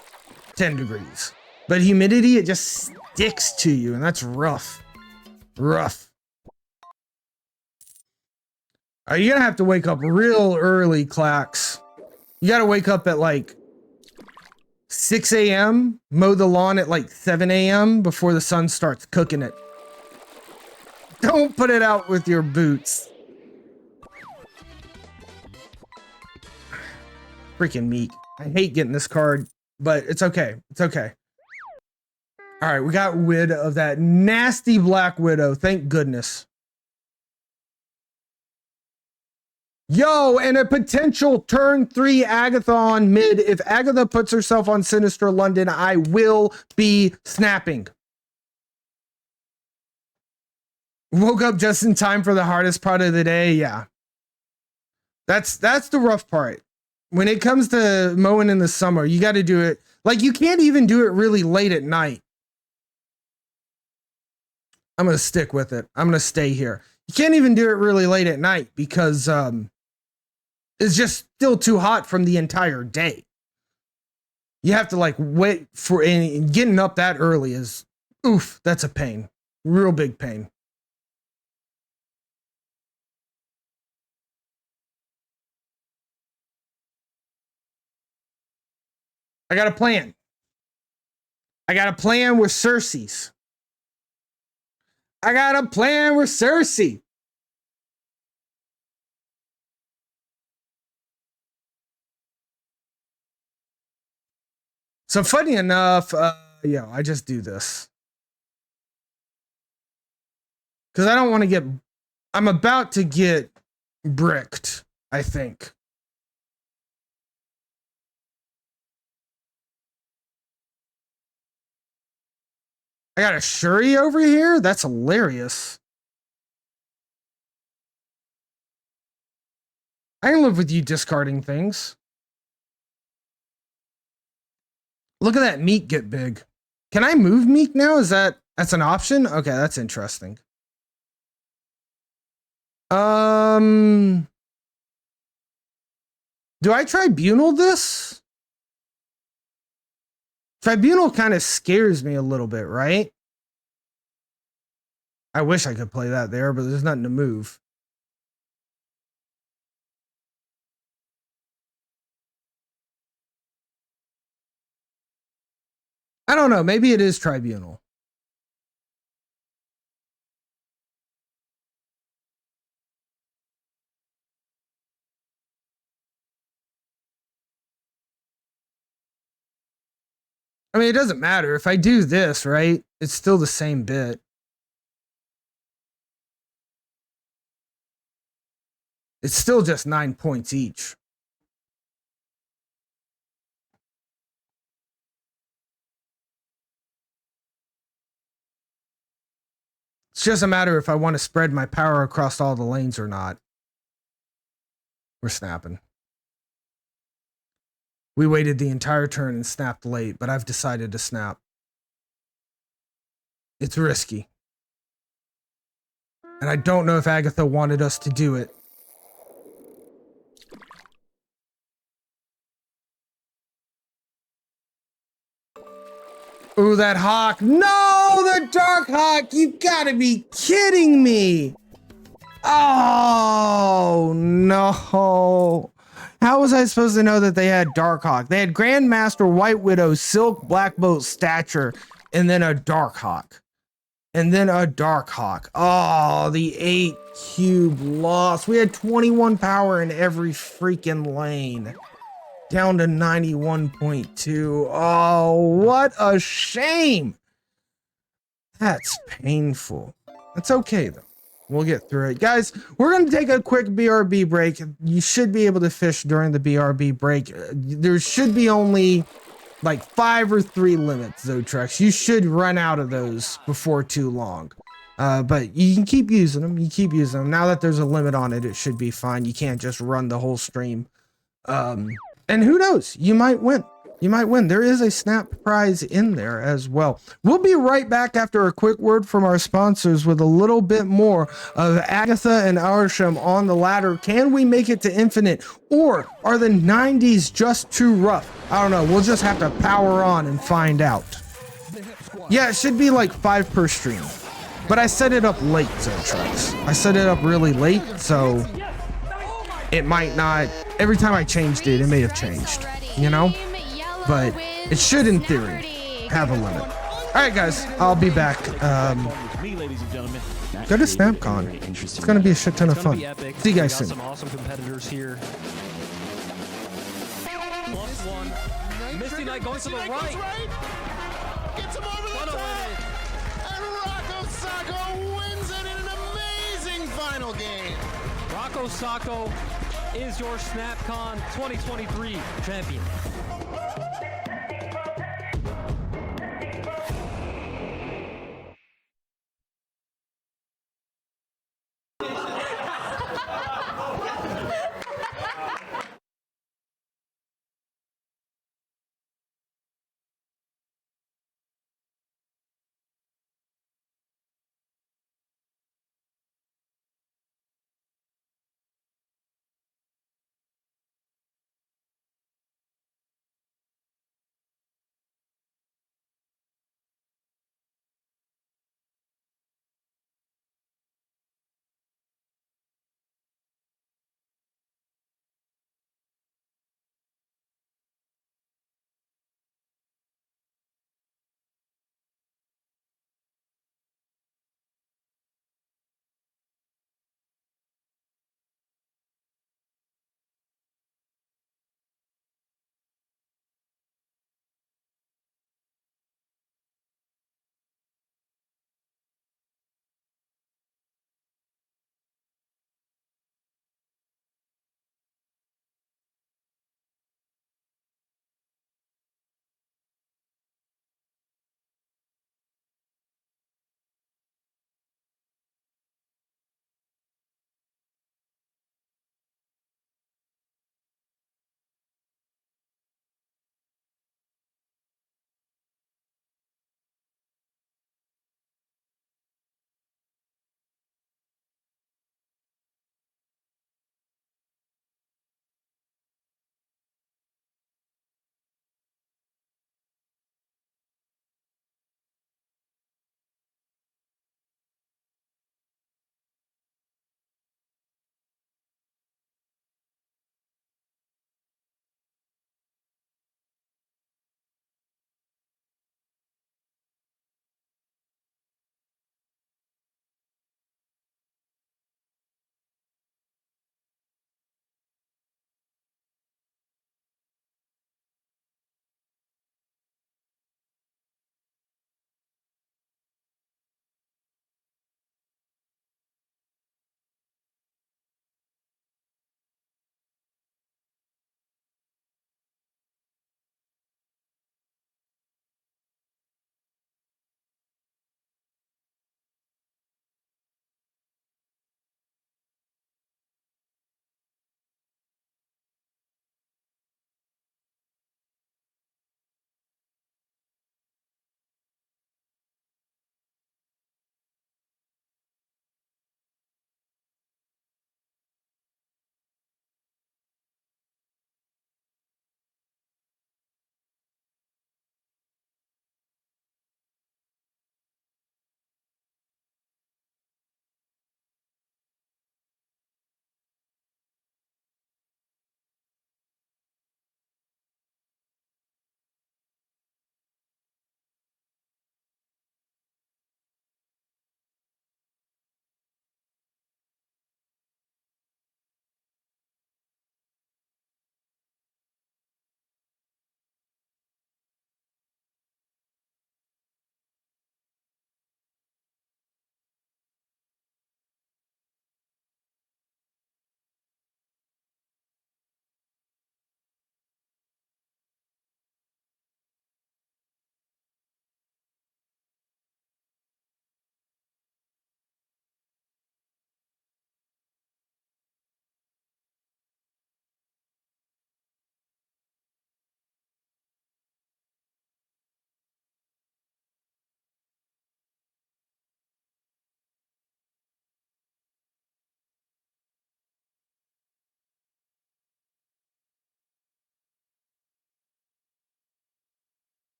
10 degrees. But humidity, it just sticks to you, and that's rough. Rough. You're gonna have to wake up real early, Clax. You gotta wake up at like 6 a.m., mow the lawn at like 7 a.m. before the sun starts cooking it. Don't put it out with your boots. Freaking Meek. I hate getting this card, but it's okay. It's okay. All right, we got rid of that nasty Black Widow. Thank goodness. Yo, and a potential turn 3 Agatha on mid. If Agatha puts herself on Sinister London, I will be snapping. Woke up just in time for the hardest part of the day. Yeah. That's the rough part. When it comes to mowing in the summer, you got to do it. Like, you can't even do it really late at night. I'm going to stick with it. I'm going to stay here. You can't even do it really late at night because it's just still too hot from the entire day. You have to like wait for, and getting up that early is, oof, that's a pain. Real big pain. I got a plan. I got a plan with Cersei's. I got a plan with Cersei. So funny enough, yeah, I just do this. Because I don't want to get, I'm about to get bricked, I think. I got a Shuri over here? That's hilarious. I can live with you discarding things. Look at that Meek get big. Can I move Meek now? That's an option? Okay, that's interesting. Do I tribunal this? Tribunal kind of scares me a little bit, right? I wish I could play that there, but there's nothing to move. I don't know. Maybe it is tribunal. I mean, it doesn't matter. If I do this, right, it's still the same bit. It's still just 9 points each. It's just a matter if I want to spread my power across all the lanes or not. We're snapping. We waited the entire turn and snapped late, but I've decided to snap. It's risky. And I don't know if Agatha wanted us to do it. Ooh, that hawk. No, the dark hawk. You gotta be kidding me. Oh, no. How was I supposed to know that they had Darkhawk? They had Grandmaster, White Widow, Silk, Black Bolt, Stature, and then a Darkhawk. And then a Darkhawk. Oh, the 8 cube loss. We had 21 power in every freaking lane. Down to 91.2. Oh, what a shame. That's painful. That's okay, though. We'll get through it. Guys, we're going to take a quick BRB break. You should be able to fish during the BRB break. There should be only like 5 or 3 limits, Zotrex. You should run out of those before too long. But you can keep using them. You keep using them. Now that there's a limit on it, it should be fine. You can't just run the whole stream. And who knows? You might win. You might win. There is a snap prize in there as well. We'll be right back after a quick word from our sponsors with a little bit more of Agatha and Arsham on the ladder. Can we make it to infinite, or are the 90s just too rough? I don't know. We'll just have to power on and find out. Yeah, it should be like 5 per stream, but I set it up late, Zotrex. I set it up really late, so it might not, every time I changed it, it may have changed, you know? But it should, in theory, have a limit. All right, guys, I'll be back. Go to SnapCon. It's going to be a shit ton of fun. See you guys soon. Some awesome competitors here. +1. Misty Knight going to the right. Gets him over the top. And Rocco Sacco wins it in an amazing final game. Rocco Sacco is your SnapCon 2023 champion.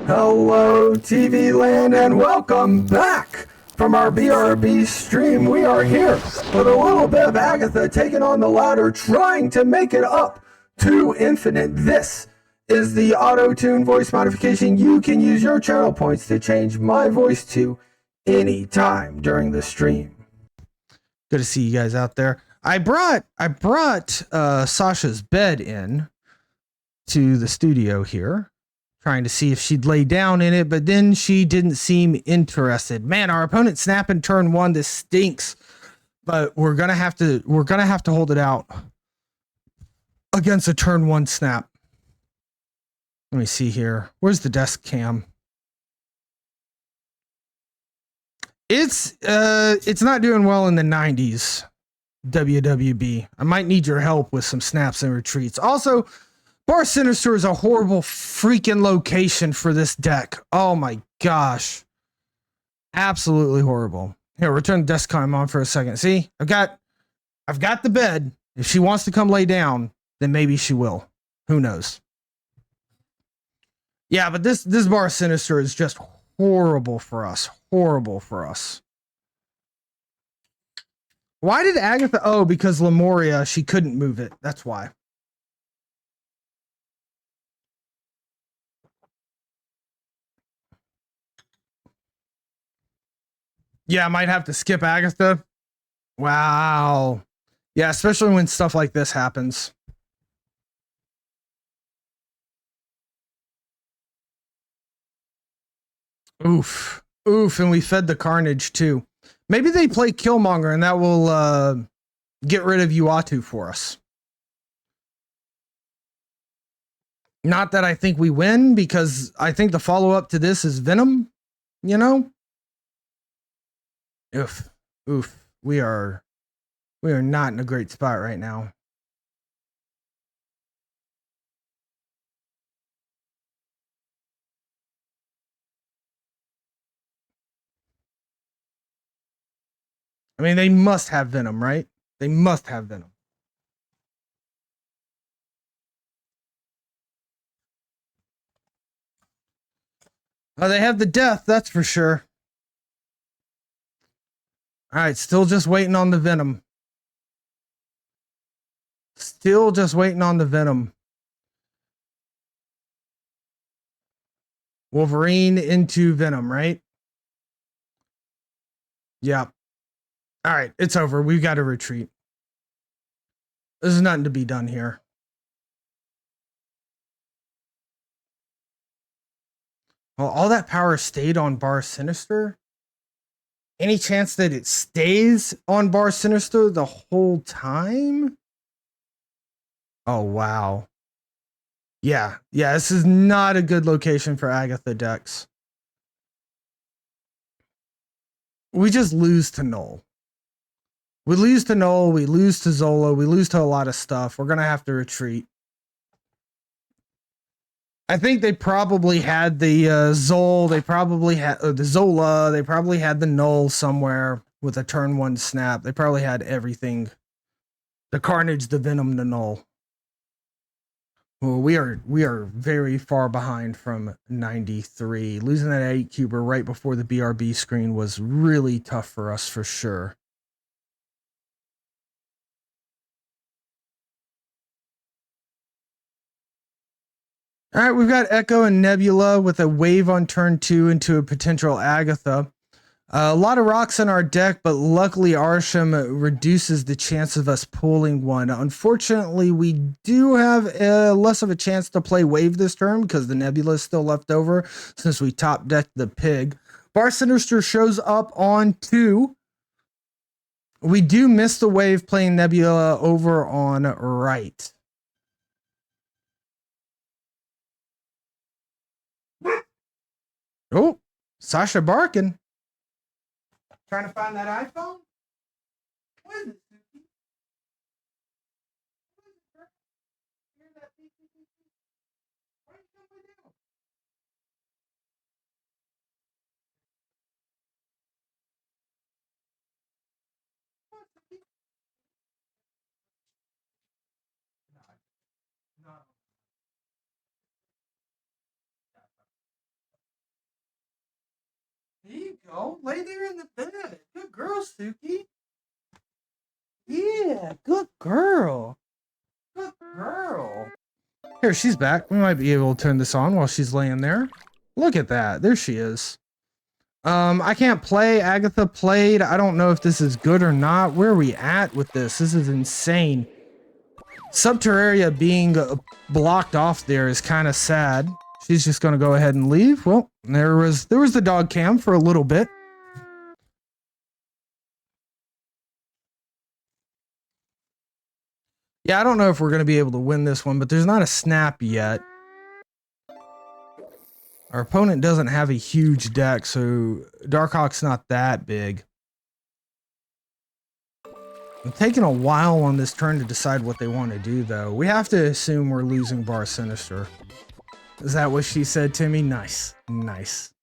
Hello, TV land, and welcome back from our BRB stream. We are here with a little bit of Agatha taking on the ladder, trying to make it up to infinite. This is the auto-tune voice modification. You can use your channel points to change my voice to any time during the stream. Good to see you guys out there. I brought Sasha's bed in to the studio here, trying to see if she'd lay down in it, but then she didn't seem interested. Man, our opponent snapping turn one. This stinks, but we're gonna have to hold it out against a turn one snap. Let me see here. Where's the desk cam? It's not doing well in the 90s. WWB. I might need your help with some snaps and retreats. Also, Bar Sinister is a horrible freaking location for this deck. Oh my gosh. Absolutely horrible. Here, we'll turn the desk cam on for a second. See, I've got the bed. If she wants to come lay down, then maybe she will. Who knows? Yeah, but this Bar Sinister is just horrible for us. Horrible for us. Why did Agatha? Oh, because Lemuria, she couldn't move it. That's why. Yeah, I might have to skip Agatha. Wow. Yeah, especially when stuff like this happens. Oof. Oof, and we fed the Carnage too. Maybe they play Killmonger and that will get rid of Uatu for us. Not that I think we win, because I think the follow-up to this is Venom, you know? Oof. Oof. We are not in a great spot right now. I mean, they must have Venom, right? They must have Venom. Oh, they have the death, that's for sure. All right, still just waiting on the Venom. Still just waiting on the Venom. Wolverine into Venom, right? Yeah. All right, it's over. We've got to retreat. There's nothing to be done here. Well, all that power stayed on Bar Sinister? Any chance that it stays on Bar Sinister the whole time? Oh, wow. Yeah, this is not a good location for Agatha decks. We just lose to Null. We lose to Null, we lose to Zola, we lose to a lot of stuff. We're going to have to retreat. I think they probably had the Zol, they probably had the Zola, they probably had the Null somewhere with a turn one snap. They probably had everything. The Carnage, the Venom, the Null. Well, we are very far behind from 93. Losing that 8-cuber right before the BRB screen was really tough for us for sure. All right, we've got Echo and Nebula with a wave on turn 2 into a potential Agatha. A lot of rocks in our deck, but luckily Arsham reduces the chance of us pulling one. Unfortunately, we do have less of a chance to play wave this turn because the Nebula is still left over since we top decked the pig. Bar Sinister shows up on 2. We do miss the wave playing Nebula over on right. Oh, Sasha barking. Trying to find that iPhone? What is it, Suki? What is it, bro? Hear that beep, beep, beep, beep? Why are you coming down? What's the beep? No. go. Lay there in the bed. Good girl, Suki. Yeah, good girl. Good girl. Here, she's back. We might be able to turn this on while she's laying there. Look at that. There she is. I can't play. Agatha played. I don't know if this is good or not. Where are we at with this? This is insane. Subterraria being blocked off there is kind of sad. She's just going to go ahead and leave. Well, there was the dog cam for a little bit. Yeah, I don't know if we're going to be able to win this one, but there's not a snap yet. Our opponent doesn't have a huge deck, so Darkhawk's not that big. I'm taking a while on this turn to decide what they want to do, though. We have to assume we're losing Bar Sinister. Is that what she said to me? Nice. Nice.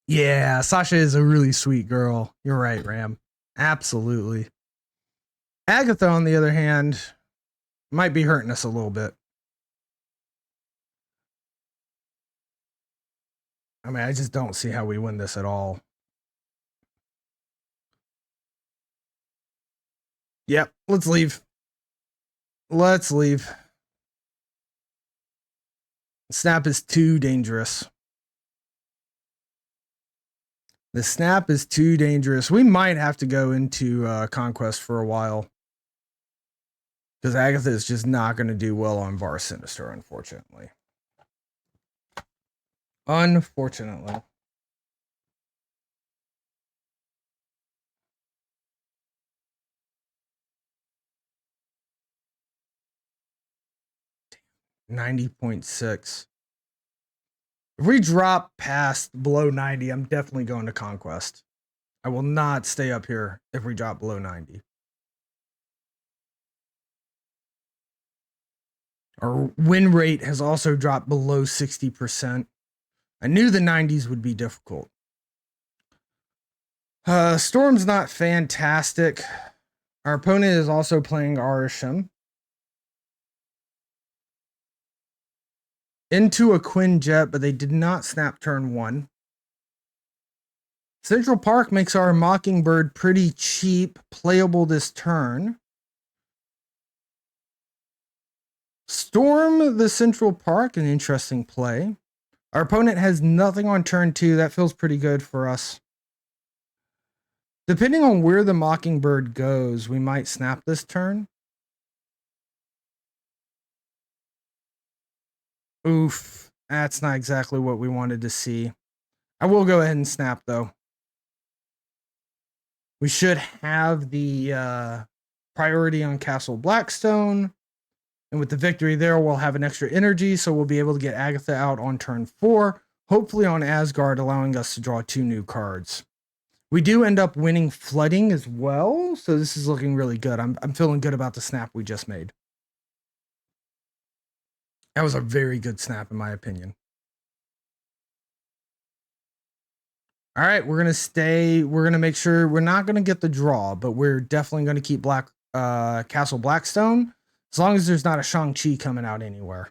Yeah, Sasha is a really sweet girl. You're right, Ram. Absolutely. Agatha, on the other hand, might be hurting us a little bit. I mean, I just don't see how we win this at all. Yep, let's leave. Let's leave. Snap is too dangerous. The snap is too dangerous. We might have to go into Conquest for a while. Because Agatha is just not going to do well on Bar Sinister, unfortunately. Unfortunately. Damn. 90.6. If we drop past below 90, I'm definitely going to Conquest. I will not stay up here if we drop below 90. Our win rate has also dropped below 60%. I knew the 90s would be difficult. Storm's not fantastic. Our opponent is also playing Arisham. Into a Quinjet, but they did not snap turn 1. Central Park makes our Mockingbird pretty cheap, playable this turn. Storm the Central Park, an interesting play. Our opponent has nothing on turn 2. That feels pretty good for us. Depending on where the Mockingbird goes, we might snap this turn. Oof, that's not exactly what we wanted to see. I will go ahead and snap, though. We should have the priority on Castle Blackstone. And with the victory there, we'll have an extra energy, so we'll be able to get Agatha out on turn 4, hopefully on Asgard, allowing us to draw 2 new cards. We do end up winning Flooding as well, so this is looking really good. I'm feeling good about the snap we just made. That was a very good snap, in my opinion. All right, we're going to stay. We're going to make sure we're not going to get the draw, but we're definitely going to keep Castle Blackstone, as long as there's not a Shang-Chi coming out anywhere.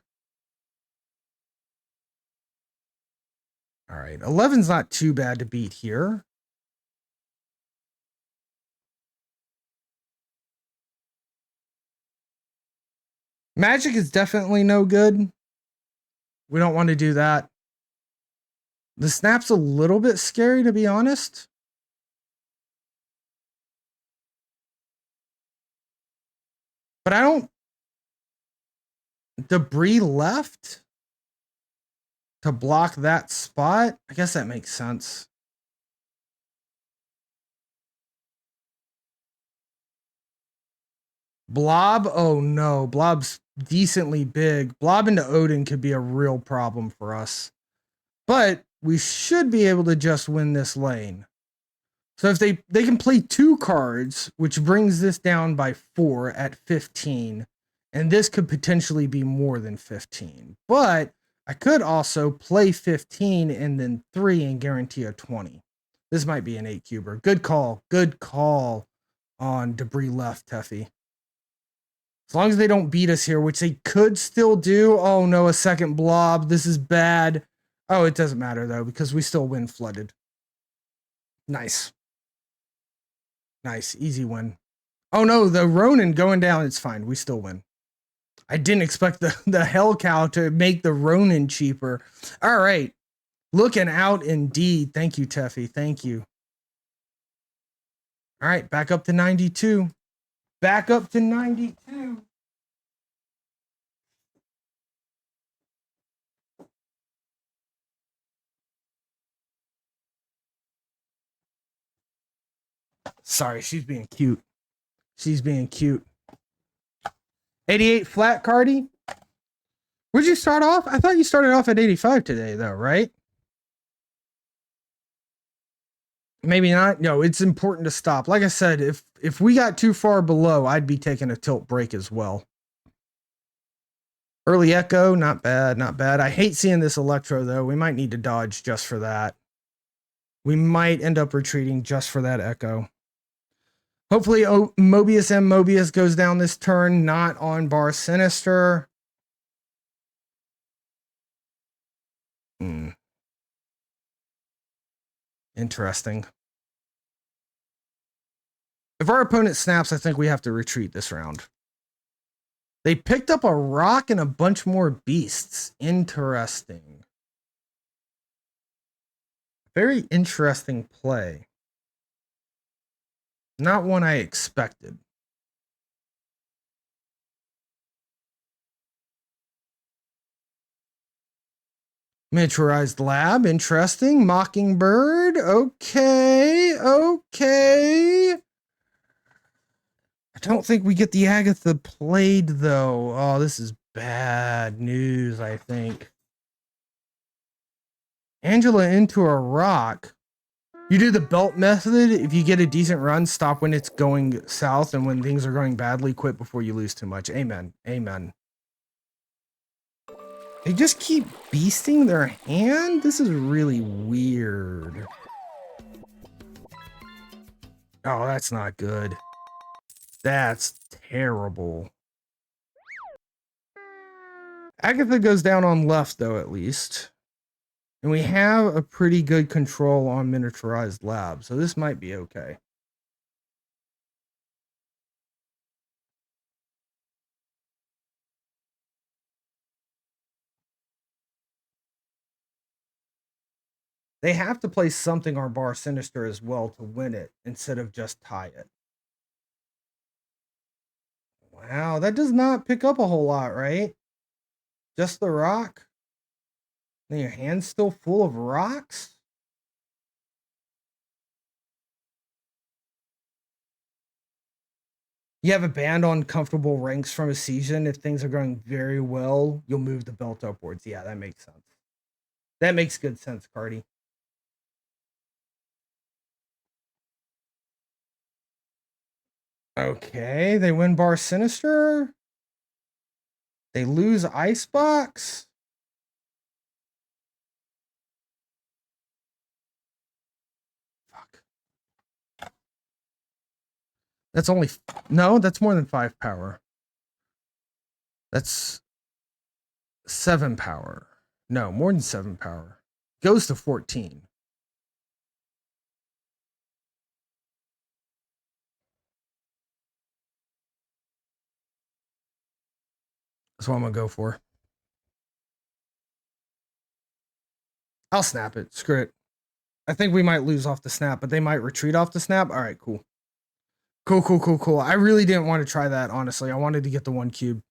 All right, 11's not too bad to beat here. Magic is definitely no good. We don't want to do that. The snap's a little bit scary, to be honest. But I don't... Debris left to block that spot? I guess that makes sense. Blob? Oh no, Blob's decently big. Blob into Odin could be a real problem for us. But we should be able to just win this lane. So if they can play 2 cards, which brings this down by 4 at 15. And this could potentially be more than 15. But I could also play 15 and then 3 and guarantee a 20. This might be an 8-cuber. Good call. Good call on Debris left, Teffy. As long as they don't beat us here, which they could still do. Oh no, a second blob. This is bad. Oh, it doesn't matter though, because we still win flooded. Nice. Nice. Easy win. Oh no, the Ronin going down. It's fine. We still win. I didn't expect the Hell Cow to make the Ronin cheaper. All right. Looking out indeed. Thank you, Teffy. Thank you. All right. Back up to 92. Back up to 92. Sorry, she's being cute. She's being cute. 88 flat, Cardi. Where'd you start off? I thought you started off at 85 today, though, right? Maybe not. No, it's important to stop. Like I said, if we got too far below, I'd be taking a tilt break as well. Early echo, not bad, not bad. I hate seeing this electro, though. We might need to dodge just for that. We might end up retreating just for that echo. Hopefully, Mobius M. Mobius goes down this turn, not on Bar Sinister. Interesting. If our opponent snaps, I think we have to retreat this round. They picked up a rock and a bunch more beasts. Interesting. Very interesting play. Not one I expected. Miniaturized lab, interesting. Mockingbird, okay, okay. I don't think we get the Agatha played, though. Oh, this is bad news, I think. Angela into a rock. You do the belt method. If you get a decent run, stop when it's going south, and when things are going badly, quit before you lose too much. Amen. Amen. They just keep beasting their hand? This is really weird. Oh, that's not good. That's terrible. Agatha goes down on left, though, at least. And we have a pretty good control on miniaturized lab, so this might be okay. They have to play something on Bar Sinister as well to win it, instead of just tie it. Wow, that does not pick up a whole lot, right? Just the rock? And your hand's still full of rocks? You have a band on comfortable ranks from a season. If things are going very well, you'll move the belt upwards. Yeah, that makes sense. That makes good sense, Cardi. Okay, they win Bar Sinister. They lose Icebox. Fuck. That's only... No, that's more than 5 power. That's 7 power. No, more than 7 power. Goes to 14. That's what I'm going to go for. I'll snap it. Screw it. I think we might lose off the snap, but they might retreat off the snap. All right, cool. Cool. I really didn't want to try that, honestly. I wanted to get the 1 cube.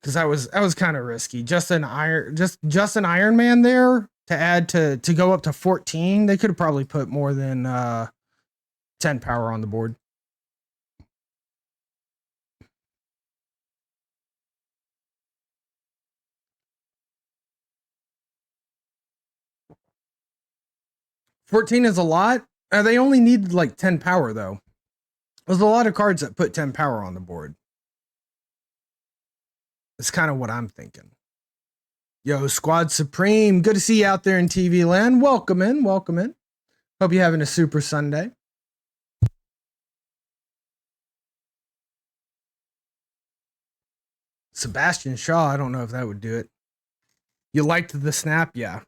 Because I was kind of risky. Just an Iron Man there to add to go up to 14. They could have probably put more than 10 power on the board. $14 is a lot. They only needed like 10 power though. There's a lot of cards that put 10 power on the board. That's kind of what I'm thinking. Yo, Squad Supreme. Good to see you out there in TV land. Welcome in. Hope you're having a super Sunday. Sebastian Shaw, I don't know if that would do it. You liked the snap? Yeah.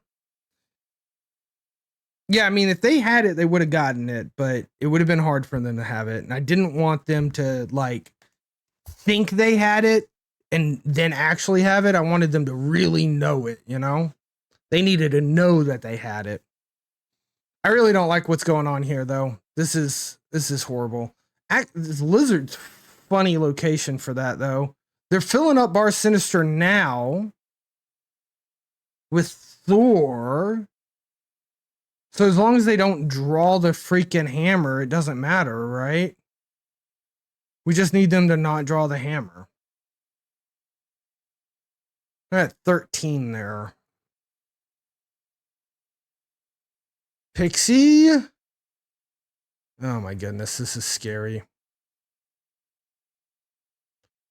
Yeah, I mean, if they had it, they would have gotten it, but it would have been hard for them to have it. And I didn't want them to, like, think they had it and then actually have it. I wanted them to really know it, you know? They needed to know that they had it. I really don't like what's going on here, though. This is horrible. This Lizard's funny location for that, though. They're filling up Bar Sinister now with Thor. So as long as they don't draw the freaking hammer, it doesn't matter, right? We just need them to not draw the hammer. They're at 13 there. Pixie. Oh my goodness, this is scary.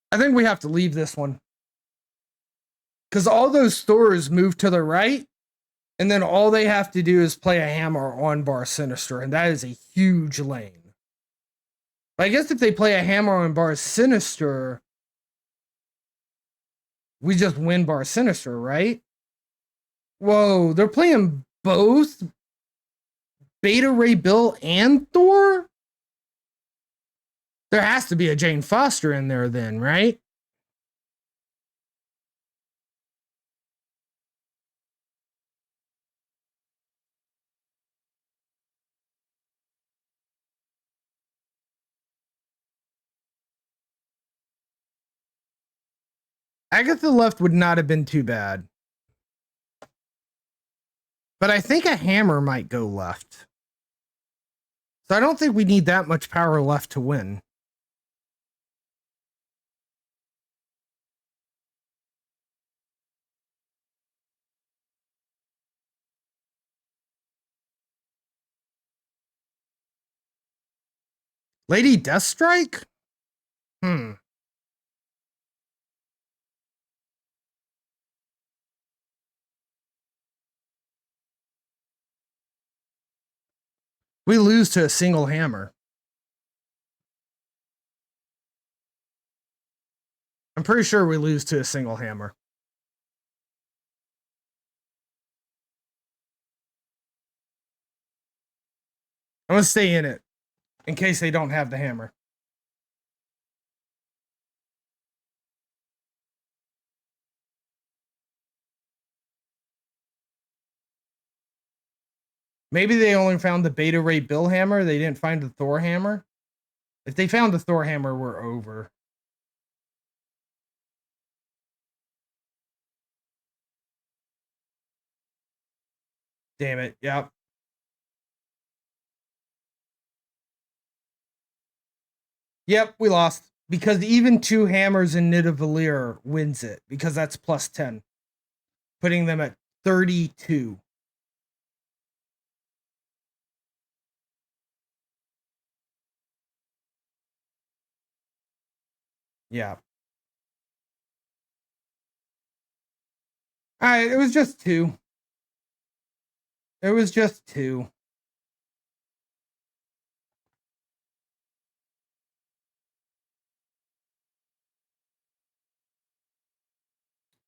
I think we have to leave this one. Because all those Thors move to the right, and then all they have to do is play a hammer on Bar Sinister, and that is a huge lane. But I guess if they play a hammer on Bar Sinister, we just win Bar Sinister, right? Whoa, they're playing both Beta Ray Bill and Thor? There has to be a Jane Foster in there then, right? Agatha left would not have been too bad. But I think a hammer might go left. So I don't think we need that much power left to win. Lady Deathstrike? We lose to a single hammer. I'm pretty sure we lose to a single hammer. I'm going to stay in it in case they don't have the hammer. Maybe they only found the Beta Ray Bill hammer. They didn't find the Thor hammer. If they found the Thor hammer, we're over. Damn it. Yep. Yep, we lost. Because even two hammers in Nidavellir wins it. Because that's plus 10. Putting them at 32. Yeah. Alright, it was just 2. It was just 2.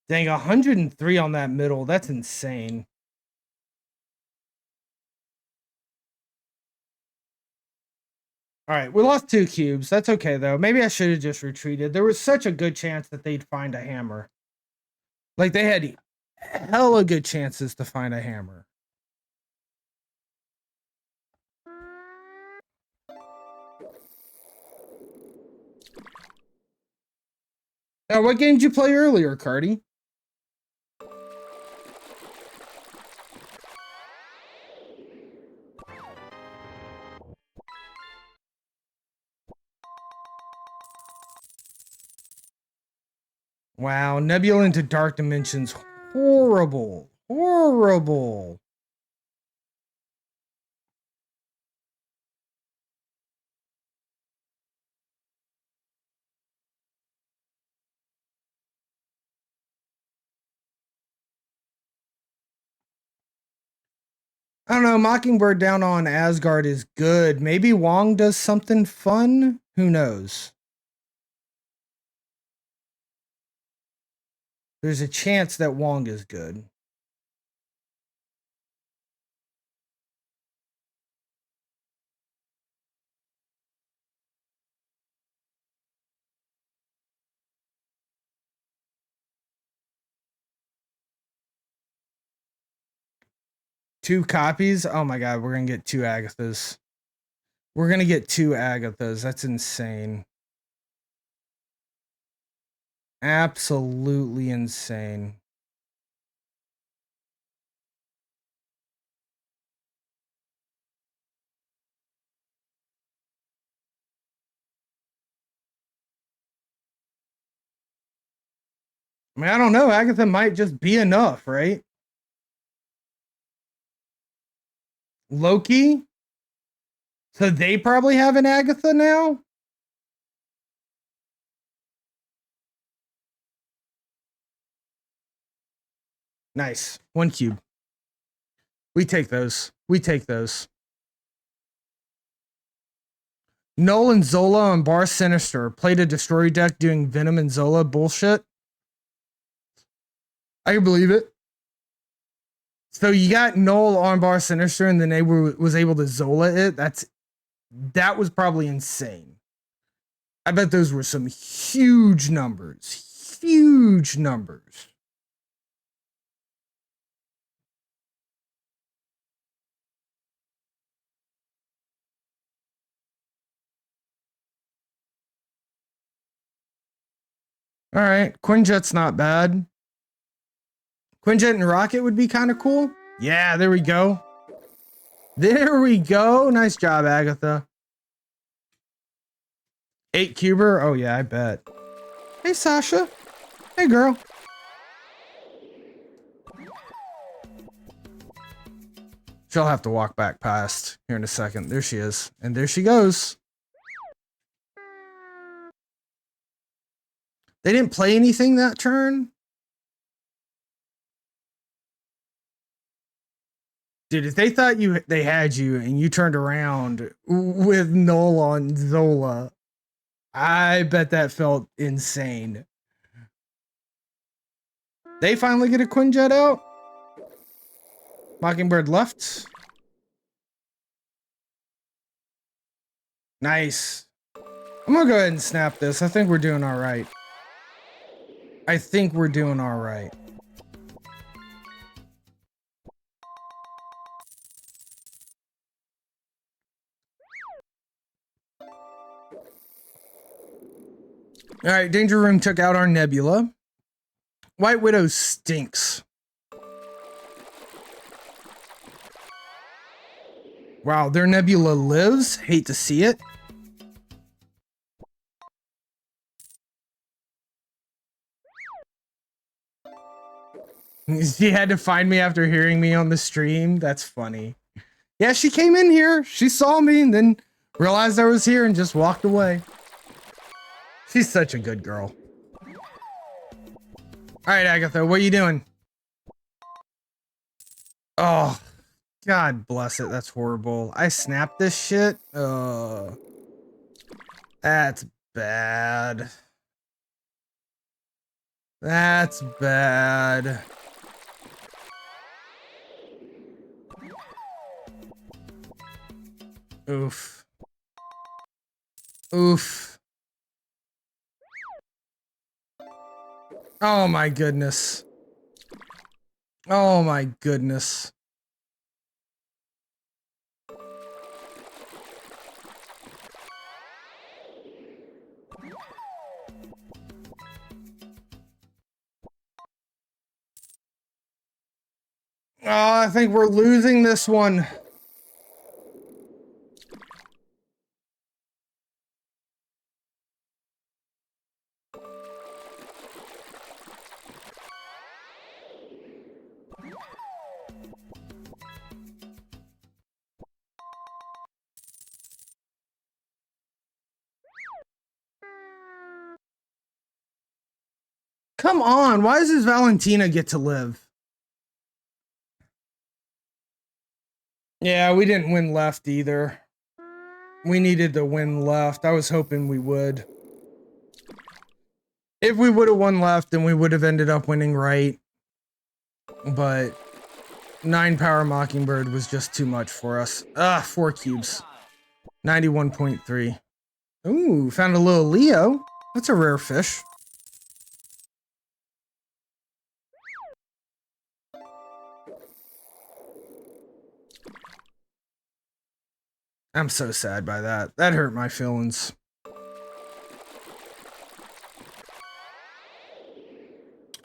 Dang, 103 on that middle. That's insane. All right, we lost 2 cubes. That's okay, though. Maybe I should have just retreated. There was such a good chance that they'd find a hammer. Like, they had hella good chances to find a hammer. Now, what game did you play earlier, Cardi? Wow, Nebula into Dark Dimensions. Horrible. Horrible. I don't know. Mockingbird down on Asgard is good. Maybe Wong does something fun? Who knows? There's a chance that Wong is good. Two copies? Oh my god, we're gonna get two Agathas. We're gonna get two Agathas. That's insane. Absolutely insane. I mean, I don't know. Agatha might just be enough, right? Loki? So they probably have an Agatha now? Nice. 1 cube. We take those. We take those. Null and Zola on Bar Sinister. Played a Destroy deck doing Venom and Zola bullshit. I can believe it. So you got Null on Bar Sinister and then they was able to Zola it. That was probably insane. I bet those were some huge numbers. Huge numbers. All right, Quinjet's not bad. Quinjet and Rocket would be kind of cool. Yeah, there we go. There we go. Nice job, Agatha. 8 cuber. Oh yeah, I bet. Hey, Sasha. Hey, girl. She'll have to walk back past here in a second. There she is. And there she goes. They didn't play anything that turn? Dude, if they thought they had you and you turned around with Null on Zola, I bet that felt insane. They finally get a Quinjet out? Mockingbird left. Nice. I'm gonna go ahead and snap this. I think we're doing all right. I think we're doing all right. All right, Danger Room took out our Nebula. White Widow stinks. Wow, their Nebula lives. Hate to see it. She had to find me after hearing me on the stream. That's funny. Yeah, she came in here. She saw me and then realized I was here and just walked away. She's such a good girl. All right, Agatha, what are you doing? Oh, God bless it. That's horrible. I snapped this shit. That's bad. That's bad. Oof. Oof. Oh my goodness. Oh my goodness. Oh, I think we're losing this one. Come on, why does this Valentina get to live? Yeah, we didn't win left either. We needed to win left. I was hoping we would. If we would have won left, then we would have ended up winning right. But 9 power Mockingbird was just too much for us. 4 cubes. 91.3. Ooh, found a little Leo. That's a rare fish. I'm so sad by that. That hurt my feelings.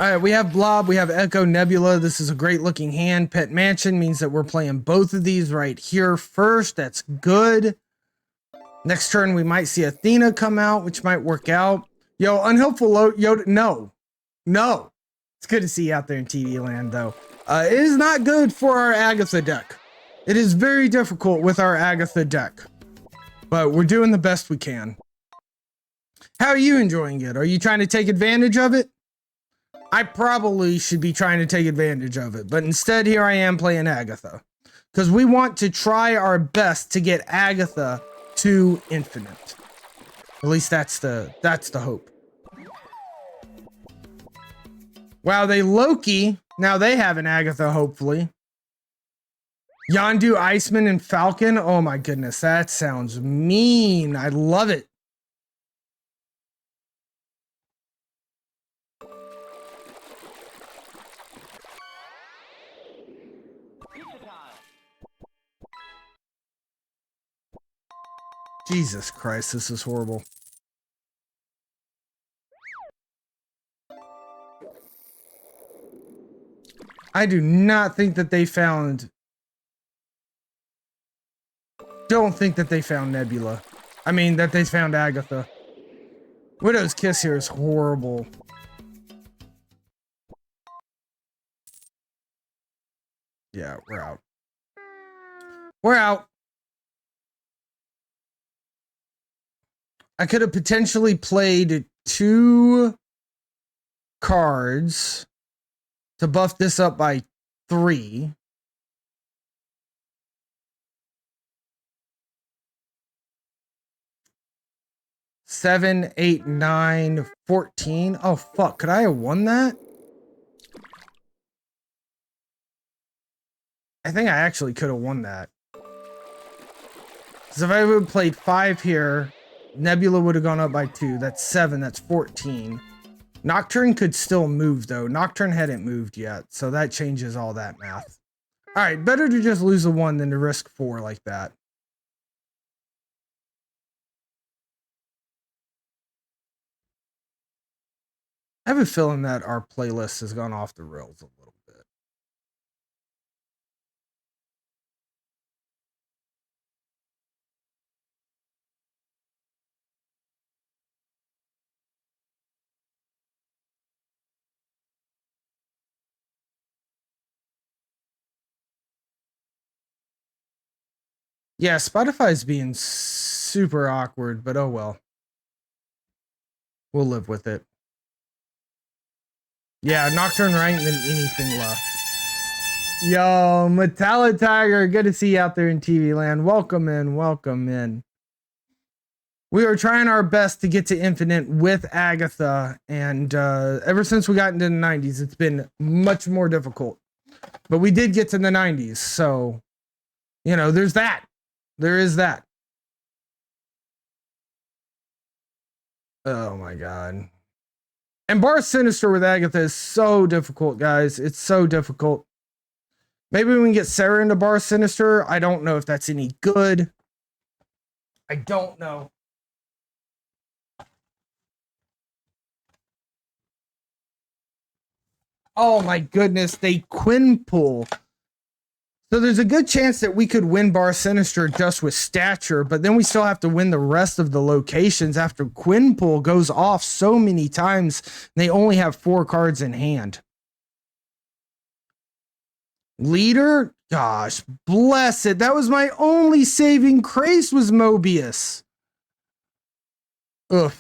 All right, we have Blob, we have Echo Nebula. This is a great looking hand. Pet Mansion means that we're playing both of these right here first. That's good. Next turn, we might see Athena come out, which might work out. Yo, Unhelpful Yoda, no. It's good to see you out there in TV land, though. It is not good for our Agatha deck. It is very difficult with our Agatha deck. But we're doing the best we can. How are you enjoying it? Are you trying to take advantage of it? I probably should be trying to take advantage of it, but instead here I am playing Agatha. Because we want to try our best to get Agatha to infinite. At least that's the hope. Wow, they Loki. Now they have an Agatha, hopefully. Yondu, Iceman, and Falcon. Oh my goodness, that sounds mean. I love it. Jesus Christ, this is horrible. I do not think that they found... Don't think that they found Nebula. I mean, that they found Agatha. Widow's Kiss here is horrible. Yeah, we're out. We're out. I could have potentially played 2 cards to buff this up by 3. Seven, 8, 9, 14. Oh, fuck. Could I have won that? I think I actually could have won that. Because if I would have played 5 here, Nebula would have gone up by 2. That's 7. That's 14. Nocturne could still move, though. Nocturne hadn't moved yet, so that changes all that math. All right, better to just lose a 1 than to risk 4 like that. I have a feeling that our playlist has gone off the rails a little bit. Yeah, Spotify's being super awkward, but oh well. We'll live with it. Yeah, Nocturne right and then anything left. Yo, Metallic Tiger, good to see you out there in TV land. Welcome in, welcome in. We are trying our best to get to infinite with Agatha, and ever since we got into the 90s, it's been much more difficult. But we did get to the 90s, so, you know, there's that. There is that. Oh my god. And Bar Sinister with Agatha is so difficult, guys. It's so difficult. Maybe we can get Sarah into Bar Sinister. I don't know if that's any good. I don't know. Oh my goodness, they quinpool. So there's a good chance that we could win Bar Sinister just with stature, but then we still have to win the rest of the locations after quinpool goes off so many times. They only have 4 cards in hand. Leader? Gosh, bless it. That was my only saving grace was Mobius. Ugh.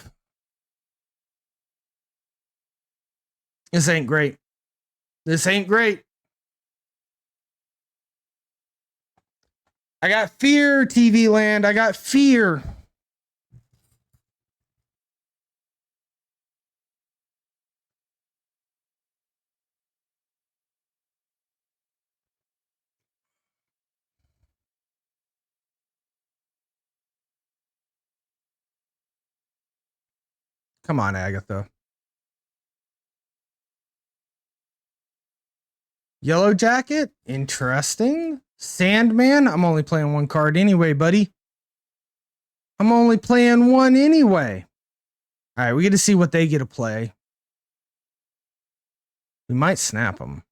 This ain't great. This ain't great. I got fear, TV land. I got fear. Come on, Agatha. Yellow Jacket? Interesting. Sandman? I'm only playing one card anyway, buddy. I'm only playing one anyway. All right, we get to see what they get to play. We might snap them.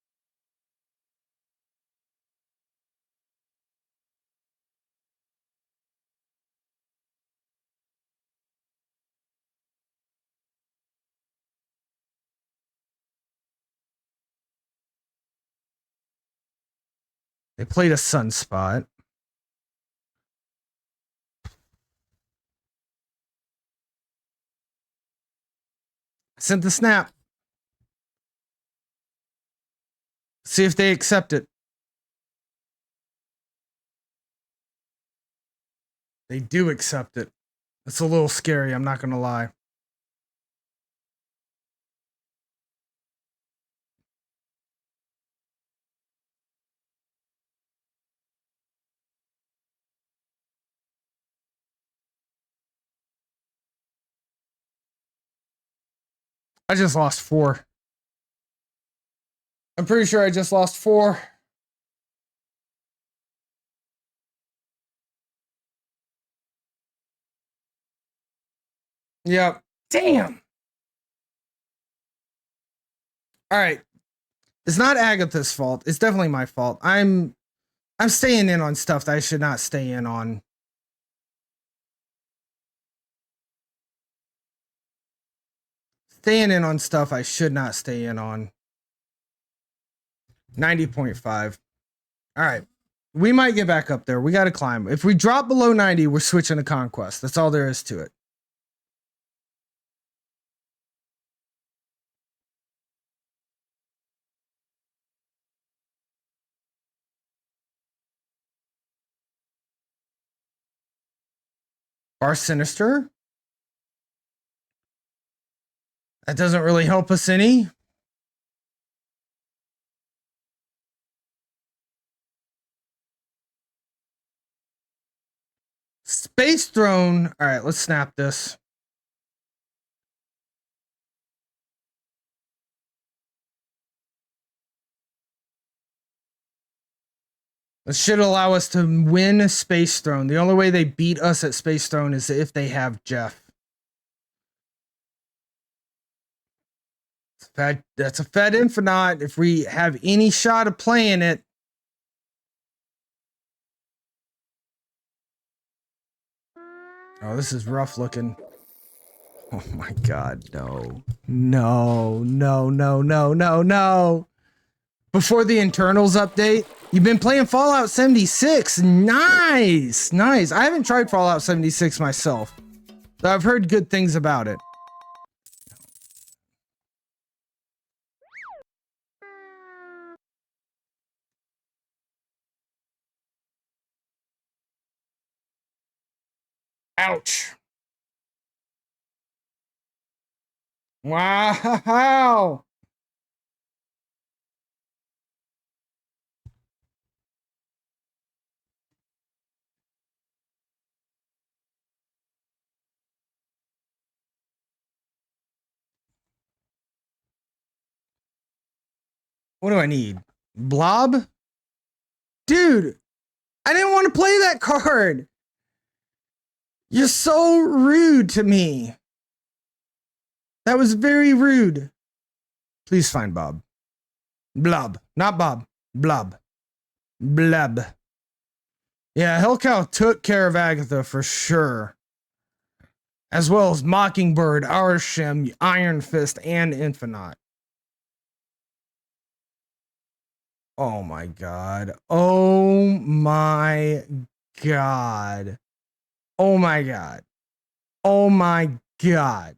They played a Sunspot. Sent the snap. See if they accept it. They do accept it. It's a little scary, I'm not going to lie. I just lost 4. I'm pretty sure I just lost 4. Yep. Damn. All right. It's not Agatha's fault. It's definitely my fault. I'm staying in on stuff that I should not stay in on. Staying in on stuff I should not stay in on. 90.5. All right. We might get back up there. We got to climb. If we drop below 90, we're switching to Conquest. That's all there is to it. Our Sinister. That doesn't really help us any. Space Throne. All right, let's snap this. This should allow us to win Space Throne. The only way they beat us at Space Throne is if they have Jeff. That's a Fed Infinite. If we have any shot of playing it. Oh, this is rough looking. Oh my God, no. No, no, no, no, no, no. Before the internals update, you've been playing Fallout 76. Nice, nice. I haven't tried Fallout 76 myself, but I've heard good things about it. Ouch. Wow. What do I need? Blob? Dude, I didn't want to play that card. You're so rude to me. That was very rude. Please find Bob. Blob. Not Bob. Blob. Blub. Yeah, Hellcow took care of Agatha for sure. As well as Mockingbird, Arshem, Iron Fist, and Infinite. Oh my God. Oh my God. Oh my God. Oh my God.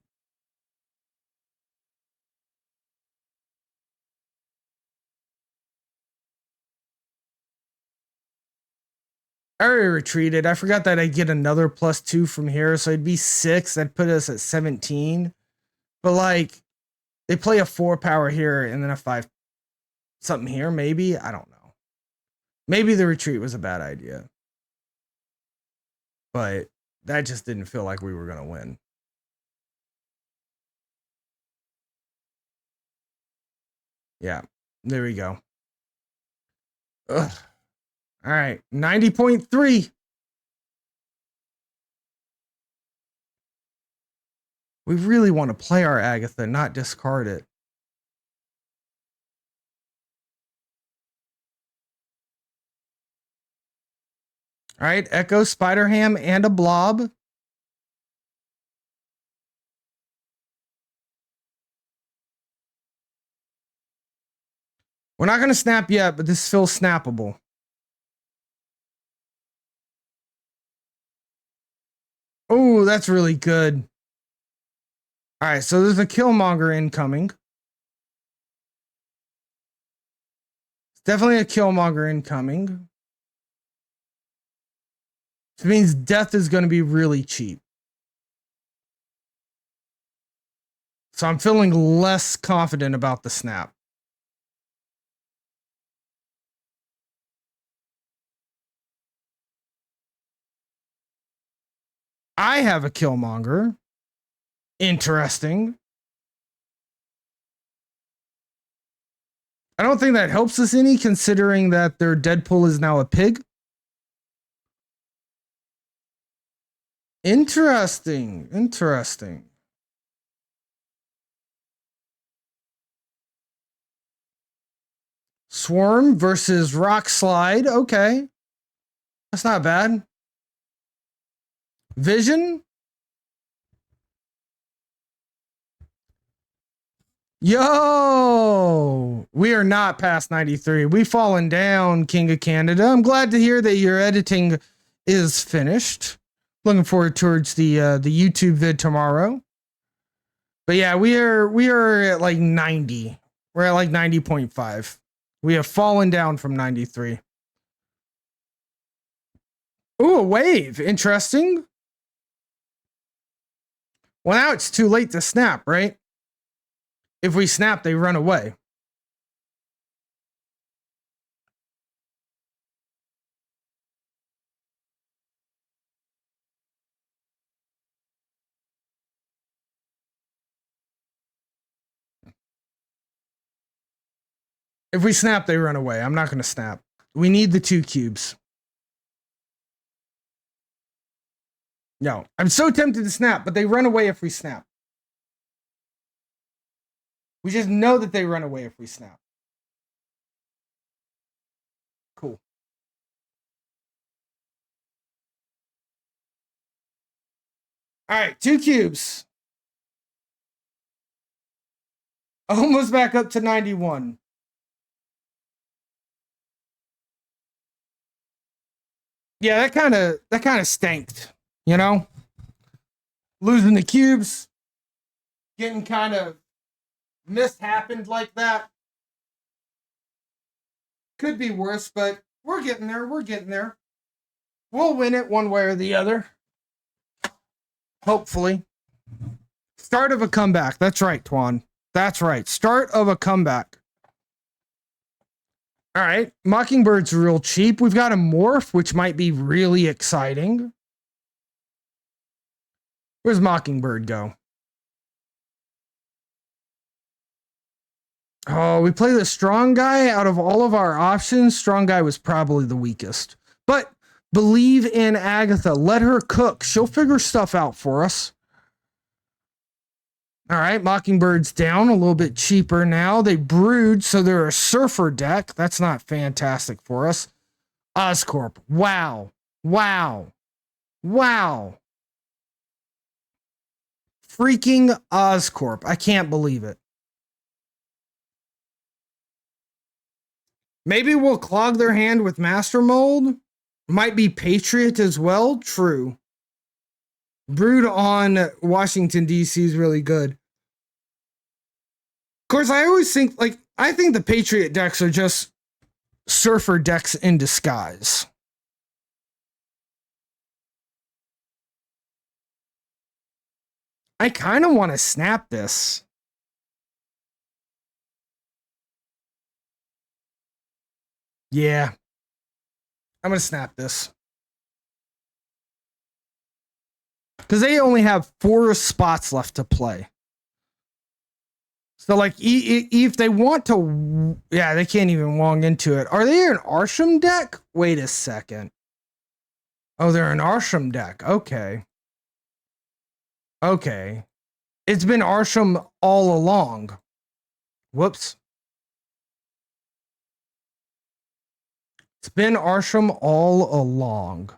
I already retreated. I forgot that I'd get another +2 from here, so it'd be 6. That'd put us at 17. But like, they play a 4 power here and then a 5 something here, maybe? I don't know. Maybe the retreat was a bad idea. But that just didn't feel like we were going to win. Yeah, there we go. Ugh. All right, 90.3. We really want to play our Agatha, not discard it. All right, Echo, Spider Ham, and a Blob. We're not going to snap yet, but this feels snappable. Oh, that's really good. All right, so there's a Killmonger incoming. It's definitely a Killmonger incoming. Which means death is going to be really cheap. So I'm feeling less confident about the snap. I have a Killmonger. Interesting. I don't think that helps us any, considering that their Deadpool is now a pig. Interesting. Interesting. Swarm versus Rock Slide. Okay. That's not bad. Vision. Yo, we are not past 93. We've fallen down, King of Canada. I'm glad to hear that your editing is finished. Looking forward towards the YouTube vid tomorrow. But yeah, we are at like 90. We're at like 90.5. We have fallen down from 93. Ooh, a wave. Interesting. Well, now it's too late to snap, right? If we snap, they run away. If we snap, they run away. I'm not going to snap. We need the 2 cubes. No, I'm so tempted to snap, but they run away if we snap. We just know that they run away if we snap. Cool. All right, 2 cubes. Almost back up to 91. Yeah, that kind of stanked, you know? Losing the cubes, getting kind of mishappened like that. Could be worse, but we're getting there. We're getting there. We'll win it one way or the other. Hopefully. Start of a comeback. That's right, Twan. That's right. Start of a comeback. All right. Mockingbird's real cheap. We've got a morph, which might be really exciting. Where's Mockingbird go? Oh, we play the strong guy. Out of all of our options, strong guy was probably the weakest. But believe in Agatha. Let her cook. She'll figure stuff out for us. All right, Mockingbird's down, a little bit cheaper now. They brewed, so they're a surfer deck. That's not fantastic for us. Oscorp. Wow. Wow. Wow. Freaking Oscorp. I can't believe it. Maybe we'll clog their hand with Master Mold. Might be Patriot as well. True. Brewed on Washington, D.C. is really good. Of course, I always think, I think the Patriot decks are just surfer decks in disguise. I kind of want to snap this. Yeah. I'm going to snap this. Because they only have 4 spots left to play. So So like, if they want to, yeah, they can't even walk into it. Are they an Arsham deck? Wait a second. Oh, they're an Arsham deck. Okay. Okay. It's been Arsham all along. Whoops. It's been Arsham all along.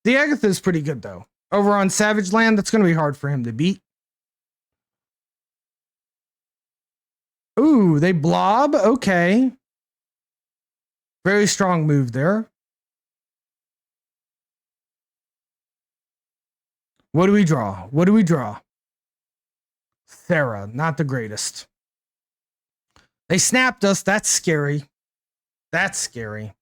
The Agatha is pretty good, though. Over on Savage Land, that's going to be hard for him to beat. Ooh, they blob. Okay. Very strong move there. What do we draw? What do we draw? Sarah, not the greatest. They snapped us. That's scary. That's scary.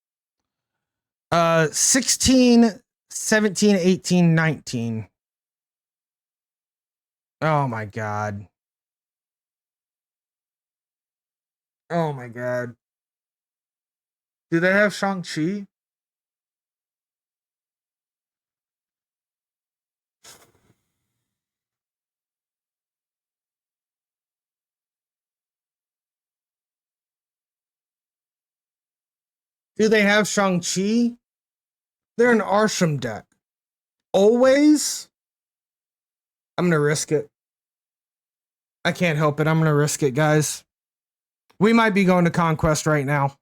16, 17, 18, 19. Oh my God. Oh my God. Do they have Shang-Chi? Do they have Shang-Chi? They're an Arsham deck. Always? I'm going to risk it. I can't help it. I'm going to risk it, guys. We might be going to Conquest right now.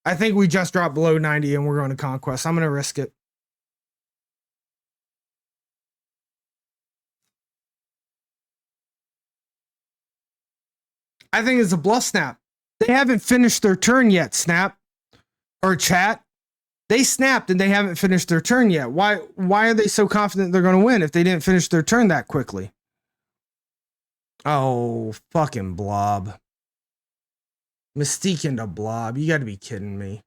I think we just dropped below 90 and we're going to Conquest. I'm going to risk it. I think it's a bluff, Snap. They haven't finished their turn yet, Snap. Or chat. They snapped and they haven't finished their turn yet. Why are they so confident they're going to win if they didn't finish their turn that quickly? Oh, fucking blob. Mystique into blob. You got to be kidding me.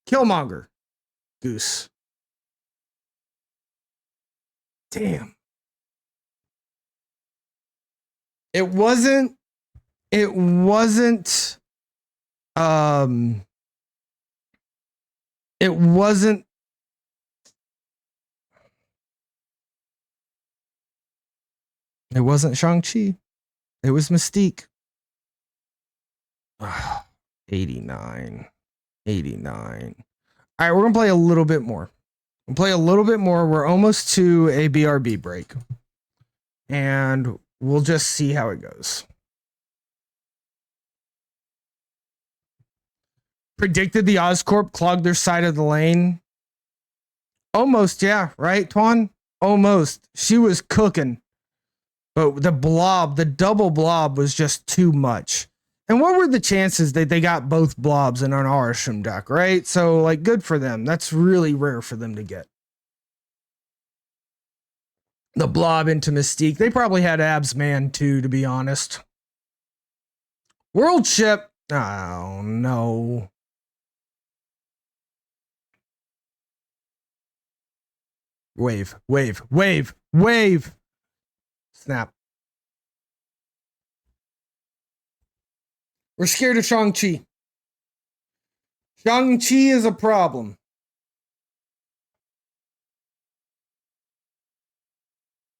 Killmonger. Goose. Damn. It wasn't It wasn't Shang-Chi. It was Mystique. 89. 89. All right, we're going to play a little bit more. We'll play a little bit more. We're almost to a BRB break. And we'll just see how it goes. Predicted the Oscorp clogged their side of the lane. Almost, yeah, right, Twan? Almost. She was cooking. But the blob, the double blob was just too much. And what were the chances that they got both blobs in an Arsham deck, right? So, like, good for them. That's really rare for them to get. The blob into Mystique. They probably had Abs Man too, to be honest. World ship. Oh, no. Wave, wave, wave, wave. Snap. We're scared of Shang-Chi. Shang-Chi is a problem.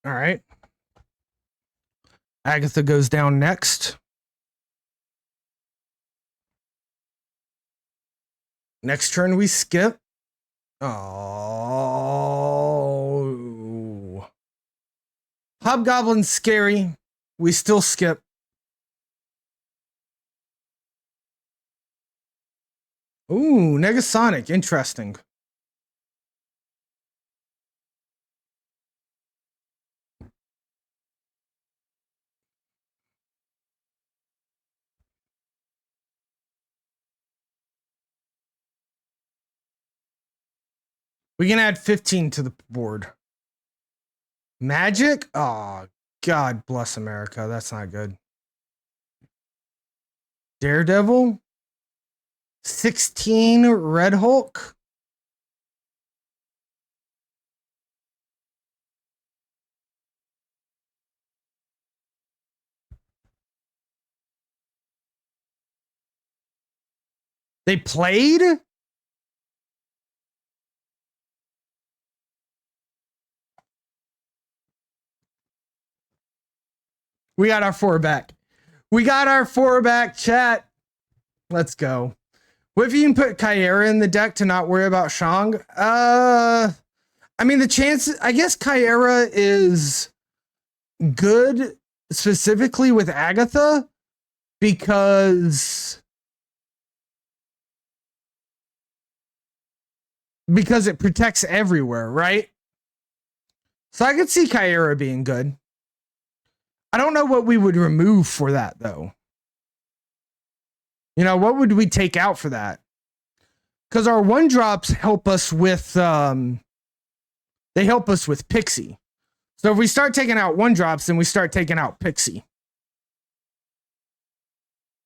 All right. Agatha goes down next. Next turn we skip. Oh. Hobgoblin's scary. We still skip. Ooh, Negasonic. Interesting. We can add 15 to the board. Magic? Oh, God bless America. That's not good. Daredevil? 16 Red Hulk? They played? We got our 4 back. We got our 4 back, chat. Let's go. What if you can put Kyera in the deck to not worry about Shang? I mean, the chances, I guess Kyera is good specifically with Agatha because it protects everywhere, right? So I could see Kyera being good. I don't know what we would remove for that, though. You know, what would we take out for that? Because our 1-drops help us with, they help us with Pixie. So if we start taking out 1-drops, then we start taking out Pixie.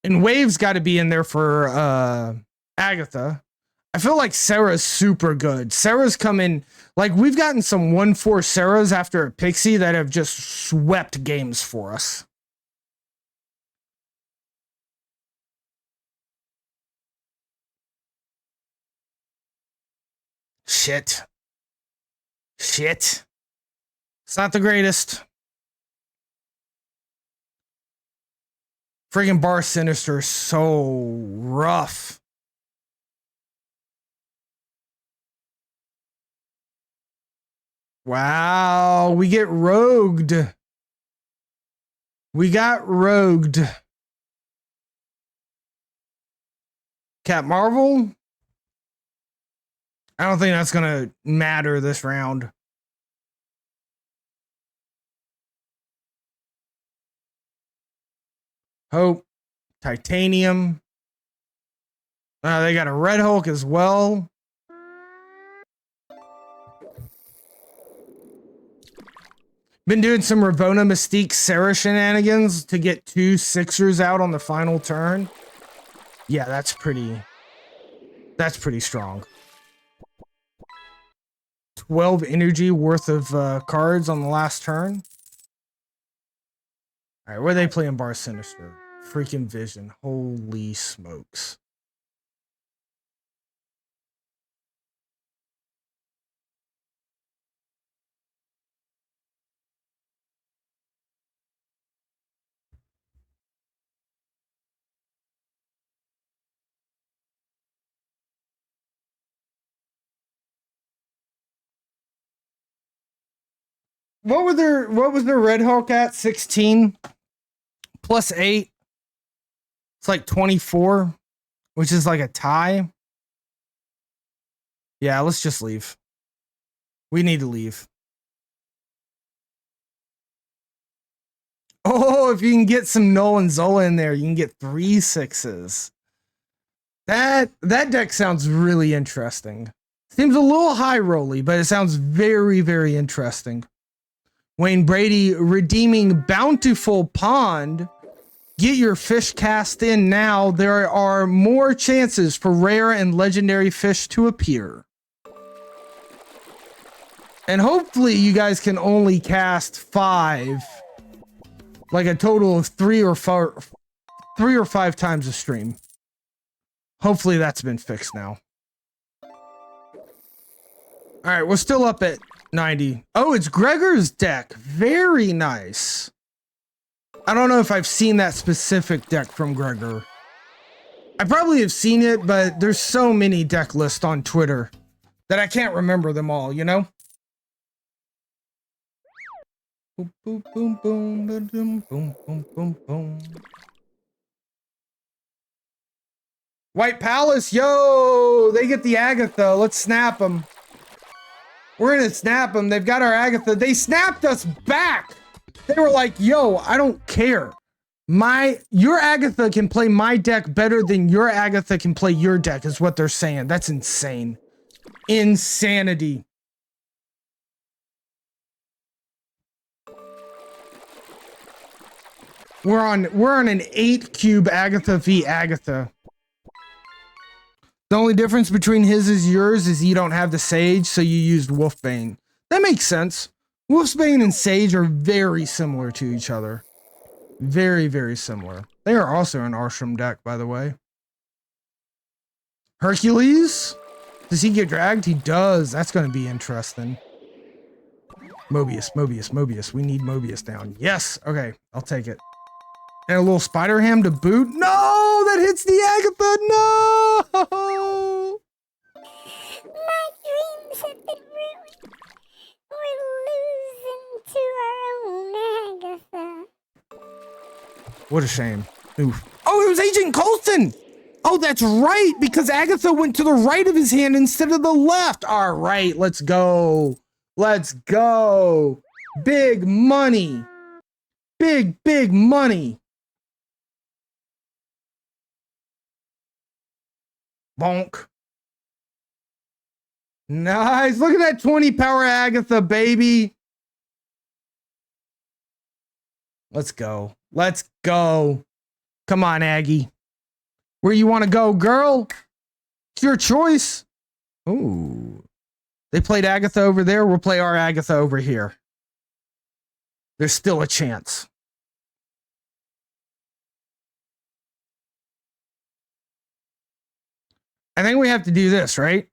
And Wave's got to be in there for Agatha. I feel like Sarah's super good. Sarah's coming, like we've gotten some 1/4 Sarahs after a Pixie that have just swept games for us. Shit. It's not the greatest. Friggin' Bar Sinister is so rough. Wow, we get rogued. We got rogued. Cat Marvel? I don't think that's going to matter this round. Hope. Titanium. They got a Red Hulk as well. Been doing some Ravonna Mystique Sarah shenanigans to get 2 6ers out on the final turn. Yeah, that's pretty strong. 12 energy worth of cards on the last turn. All right, where are they playing Bar Sinister? Freaking Vision. Holy smokes. What was their Red Hulk at? 16 plus 8. It's like 24, which is like a tie. Yeah, let's just leave. We need to leave. Oh, if you can get some Null and Zola in there, you can get 3 6s. That deck sounds really interesting. Seems a little high rolly, but it sounds very, very interesting. Wayne Brady redeeming Bountiful Pond. Get your fish cast in now. There are more chances for rare and legendary fish to appear. And hopefully you guys can only cast 5. Like a total of 3 or 5 times a stream. Hopefully that's been fixed now. All right, we're still up at 90. Oh, it's Gregor's deck. Very nice. I don't know if I've seen that specific deck from Gregor. I probably have seen it, but there's so many deck lists on Twitter that I can't remember them all, you know? Boom, boom, boom, boom, boom, boom, boom, boom, boom. White Palace, yo! They get the Agatha. Let's snap them. We're gonna snap them. They've got our Agatha. They snapped us back. They were like, yo, I don't care. Your Agatha can play my deck better than your Agatha can play your deck, is what they're saying. That's insane. Insanity. We're on an 8-cube Agatha v Agatha. The only difference between his is yours is you don't have the Sage, so you used Wolfbane. That makes sense. Wolfbane and Sage are very similar to each other. Very, very similar. They are also an Arsham deck, by the way. Hercules? Does he get dragged? He does. That's going to be interesting. Mobius. We need Mobius down. Yes. Okay, I'll take it. And a little spider ham to boot. No, that hits the Agatha. No. My dreams have been ruined. We're losing to our own Agatha. What a shame. Oof. Oh, it was Agent Coulson. Oh, that's right, because Agatha went to the right of his hand instead of the left. All right, let's go. Let's go. Big money. Big money. Bonk. Nice. Look at that 20 power Agatha, baby. Let's go. Let's go. Come on, Aggie. Where you want to go, girl? It's your choice. Ooh. They played Agatha over there. We'll play our Agatha over here. There's still a chance. I think we have to do this, right?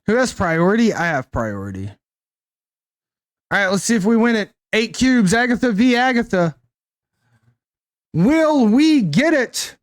Who has priority? I have priority. All right, let's see if we win it. 8 cubes, Agatha v. Agatha. Will we get it?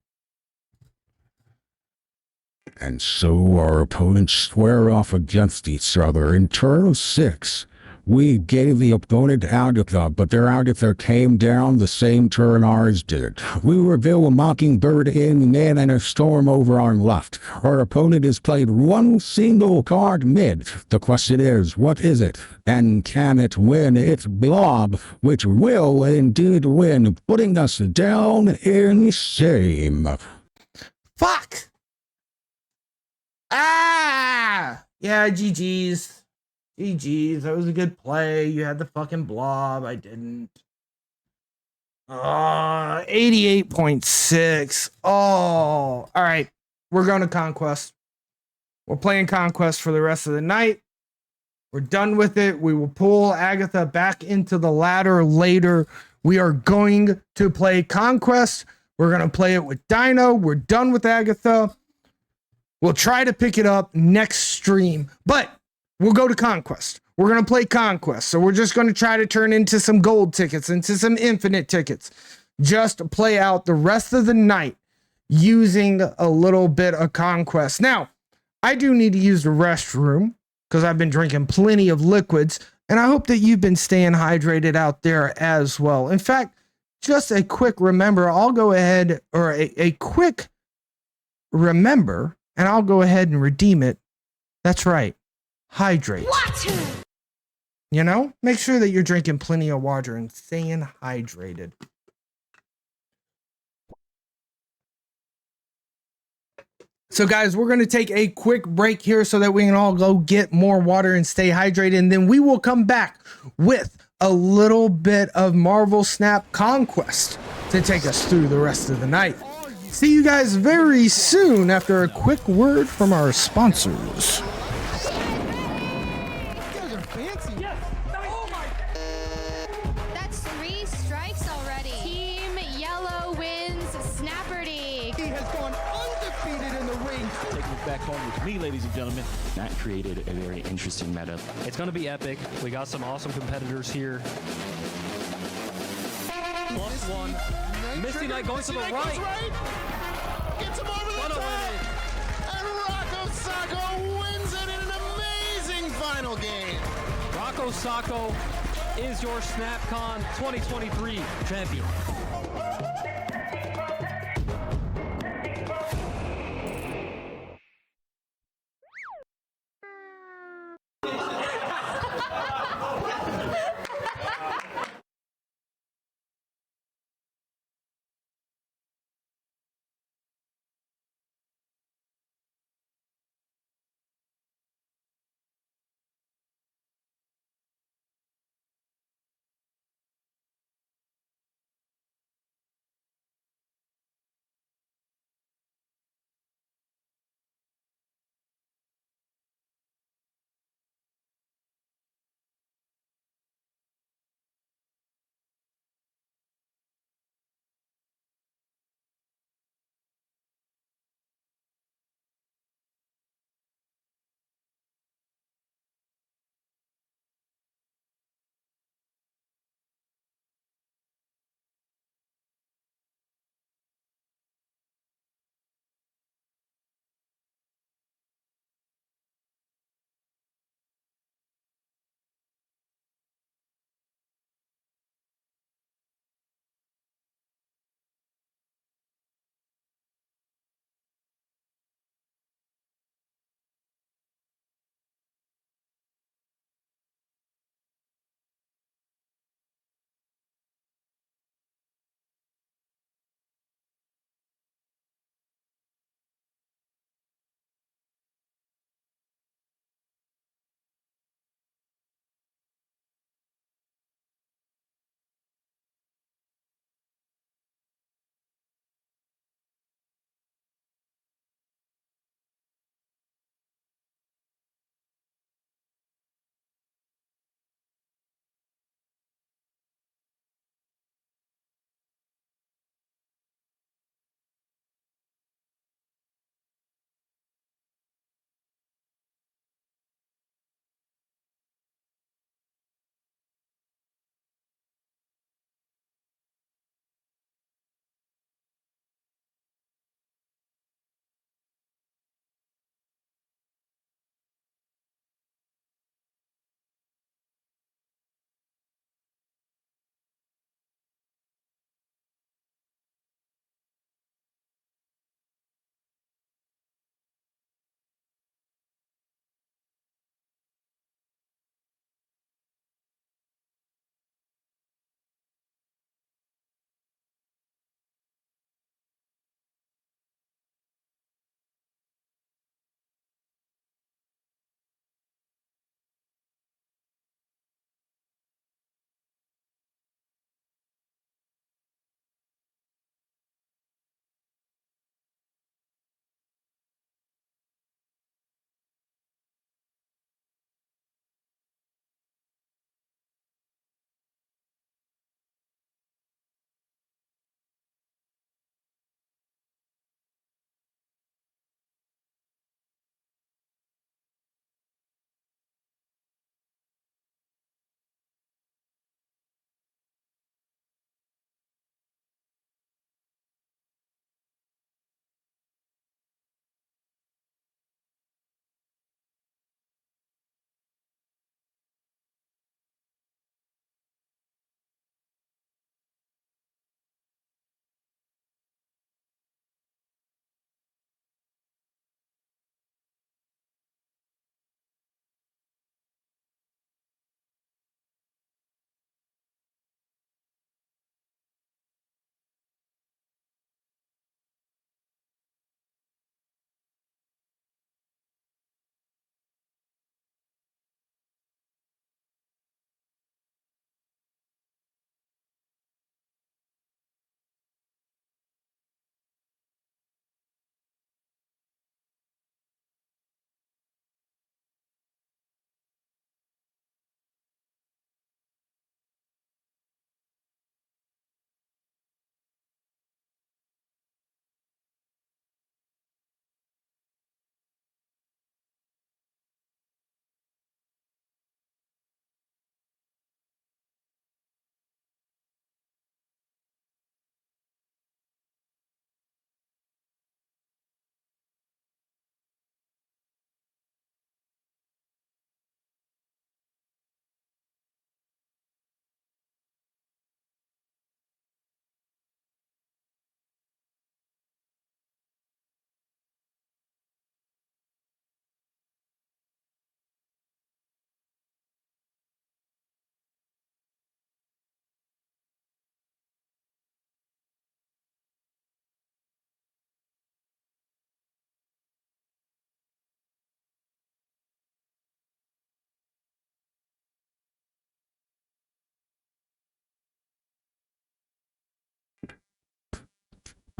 And so our opponents square off against each other in turn 6. We gave the opponent Agatha, but their Agatha came down the same turn ours did. We reveal a Mockingbird in mid and a Storm over on left. Our opponent has played one single card mid. The question is, what is it? And can it win its blob, which will indeed win, putting us down in shame. Fuck! Ah! Yeah, GG's. GG's. That was a good play. You had the fucking blob. I didn't. 88.6. Oh, all right. We're going to Conquest. We're playing Conquest for the rest of the night. We're done with it. We will pull Agatha back into the ladder later. We are going to play Conquest. We're going to play it with Dino. We're done with Agatha. We'll try to pick it up next stream, but we'll go to Conquest. We're going to play Conquest. So we're just going to try to turn into some gold tickets, into some infinite tickets. Just play out the rest of the night using a little bit of Conquest. Now, I do need to use the restroom because I've been drinking plenty of liquids, and I hope that you've been staying hydrated out there as well. In fact, just a quick remember, I'll go ahead, or a quick remember, and I'll go ahead and redeem it. That's right. Hydrate. Water. You know, make sure that you're drinking plenty of water and staying hydrated. So guys, we're going to take a quick break here so that we can all go get more water and stay hydrated. And then we will come back with a little bit of Marvel Snap Conquest to take us through the rest of the night. See you guys very soon after a quick word from our sponsors. That's 3 strikes already. Team Yellow wins Snapperty. He has gone undefeated in the ring. Taking it back home with me, ladies and gentlemen. That created a very interesting meta. It's going to be epic. We got some awesome competitors here. +1. Misty Knight going to the right. Gets him over the top. And Rocco Sacco wins it in an amazing final game. Rocco Sacco is your SnapCon 2023 champion.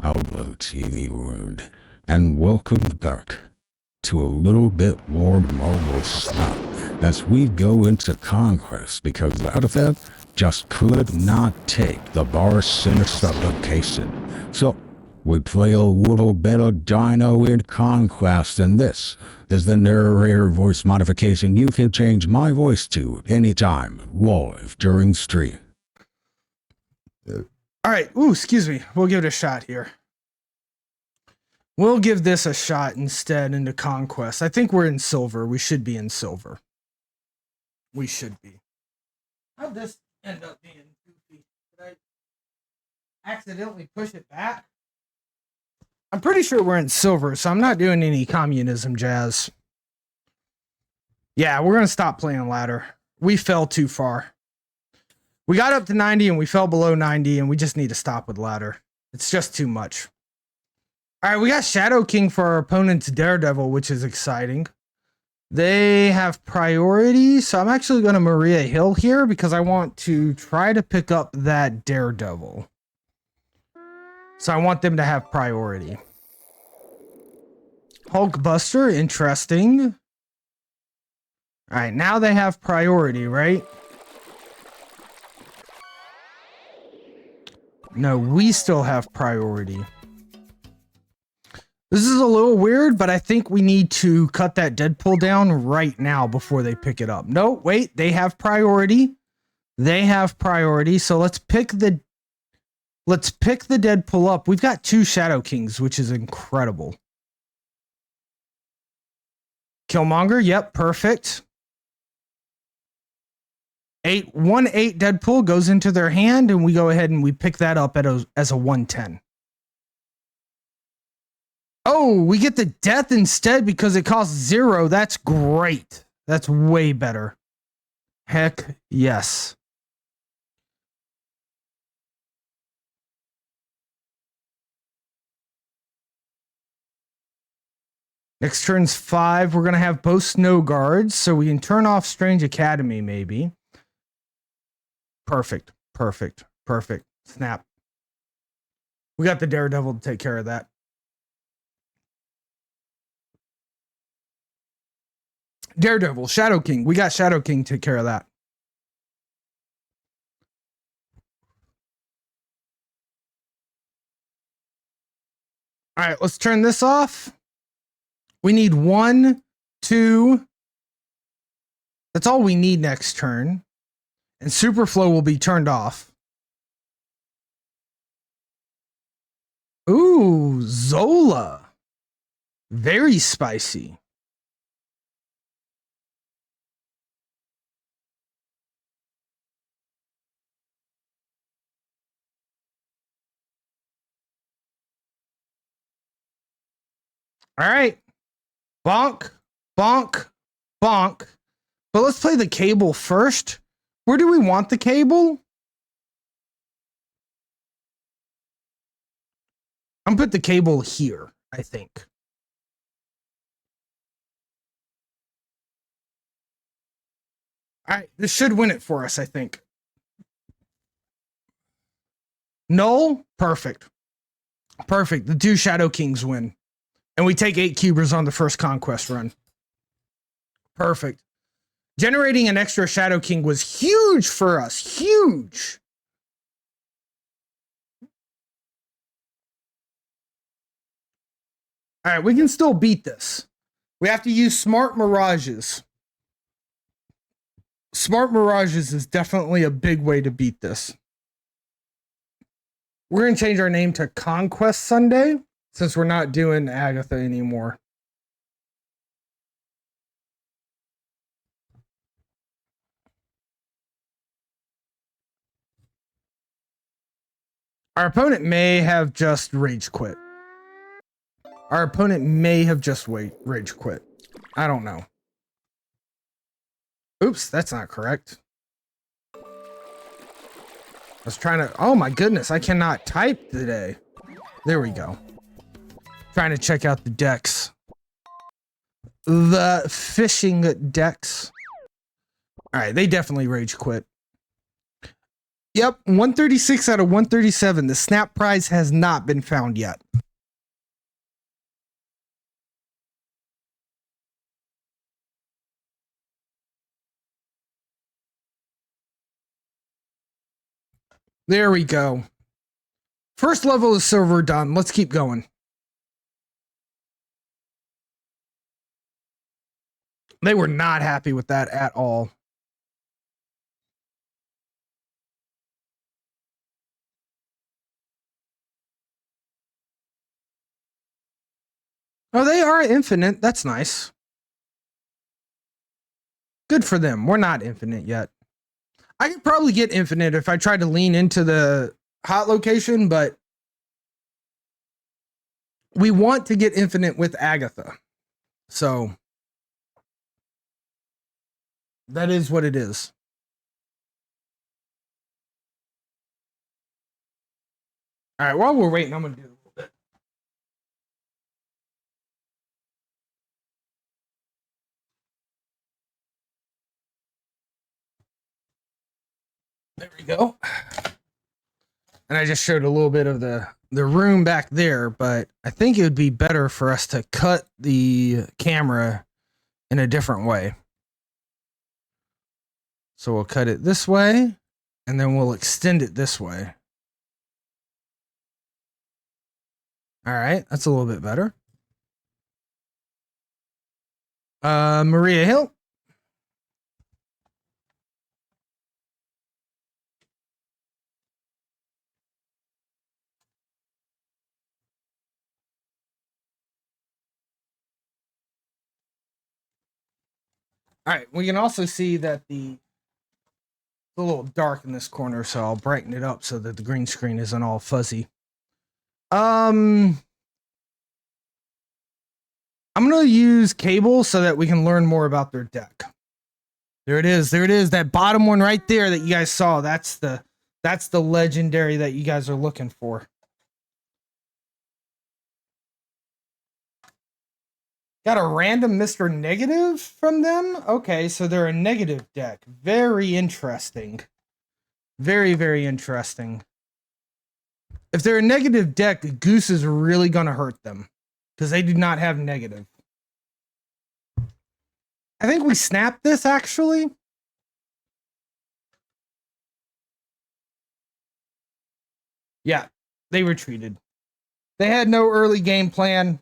Hello, TV world, and welcome back to a little bit more Marvel stuff as we go into Conquest, because Agatha just could not take the bar sinister location. So we play a little bit of Dino in Conquest, and this is the narrator voice modification you can change my voice to anytime, live during stream. All right. Ooh, excuse me. We'll give it a shot here. We'll give this a shot instead into Conquest. I think we're in silver. We should be in silver. We should be. How'd this end up being goofy? Did I accidentally push it back? I'm pretty sure we're in silver, so I'm not doing any communism jazz. Yeah, we're going to stop playing ladder. We fell too far. We got up to 90 and we fell below 90, and we just need to stop with ladder. It's just too much. All right, we got Shadow King for our opponent's Daredevil, which is exciting. They have priority, so I'm actually going to Maria Hill here because I want to try to pick up that Daredevil. So I want them to have priority. Hulkbuster, interesting. All right, now they have priority, right? No, we still have priority. This is a little weird, but I think we need to cut that Deadpool down right now before they pick it up. No, wait, they have priority. They have priority, so let's pick the Deadpool up. We've got 2 Shadow Kings, which is incredible. Killmonger, yep, perfect. 1/8 Deadpool goes into their hand, and we go ahead and we pick that up as a 110. Oh, we get the death instead because it costs 0. That's great. That's way better. Heck yes. Next turn's 5. We're going to have both snow guards, so we can turn off Strange Academy maybe. Perfect. Perfect. Perfect. Snap. We got the Daredevil to take care of that. Daredevil, Shadow King. We got Shadow King to take care of that. All right, let's turn this off. We need 1, 2. That's all we need next turn. And Superflow will be turned off. Ooh, Zola. Very spicy. All right. Bonk, bonk, bonk. But let's play the Cable first. Where do we want the Cable? I'm gonna put the Cable here, I think. All right, this should win it for us, I think. Null, perfect. Perfect. The 2 Shadow Kings win. And we take 8 cubers on the first Conquest run. Perfect. Generating an extra Shadow King was huge for us. Huge. All right, we can still beat this. We have to use Smart Mirages. Smart Mirages is definitely a big way to beat this. We're going to change our name to Conquest Sunday since we're not doing Agatha anymore. Our opponent may have just rage quit. Our opponent may have just rage quit. I don't know. Oops, that's not correct. I was trying to... Oh my goodness, I cannot type today. There we go. Trying to check out the decks. The fishing decks. All right, they definitely rage quit. Yep, 136 out of 137. The snap prize has not been found yet. There we go. First level is silver done. Let's keep going. They were not happy with that at all. Oh, they are infinite. That's nice. Good for them. We're not infinite yet. I could probably get infinite if I tried to lean into the hot location, but we want to get infinite with Agatha. So that is what it is. All right, while we're waiting, I'm going to do a little bit. There we go. And I just showed a little bit of the room back there, but I think it would be better for us to cut the camera in a different way. So we'll cut it this way, and then we'll extend it this way. All right, that's a little bit better. Maria Hill. All right, we can also see that it's a little dark in this corner, so I'll brighten it up so that the green screen isn't all fuzzy. I'm going to use cable so that we can learn more about their deck. There it is. There it is. That bottom one right there that you guys saw. That's the legendary that you guys are looking for. Got a random Mr. Negative from them? Okay, so they're a negative deck. Very interesting. Very, very interesting. If they're a negative deck, Goose is really going to hurt them. Because they do not have negative. I think we snapped this, actually. Yeah, they retreated. They had no early game plan.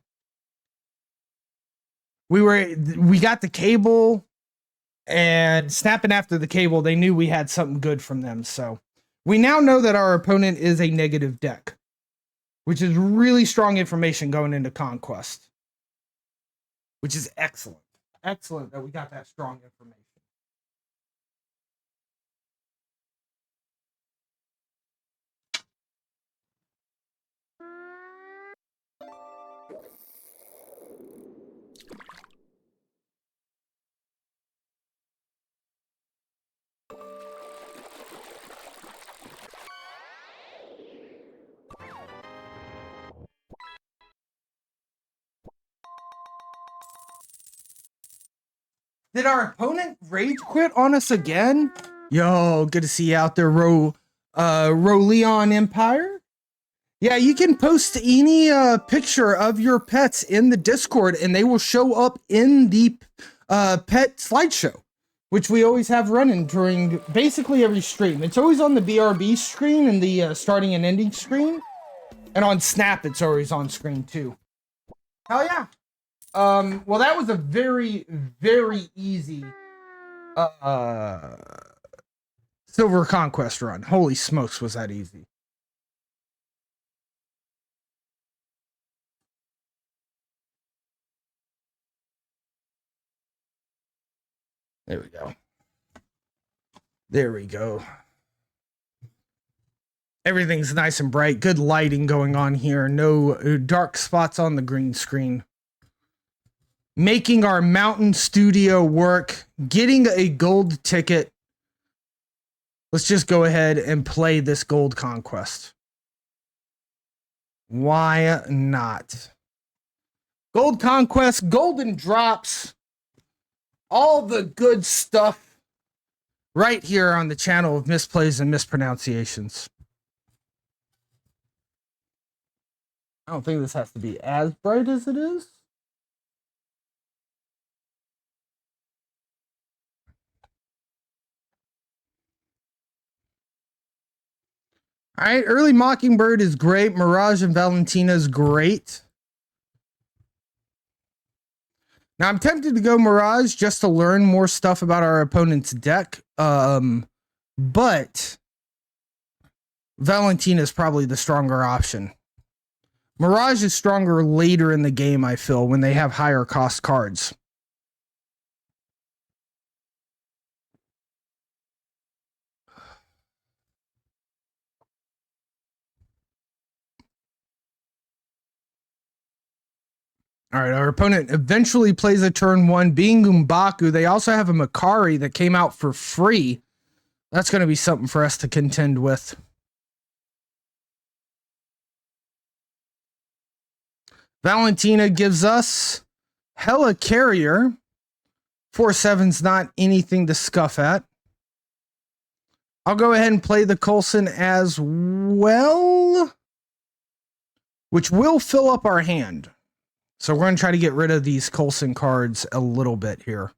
We got the cable, and snapping after the cable, they knew we had something good from them. So we now know that our opponent is a negative deck, which is really strong information going into Conquest, which is excellent. Excellent that we got that strong information. Did our opponent rage quit on us again? Yo, good to see you out there, Leon Empire. Yeah, you can post any picture of your pets in the Discord, and they will show up in the pet slideshow, which we always have running during basically every stream. It's always on the BRB screen and the starting and ending screen, and on Snap, it's always on screen too. Hell yeah! Well, that was a very, very easy Silver Conquest run. Holy smokes, was that easy. There we go. There we go. Everything's nice and bright. Good lighting going on here. No dark spots on the green screen. Making our mountain studio work. Getting a gold ticket. Let's just go ahead and play this gold conquest. Why not? Gold conquest, golden drops, all the good stuff right here on the channel of misplays and mispronunciations. I don't think this has to be as bright as it is. All right, early Mockingbird is great. Mirage and Valentina is great. Now I'm tempted to go Mirage just to learn more stuff about our opponent's deck. But Valentina is probably the stronger option. Mirage is stronger later in the game, I feel, when they have higher cost cards. All right, our opponent eventually plays a turn one, being M'Baku. They also have a Makari that came out for free. That's going to be something for us to contend with. Valentina gives us Hella Carrier. 4/7's not anything to scuff at. I'll go ahead and play the Coulson as well, which will fill up our hand. So we're going to try to get rid of these Coulson cards a little bit here.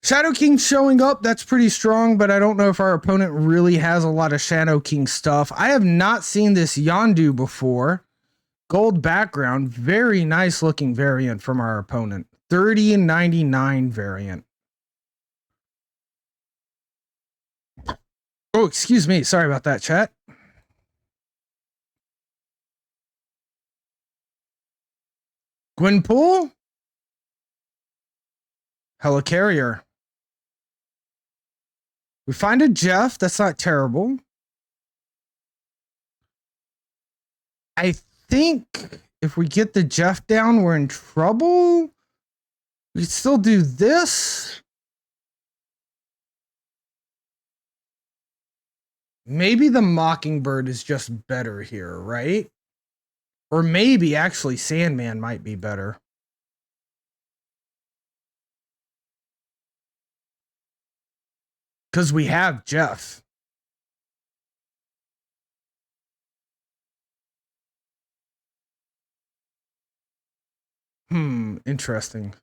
Shadow King showing up, that's pretty strong, but I don't know if our opponent really has a lot of Shadow King stuff. I have not seen this Yondu before. Gold background, very nice looking variant from our opponent. 30 and 99 variant. Oh, excuse me. Sorry about that, chat. Gwynpool? Hella Carrier. We find a Jeff. That's not terrible. I think if we get the Jeff down, we're in trouble. We can still do this. Maybe the Mockingbird is just better here, right? Or maybe actually Sandman might be better. Because we have Jeff. Interesting.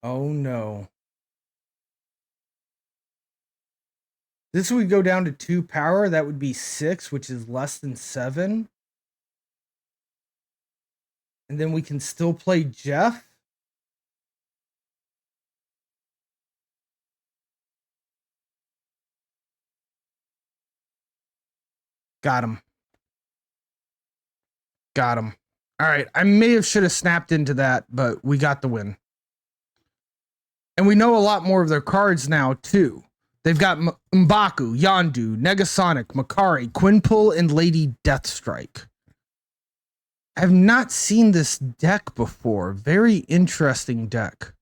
Oh no. This would go down to 2 power. That would be 6, which is less than 7. And then we can still play Jeff. Got him. Got him. All right. I may have should have snapped into that, but we got the win. And we know a lot more of their cards now, too. They've got M'Baku, Yondu, Negasonic, Makari, Quinpool, and Lady Deathstrike. I have not seen this deck before. Very interesting deck.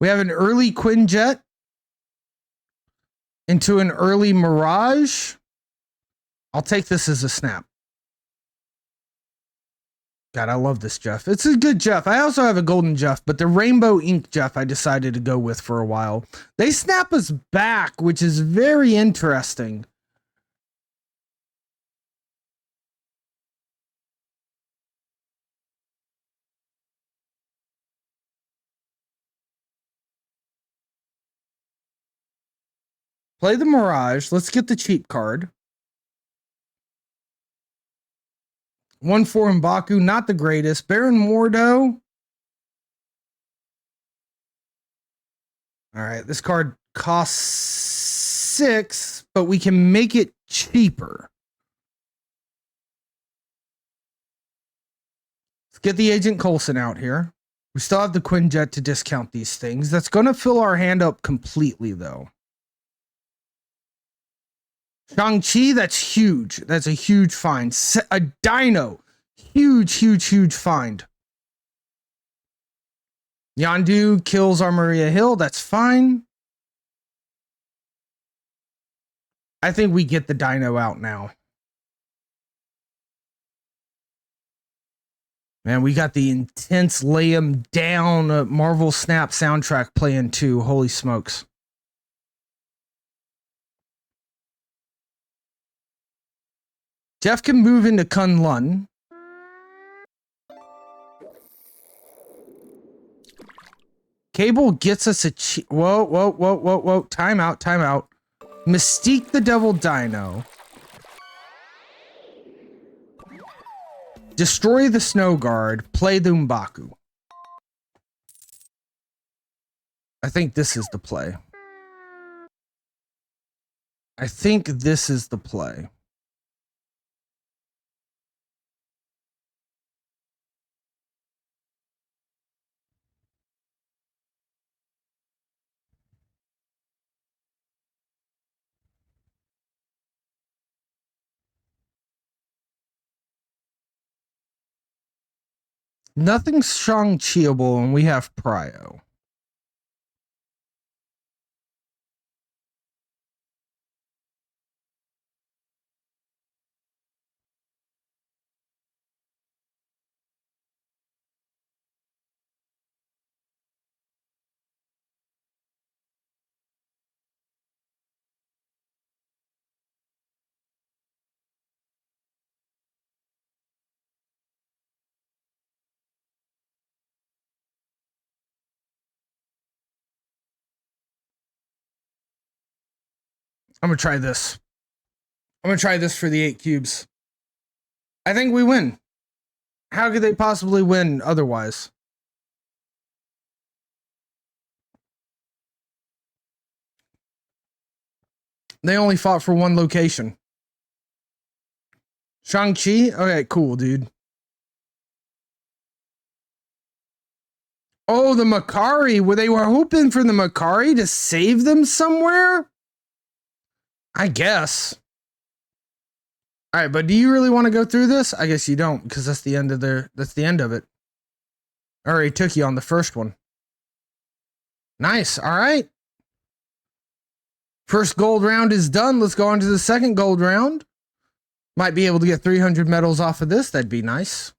We have an early Quinjet into an early Mirage. I'll take this as a snap. God, I love this Jeff. It's a good Jeff. I also have a golden Jeff, but the Rainbow Ink Jeff I decided to go with for a while. They snap us back, which is very interesting. Play the Mirage. Let's get the cheap card. 1/4 M'Baku, not the greatest. Baron Mordo. All right, this card costs 6, but we can make it cheaper. Let's get the Agent Coulson out here. We still have the Quinjet to discount these things. That's going to fill our hand up completely, though. Shang-Chi, that's huge. That's a huge find. A Dino. Huge, huge, huge find. Yondu kills our Maria Hill. That's fine. I think we get the Dino out now. Man, we got the intense lay 'em down Marvel Snap soundtrack playing too. Holy smokes. Jeff can move into Kunlun. Cable gets us a whoa. Time out. Mystique the Devil Dino. Destroy the Snow Guard. Play the M'Baku. I think this is the play. Nothing's Shang-Chiable and we have Prio. I'm gonna try this. I'm gonna try this for the 8 cubes. I think we win. How could they possibly win otherwise? They only fought for one location. Shang-Chi? Okay, cool, dude. Oh, the Makari. They were hoping for the Makari to save them somewhere? I guess. All right, but do you really want to go through this? I guess you don't, because that's the end of it. I already took you on the first one. Nice. All right. First gold round is done. Let's go on to the second gold round. Might be able to get 300 medals off of this. That'd be nice.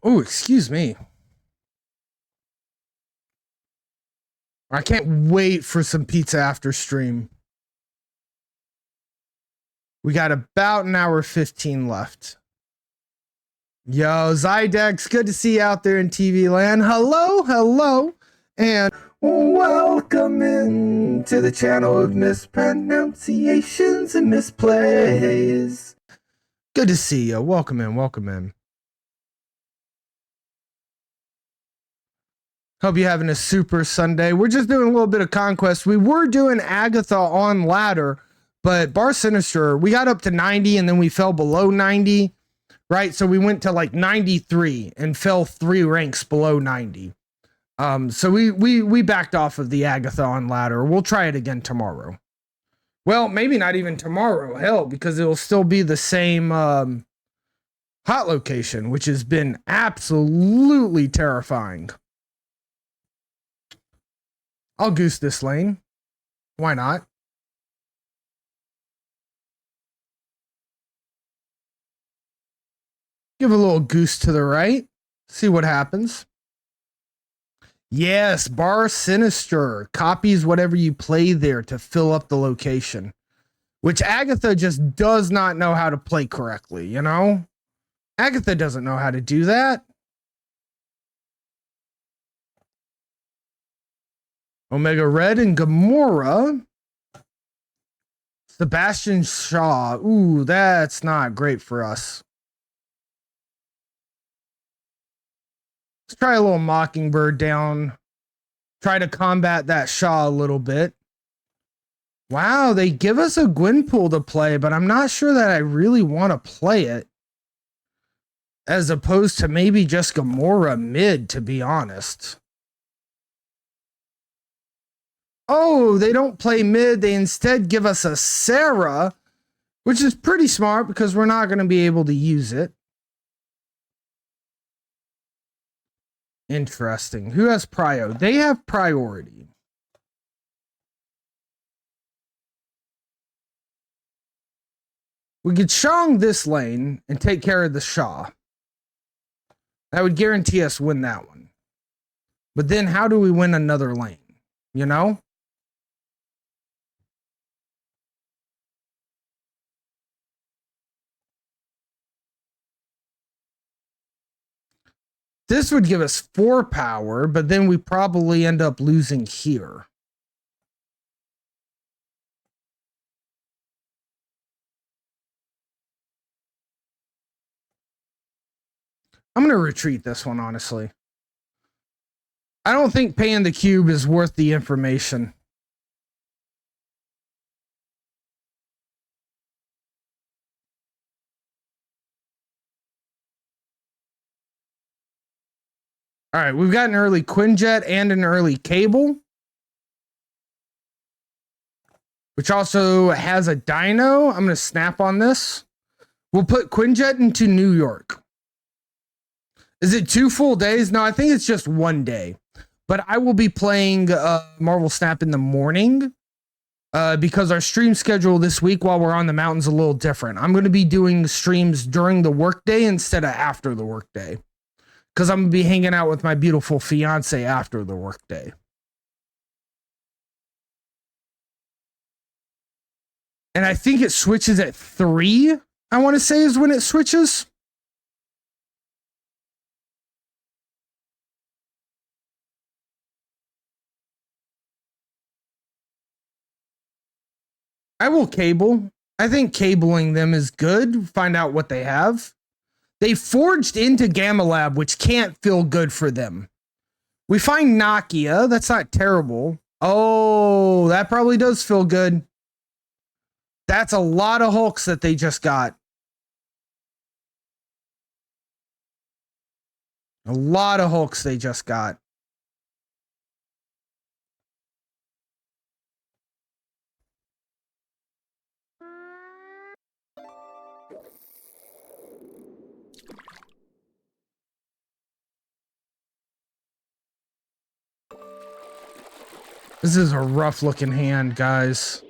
Oh, excuse me. I can't wait for some pizza after stream. We got about an hour 15 left. Yo, Zydex, good to see you out there in TV land. Hello, and welcome in to the channel of mispronunciations and misplays. Good to see you. Welcome in. Hope you're having a super Sunday. We're just doing a little bit of conquest. We were doing Agatha on ladder, but Bar Sinister, we got up to 90 and then we fell below 90, right? So we went to like 93 and fell 3 ranks below 90. So we backed off of the Agatha on ladder. We'll try it again tomorrow. Well, maybe not even tomorrow. Hell, because it'll still be the same hot location, which has been absolutely terrifying. I'll goose this lane. Why not? Give a little goose to the right. See what happens. Yes, Bar Sinister copies whatever you play there to fill up the location, which Agatha just does not know how to play correctly, you know? Agatha doesn't know how to do that. Omega Red and Gamora. Sebastian Shaw. Ooh, that's not great for us. Let's try a little Mockingbird down. Try to combat that Shaw a little bit. Wow, they give us a Gwenpool to play, but I'm not sure that I really want to play it. As opposed to maybe just Gamora mid, to be honest. Oh, they don't play mid. They instead give us a Sarah, which is pretty smart because we're not going to be able to use it. Interesting. Who has prio? They have priority. We could Shang this lane and take care of the Shaw. That would guarantee us win that one. But then how do we win another lane? You know? This would give us 4 power, but then we probably end up losing here. I'm going to retreat this one, honestly. I don't think paying the cube is worth the information. All right, we've got an early Quinjet and an early Cable, which also has a Dino. I'm going to snap on this. We'll put Quinjet into New York. Is it 2 full days? No, I think it's just 1 day. But I will be playing Marvel Snap in the morning because our stream schedule this week while we're on the mountain's a little different. I'm going to be doing streams during the workday instead of after the workday. Because I'm going to be hanging out with my beautiful fiance after the workday. And I think it switches at 3, I want to say is when it switches. I will cable. I think cabling them is good. Find out what they have. They forged into Gamma Lab, which can't feel good for them. We find Nokia. That's not terrible. Oh, that probably does feel good. That's a lot of Hulks that they just got. A lot of Hulks they just got. This is a rough looking hand, guys.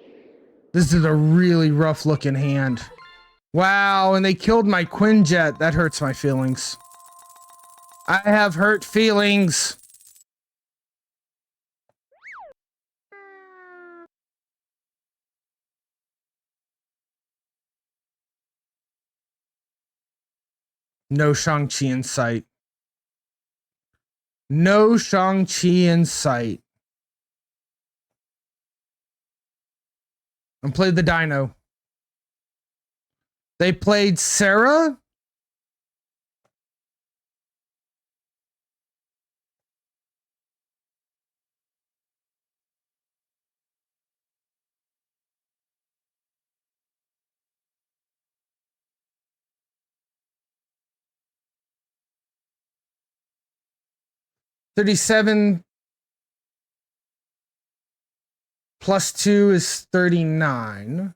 This is a really rough looking hand. Wow, and they killed my Quinjet. That hurts my feelings. I have hurt feelings. No Shang-Chi in sight. No Shang-Chi in sight. And played the Dino. They played Sarah. $37 plus 2 is 39.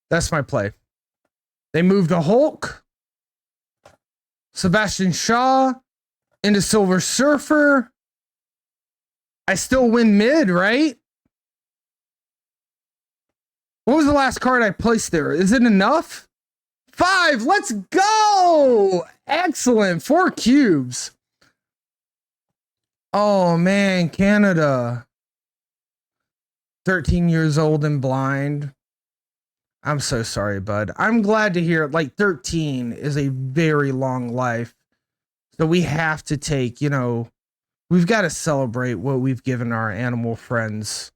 That's my play. They moved a Hulk, Sebastian Shaw into Silver Surfer. I still win mid, right? What was the last card I placed there? Is it enough? 5. Let's go. Excellent. 4 cubes. Oh, man. Canada. 13 years old and blind. I'm so sorry, bud. I'm glad to hear it. Like 13 is a very long life. So we have to take, we've got to celebrate what we've given our animal friends.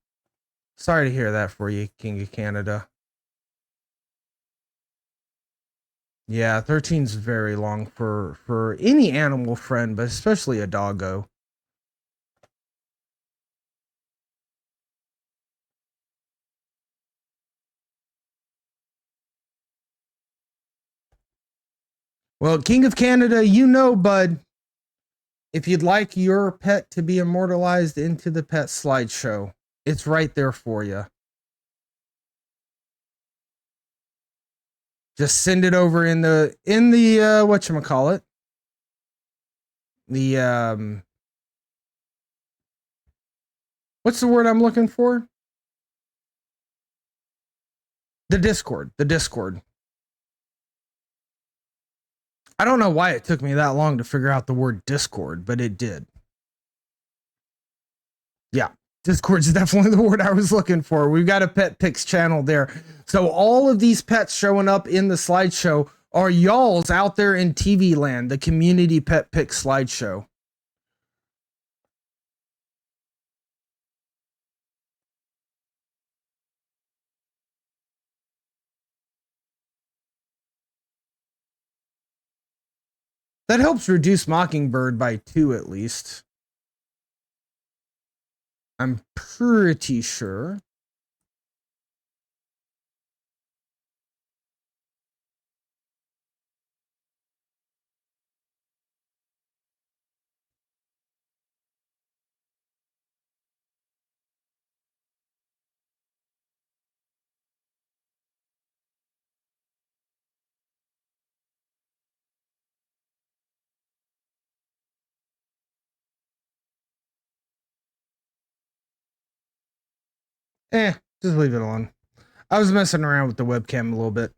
Sorry to hear that for you, King of Canada. Yeah, 13's very long for any animal friend, but especially a doggo. Well, King of Canada, bud, if you'd like your pet to be immortalized into the pet slideshow, it's right there for you. Just send it over in the whatchamacallit. The what's the word I'm looking for? The Discord. I don't know why it took me that long to figure out the word Discord, but it did. Discord's definitely the word I was looking for. We've got a pet picks channel there. So all of these pets showing up in the slideshow are y'all's out there in TV land, the community pet pick slideshow. That helps reduce Mockingbird by 2 at least. I'm pretty sure. Just leave it alone. I was messing around with the webcam a little bit.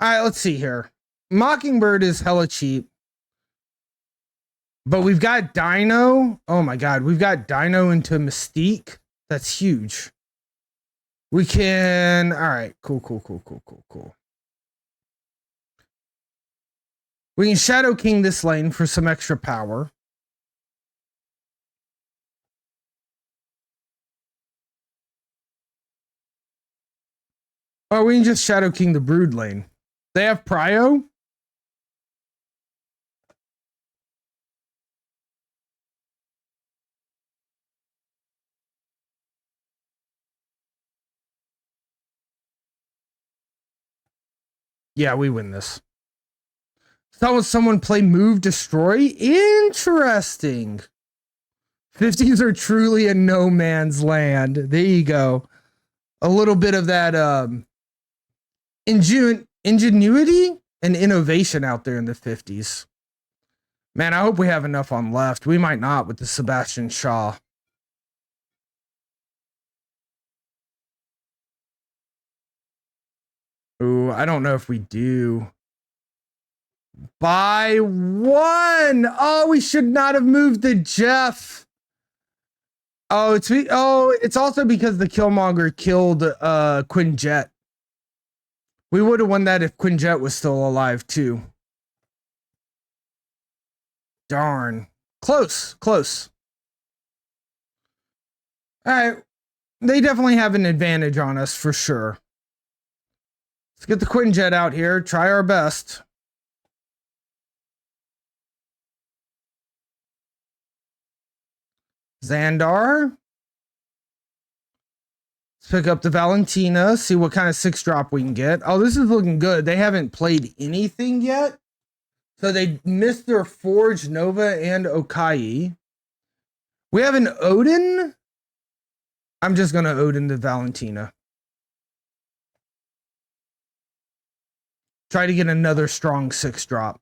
All right, let's see here. Mockingbird is hella cheap. But we've got Dino. Oh my God. We've got Dino into Mystique. That's huge. We can. All right. Cool. We can Shadow King this lane for some extra power. Or we can just Shadow King the Brood lane. They have Prio. Yeah, we win this. Someone play Move Destroy? Interesting. 50s are truly a no man's land. There you go. A little bit of that ingenuity and innovation out there in the 50s. Man, I hope we have enough on left. We might not with the Sebastian Shaw. Ooh, I don't know if we do. By 1. Oh, we should not have moved the Jeff. Oh, it's also because the Killmonger killed Quinjet. We would have won that if Quinjet was still alive too. Darn. Close. All right. They definitely have an advantage on us for sure. Let's get the Quinjet out here. Try our best. Xandar. Let's pick up the Valentina. See what kind of 6-drop we can get. Oh, this is looking good. They haven't played anything yet. So they missed their Forge, Nova, and Okai. We have an Odin. I'm just going to Odin the Valentina. Try to get another strong 6-drop.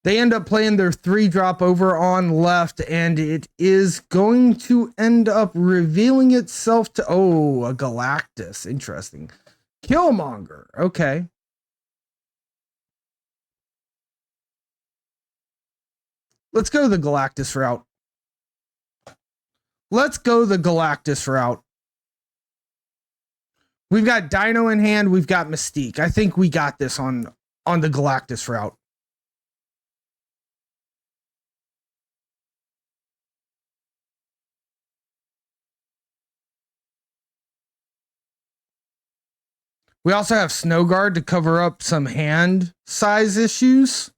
They end up playing their 3-drop over on left, and it is going to end up revealing itself to... Oh, a Galactus. Interesting. Killmonger. Okay. Let's go the Galactus route. We've got Dino in hand. We've got Mystique. I think we got this on the Galactus route. We also have Snow Guard to cover up some hand size issues.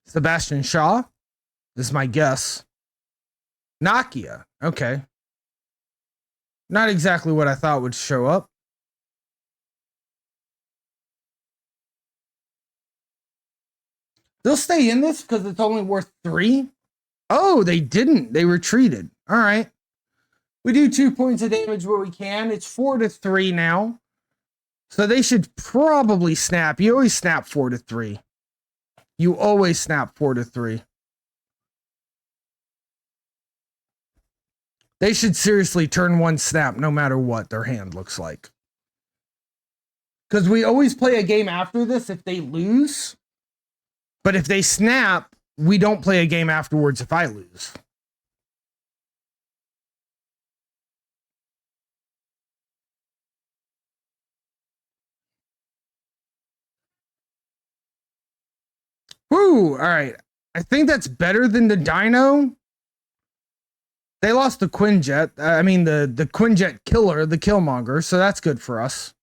Sebastian Shaw is my guess. Nakia. Okay. Not exactly what I thought would show up. They'll stay in this because it's only worth 3. Oh, they didn't. They retreated. All right. We do 2 points of damage where we can. It's 4-3 now. So they should probably snap. You always snap 4-3. You always snap 4-3. They should seriously turn 1 snap no matter what their hand looks like. Because we always play a game after this if they lose. But if they snap, we don't play a game afterwards if I lose. Woo! All right. I think that's better than the Dino. They lost the Quinjet. I mean, the Quinjet killer, the Killmonger. So that's good for us.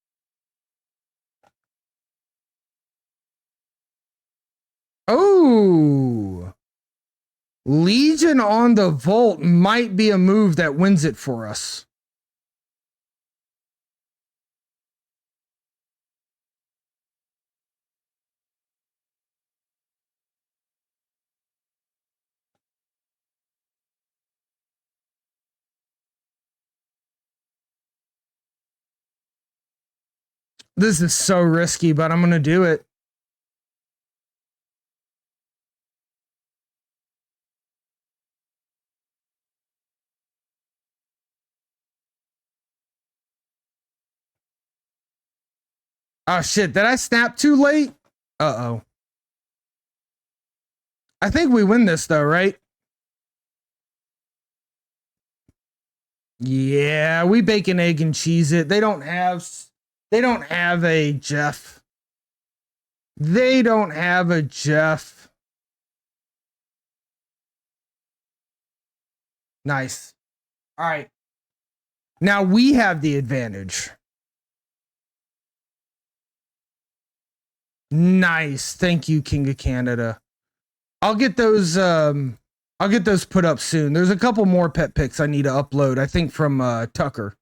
Oh. Legion on the Volt might be a move that wins it for us. This is so risky, but I'm going to do it. Oh shit, did I snap too late? Uh-oh. I think we win this though, right? Yeah, we bacon, egg, and cheese it. They don't have a Jeff. They don't have a Jeff. Nice. All right. Now we have the advantage. Nice. Thank you, King of Canada. I'll get those put up soon. There's a couple more pet pics I need to upload, I think from Tucker.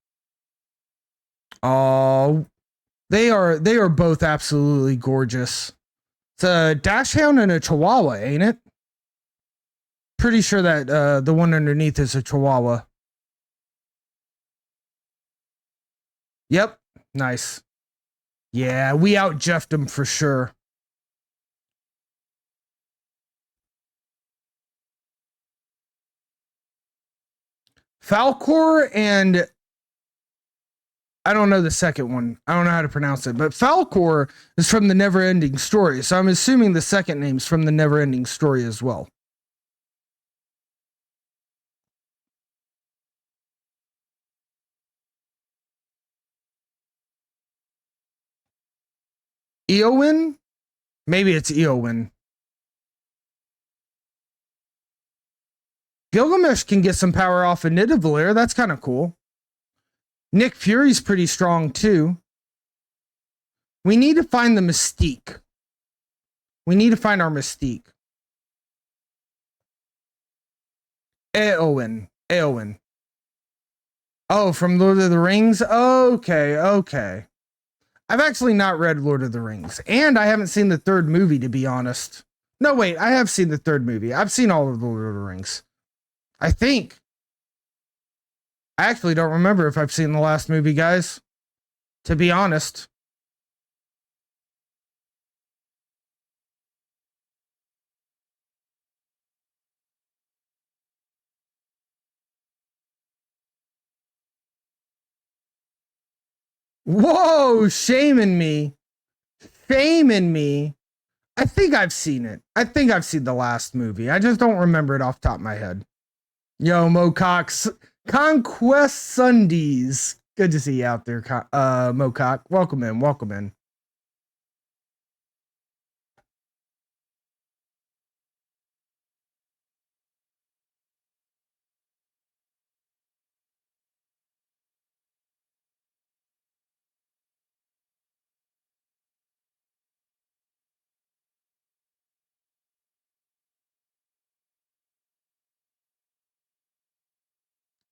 Oh, they are both absolutely gorgeous. It's a Dachshund and a Chihuahua, ain't it? Pretty sure that the one underneath is a Chihuahua. Yep. Nice. Yeah, we out-Jeffed them for sure. Falcor and I don't know the second one. I don't know how to pronounce it, but Falcor is from the Never-Ending Story, so I'm assuming the second name's from the Never-Ending Story as well. Eowyn? Maybe it's Eowyn. Gilgamesh can get some power off of Nidavellir. That's kind of cool. Nick Fury's pretty strong too. We need to find the Mystique. We need to find our Mystique. Eowyn. Eowyn. Oh, from Lord of the Rings? Okay, okay. I've actually not read Lord of the Rings, and I haven't seen the third movie, to be honest. No, wait, I have seen the third movie. I've seen all of the Lord of the Rings. I think. I actually don't remember if I've seen the last movie, guys. To be honest. Whoa, shaming me. Shaming me. I think I've seen it. I think I've seen the last movie. I just don't remember it off the top of my head. Yo, Mocox. Conquest Sundays. Good to see you out there, Mocock. Welcome in. Welcome in.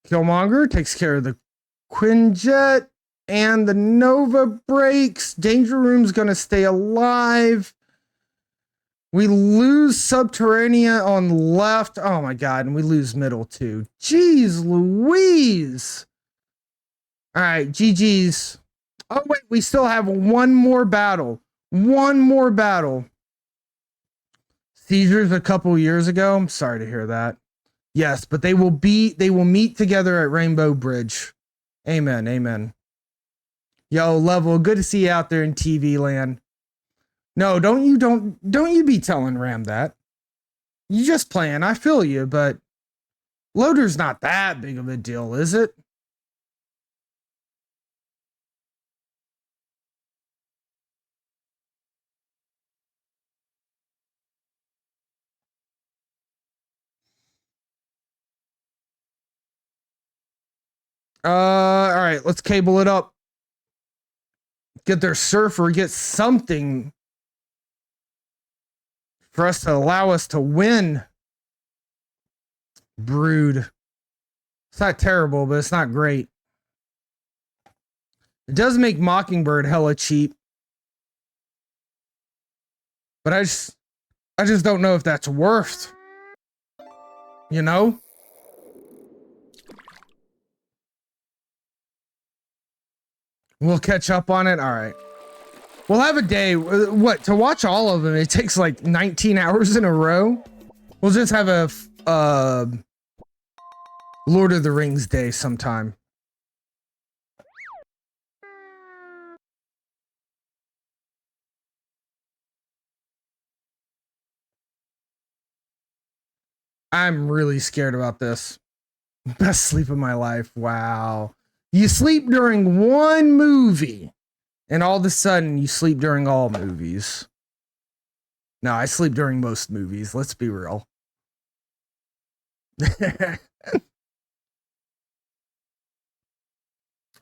Killmonger takes care of the Quinjet and the Nova breaks. Danger Room's gonna stay alive. We lose Subterranea on left. Oh my god, and we lose middle too. Jeez Louise. All right, GG's. Oh wait, we still have one more battle. One more battle. Seizures a couple years ago. I'm sorry to hear that. Yes, but they will meet together at Rainbow Bridge. Amen. Amen. Yo, Level, good to see you out there in TV land. No, don't you be telling Ram that. You just playing, I feel you, but Loader's not that big of a deal, is it? All right, let's cable it up. Get their surfer, get something for us to allow us to win. Brood. It's not terrible, but it's not great. It does make Mockingbird hella cheap. But I just don't know if that's worth. You know? We'll catch up on it. All right. We'll have a day. What? To watch all of them, it takes like 19 hours in a row. We'll just have a Lord of the Rings day sometime. I'm really scared about this. Best sleep of my life. Wow. You sleep during one movie, and all of a sudden you sleep during all movies. No, I sleep during most movies. Let's be real.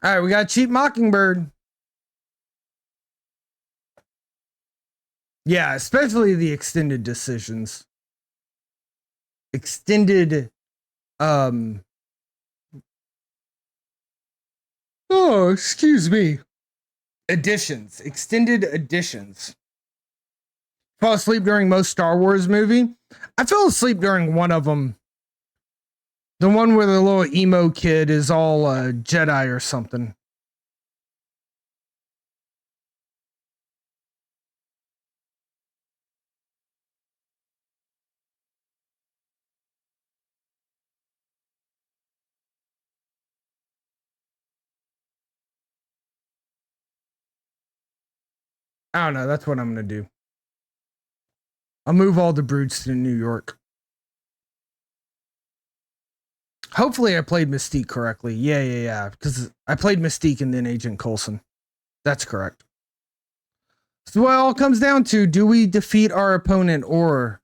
All right, we got Cheap Mockingbird. Yeah, especially the extended decisions. Extended, oh, excuse me. Editions, extended editions. Fall asleep during most Star Wars movie. I fell asleep during one of them. The one where the little emo kid is all Jedi or something. I don't know. That's what I'm going to do. I'll move all the broods to New York. Hopefully I played Mystique correctly. Yeah. Because I played Mystique and then Agent Coulson. That's correct. So what it all comes down to, do we defeat our opponent or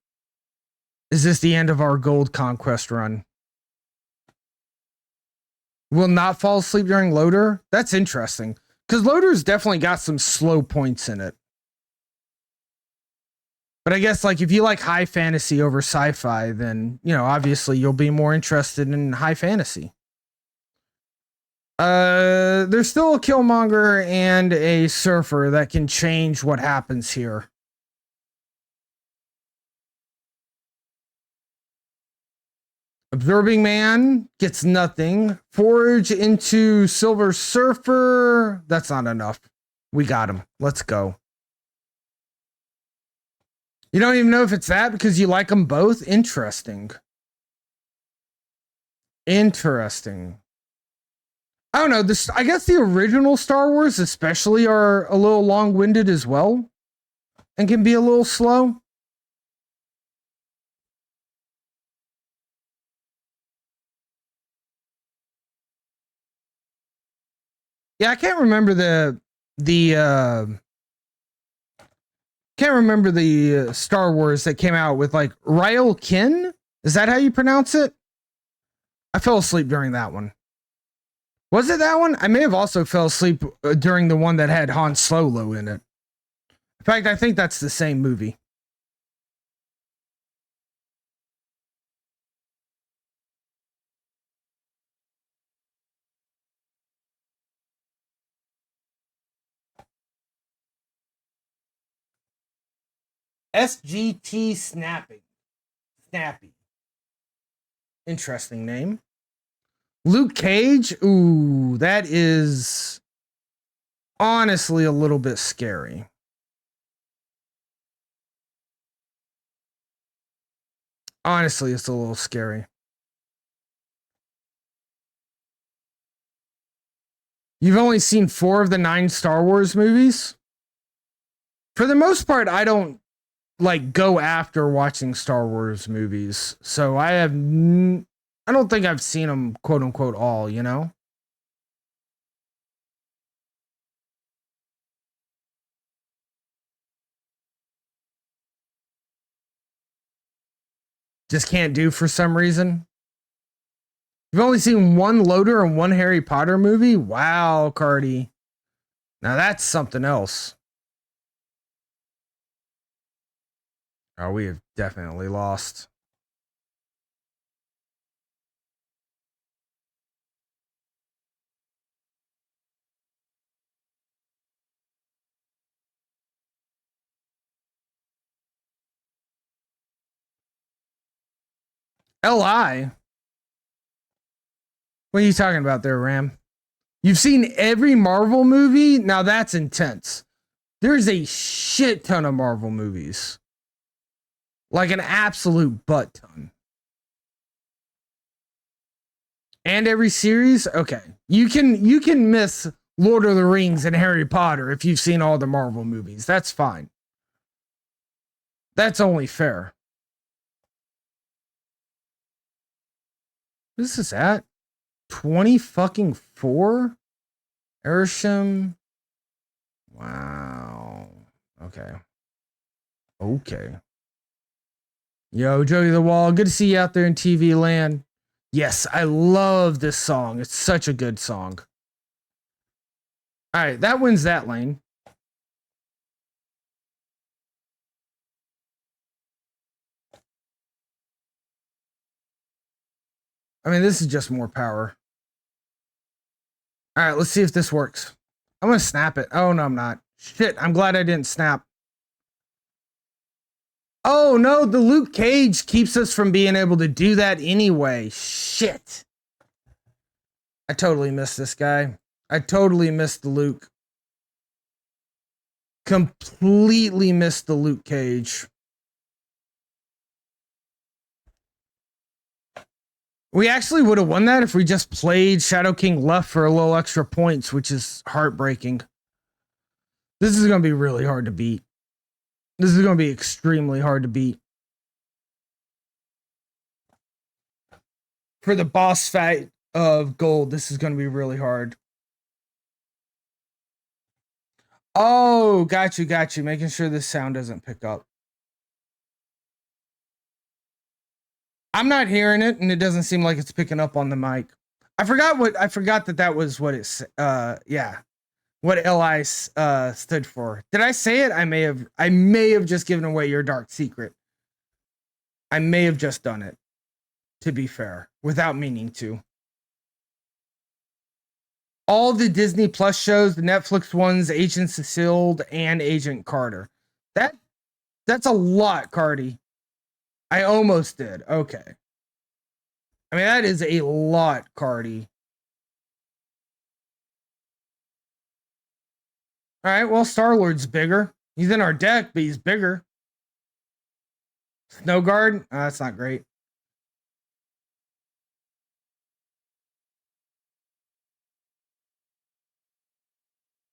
is this the end of our gold conquest run? Will not fall asleep during Loader? That's interesting. Because Loader's definitely got some slow points in it. But I guess like if you like high fantasy over sci-fi, then, you know, obviously you'll be more interested in high fantasy. There's still a Killmonger and a Surfer that can change what happens here. Absorbing Man gets nothing. Forge into Silver Surfer. That's not enough. We got him. Let's go. You don't even know if it's that because you like them both? Interesting. Interesting. I don't know. This, I guess the original Star Wars especially are a little long-winded as well and can be a little slow. Yeah, I can't remember the Star Wars that came out with like Ryle Kin. Is that how you pronounce it? I fell asleep during that one. Was it that one? I may have also fell asleep during the one that had Han Solo in it. In fact, I think that's the same movie. SGT Snappy. Interesting name. Luke Cage. Ooh, that is honestly a little bit scary. Honestly, it's a little scary. You've only seen 4 of the 9 Star Wars movies? For the most part, I don't like go after watching Star Wars movies. So I don't think I've seen them quote unquote all, you know? Just can't do for some reason. You've only seen 1 Loader and 1 Harry Potter movie? Wow, Cardi. Now that's something else. Oh, we have definitely lost. LI? What are you talking about there, Ram? You've seen every Marvel movie? Now that's intense. There's a shit ton of Marvel movies. Like an absolute butt ton. And every series? Okay. You can miss Lord of the Rings and Harry Potter if you've seen all the Marvel movies. That's fine. That's only fair. What is this at? 20 fucking 4? Ersham. Wow. Okay. Okay. Yo, Joey the Wall, good to see you out there in TV land. Yes, I love this song. It's such a good song. All right, that wins that lane. I mean, this is just more power. All right, let's see if this works. I'm going to snap it. Oh, no, I'm not. Shit, I'm glad I didn't snap. Oh, no, the Luke Cage keeps us from being able to do that anyway. Shit. I totally missed this guy. I totally missed the Luke. Completely missed the Luke Cage. We actually would have won that if we just played Shadow King left for a little extra points, which is heartbreaking. This is going to be really hard to beat. This is going to be extremely hard to beat. For the boss fight of gold, this is going to be really hard. Oh, got you. Making sure this sound doesn't pick up. I'm not hearing it, and it doesn't seem like it's picking up on the mic. I forgot that was what it's yeah. What LI stood for. Did I say it? I may have just given away your dark secret. I may have just done it, to be fair, without meaning to. All the Disney Plus shows, the Netflix ones, Agents of S.H.I.E.L.D. and Agent Carter. That's a lot, Cardi. I almost did. Okay. I mean, that is a lot, Cardi. All right, well, Star-Lord's bigger. He's in our deck, but he's bigger. Snow Guard? That's not great.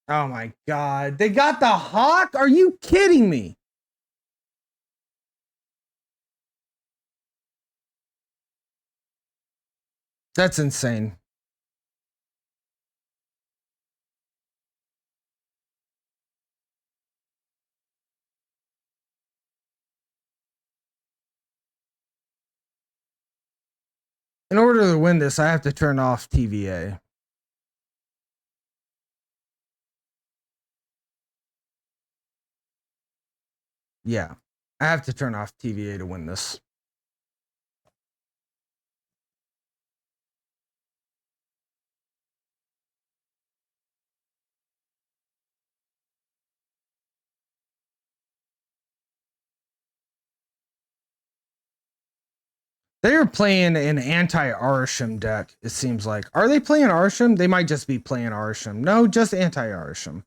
Oh my god. They got the Hawk? Are you kidding me? That's insane. In order to win this, I have to turn off TVA. Yeah. I have to turn off TVA to win this. They're playing an anti-Arsham deck, it seems like. Are they playing Arsham? They might just be playing Arsham. No, just anti-Arsham.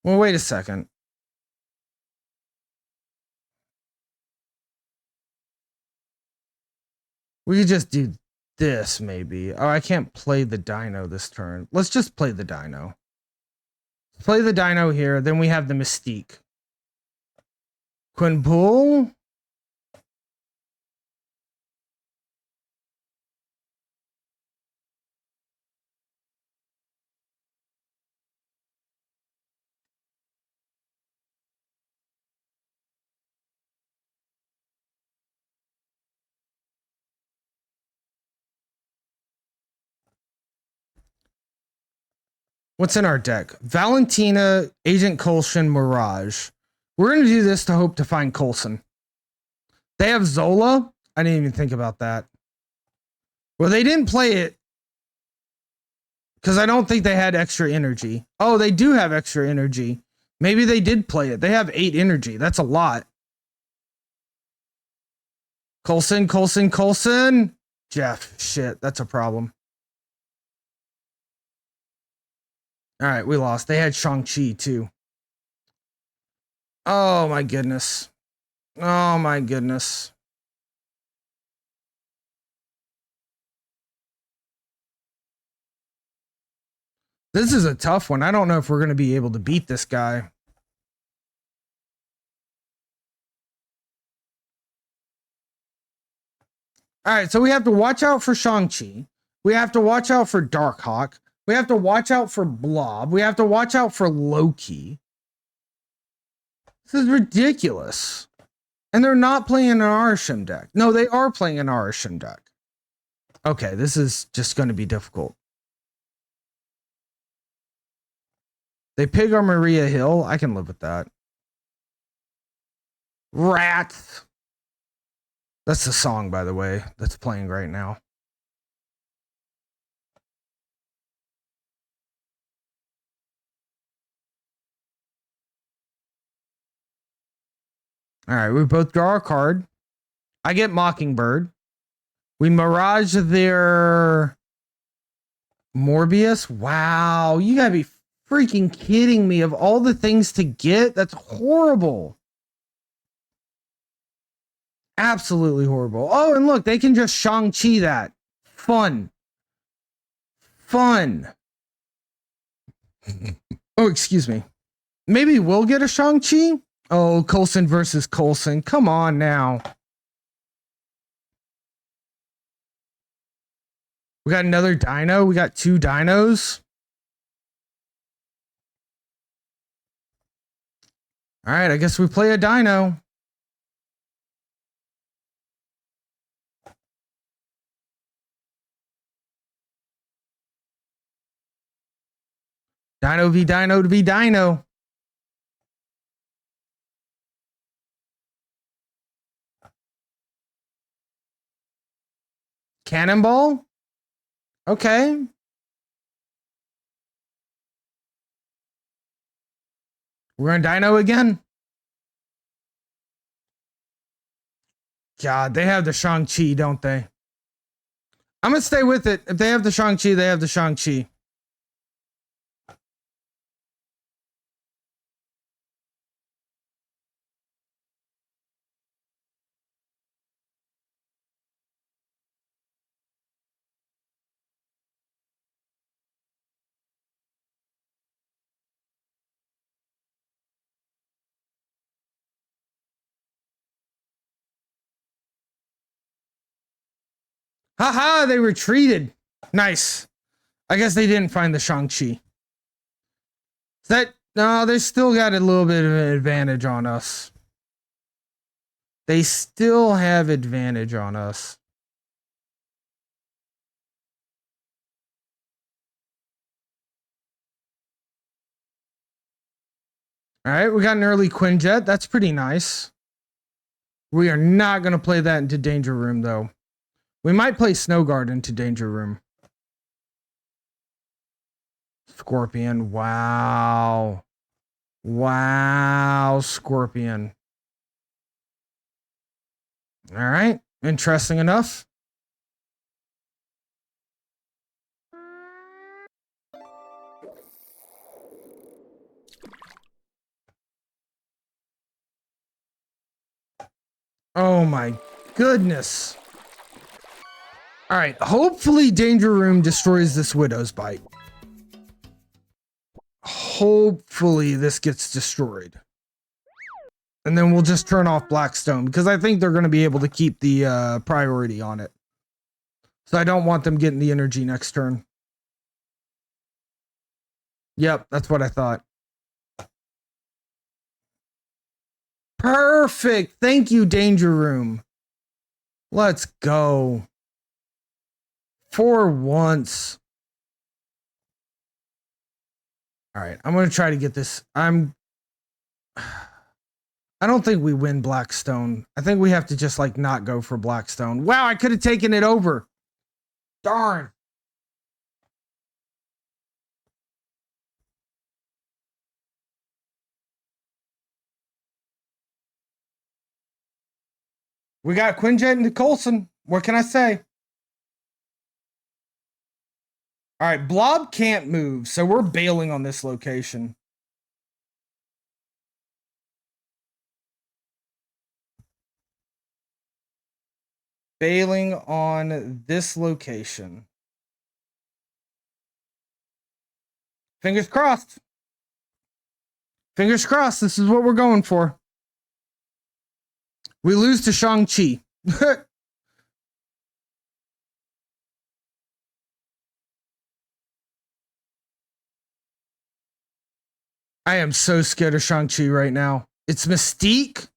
Well, wait a second. We could just do this maybe. Oh, I can't play the dino this turn. Let's just play the dino. Play the dino here. Then we have the Mystique. Quinpool. What's in our deck? Valentina, Agent Coulson, Mirage. We're going to do this to hope to find Coulson. They have Zola. I didn't even think about that. Well, they didn't play it because I don't think they had extra energy. Oh, they do have extra energy. Maybe they did play it. They have 8 energy. That's a lot. Coulson, Coulson, Coulson. Jeff, shit, that's a problem. All right, we lost. They had Shang-Chi too. Oh my goodness. Oh my goodness. This is a tough one. I don't know if we're going to be able to beat this guy. All right, so we have to watch out for Shang-Chi. We have to watch out for Darkhawk. We have to watch out for Blob. We have to watch out for Loki. This is ridiculous. And they're not playing an Arashim deck. No, they are playing an Arashim deck. Okay, this is just going to be difficult. They pig our Maria Hill. I can live with that. Rats. That's the song, by the way, that's playing right now. All right, we both draw a card. I get Mockingbird. We Mirage their Morbius. Wow, you gotta be freaking kidding me. Of all the things to get, that's horrible. Absolutely horrible. Oh, and look, they can just Shang-Chi that. Fun. Fun. Oh, excuse me. Maybe we'll get a Shang-Chi? Oh, Coulson versus Coulson. Come on now. We got another dino. We got 2 dinos. All right, I guess we play a dino. Dino v Dino v Dino. Cannonball? Okay. We're on Dino again? God, they have the Shang-Chi, don't they? I'm going to stay with it. If they have the Shang-Chi, they have the Shang-Chi. Haha, they retreated. Nice. I guess they didn't find the Shang-Chi. No, they still got a little bit of an advantage on us. They still have advantage on us. All right, we got an early Quinjet. That's pretty nice. We are not going to play that into Danger Room, though. We might play Snowguard into Danger Room. Scorpion. Wow. Wow, Scorpion. All right. Interesting enough. Oh my goodness. All right, hopefully Danger Room destroys this Widow's Bite. Hopefully this gets destroyed. And then we'll just turn off Blackstone because I think they're going to be able to keep the priority on it. So I don't want them getting the energy next turn. Yep, that's what I thought. Perfect. Thank you, Danger Room. Let's go. For once. All right, I'm going to try to get this. I don't think we win Blackstone. I think we have to just like not go for Blackstone. Wow, I could have taken it over. Darn. We got Quinjet and Coulson. What can I say? All right, Blob can't move, so we're bailing on this location. Bailing on this location. Fingers crossed. Fingers crossed. This is what we're going for. We lose to Shang-Chi. I am so scared of Shang-Chi right now. It's Mystique,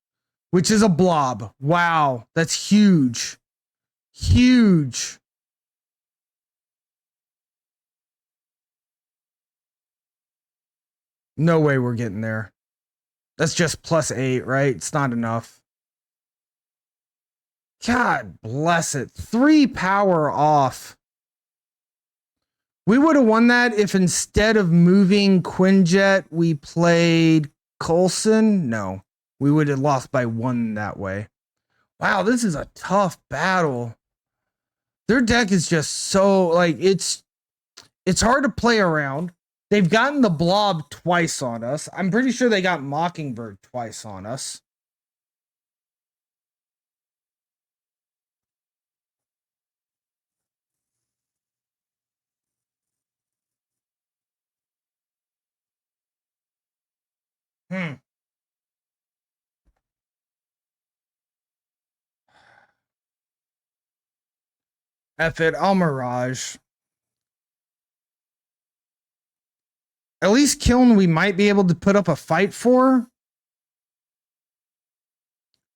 which is a blob. Wow, that's huge. Huge. No way we're getting there. That's just +8, right? It's not enough. God bless it. 3 power off. We would have won that if instead of moving Quinjet, we played Coulson. No, we would have lost by 1 that way. Wow, this is a tough battle. Their deck is just so like it's hard to play around. They've gotten the Blob twice on us. I'm pretty sure they got Mockingbird twice on us. F it, I'll Mirage. At least Kiln we might be able to put up a fight for.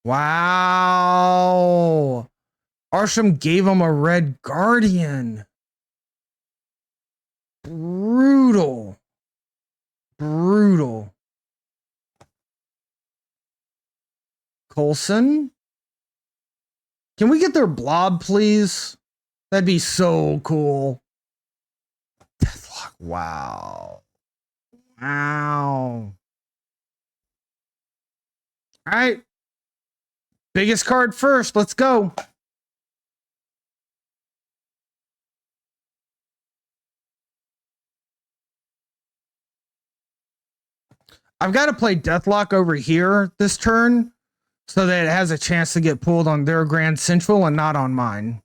Wow. Arsham gave him a red guardian. Brutal. Brutal. Coulson? Can we get their blob, please? That'd be so cool. Deathlock. Wow. Wow. All right. Biggest card first. Let's go. I've got to play Deathlock over here this turn so that it has a chance to get pulled on their Grand Central and not on mine.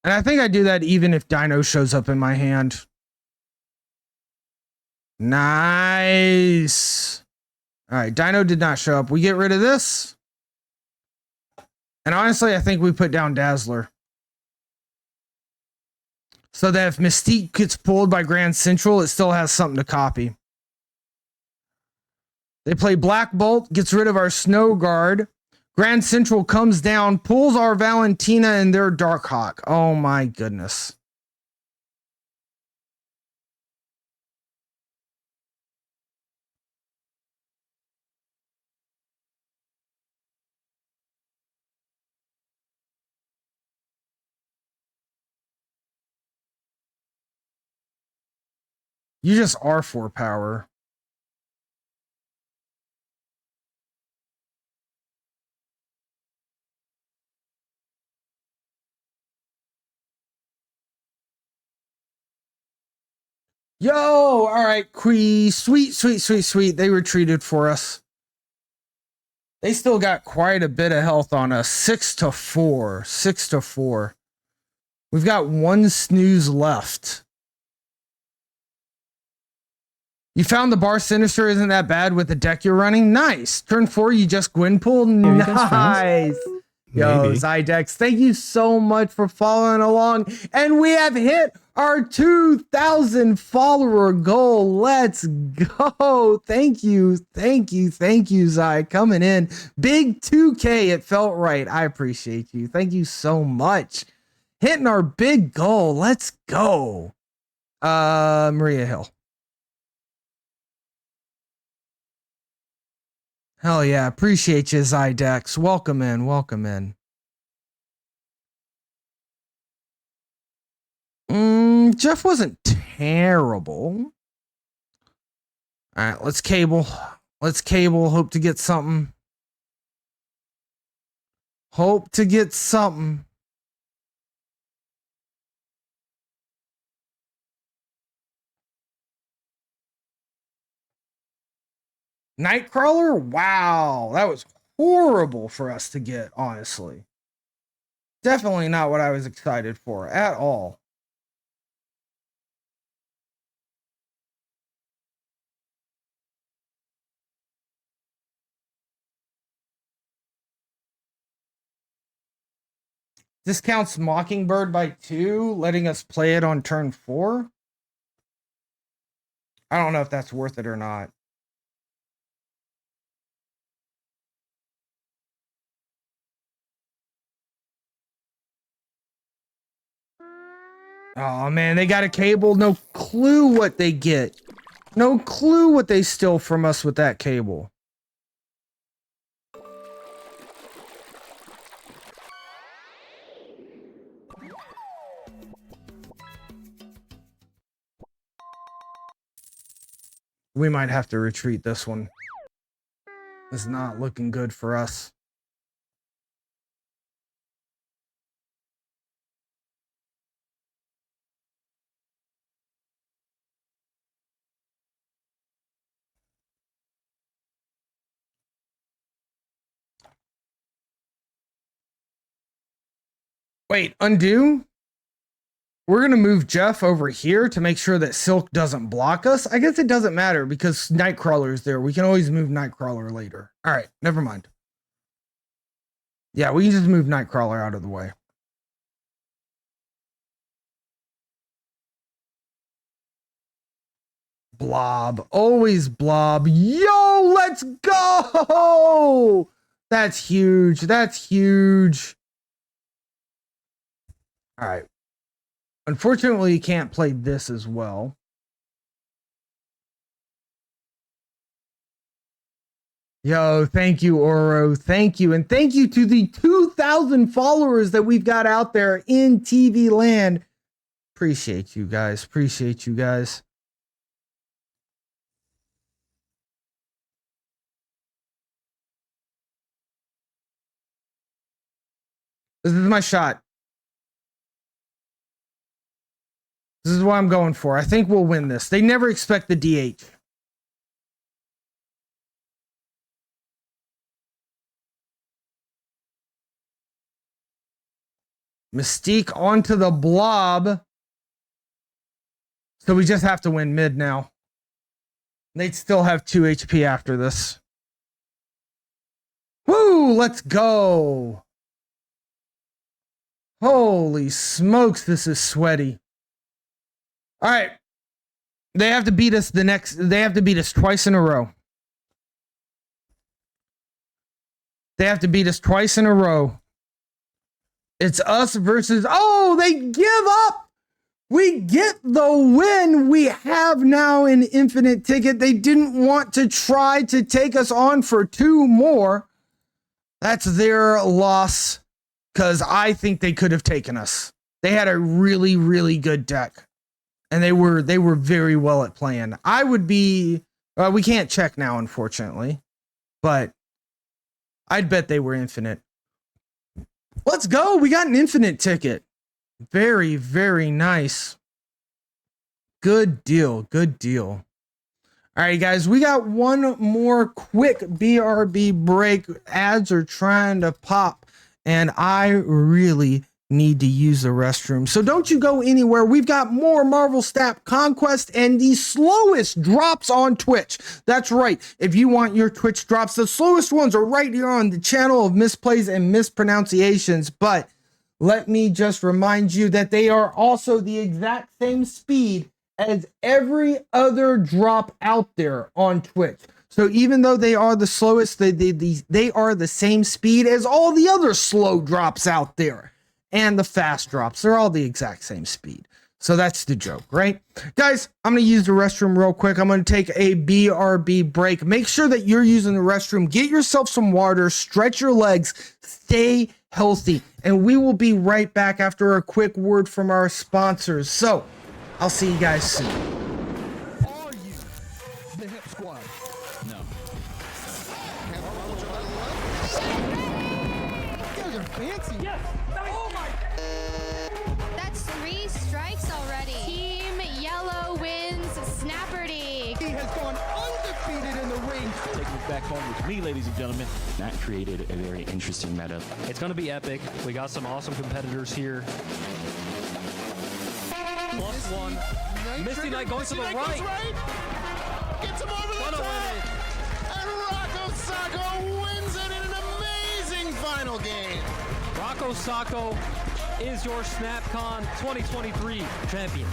And I think I do that even if Dino shows up in my hand. Nice. All right, Dino did not show up. We get rid of this. And honestly, I think we put down Dazzler. So that if Mystique gets pulled by Grand Central, it still has something to copy. They play Black Bolt, gets rid of our Snow Guard. Grand Central comes down, pulls our Valentina and their Darkhawk. Oh my goodness. You just are 4 power. Yo, all right, Sweet. They retreated for us. They still got quite a bit of health on us. 6-4. 6-4. We've got one snooze left. You found the bar sinister isn't that bad with the deck you're running? Nice. Turn 4, you just Gwynpool? Nice. Yo, Zydex, thank you so much for following along. And we have hit our 2,000 follower goal. Let's go. Thank you. Thank you. Thank you, Zy, coming in. Big 2K. It felt right. I appreciate you. Thank you so much. Hitting our big goal. Let's go. Maria Hill. Hell yeah. Appreciate you, Zydex. Welcome in. Welcome in. Jeff wasn't terrible. All right, let's cable. Let's cable. Hope to get something. Hope to get something. Nightcrawler? Wow, that was horrible for us to get, honestly. Definitely not what I was excited for at all. Discounts Mockingbird by 2, letting us play it on turn 4. I don't know if that's worth it or not. Oh man, they got a cable. No clue what they get. No clue what they steal from us with that cable. We might have to retreat this one. It's not looking good for us. Wait, undo? We're going to move Jeff over here to make sure that Silk doesn't block us. I guess it doesn't matter because Nightcrawler is there. We can always move Nightcrawler later. All right, never mind. Yeah, we can just move Nightcrawler out of the way. Blob. Always Blob. Yo, let's go! That's huge. That's huge. All right. Unfortunately, you can't play this as well. Yo, thank you, Oro. Thank you. And thank you to the 2,000 followers that we've got out there in TV land. Appreciate you guys. Appreciate you guys. This is my shot. This is what I'm going for. I think we'll win this. They never expect the DH. Mystique onto the blob. So we just have to win mid now. They'd still have 2 HP after this. Woo, let's go. Holy smokes, this is sweaty. All right. They have to beat us they have to beat us twice in a row. They have to beat us twice in a row. It's us versus, oh, they give up. We get the win. We have now an infinite ticket. They didn't want to try to take us on for 2 more. That's their loss because I think they could have taken us. They had a really, really good deck. And they were very well at playing. I would be, we can't check now, unfortunately, but I'd bet they were infinite. Let's go. We got an infinite ticket. Very, very nice. Good deal. Good deal. All right, guys, we got one more quick BRB break. Ads are trying to pop, and I really need to use the restroom. So don't you go anywhere. We've got more Marvel Snap Conquest and the slowest drops on Twitch. That's right. If you want your Twitch drops, the slowest ones are right here on the channel of misplays and mispronunciations. But let me just remind you that they are also the exact same speed as every other drop out there on Twitch. So even though they are the slowest, they are the same speed as all the other slow drops out there. And the fast drops, they're all the exact same speed. So that's the joke, right? Guys, I'm going to use the restroom real quick. I'm going to take a BRB break. Make sure that you're using the restroom. Get yourself some water, stretch your legs, stay healthy. And we will be right back after a quick word from our sponsors. So I'll see you guys soon. Are you the hip squad? No. You guys are fancy. Yes. Oh my. That's 3 strikes already. Team Yellow wins Snapperty. He has gone undefeated in the ring. Taking it back home with me, ladies and gentlemen. That created a very interesting meta. It's going to be epic. We got some awesome competitors here. +1. Misty Knight going to the right. Gets him over the Gonna top. win it. And Rocco Sacco wins it in an amazing final game. Rocco Sacco is your SnapCon 2023 champion.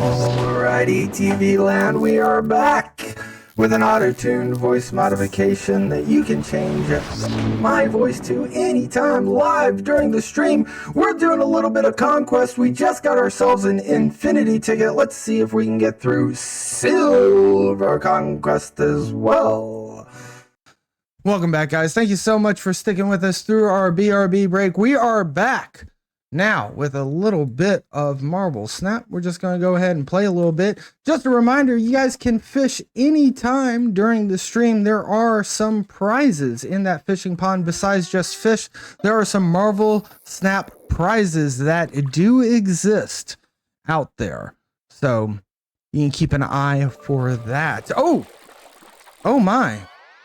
Alrighty, TV land, we are back with an auto-tuned voice modification that you can change my voice to anytime live during the stream. We're doing a little bit of conquest. We just got ourselves an infinity ticket. Let's see if we can get through silver conquest as well. Welcome back, guys. Thank you so much for sticking with us through our BRB break. We are back now with a little bit of Marble Snap. We're just going to go ahead and play a little bit. Just a reminder, you guys can fish anytime during the stream. There are some prizes in that fishing pond. Besides just fish, there are some Marble Snap prizes that do exist out there. So you can keep an eye for that. Oh my.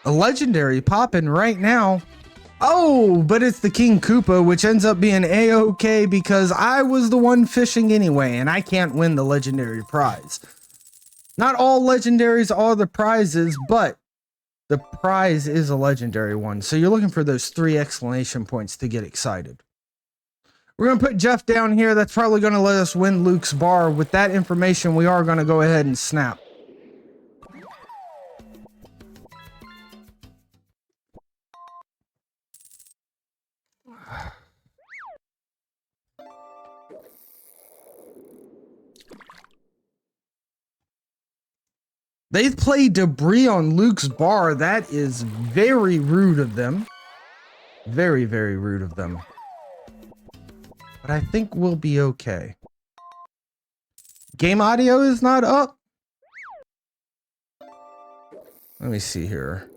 A legendary popping right now. Oh, but it's the King Koopa, which ends up being A-okay because I was the one fishing anyway, and I can't win the legendary prize. Not all legendaries are the prizes, but the prize is a legendary one. So you're looking for those 3 exclamation points to get excited. We're going to put Jeff down here. That's probably going to let us win Luke's bar. With that information, we are going to go ahead and snap. They've played debris on Luke's bar. That is very rude of them. Very, very rude of them. But I think we'll be okay. Game audio is not up. Let me see here.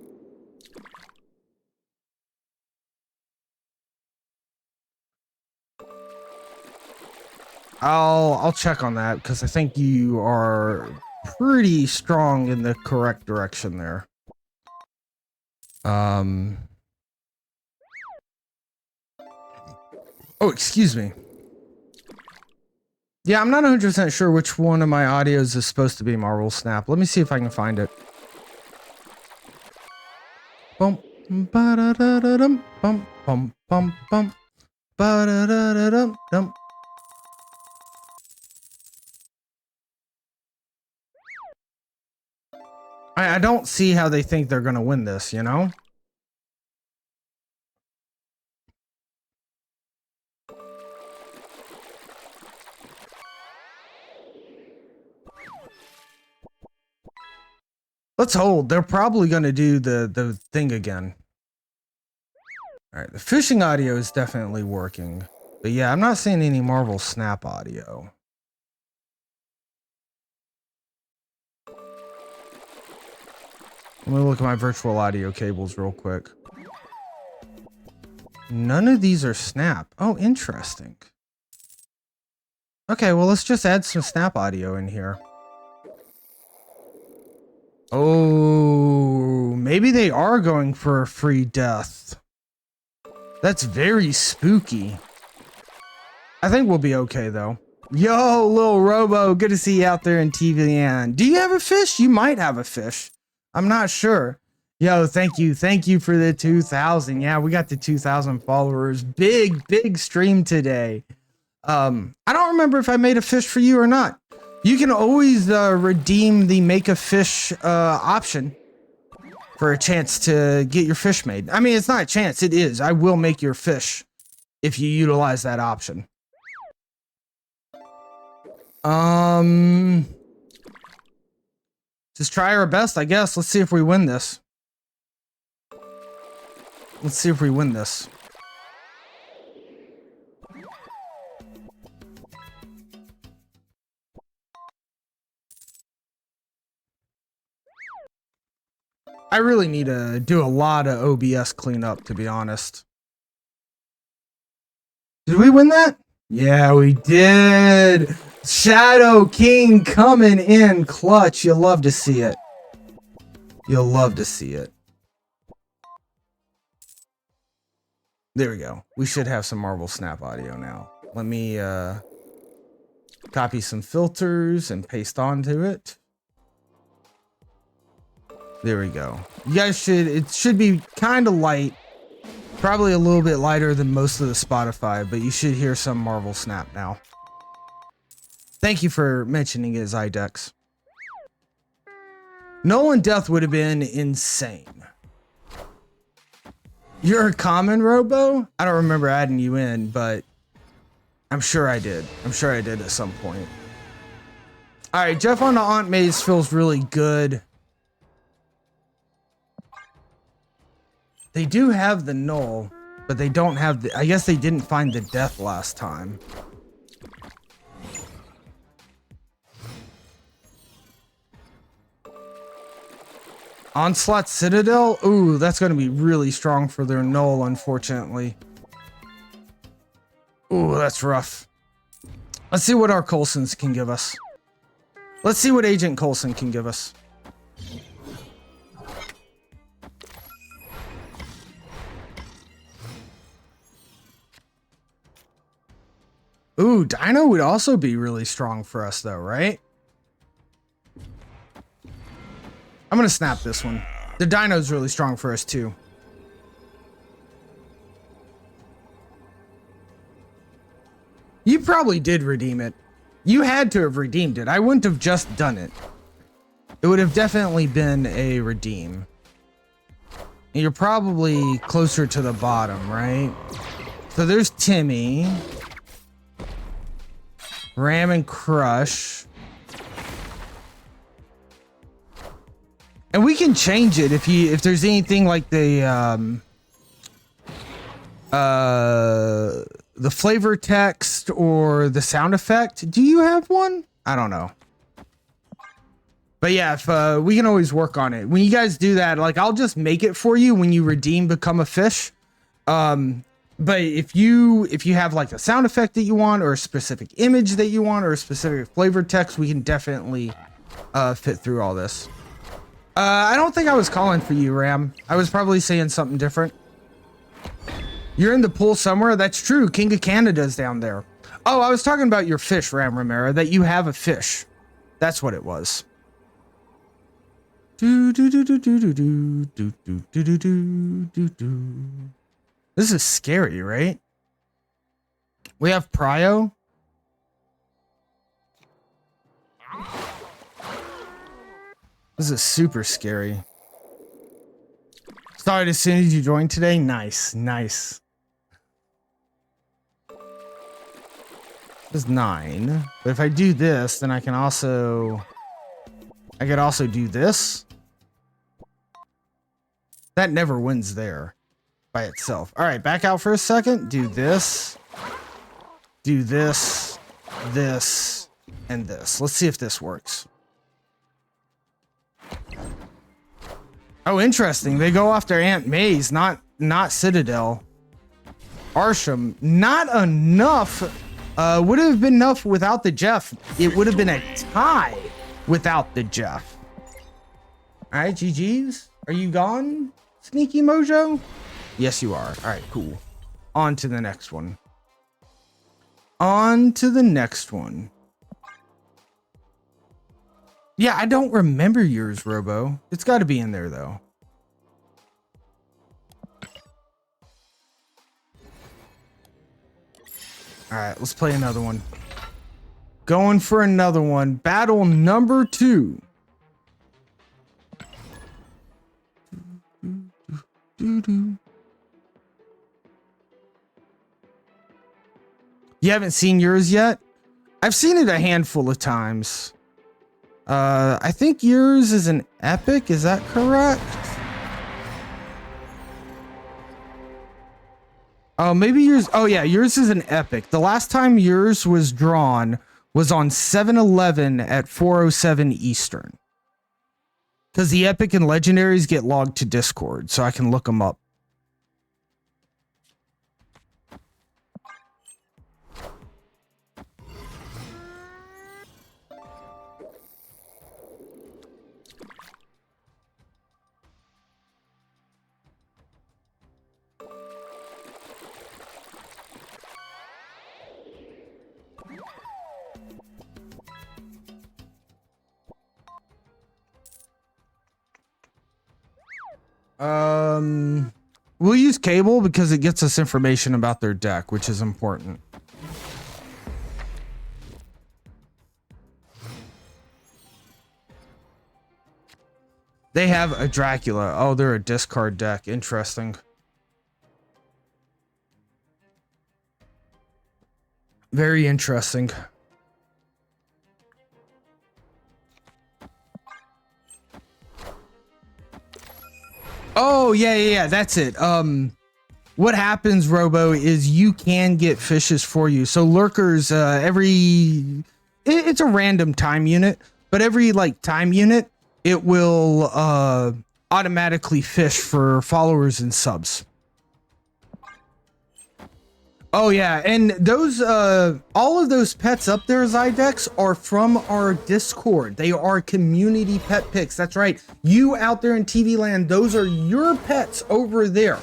I'll check on that because I think you are pretty strong in the correct direction there. Oh, excuse me. Yeah, I'm not 100% sure which one of my audios is supposed to be Marvel Snap. Let me see if I can find it. Bum ba da da da dum bum bum bum bum ba da da da dum dum. I don't see how they think they're gonna win this, you know? Let's hold. They're probably gonna do the thing again. Alright, the fishing audio is definitely working. But yeah, I'm not seeing any Marvel Snap audio. Let me look at my virtual audio cables real quick. None of these are Snap. Oh, interesting. Okay, well, let's just add some Snap audio in here. Oh, maybe they are going for a free death. That's very spooky. I think we'll be okay, though. Yo, little Robo, good to see you out there in TV land. Do you have a fish? You might have a fish. I'm not sure. Yo, thank you. Thank you for the 2,000. Yeah, we got the 2,000 followers. Big stream today. I don't remember if I made a fish for you or not. You can always redeem the make a fish option for a chance to get your fish made. I mean, it's not a chance. It is. I will make your fish if you utilize that option. Just try our best, I guess. Let's see if we win this. Let's see if we win this. I really need to do a lot of OBS cleanup, to be honest. Did we win that? Yeah, we did. Shadow King coming in clutch. You'll love to see it. You'll love to see it. There we go. We should have some Marvel Snap audio now. Let me copy some filters and paste onto it. There we go. You guys it should be kind of light. Probably a little bit lighter than most of the Spotify, but you should hear some Marvel Snap now. Thank you for mentioning his iDex. Nolan Death would have been insane. You're a common Robo? I don't remember adding you in, but I'm sure I did. I'm sure I did at some point. All right, Jeff on the Aunt Maze feels really good. They do have the null, but they don't have the... I guess they didn't find the death last time. Onslaught Citadel? Ooh, that's going to be really strong for their null, unfortunately. Ooh, that's rough. Let's see what our Coulsons can give us. Let's see what Agent Coulson can give us. Ooh, Dino would also be really strong for us, though, right? I'm going to snap this one. The dino's really strong for us too. You probably did redeem it. You had to have redeemed it. I wouldn't have just done it. It would have definitely been a redeem. And you're probably closer to the bottom, right? So there's Timmy. Ram and Crush. And we can change it if there's anything like the flavor text or the sound effect. Do you have one? I don't know. But yeah, if we can always work on it. When you guys do that, like I'll just make it for you when you redeem become a fish. But if you have like a sound effect that you want or a specific image that you want or a specific flavor text, we can definitely fit through all this. I don't think I was calling for you, Ram. I was probably saying something different. You're in the pool somewhere? That's true. King of Canada's down there. Oh, I was talking about your fish, Ram Romero, that you have a fish. That's what it was. This is scary, right? We have Prio. This is super scary. Started as soon as you joined today. Nice, nice. This is 9. But if I do this, then I could also do this. That never wins there by itself. All right, back out for a second. Do this. Do this, this, and this. Let's see if this works. Oh, interesting. They go after Aunt May's, not Citadel. Arsham, not enough. Would have been enough without the Jeff. It would have been a tie without the Jeff. All right, GG's. Are you gone, Sneaky Mojo? Yes, you are. All right, cool. On to the next one. On to the next one. Yeah, I don't remember yours, Robo. It's got to be in there, though. All right, let's play another one. Going for another one. Battle number 2. You haven't seen yours yet? I've seen it a handful of times. I think yours is an epic. Is that correct? Oh, maybe yours. Oh, yeah, yours is an epic. The last time yours was drawn was on 7/11 at 4:07 Eastern. Because the epic and legendaries get logged to Discord, so I can look them up. We'll use cable because it gets us information about their deck, which is important. They have a Dracula. Oh, they're a discard deck. Interesting. Very interesting. Oh, yeah, that's it. What happens, Robo, is you can get fishes for you. So lurkers, it's a random time unit, but every like time unit, it will automatically fish for followers and subs. Oh yeah, and those all of those pets up there, Zydex, are from our Discord. They are community pet picks. That's right. You out there in TV land, those are your pets over there.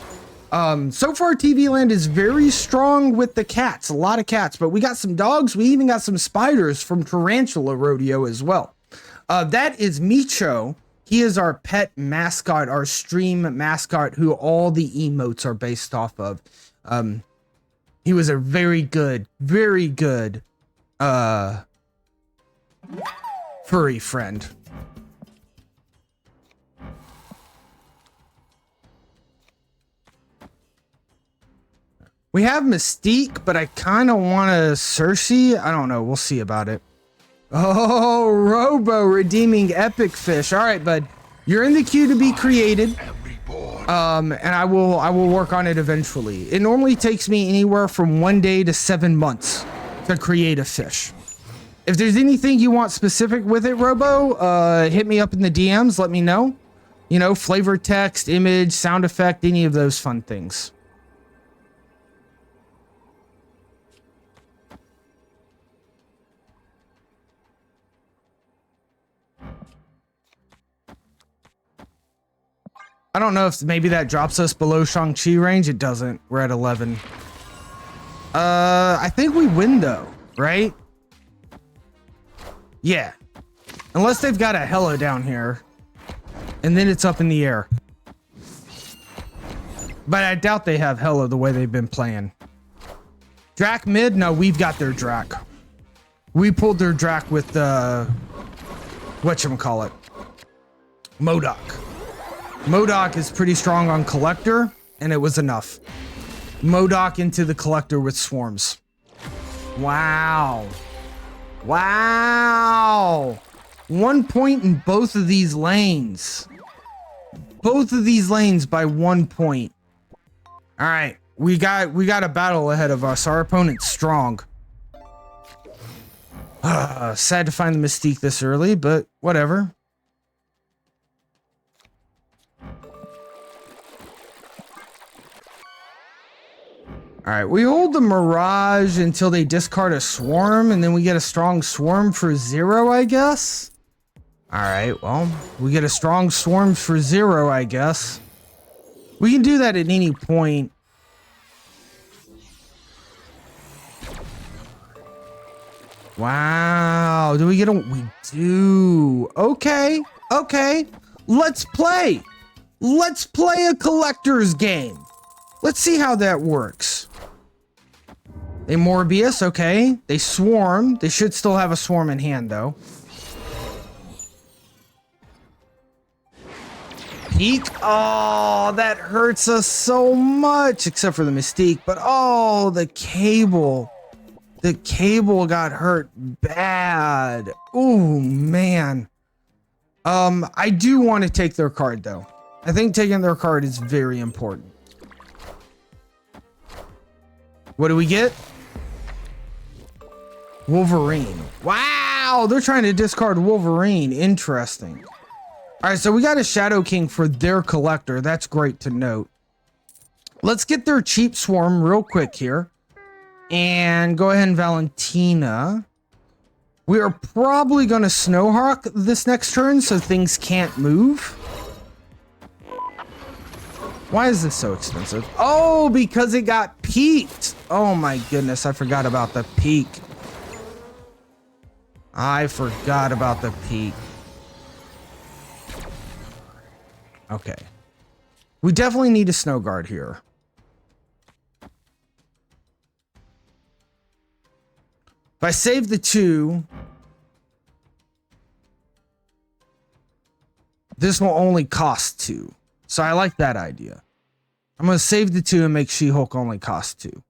So far TV land is very strong with the cats, a lot of cats, but we got some dogs. We even got some spiders from Tarantula Rodeo as well. That is Micho. He is our pet mascot, our stream mascot, who all the emotes are based off of. He was a very good furry friend. We have Mystique, but I kind of want to Cersei. I don't know. We'll see about it. Oh, Robo redeeming epic fish. All right, bud. You're in the queue to be created. And I will work on it eventually. It normally takes me anywhere from 1 day to 7 months to create a fish. If there's anything you want specific with it, Robo, hit me up in the DMs. Let me know. You know, flavor text, image, sound effect, any of those fun things. I don't know if maybe that drops us below Shang-Chi range. It doesn't. We're at 11. I think we win though, right? Yeah. Unless they've got a Hella down here. And then it's up in the air. But I doubt they have Hella the way they've been playing. Drac mid? No, we've got their Drac. We pulled their Drac with whatchamacallit. MODOK. MODOK is pretty strong on Collector, and it was enough. MODOK into the Collector with swarms. Wow. Wow. 1 point in both of these lanes. Both of these lanes by 1 point. All right, we got a battle ahead of us. Our opponent's strong. Sad to find the Mystique this early, but whatever. All right, we hold the Mirage until they discard a Swarm, and then we get a strong Swarm for 0, I guess. All right, well, we get a strong Swarm for 0, I guess. We can do that at any point. Wow, do we get a... We do. Okay, okay. Let's play. Let's play a collector's game. Let's see how that works. They Morbius, okay. They Swarm. They should still have a Swarm in hand, though. Peek. Oh, that hurts us so much. Except for the Mystique. But, oh, the Cable. The Cable got hurt bad. Oh, man. I do want to take their card, though. I think taking their card is very important. What do we get? Wolverine. Wow, they're trying to discard Wolverine. Interesting. All right, so we got a Shadow King for their Collector. That's great to note. Let's get their cheap Swarm real quick here. And go ahead and Valentina. We are probably going to Snowhawk this next turn so things can't move. Why is this so expensive? Oh, because it got peaked. Oh my goodness, I forgot about the peak. I forgot about the peak. Okay. We definitely need a Snow Guard here. If I save the 2, this will only cost 2. So I like that idea. I'm going to save the 2 and make She-Hulk only cost 2.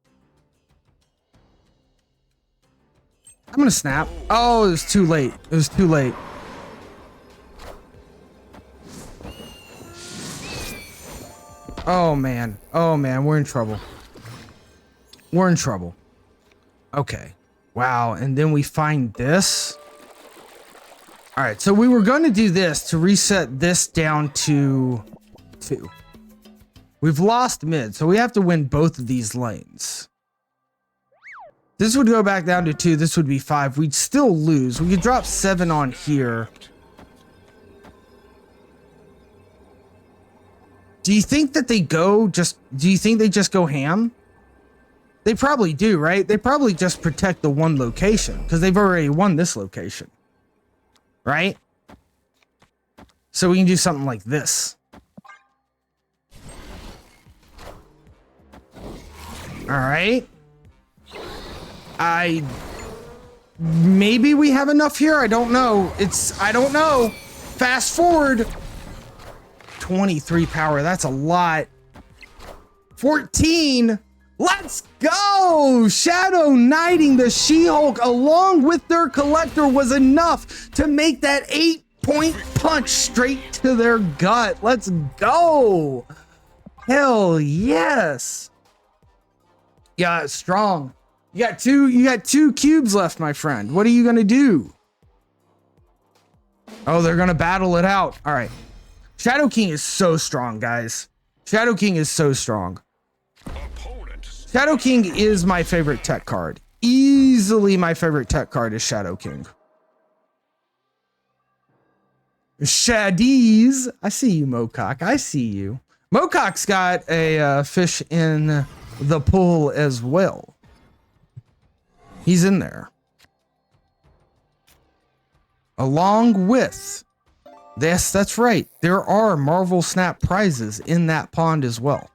I'm going to snap. Oh, it was too late. It was too late. Oh, man. Oh, man. We're in trouble. We're in trouble. Okay. Wow. And then we find this. All right. So we were going to do this to reset this down to 2. We've lost mid, so we have to win both of these lanes. This would go back down to 2. This would be 5. We'd still lose. We could drop 7 on here. Do you think that they go just... Do you think they just go ham? They probably do, right? They probably just protect the one location because they've already won this location. Right? So we can do something like this. All right. Maybe we have enough here. I don't know. I don't know. Fast forward. 23 power. That's a lot. 14. Let's go. Shadow Knighting the She-Hulk along with their collector was enough to make that 8-point punch straight to their gut. Let's go. Hell yes. Yeah, it's strong. You got two cubes left, my friend. What are you gonna do? Oh, they're gonna battle it out. All right. Shadow King is so strong, guys. Shadow King is so strong. Shadow King is my favorite tech card. Easily my favorite tech card is Shadow King. Shaddies. I see you, Mocock. I see you. Mocock's got a fish in the pool as well. He's in there. Along with, yes, that's right. There are Marvel Snap prizes in that pond as well.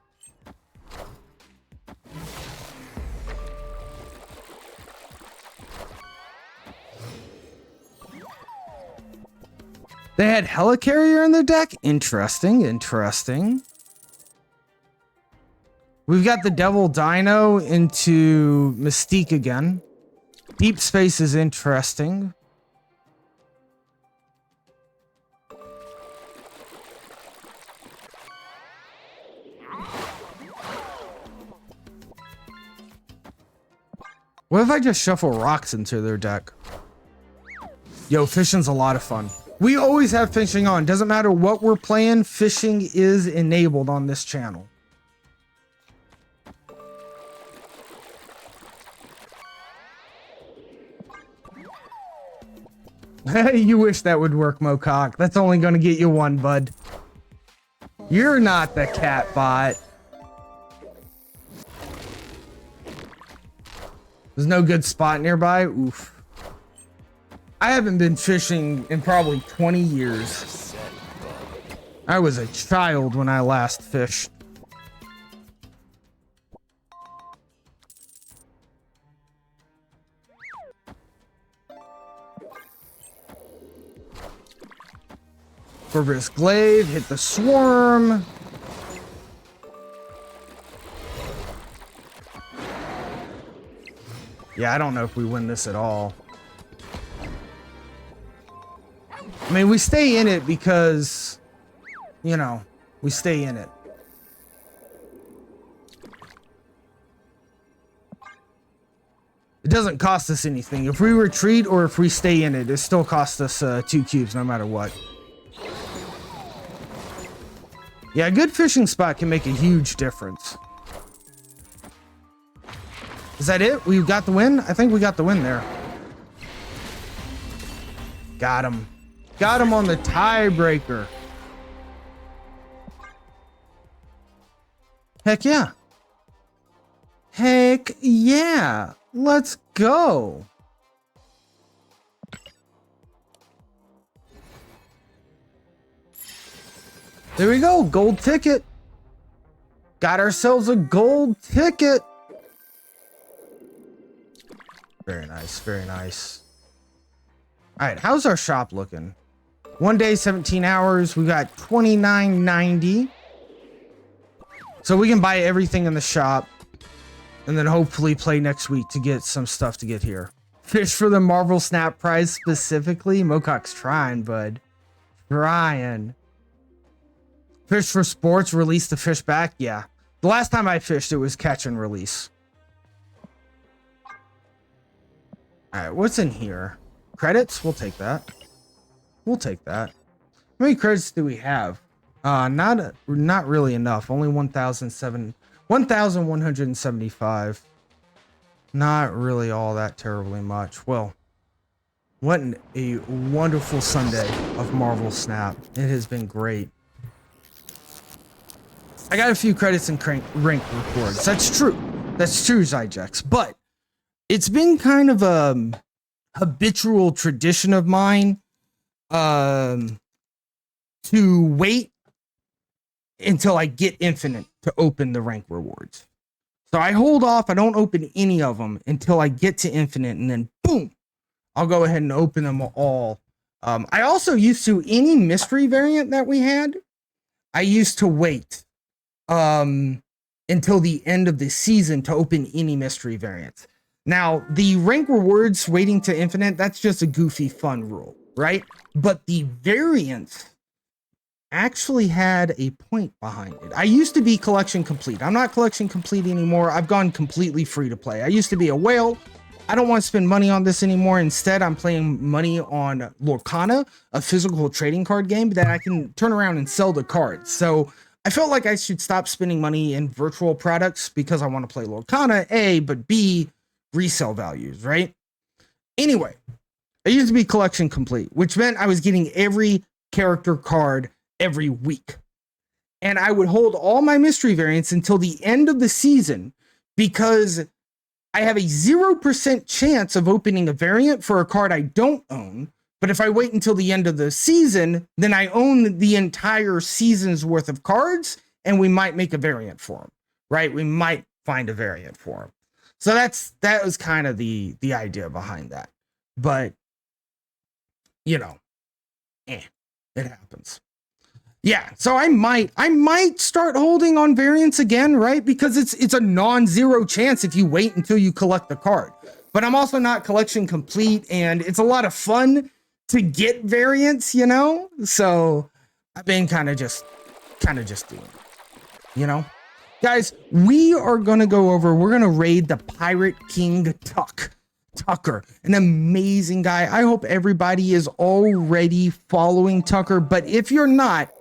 They had Helicarrier in their deck? Interesting, interesting. We've got the Devil Dino into Mystique again. Deep Space is interesting. What if I just shuffle rocks into their deck? Yo, fishing's a lot of fun. We always have fishing on. Doesn't matter what we're playing, fishing is enabled on this channel. You wish that would work, Mocock. That's only going to get you one, bud. You're not the cat bot. There's no good spot nearby. Oof. I haven't been fishing in probably 20 years. I was a child when I last fished. Fervous Glaive, hit the swarm. Yeah, I don't know if we win this at all. I mean, we stay in it because, you know, we stay in it. It doesn't cost us anything. If we retreat or if we stay in it, it still costs us 2 cubes no matter what. Yeah, a good fishing spot can make a huge difference. Is that it? We got the win? I think we got the win there. Got him. Got him on the tiebreaker. Heck yeah. Heck yeah. Let's go. There we go. Gold ticket. Got ourselves a gold ticket. Very nice. Very nice. All right. How's our shop looking? 1 day, 17 hours. We got $29.90. So we can buy everything in the shop and then hopefully play next week to get some stuff to get here. Fish for the Marvel Snap prize specifically. Mocock's trying, bud. Trying. Fish for sports, release the fish back. Yeah. The last time I fished, it was catch and release. All right. What's in here? Credits? We'll take that. We'll take that. How many credits do we have? Not really enough. Only 1,175. Not really all that terribly much. Well, what a wonderful Sunday of Marvel Snap. It has been great. I got a few credits in rank records. That's true. That's true, Zyjex. But it's been kind of a habitual tradition of mine to wait until I get infinite to open the rank rewards. So I hold off. I don't open any of them until I get to infinite, and then boom, I'll go ahead and open them all. I also used to, any mystery variant that we had, I used to wait until the end of the season to open any mystery variants. Now, the rank rewards waiting to infinite, that's just a goofy fun rule, right? But the variants actually had a point behind it. I used to be collection complete. I'm not collection complete anymore. I've gone completely free to play. I used to be a whale. I don't want to spend money on this anymore. Instead, I'm playing money on Lorcana, a physical trading card game that I can turn around and sell the cards. So I felt like I should stop spending money in virtual products because I want to play Lorcana, A, but B, resale values, right? Anyway, I used to be collection complete, which meant I was getting every character card every week. And I would hold all my mystery variants until the end of the season because I have a 0% chance of opening a variant for a card I don't own. But if I wait until the end of the season, then I own the entire season's worth of cards, and we might make a variant for them, right? We might find a variant for them. So that was kind of the idea behind that. But, you know, it happens. Yeah, so I might start holding on variants again, right? Because it's a non-zero chance if you wait until you collect the card. But I'm also not collection complete, and it's a lot of fun to get variants, you know? So I've been kind of just doing it, you know? Guys, we're going to raid the Pirate King Tucker, an amazing guy. I hope everybody is already following Tucker, but if you're not,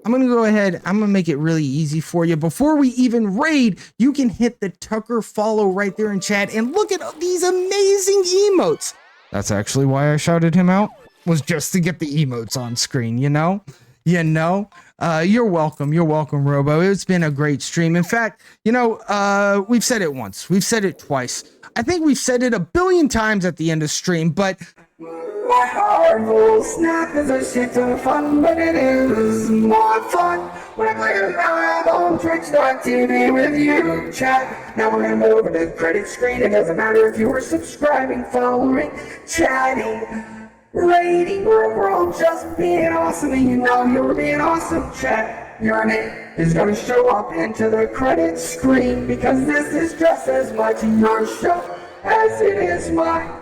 I'm going to go ahead. I'm going to make it really easy for you. Before we even raid, you can hit the Tucker follow right there in chat and look at these amazing emotes. That's actually why I shouted him out, was just to get the emotes on screen, you know? You're welcome, Robo. It's been a great stream. In fact, you know, we've said it once, we've said it twice. I think we've said it a billion times at the end of stream, but my heart will snap is a shit ton of fun, but it is more fun when I play live on Twitch.tv with you, chat. Now we're gonna move over to the credit screen. It doesn't matter if you were subscribing, following, chatting, rating, or overall just being awesome, and you know you're being awesome, chat. Your name is gonna show up into the credit screen because this is just as much your show as it is mine.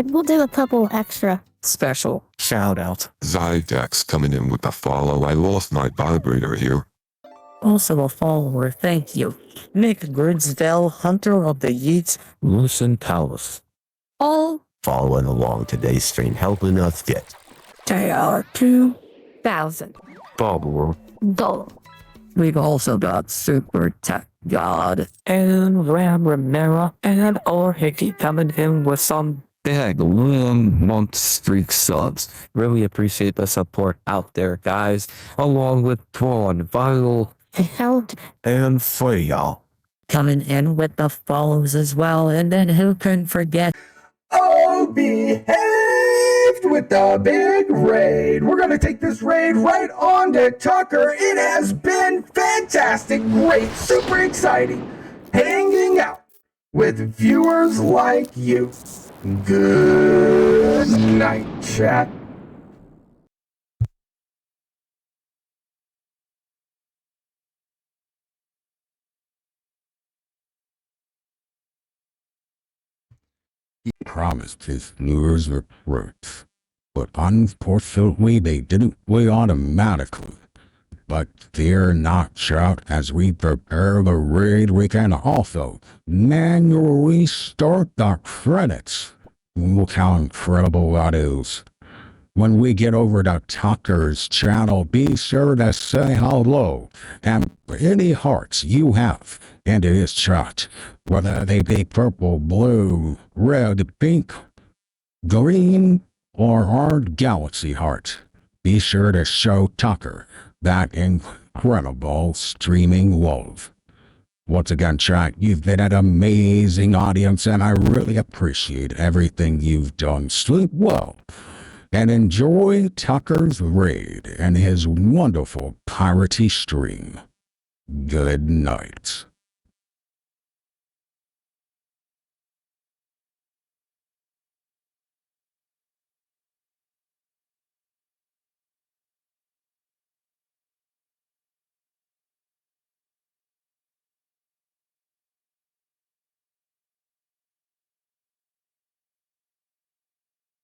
We'll do a couple extra special shout out. Zydex coming in with a follow. I lost my vibrator here. Also a follower, thank you. Nick Gridsdale, Hunter of the Yeats, Lucen Palace. All following along today's stream, helping us get JR 2000 follower. Go. We've also got Super Tech God and Ram Romero and Orhickey coming in with some big 1 month streak subs. Really appreciate the support out there, guys. Along with Prawn, Vital, Health, and Freya coming in with the follows as well. And then who can forget? Oh, behaved with the big raid. We're gonna take this raid right on to Tucker. It has been fantastic, great, super exciting, hanging out with viewers like you. Good night, chat. He promised his viewers recruits, but unfortunately they didn't play automatically. But fear not, chat, as we prepare the raid, we can also manually start the credits. Look how incredible that is. When we get over to Tucker's channel, be sure to say hello and any hearts you have into his chat, whether they be purple, blue, red, pink, green, or hard galaxy heart. Be sure to show Tucker that incredible streaming love. Once again, chat, you've been an amazing audience, and I really appreciate everything you've done. Sleep well, and enjoy Tucker's raid and his wonderful piratey stream. Good night.